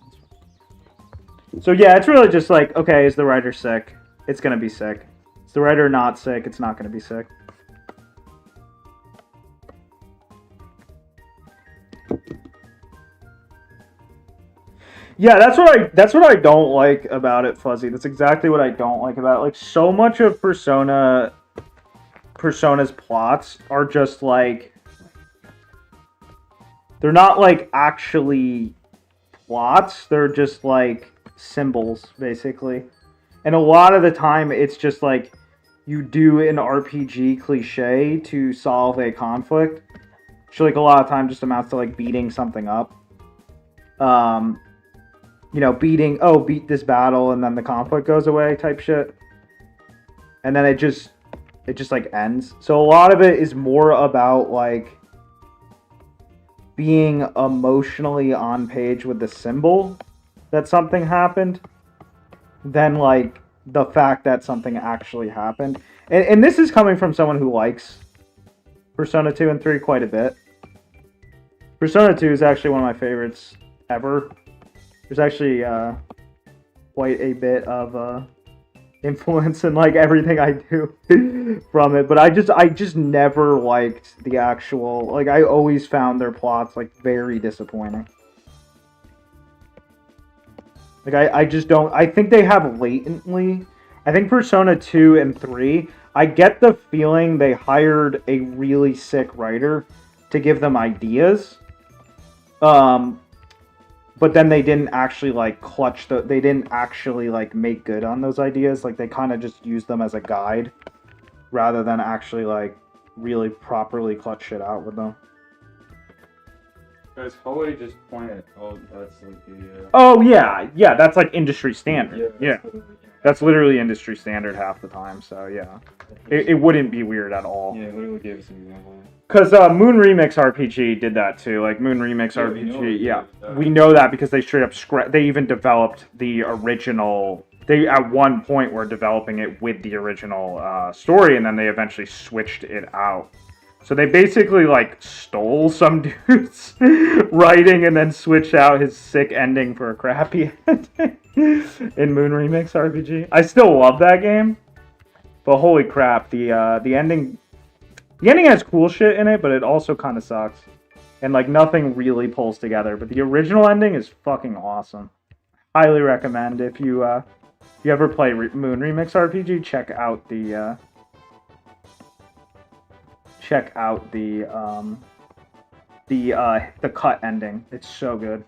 So, yeah, it's really just like, okay, is the writer sick? It's going to be sick. Is the writer not sick? It's not going to be sick. Yeah, that's what I don't like about it, Fuzzy. That's exactly what I don't like about it. Like, so much of Persona's plots are just like, they're not like actually plots. They're just like symbols, basically. And a lot of the time, it's just like you do an RPG cliche to solve a conflict, which like a lot of time just amounts to like beating something up. You know, beat this battle and then the conflict goes away type shit. And then it just like ends. So a lot of it is more about like being emotionally on page with the symbol that something happened than like the fact that something actually happened. And this is coming from someone who likes Persona 2 and 3 quite a bit. Persona 2 is actually one of my favorites ever. There's actually quite a bit of influence in like everything I do from it, but I just never liked the actual, like, I always found their plots like very disappointing. Like, I just don't... I think they have latently... I think Persona 2 and 3, I get the feeling they hired a really sick writer to give them ideas. But then they didn't actually, like, they didn't actually, like, make good on those ideas. Like, they kind of just used them as a guide rather than actually, like, really properly clutch shit out with them. Guys, Huawei just pointed. Oh, that's like the. Oh yeah, that's like industry standard. Yeah, that's literally industry standard half the time. So yeah, it wouldn't be weird at all. Yeah, literally gave us an example. Because Moon Remix RPG did that too. Like Moon Remix RPG, we know that because they straight up they even developed the original. They at one point were developing it with the original story, and then they eventually switched it out. So they basically like stole some dude's writing and then switched out his sick ending for a crappy ending in Moon Remix RPG. I still love that game, but holy crap, the ending. The ending has cool shit in it, but it also kind of sucks. And, like, nothing really pulls together. But the original ending is fucking awesome. Highly recommend if you ever play Moon Remix RPG, check out the cut ending. It's so good.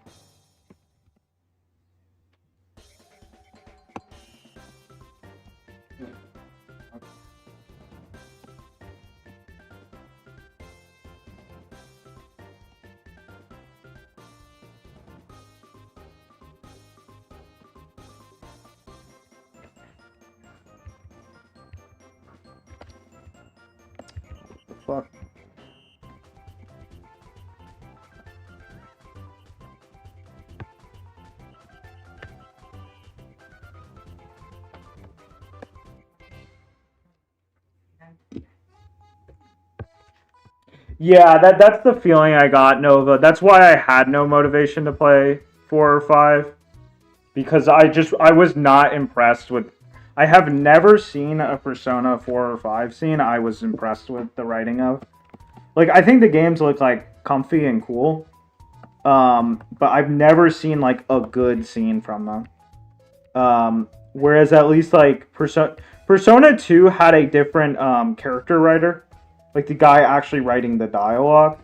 Fuck. Yeah, that's the feeling I got, Nova. That's why I had no motivation to play 4 or 5. Because I was not impressed with... I have never seen a Persona 4 or 5 scene I was impressed with the writing of. Like, I think the games look, like, comfy and cool. But I've never seen, like, a good scene from them. Whereas at least, like, Persona 2 had a different character writer. Like, the guy actually writing the dialogue.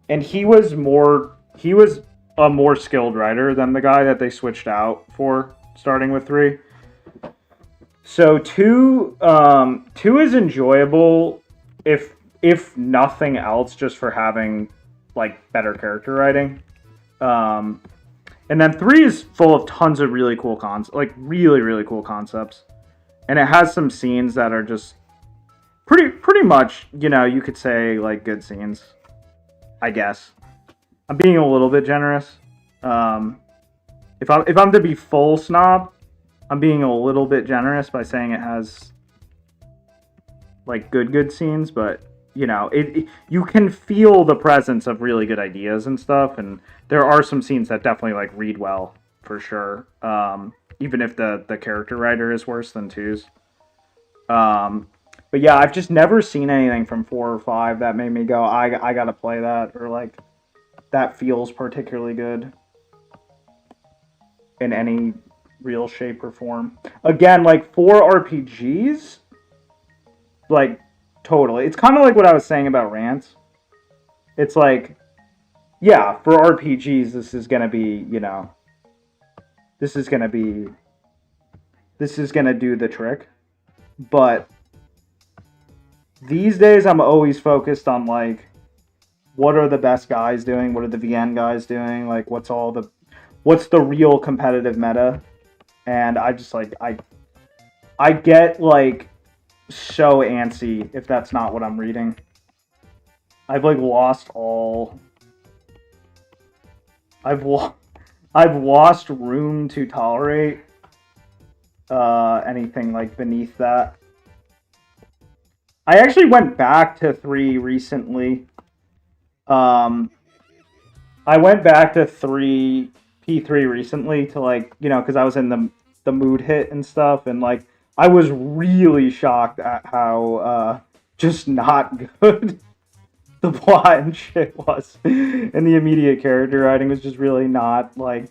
And he was a more skilled writer than the guy that they switched out for, starting with 3. So 2 is enjoyable if nothing else, just for having like better character writing. And then 3 is full of tons of really cool really cool concepts. And it has some scenes that are just pretty much, you know, you could say like good scenes, I guess. I'm being a little bit generous. If I'm to be full snob, I'm being a little bit generous by saying it has like good scenes, but you know, you can feel the presence of really good ideas and stuff, and there are some scenes that definitely like read well for sure. Even if the character writer is worse than 2's. But yeah, I've just never seen anything from 4 or 5 that made me go, I gotta play that, or like that feels particularly good in any real shape or form. Again, like 4 RPGs, like totally. It's kind of like what I was saying about rants. It's like, yeah, for RPGs, this is gonna be, you know, this is gonna do the trick. But these days, I'm always focused on like, what are the best guys doing? What are the VN guys doing? Like, what's the real competitive meta? And I just like, I get like so antsy if that's not what I'm reading. I've like lost all. I've lost room to tolerate anything like beneath that. I actually went back to 3 recently. I went back to P3 recently to like, you know, because I was in the mood hit and stuff, and like I was really shocked at how just not good the plot and shit was, and the immediate character writing was just really not like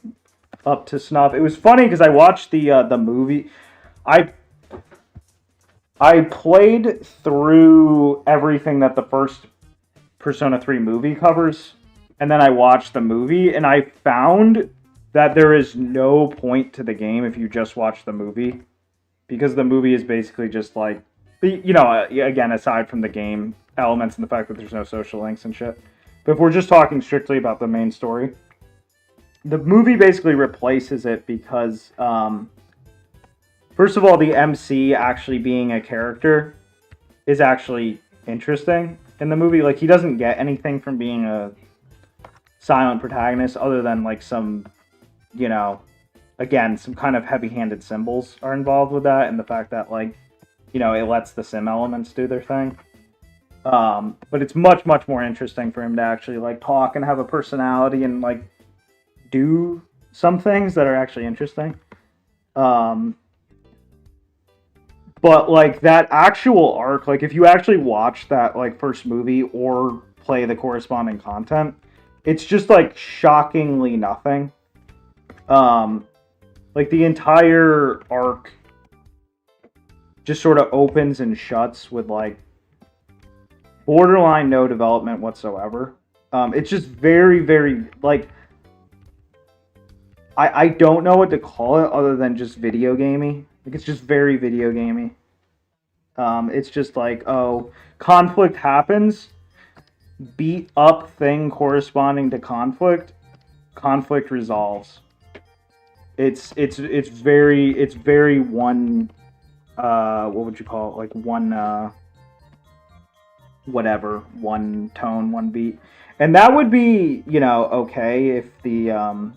up to snuff. It was funny because I watched the movie. I played through everything that the first Persona 3 movie covers, and then I watched the movie, and I found that there is no point to the game if you just watch the movie, because the movie is basically just like, you know, again, aside from the game elements and the fact that there's no social links and shit. But if we're just talking strictly about the main story, the movie basically replaces it because, first of all, the MC actually being a character is actually interesting. in the movie. Like, he doesn't get anything from being a silent protagonist other than, like, some, you know, again, some kind of heavy-handed symbols are involved with that, and the fact that, like, you know, it lets the sim elements do their thing. But it's much, much more interesting for him to actually, like, talk and have a personality and, like, do some things that are actually interesting. But, like, that actual arc, like, if you actually watch that, like, first movie or play the corresponding content, it's just, like, shockingly nothing. Like, the entire arc just sort of opens and shuts with, like, borderline no development whatsoever. It's just very, very, like, I don't know what to call it other than just video gamey. Like, it's just very video gamey. It's just like, oh, conflict happens, beat up thing corresponding to conflict resolves. It's very one, what would you call it? Like, one, whatever, one tone, one beat. And that would be, you know, okay if the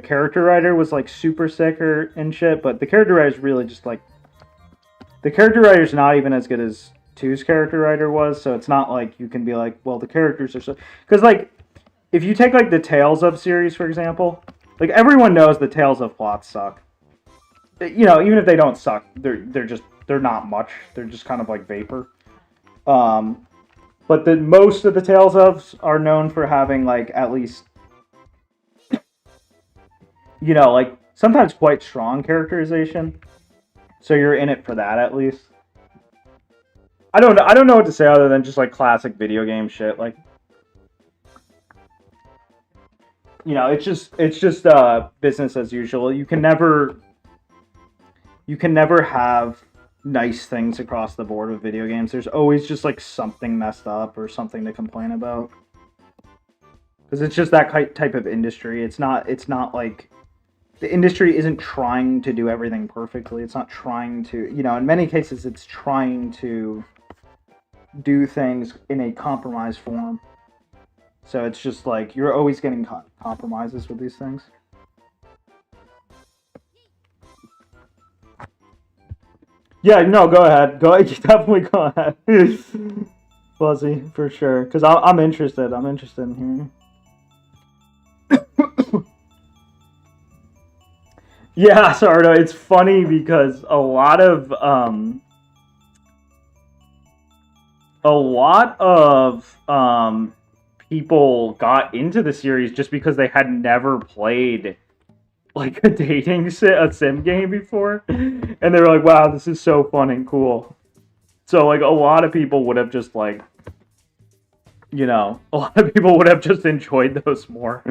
character writer was, like, super sick and shit, but the character writer is really just, like, the character writer's not even as good as 2's character writer was, so it's not like you can be like, well, the characters are so... Because, like, if you take, like, the Tales of series, for example, like, everyone knows the Tales of plots suck. You know, even if they don't suck, they're not much. They're just kind of like vapor. But most of the Tales ofs are known for having, like, at least, you know, like, sometimes quite strong characterization. So you're in it for that, at least. I don't know what to say other than just, like, classic video game shit. Like, you know, it's just business as usual. You can never have nice things across the board with video games. There's always just, like, something messed up or something to complain about. Because it's just that type of industry. It's not like... The industry isn't trying to do everything perfectly. It's not trying to... You know, in many cases, it's trying to do things in a compromised form. So it's just like, you're always getting compromises with these things. Yeah, no, go ahead. Definitely go ahead. Fuzzy, for sure. Because I'm interested. I'm interested in hearing. Yeah, Sardo, it's funny because a lot of people got into the series just because they had never played, like, a sim game before, and they were like, wow, this is so fun and cool. So, like, a lot of people would have just, like, you know, a lot of people would have just enjoyed those more.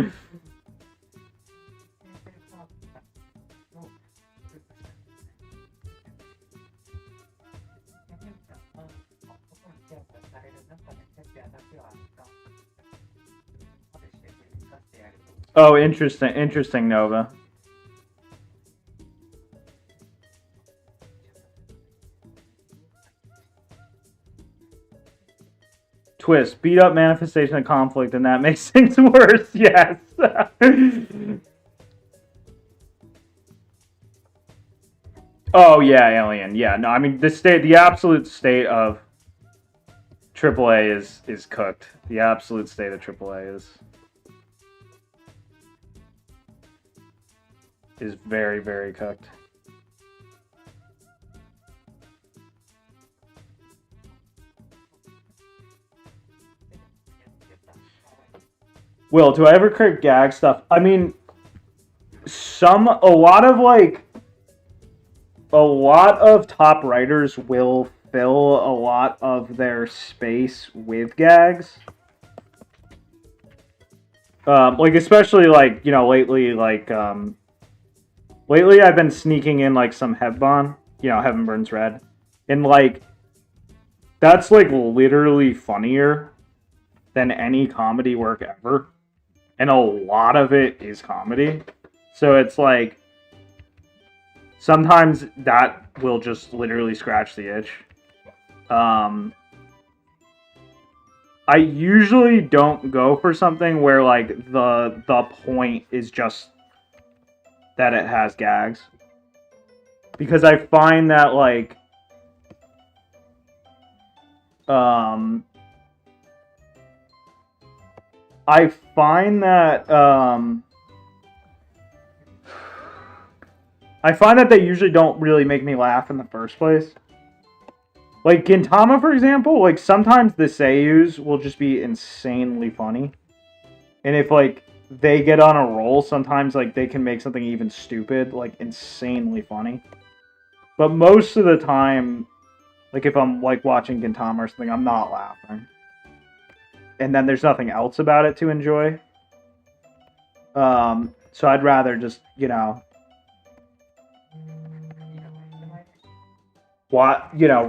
Oh, interesting, Nova. Twist, beat up manifestation of conflict, and that makes things worse. Yes. Oh yeah, Alien. Yeah, no, I mean the absolute state of AAA is cooked. The absolute state of AAA is very, very cooked. Will, do I ever create gag stuff? I mean, a lot of top writers will fill a lot of their space with gags. Like, especially, like, you know, lately I've been sneaking in, like, some Heaven Burns Red. And, like, that's, like, literally funnier than any comedy work ever. And a lot of it is comedy. So it's, like, sometimes that will just literally scratch the itch. I usually don't go for something where, like, the point is just that it has gags. Because I find that, like, I find that they usually don't really make me laugh in the first place. Like Gintama, for example, like sometimes the seiyus will just be insanely funny. And if like they get on a roll, sometimes like they can make something even stupid, like insanely funny. But most of the time, like if I'm like watching Gintama or something, I'm not laughing. And then there's nothing else about it to enjoy. So I'd rather just, you know,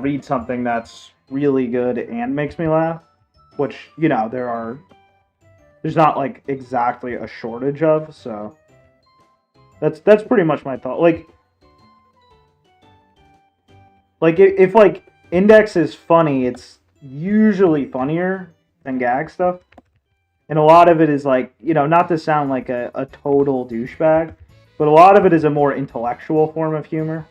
read something that's really good and makes me laugh. Which, you know, there's not like exactly a shortage of, so that's pretty much my thought. Like if like Index is funny, it's usually funnier than gag stuff. And a lot of it is like, you know, not to sound like a total douchebag, but a lot of it is a more intellectual form of humor.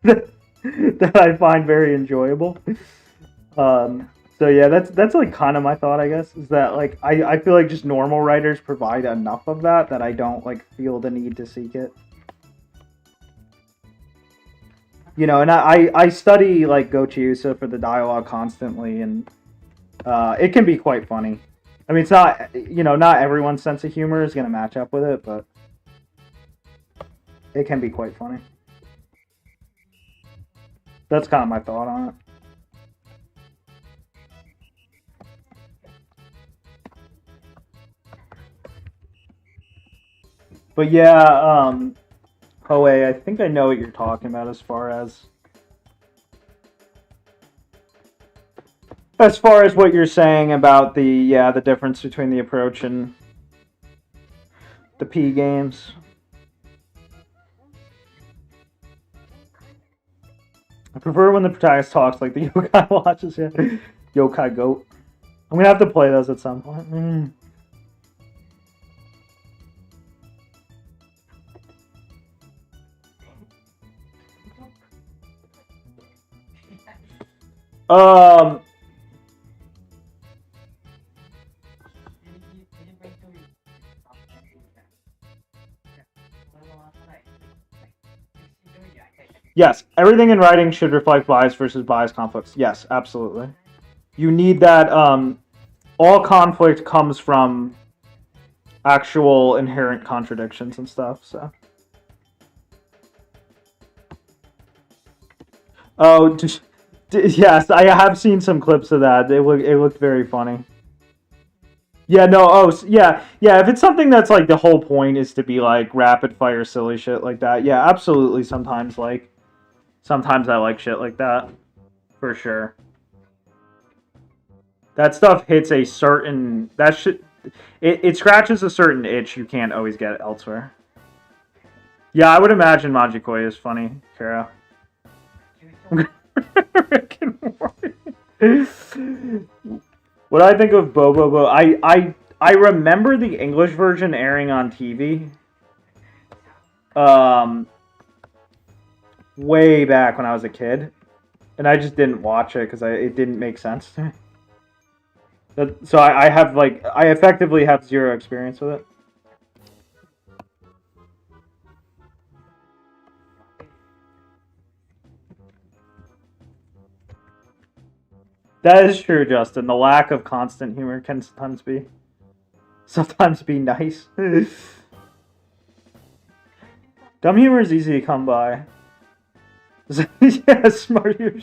That I find very enjoyable. So yeah, that's like kind of my thought, I guess, is that like I feel like just normal writers provide enough of that I don't like feel the need to seek it. You know, and I study like Gochiusa for the dialogue constantly, and it can be quite funny. I mean, it's not, you know, not everyone's sense of humor is going to match up with it, but it can be quite funny. That's kind of my thought on it. But yeah, Hoei, I think I know what you're talking about as far as what you're saying about the difference between the approach and the P games. I prefer when the protagonist talks like the yokai watches. Yeah, yokai goat. I'm gonna have to play those at some point. Yes, everything in writing should reflect bias versus bias conflicts. Yes, absolutely. You need that. All conflict comes from actual inherent contradictions and stuff. So. Oh, yes, I have seen some clips of that. It looked very funny. Yeah, no, yeah. If it's something that's like the whole point is to be like rapid fire silly shit like that, yeah, absolutely. Sometimes I like shit like that, for sure. That stuff hits a certain it scratches a certain itch you can't always get elsewhere. Yeah, I would imagine Majikoi is funny, Kara. Rick and Morty. What I think of Bobo, I remember the English version airing on TV. Way back when I was a kid, and I just didn't watch it because it didn't make sense to me. So I effectively have zero experience with it. That is true, Justin. The lack of constant humor can sometimes be nice. Dumb humor is easy to come by. Yeah, smart humor.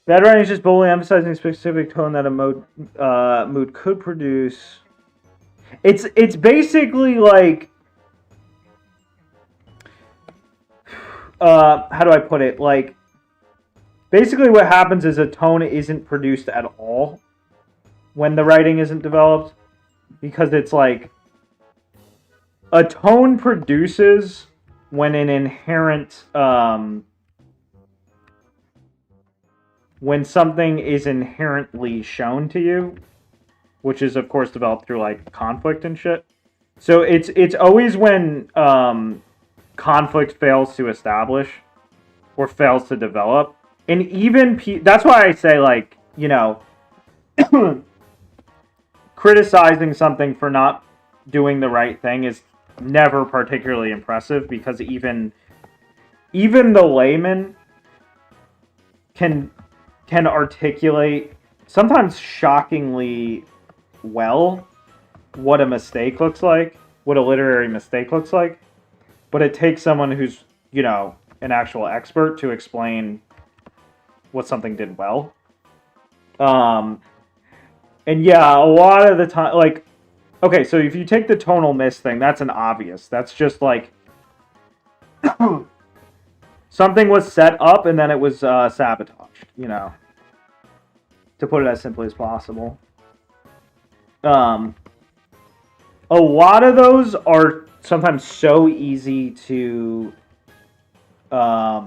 Bad writing is just boldly emphasizing a specific tone that a mood could produce. It's basically like, how do I put it? Like, basically what happens is a tone isn't produced at all when the writing isn't developed, because it's like a tone produces an inherent when something is inherently shown to you, which is of course developed through like conflict and shit. So it's always when conflict fails to establish or fails to develop, and even that's why I say, like, you know, criticizing something for not doing the right thing is never particularly impressive, because even the layman can articulate sometimes shockingly well what a mistake looks like, what a literary mistake looks like, but it takes someone who's, you know, an actual expert to explain what something did well. And yeah, a lot of the time, like, okay, so if you take the tonal miss thing, that's an obvious. That's just like something was set up and then it was sabotaged, you know, to put it as simply as possible. A lot of those are sometimes so easy to a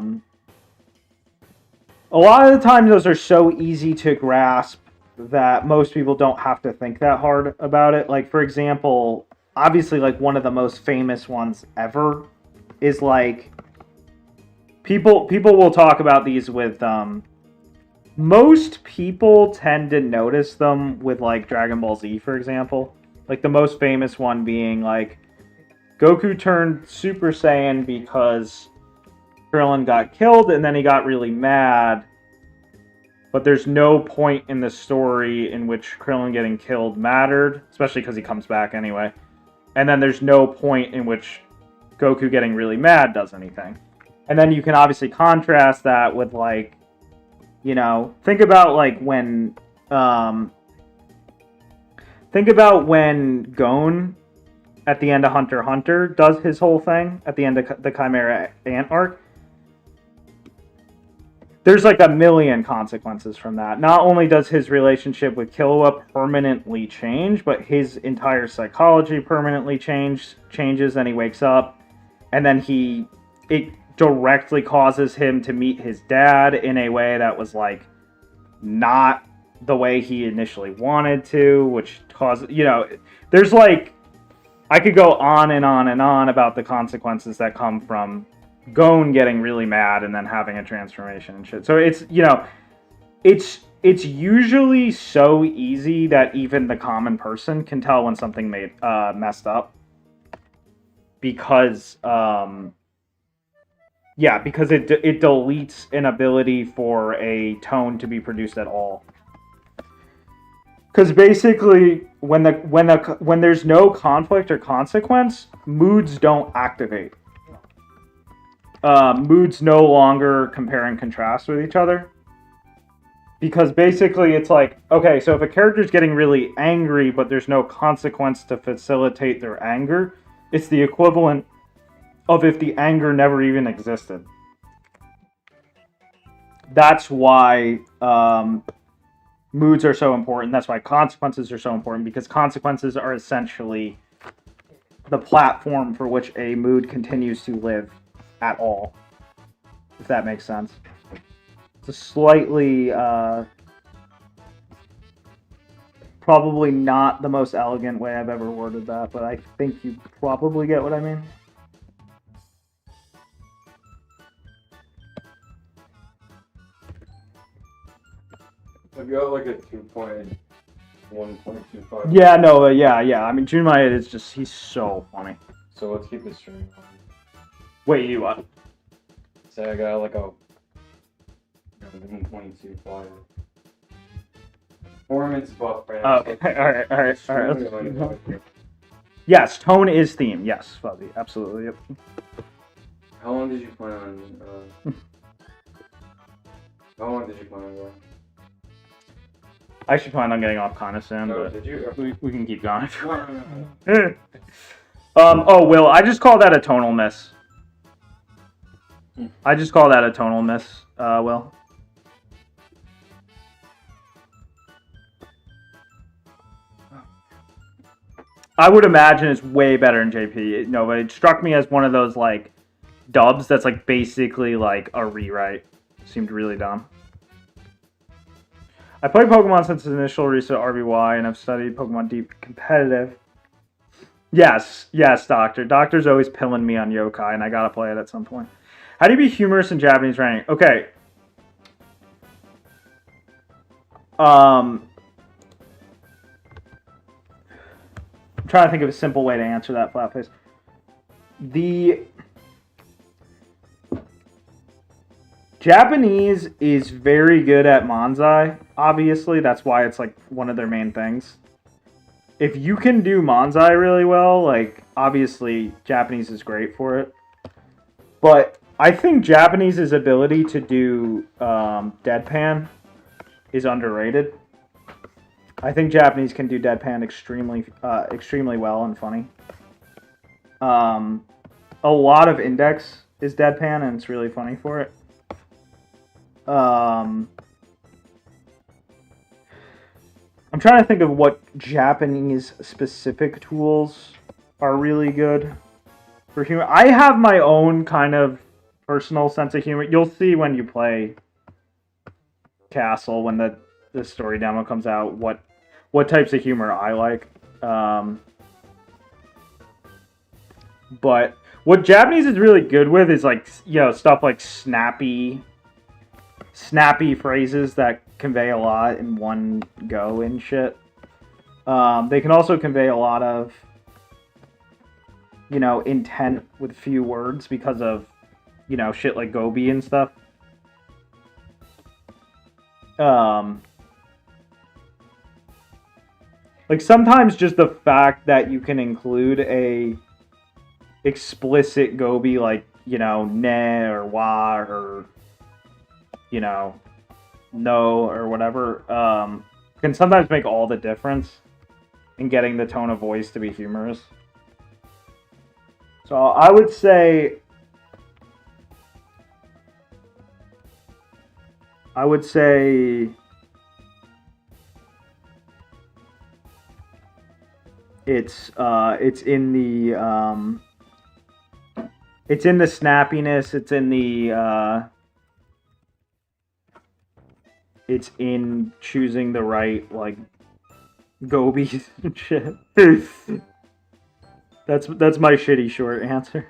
lot of the time those are so easy to grasp that most people don't have to think that hard about it. Like, for example, obviously, like, one of the most famous ones ever is, like, people will talk about these with most people tend to notice them with, like, Dragon Ball Z, for example. Like, the most famous one being, like, Goku turned Super Saiyan because Krillin got killed, and then he got really mad. But there's no point in the story in which Krillin getting killed mattered, especially because he comes back anyway. And then there's no point in which Goku getting really mad does anything. And then you can obviously contrast that with, like, you know, think about when Gon at the end of Hunter x Hunter does his whole thing at the end of the Chimera Ant arc. There's like a million consequences from that. Not only does his relationship with Killua permanently change, but his entire psychology permanently changes, and he wakes up, and then it directly causes him to meet his dad in a way that was, like, not the way he initially wanted to, which caused, you know, there's, like, I could go on and on and on about the consequences that come from Gon getting really mad and then having a transformation and shit. So it's, you know, it's usually so easy that even the common person can tell when something messed up, because because it deletes an ability for a tone to be produced at all. Because basically, when there's no conflict or consequence, moods don't activate. Moods no longer compare and contrast with each other. Because basically it's like, okay, so if a character's getting really angry but there's no consequence to facilitate their anger, it's the equivalent of if the anger never even existed. That's why moods are so important. That's why consequences are so important, because consequences are essentially the platform for which a mood continues to live at all, if that makes sense. It's a slightly probably not the most elegant way I've ever worded that, but I think you probably get what I mean. I've got like a 2.1.25. Yeah, no, yeah. I mean, Junmai is just, he's so funny. So let's keep this stream on. Wait, you what? Say I got like a 1.25. Performance buff right now. Oh, okay. All right. Yes, tone is theme. Yes, Fuzzy, absolutely. Yep. How long did you plan on? How long did you plan on going? I should plan on getting off kind of soon, No, but did you? we can keep going. No. Oh, Will, I just call that a tonal miss. I just call that a tonal miss, Will. I would imagine it's way better in JP. No, but it struck me as one of those, like, dubs that's like basically like a rewrite. Seemed really dumb. I played Pokemon since its initial release at RBY, and I've studied Pokemon Deep competitive. Yes, Doctor. Doctor's always pilling me on Yokai, and I gotta play it at some point. How do you be humorous in Japanese writing? Okay. I'm trying to think of a simple way to answer that, Flatface. The Japanese is very good at manzai, obviously. That's why it's like one of their main things. If you can do manzai really well, like, obviously Japanese is great for it. But I think Japanese's ability to do deadpan is underrated. I think Japanese can do deadpan extremely well and funny. A lot of index is deadpan, and it's really funny for it. I'm trying to think of what Japanese specific tools are really good for humor. I have my own kind of personal sense of humor. You'll see when you play Castle, when the story demo comes out, what types of humor I like. But what Japanese is really good with is like, stuff like snappy phrases that convey a lot in one go and shit. They can also convey a lot of, intent with few words because of, shit like Gobi and stuff. Like sometimes just the fact that you can include a explicit Gobi like, ne or wa or, no or whatever, can sometimes make all the difference in getting the tone of voice to be humorous. So I would say it's in the snappiness, it's in choosing the right, like, Gobies and shit. That's my shitty short answer.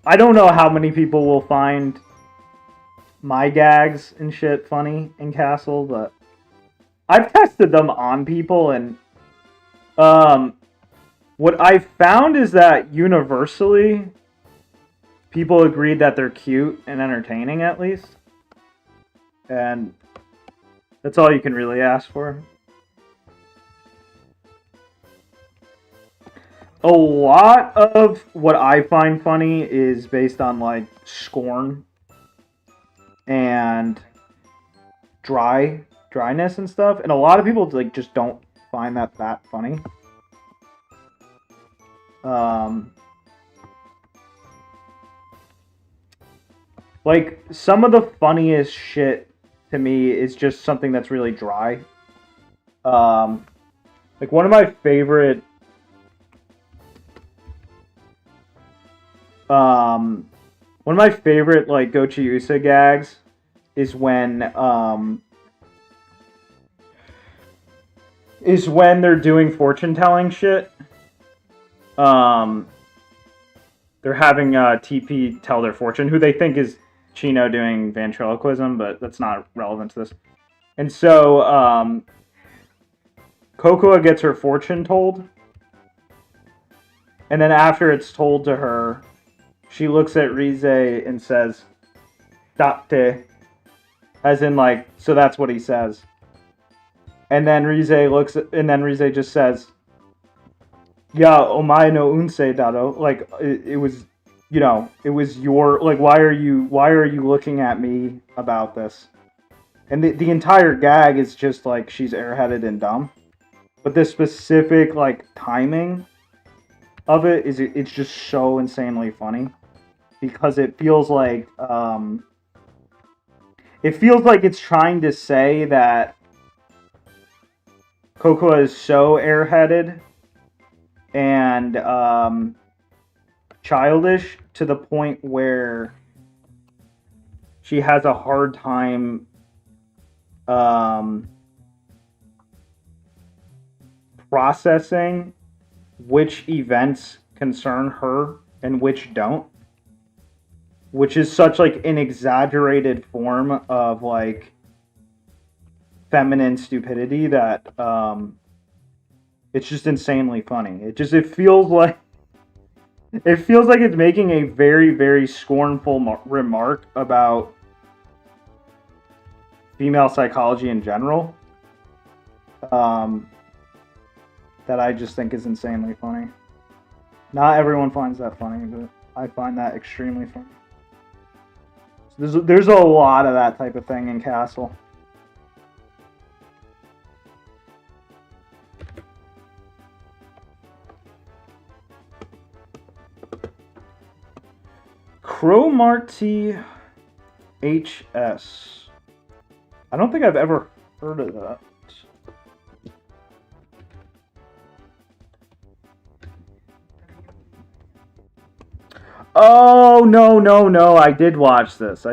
I don't know how many people will find my gags and shit funny in Castle, but I've tested them on people, and what I found is that universally people agreed that they're cute and entertaining, at least. And that's all you can really ask for. A lot of what I find funny is based on, like, scorn and dryness and stuff. And a lot of people, like, just don't find that funny. Like, some of the funniest shit to me is just something that's really dry. Like, one of my favorite like Gochiusa gags is when they're doing fortune telling shit. They're having TP tell their fortune, who they think is Chino doing ventriloquism, but that's not relevant to this. And so Cocoa gets her fortune told, and then after it's told to her, she looks at Rize and says, "Datte," as in, like, so that's what he says. And then Rize just says, "Ya, omae no unse dado." Like, it was, it was your, like, why are you looking at me about this? And the entire gag is just, like, she's airheaded and dumb. But the specific, like, timing of it's just so insanely funny. Because it feels like, it's trying to say that Cocoa is so airheaded and childish to the point where she has a hard time processing which events concern her and which don't, which is such like an exaggerated form of like feminine stupidity that it's just insanely funny. It feels like it's making a very, very scornful remark about female psychology in general. That I just think is insanely funny. Not everyone finds that funny, but I find that extremely funny. So there's a lot of that type of thing in Castle. Cromarty HS. I don't think I've ever heard of that. Oh, no. I did watch this. I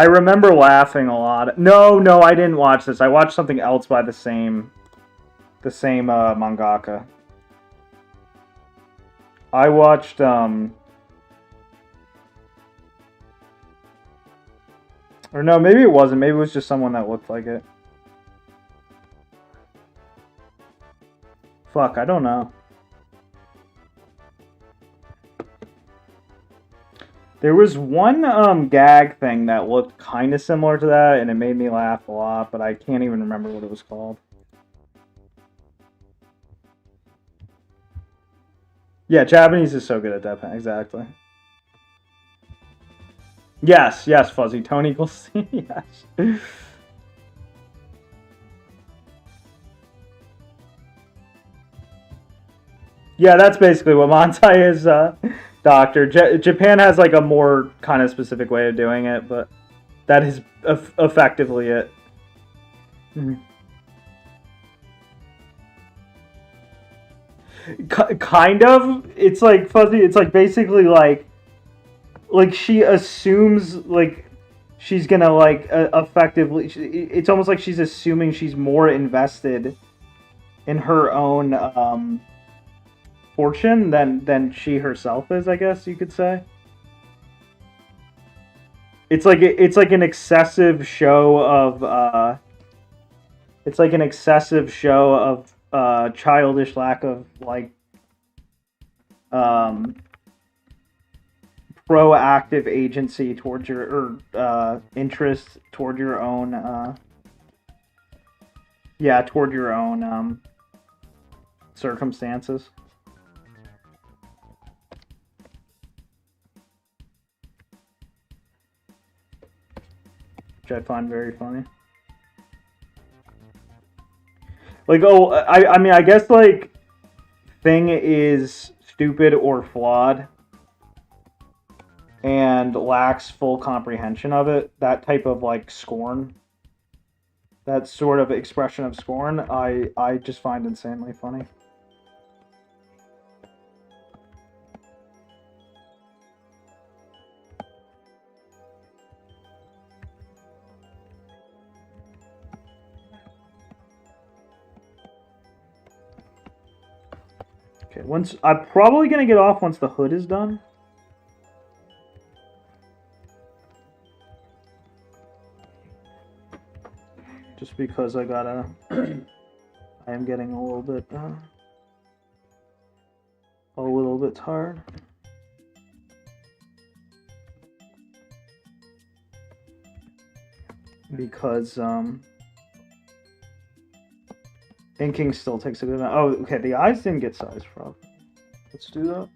remember laughing a lot. No, I didn't watch this. I watched something else by the same mangaka. I watched, or no, maybe it wasn't. Maybe it was just someone that looked like it. Fuck, I don't know. There was one gag thing that looked kind of similar to that, and it made me laugh a lot, but I can't even remember what it was called. Yeah, Japanese is so good at that. Exactly. Yes, Fuzzy. Tone equals C. Yes. Yeah, that's basically what Mantai is, Doctor. Japan has like a more kind of specific way of doing it, but that is effectively it. Kind of. It's like Fuzzy. It's like basically like she assumes like she's gonna like effectively. It's almost like she's assuming she's more invested in her own fortune than she herself is, I guess you could say. It's like an excessive show of childish lack of like proactive agency towards your interest toward your own toward your own circumstances. Which I find very funny. Like, oh, I mean, I guess, like, thing is stupid or flawed and lacks full comprehension of it. That type of, like, scorn, that sort of expression of scorn, I just find insanely funny. Okay, I'm probably gonna get off once the hood is done. Just because I gotta, I am getting a little bit tired. Because inking still takes a good amount. Oh, okay, the eyes didn't get sized properly. Let's do that.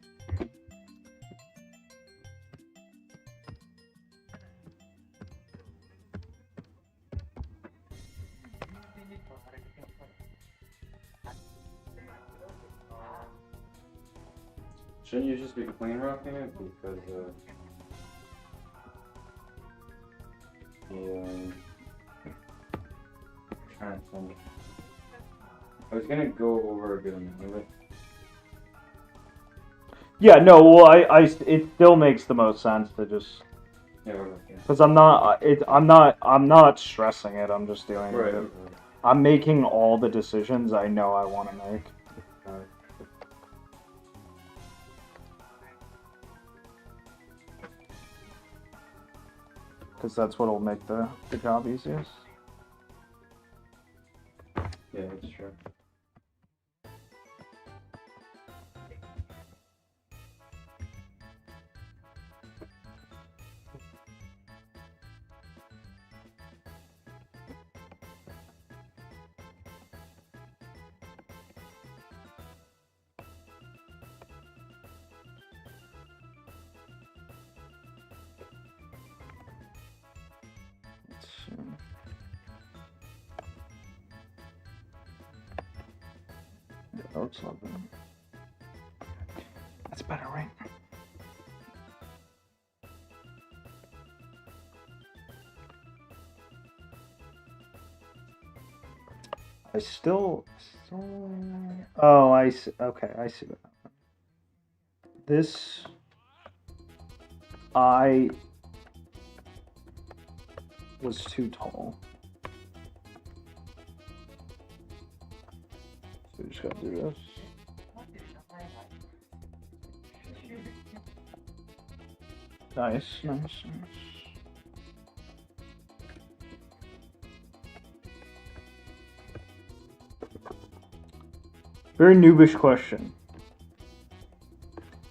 Shouldn't you just be clean rocking it? Because trying to think. I was gonna go over a good amount of it. Yeah, no, well, it still makes the most sense to just, because I'm not stressing it. I'm just doing it. I'm making all the decisions I know I want to make. Because that's what'll make the job easiest. Yeah, that's true. Looks lovely. That's better, right? I still. Oh, I see. Okay, I see what happened. This. I was too tall. So we just gotta do this. Nice, nice, nice. Very noobish question.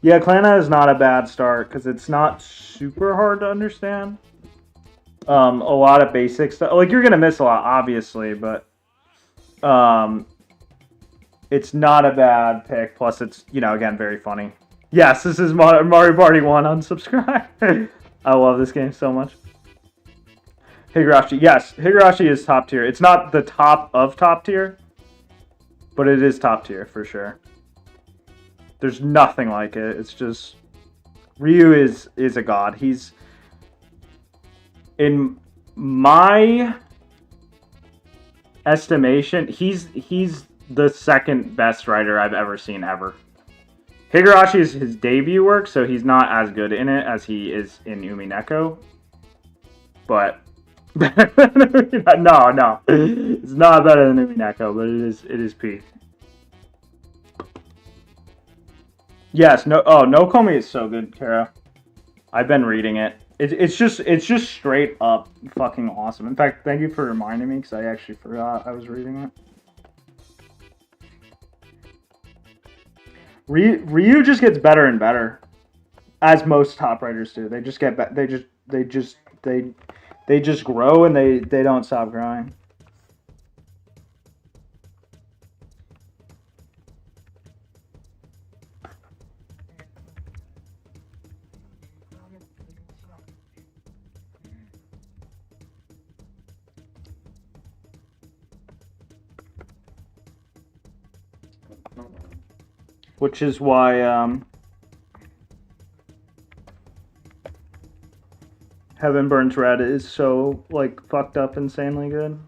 Yeah, Clana is not a bad start because it's not super hard to understand. A lot of basic stuff. Like, you're gonna miss a lot, obviously, but it's not a bad pick. Plus, it's, you know, again, very funny. Yes, this is Mario Party 1. Unsubscribe. I love this game so much. Higurashi. Yes, Higurashi is top tier. It's not the top of top tier, but it is top tier for sure. There's nothing like it. It's just... Ryu is a god. He's... In my estimation, he's the second best writer I've ever seen ever. Higurashi is his debut work, so he's not as good in it as he is in Umineko. But no, it's not better than Umineko, but it is peak. Yes, no. Oh, No Komi is so good, Kara. I've been reading it. It's just straight up fucking awesome. In fact, thank you for reminding me because I actually forgot I was reading it. Ryu just gets better and better, as most top writers do. They just get they just grow and they don't stop growing. Which is why Heaven Burns Red is so, like, fucked up insanely good.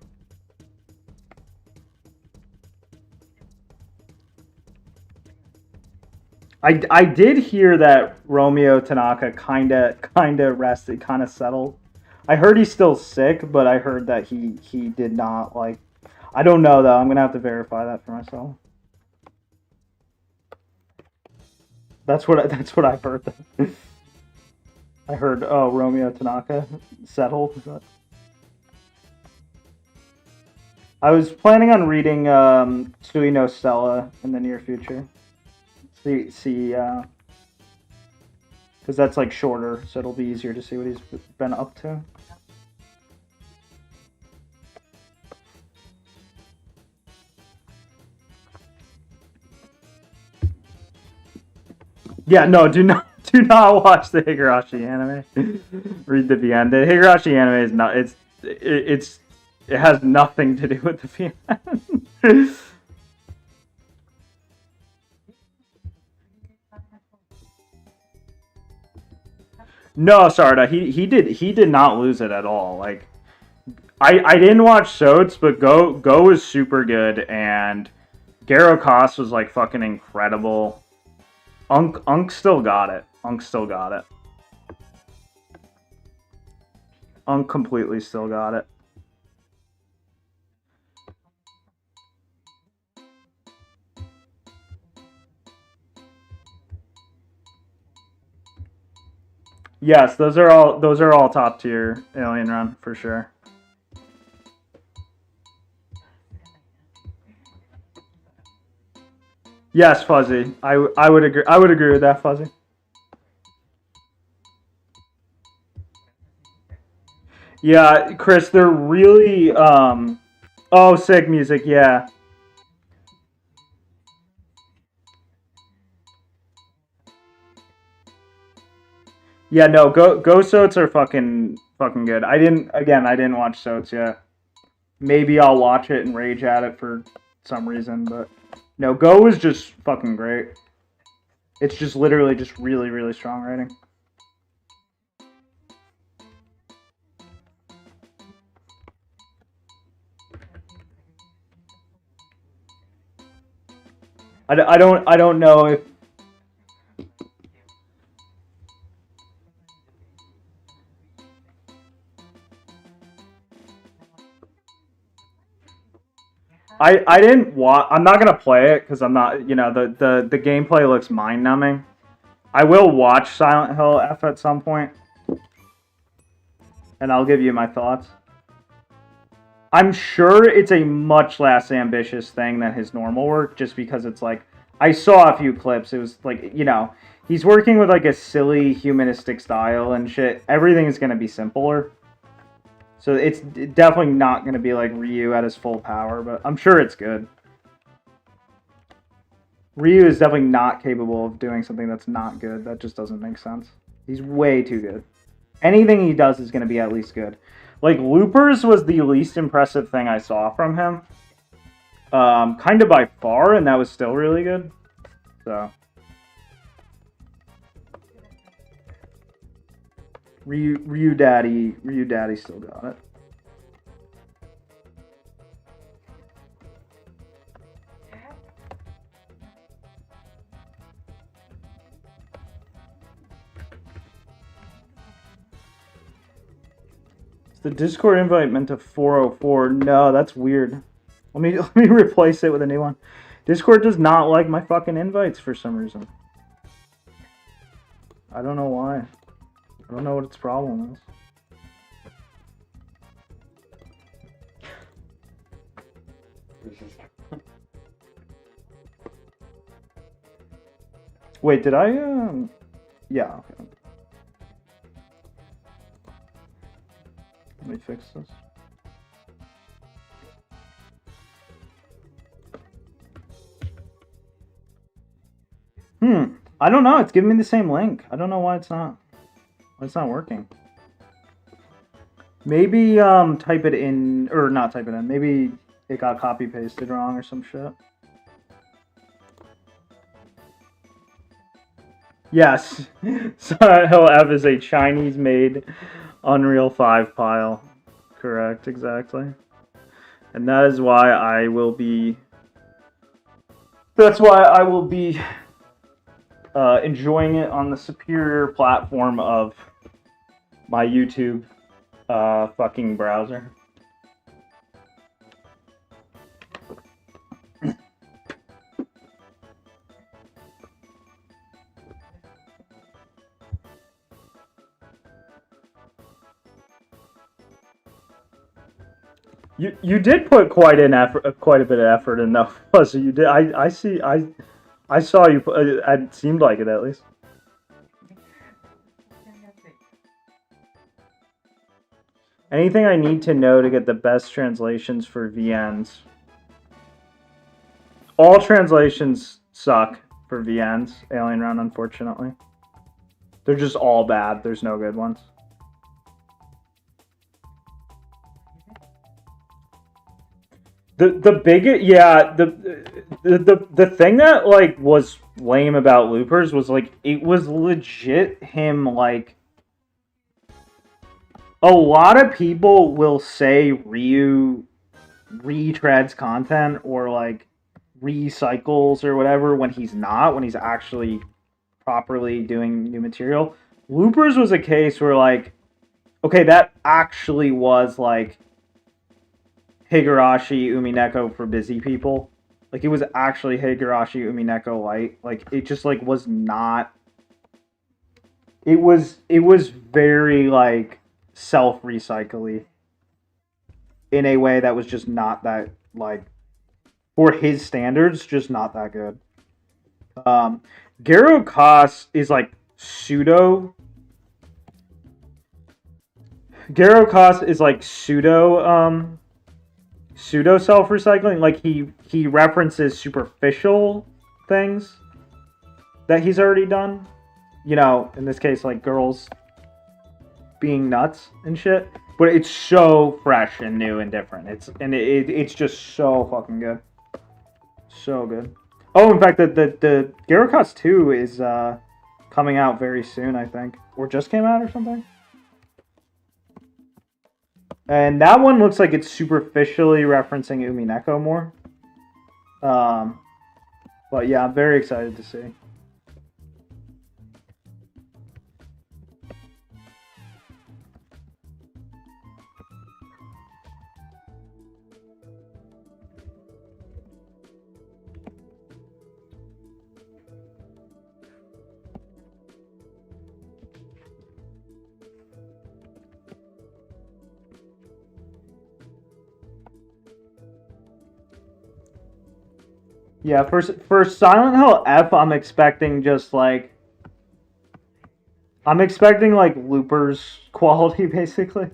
I did hear that Romeo Tanaka kinda rested, kinda settled. I heard he's still sick, but I heard that he did not, like... I don't know, though. I'm gonna have to verify that for myself. That's what I heard. I heard, oh, Romeo Tanaka settled. But... I was planning on reading Sui no Stella in the near future. See, because that's like shorter, so it'll be easier to see what he's been up to. Yeah, no, do not watch the Higurashi anime. Read the VN. The Higurashi anime is not. It has nothing to do with the VN. No, Sarda, he did not lose it at all. Like, I didn't watch Soats, but Go is super good, and Garocos was like fucking incredible. Unk still got it. Unk completely still got it. Yes, those are all top tier Alien Run for sure. Yes, Fuzzy. I would agree. I would agree with that, Fuzzy. Yeah, Chris, they're really oh, sick music, yeah. Yeah, no, go Soats are fucking good. I didn't watch Soats yet. Maybe I'll watch it and rage at it for some reason, but no, Go is just fucking great. It's just literally just really, really strong writing. I don't know if I didn't watch. I'm not gonna play it because I'm not. You know, the gameplay looks mind numbing. I will watch Silent Hill F at some point, and I'll give you my thoughts. I'm sure it's a much less ambitious thing than his normal work, just because it's like I saw a few clips. It was like, you know, he's working with like a silly humanistic style and shit. Everything is gonna be simpler. So it's definitely not going to be like Ryu at his full power, but I'm sure it's good. Ryu is definitely not capable of doing something that's not good. That just doesn't make sense. He's way too good. Anything he does is going to be at least good. Like, Loopers was the least impressive thing I saw from him. Kind of by far, and that was still really good. So. Ryu Daddy still got it. Is the Discord invite meant to 404? No, that's weird. Let me replace it with a new one. Discord does not like my fucking invites for some reason. I don't know why. I don't know what its problem is. Wait, did I, yeah, okay. Let me fix this. I don't know, it's giving me the same link. I don't know why it's not working. Maybe, type it in, or not type it in, maybe it got copy-pasted wrong or some shit. Yes, Silent Hill F is a Chinese-made Unreal 5 pile. Correct, exactly. And that is why I will be... That's why I will be enjoying it on the superior platform of my YouTube fucking browser. You did put quite a bit of effort in though. So you did. I see. I saw you. It seemed like it at least. Anything I need to know to get the best translations for VNs? All translations suck for VNs. Alien Run, unfortunately. They're just all bad. There's no good ones. The biggest, yeah, the thing that like was lame about Loopers was like it was legit him like a lot of people will say Ryu retreads content or like recycles or whatever when he's not, when he's actually properly doing new material. Loopers was a case where, like, okay, that actually was, like, Higurashi Umineko for busy people. Like, it was actually Higurashi Umineko light. Like, it just, like, was not... It was very, like, self-recycly in a way that was just not that, like, for his standards, just not that good. Garo Koss is, like, pseudo self-recycling. Like, he references superficial things that he's already done. You know, in this case, like, girls being nuts and shit. But it's so fresh and new and different. It's just so fucking good. So good. Oh, in fact, the Garo Koss 2 is coming out very soon, I think. Or just came out or something. And that one looks like it's superficially referencing Umineko more. But yeah, I'm very excited to see. Yeah, for Silent Hill F, I'm expecting just like... I'm expecting like Looper's quality, basically.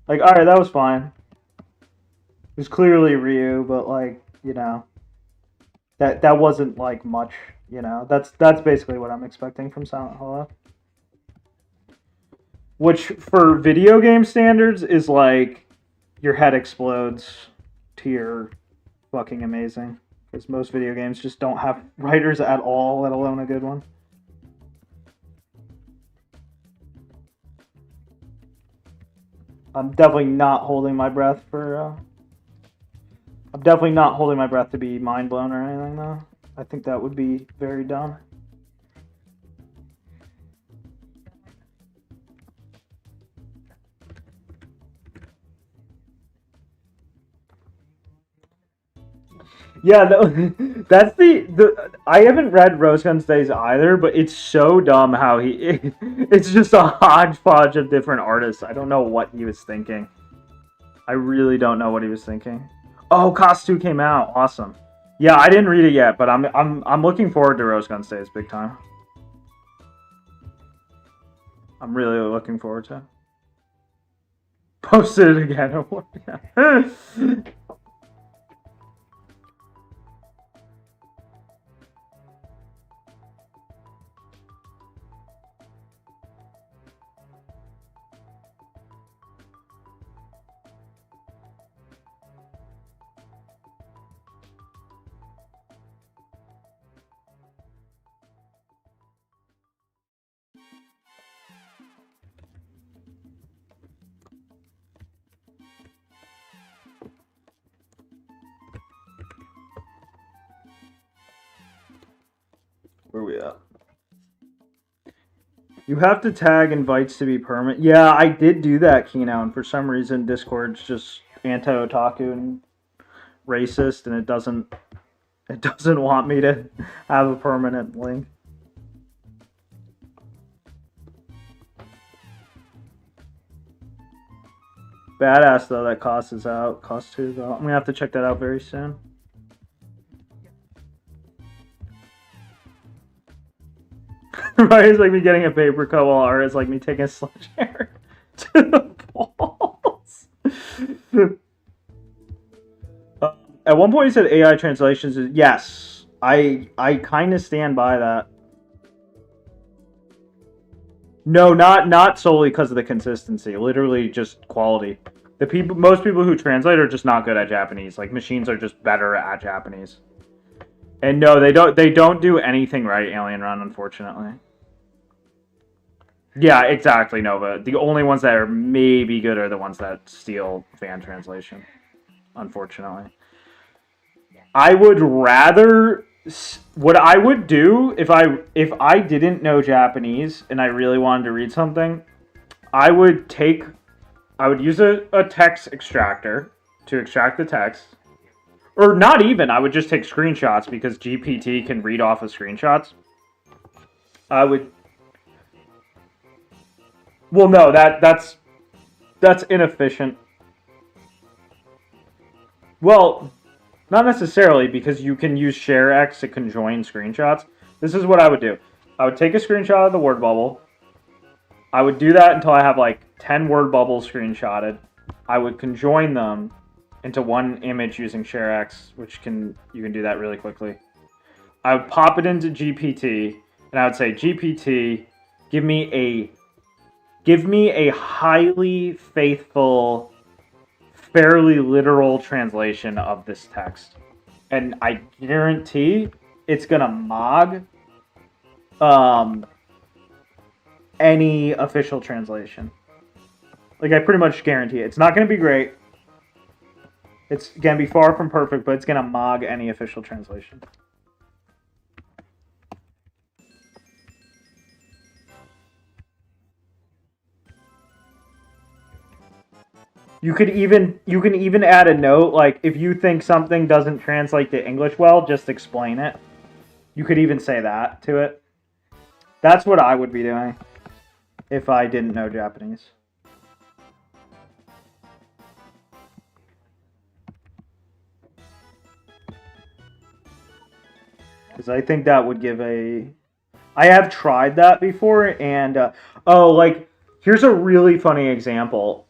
Like, alright, that was fine. It was clearly Ryu, but like, you know... That wasn't like much, you know. That's basically what I'm expecting from Silent Hill F. Which, for video game standards, is like... Your head explodes tier fucking amazing. Because most video games just don't have writers at all, let alone a good one. I'm definitely not holding my breath for... I'm definitely not holding my breath to be mind blown or anything, though. I think that would be very dumb. Yeah, that's the I haven't read Rose Gun's Days either, but it's so dumb how it's just a hodgepodge of different artists. I don't know what he was thinking. I really don't know what he was thinking. Oh, Cost 2 came out. Awesome. Yeah, I didn't read it yet, but I'm looking forward to Rose Gun's Days big time. I'm really looking forward to it. Posted it again. Yeah. Where are we at? You have to tag invites to be permanent. Yeah, I did do that, Kino, and for some reason Discord's just anti-otaku and racist, and it doesn't want me to have a permanent link. Badass though, that Cost is out. Cost 2 though. I'm gonna have to check that out very soon. Right, it's like me getting a paper cut while art is like me taking a sledgehammer to the balls. At one point you said AI translations is yes. I kind of stand by that. No, not solely because of the consistency. Literally just quality. Most people who translate are just not good at Japanese. Like machines are just better at Japanese. And no, they don't do anything right, Alien Run, unfortunately. Yeah, exactly, Nova. The only ones that are maybe good are the ones that steal fan translation, unfortunately. I would rather. What I would do if I didn't know Japanese and I really wanted to read something, I would use a text extractor to extract the text. Or not even, I would just take screenshots because GPT can read off of screenshots. Well, no, that's inefficient. Well, not necessarily, because you can use ShareX to conjoin screenshots. This is what I would do. I would take a screenshot of the word bubble. I would do that until I have like 10 word bubbles screenshotted. I would conjoin them into one image using ShareX, which you can do that really quickly. I would pop it into GPT, and I would say, GPT, give me a highly faithful, fairly literal translation of this text. And I guarantee it's gonna mog any official translation. Like, I pretty much guarantee it. It's not gonna be great. It's gonna be far from perfect, but it's gonna mog any official translation. You can even add a note, like, if you think something doesn't translate to English well, just explain it. You could even say that to it. That's what I would be doing if I didn't know Japanese. Because I think that would give I have tried that before, and here's a really funny example.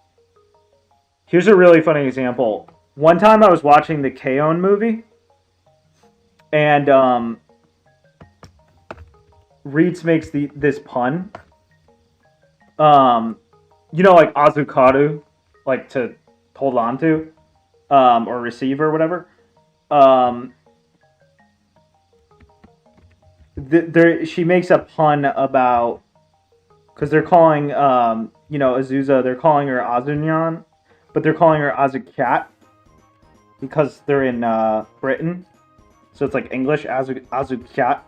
One time I was watching the K-On! Movie, and Reeds makes this pun. Like azukaru, like to hold on to, or receive or whatever. She makes a pun about, because they're calling Azusa, they're calling her Azunyan, but they're calling her Azukat because they're in Britain, so it's like English Azukat.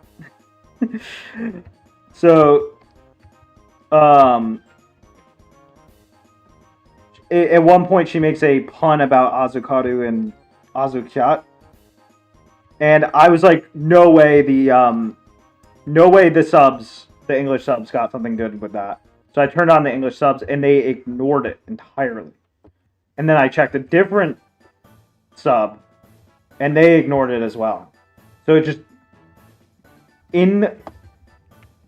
So at one point she makes a pun about Azukaru and Azukat, and I was like, no way the English subs got something good with that. So I turned on the English subs, and they ignored it entirely. And then I checked a different sub, and they ignored it as well. So it just, in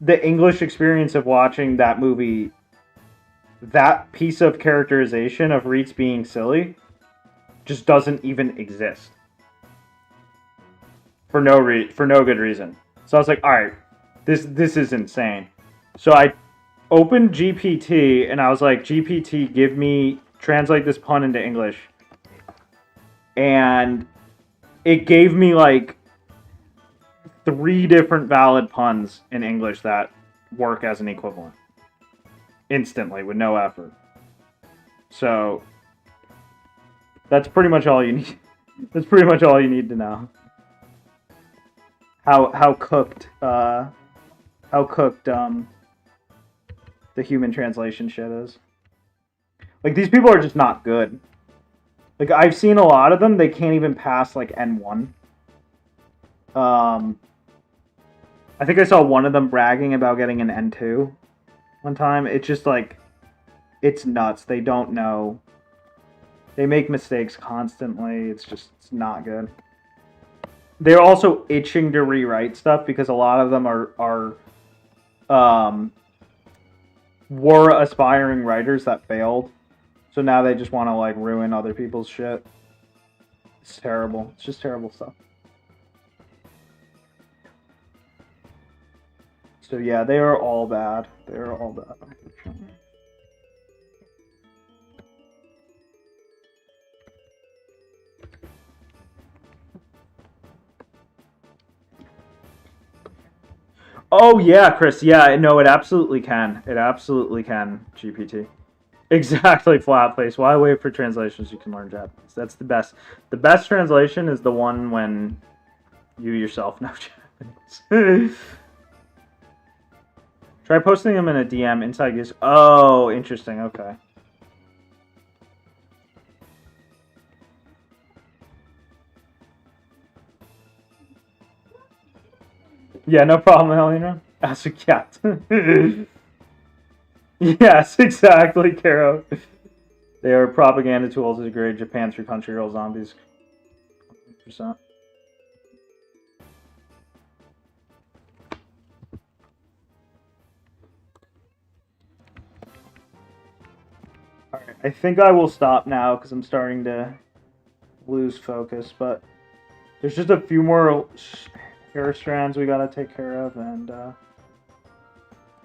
the English experience of watching that movie, that piece of characterization of Reeds being silly just doesn't even exist. For no good reason. So I was like, alright, this is insane. So I opened GPT, and I was like, GPT, translate this pun into English. And it gave me like 3 different valid puns in English that work as an equivalent. Instantly, with no effort. So that's pretty much all you need. That's pretty much all you need to know. How cooked the human translation shit is. Like, these people are just not good. Like, I've seen a lot of them, they can't even pass like N1. I think I saw one of them bragging about getting an N2 one time. It's just like, it's nuts. They don't know. They make mistakes constantly. It's not good. They're also itching to rewrite stuff because a lot of them were aspiring writers that failed. So now they just want to like ruin other people's shit. It's terrible. It's just terrible stuff. So yeah, they are all bad. They are all bad, unfortunately. Oh yeah, Chris. Yeah, no, it absolutely can. It absolutely can, GPT. Exactly, flat face. Why wait for translations? You can learn Japanese. That's the best. The best translation is the one when you yourself know Japanese. Try posting them in a DM inside this. Oh, interesting. Okay. Yeah, no problem, Helena. As a cat. Yes, exactly, Caro. They are propaganda tools to degrade Japan through country girl zombies. 100%. Alright, I think I will stop now because I'm starting to lose focus, but there's just a few more hair strands we gotta take care of, and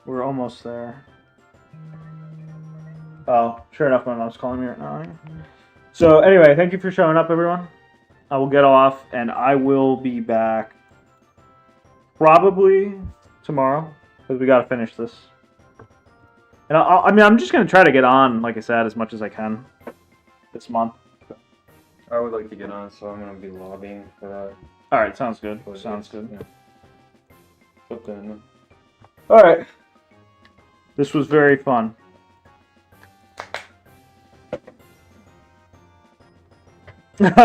we're almost there. Oh, sure enough, my mom's calling me right now. So anyway, thank you for showing up, everyone. I will get off, and I will be back probably tomorrow because we gotta finish this. And I mean, I'm just gonna try to get on, like I said, as much as I can this month. I would like to get on, so I'm gonna be lobbying for that. All right, sounds good. Sounds good. Yeah. But then. All right. This was very fun.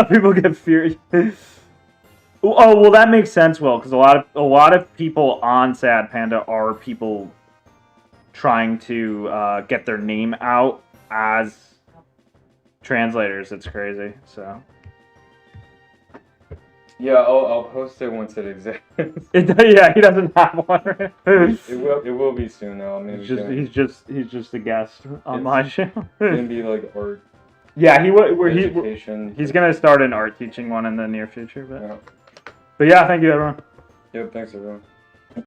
People get furious. Oh well, that makes sense. Well, because a lot of people on Sad Panda are people trying to get their name out as translators. It's crazy. So. Yeah, I'll post it once it exists. Yeah, he doesn't have one. It will be soon though. Maybe he's just a guest on my show. It's gonna be like art. Yeah, he's gonna start an art teaching one in the near future, but. Yeah. But yeah, thank you everyone. Yep, thanks everyone.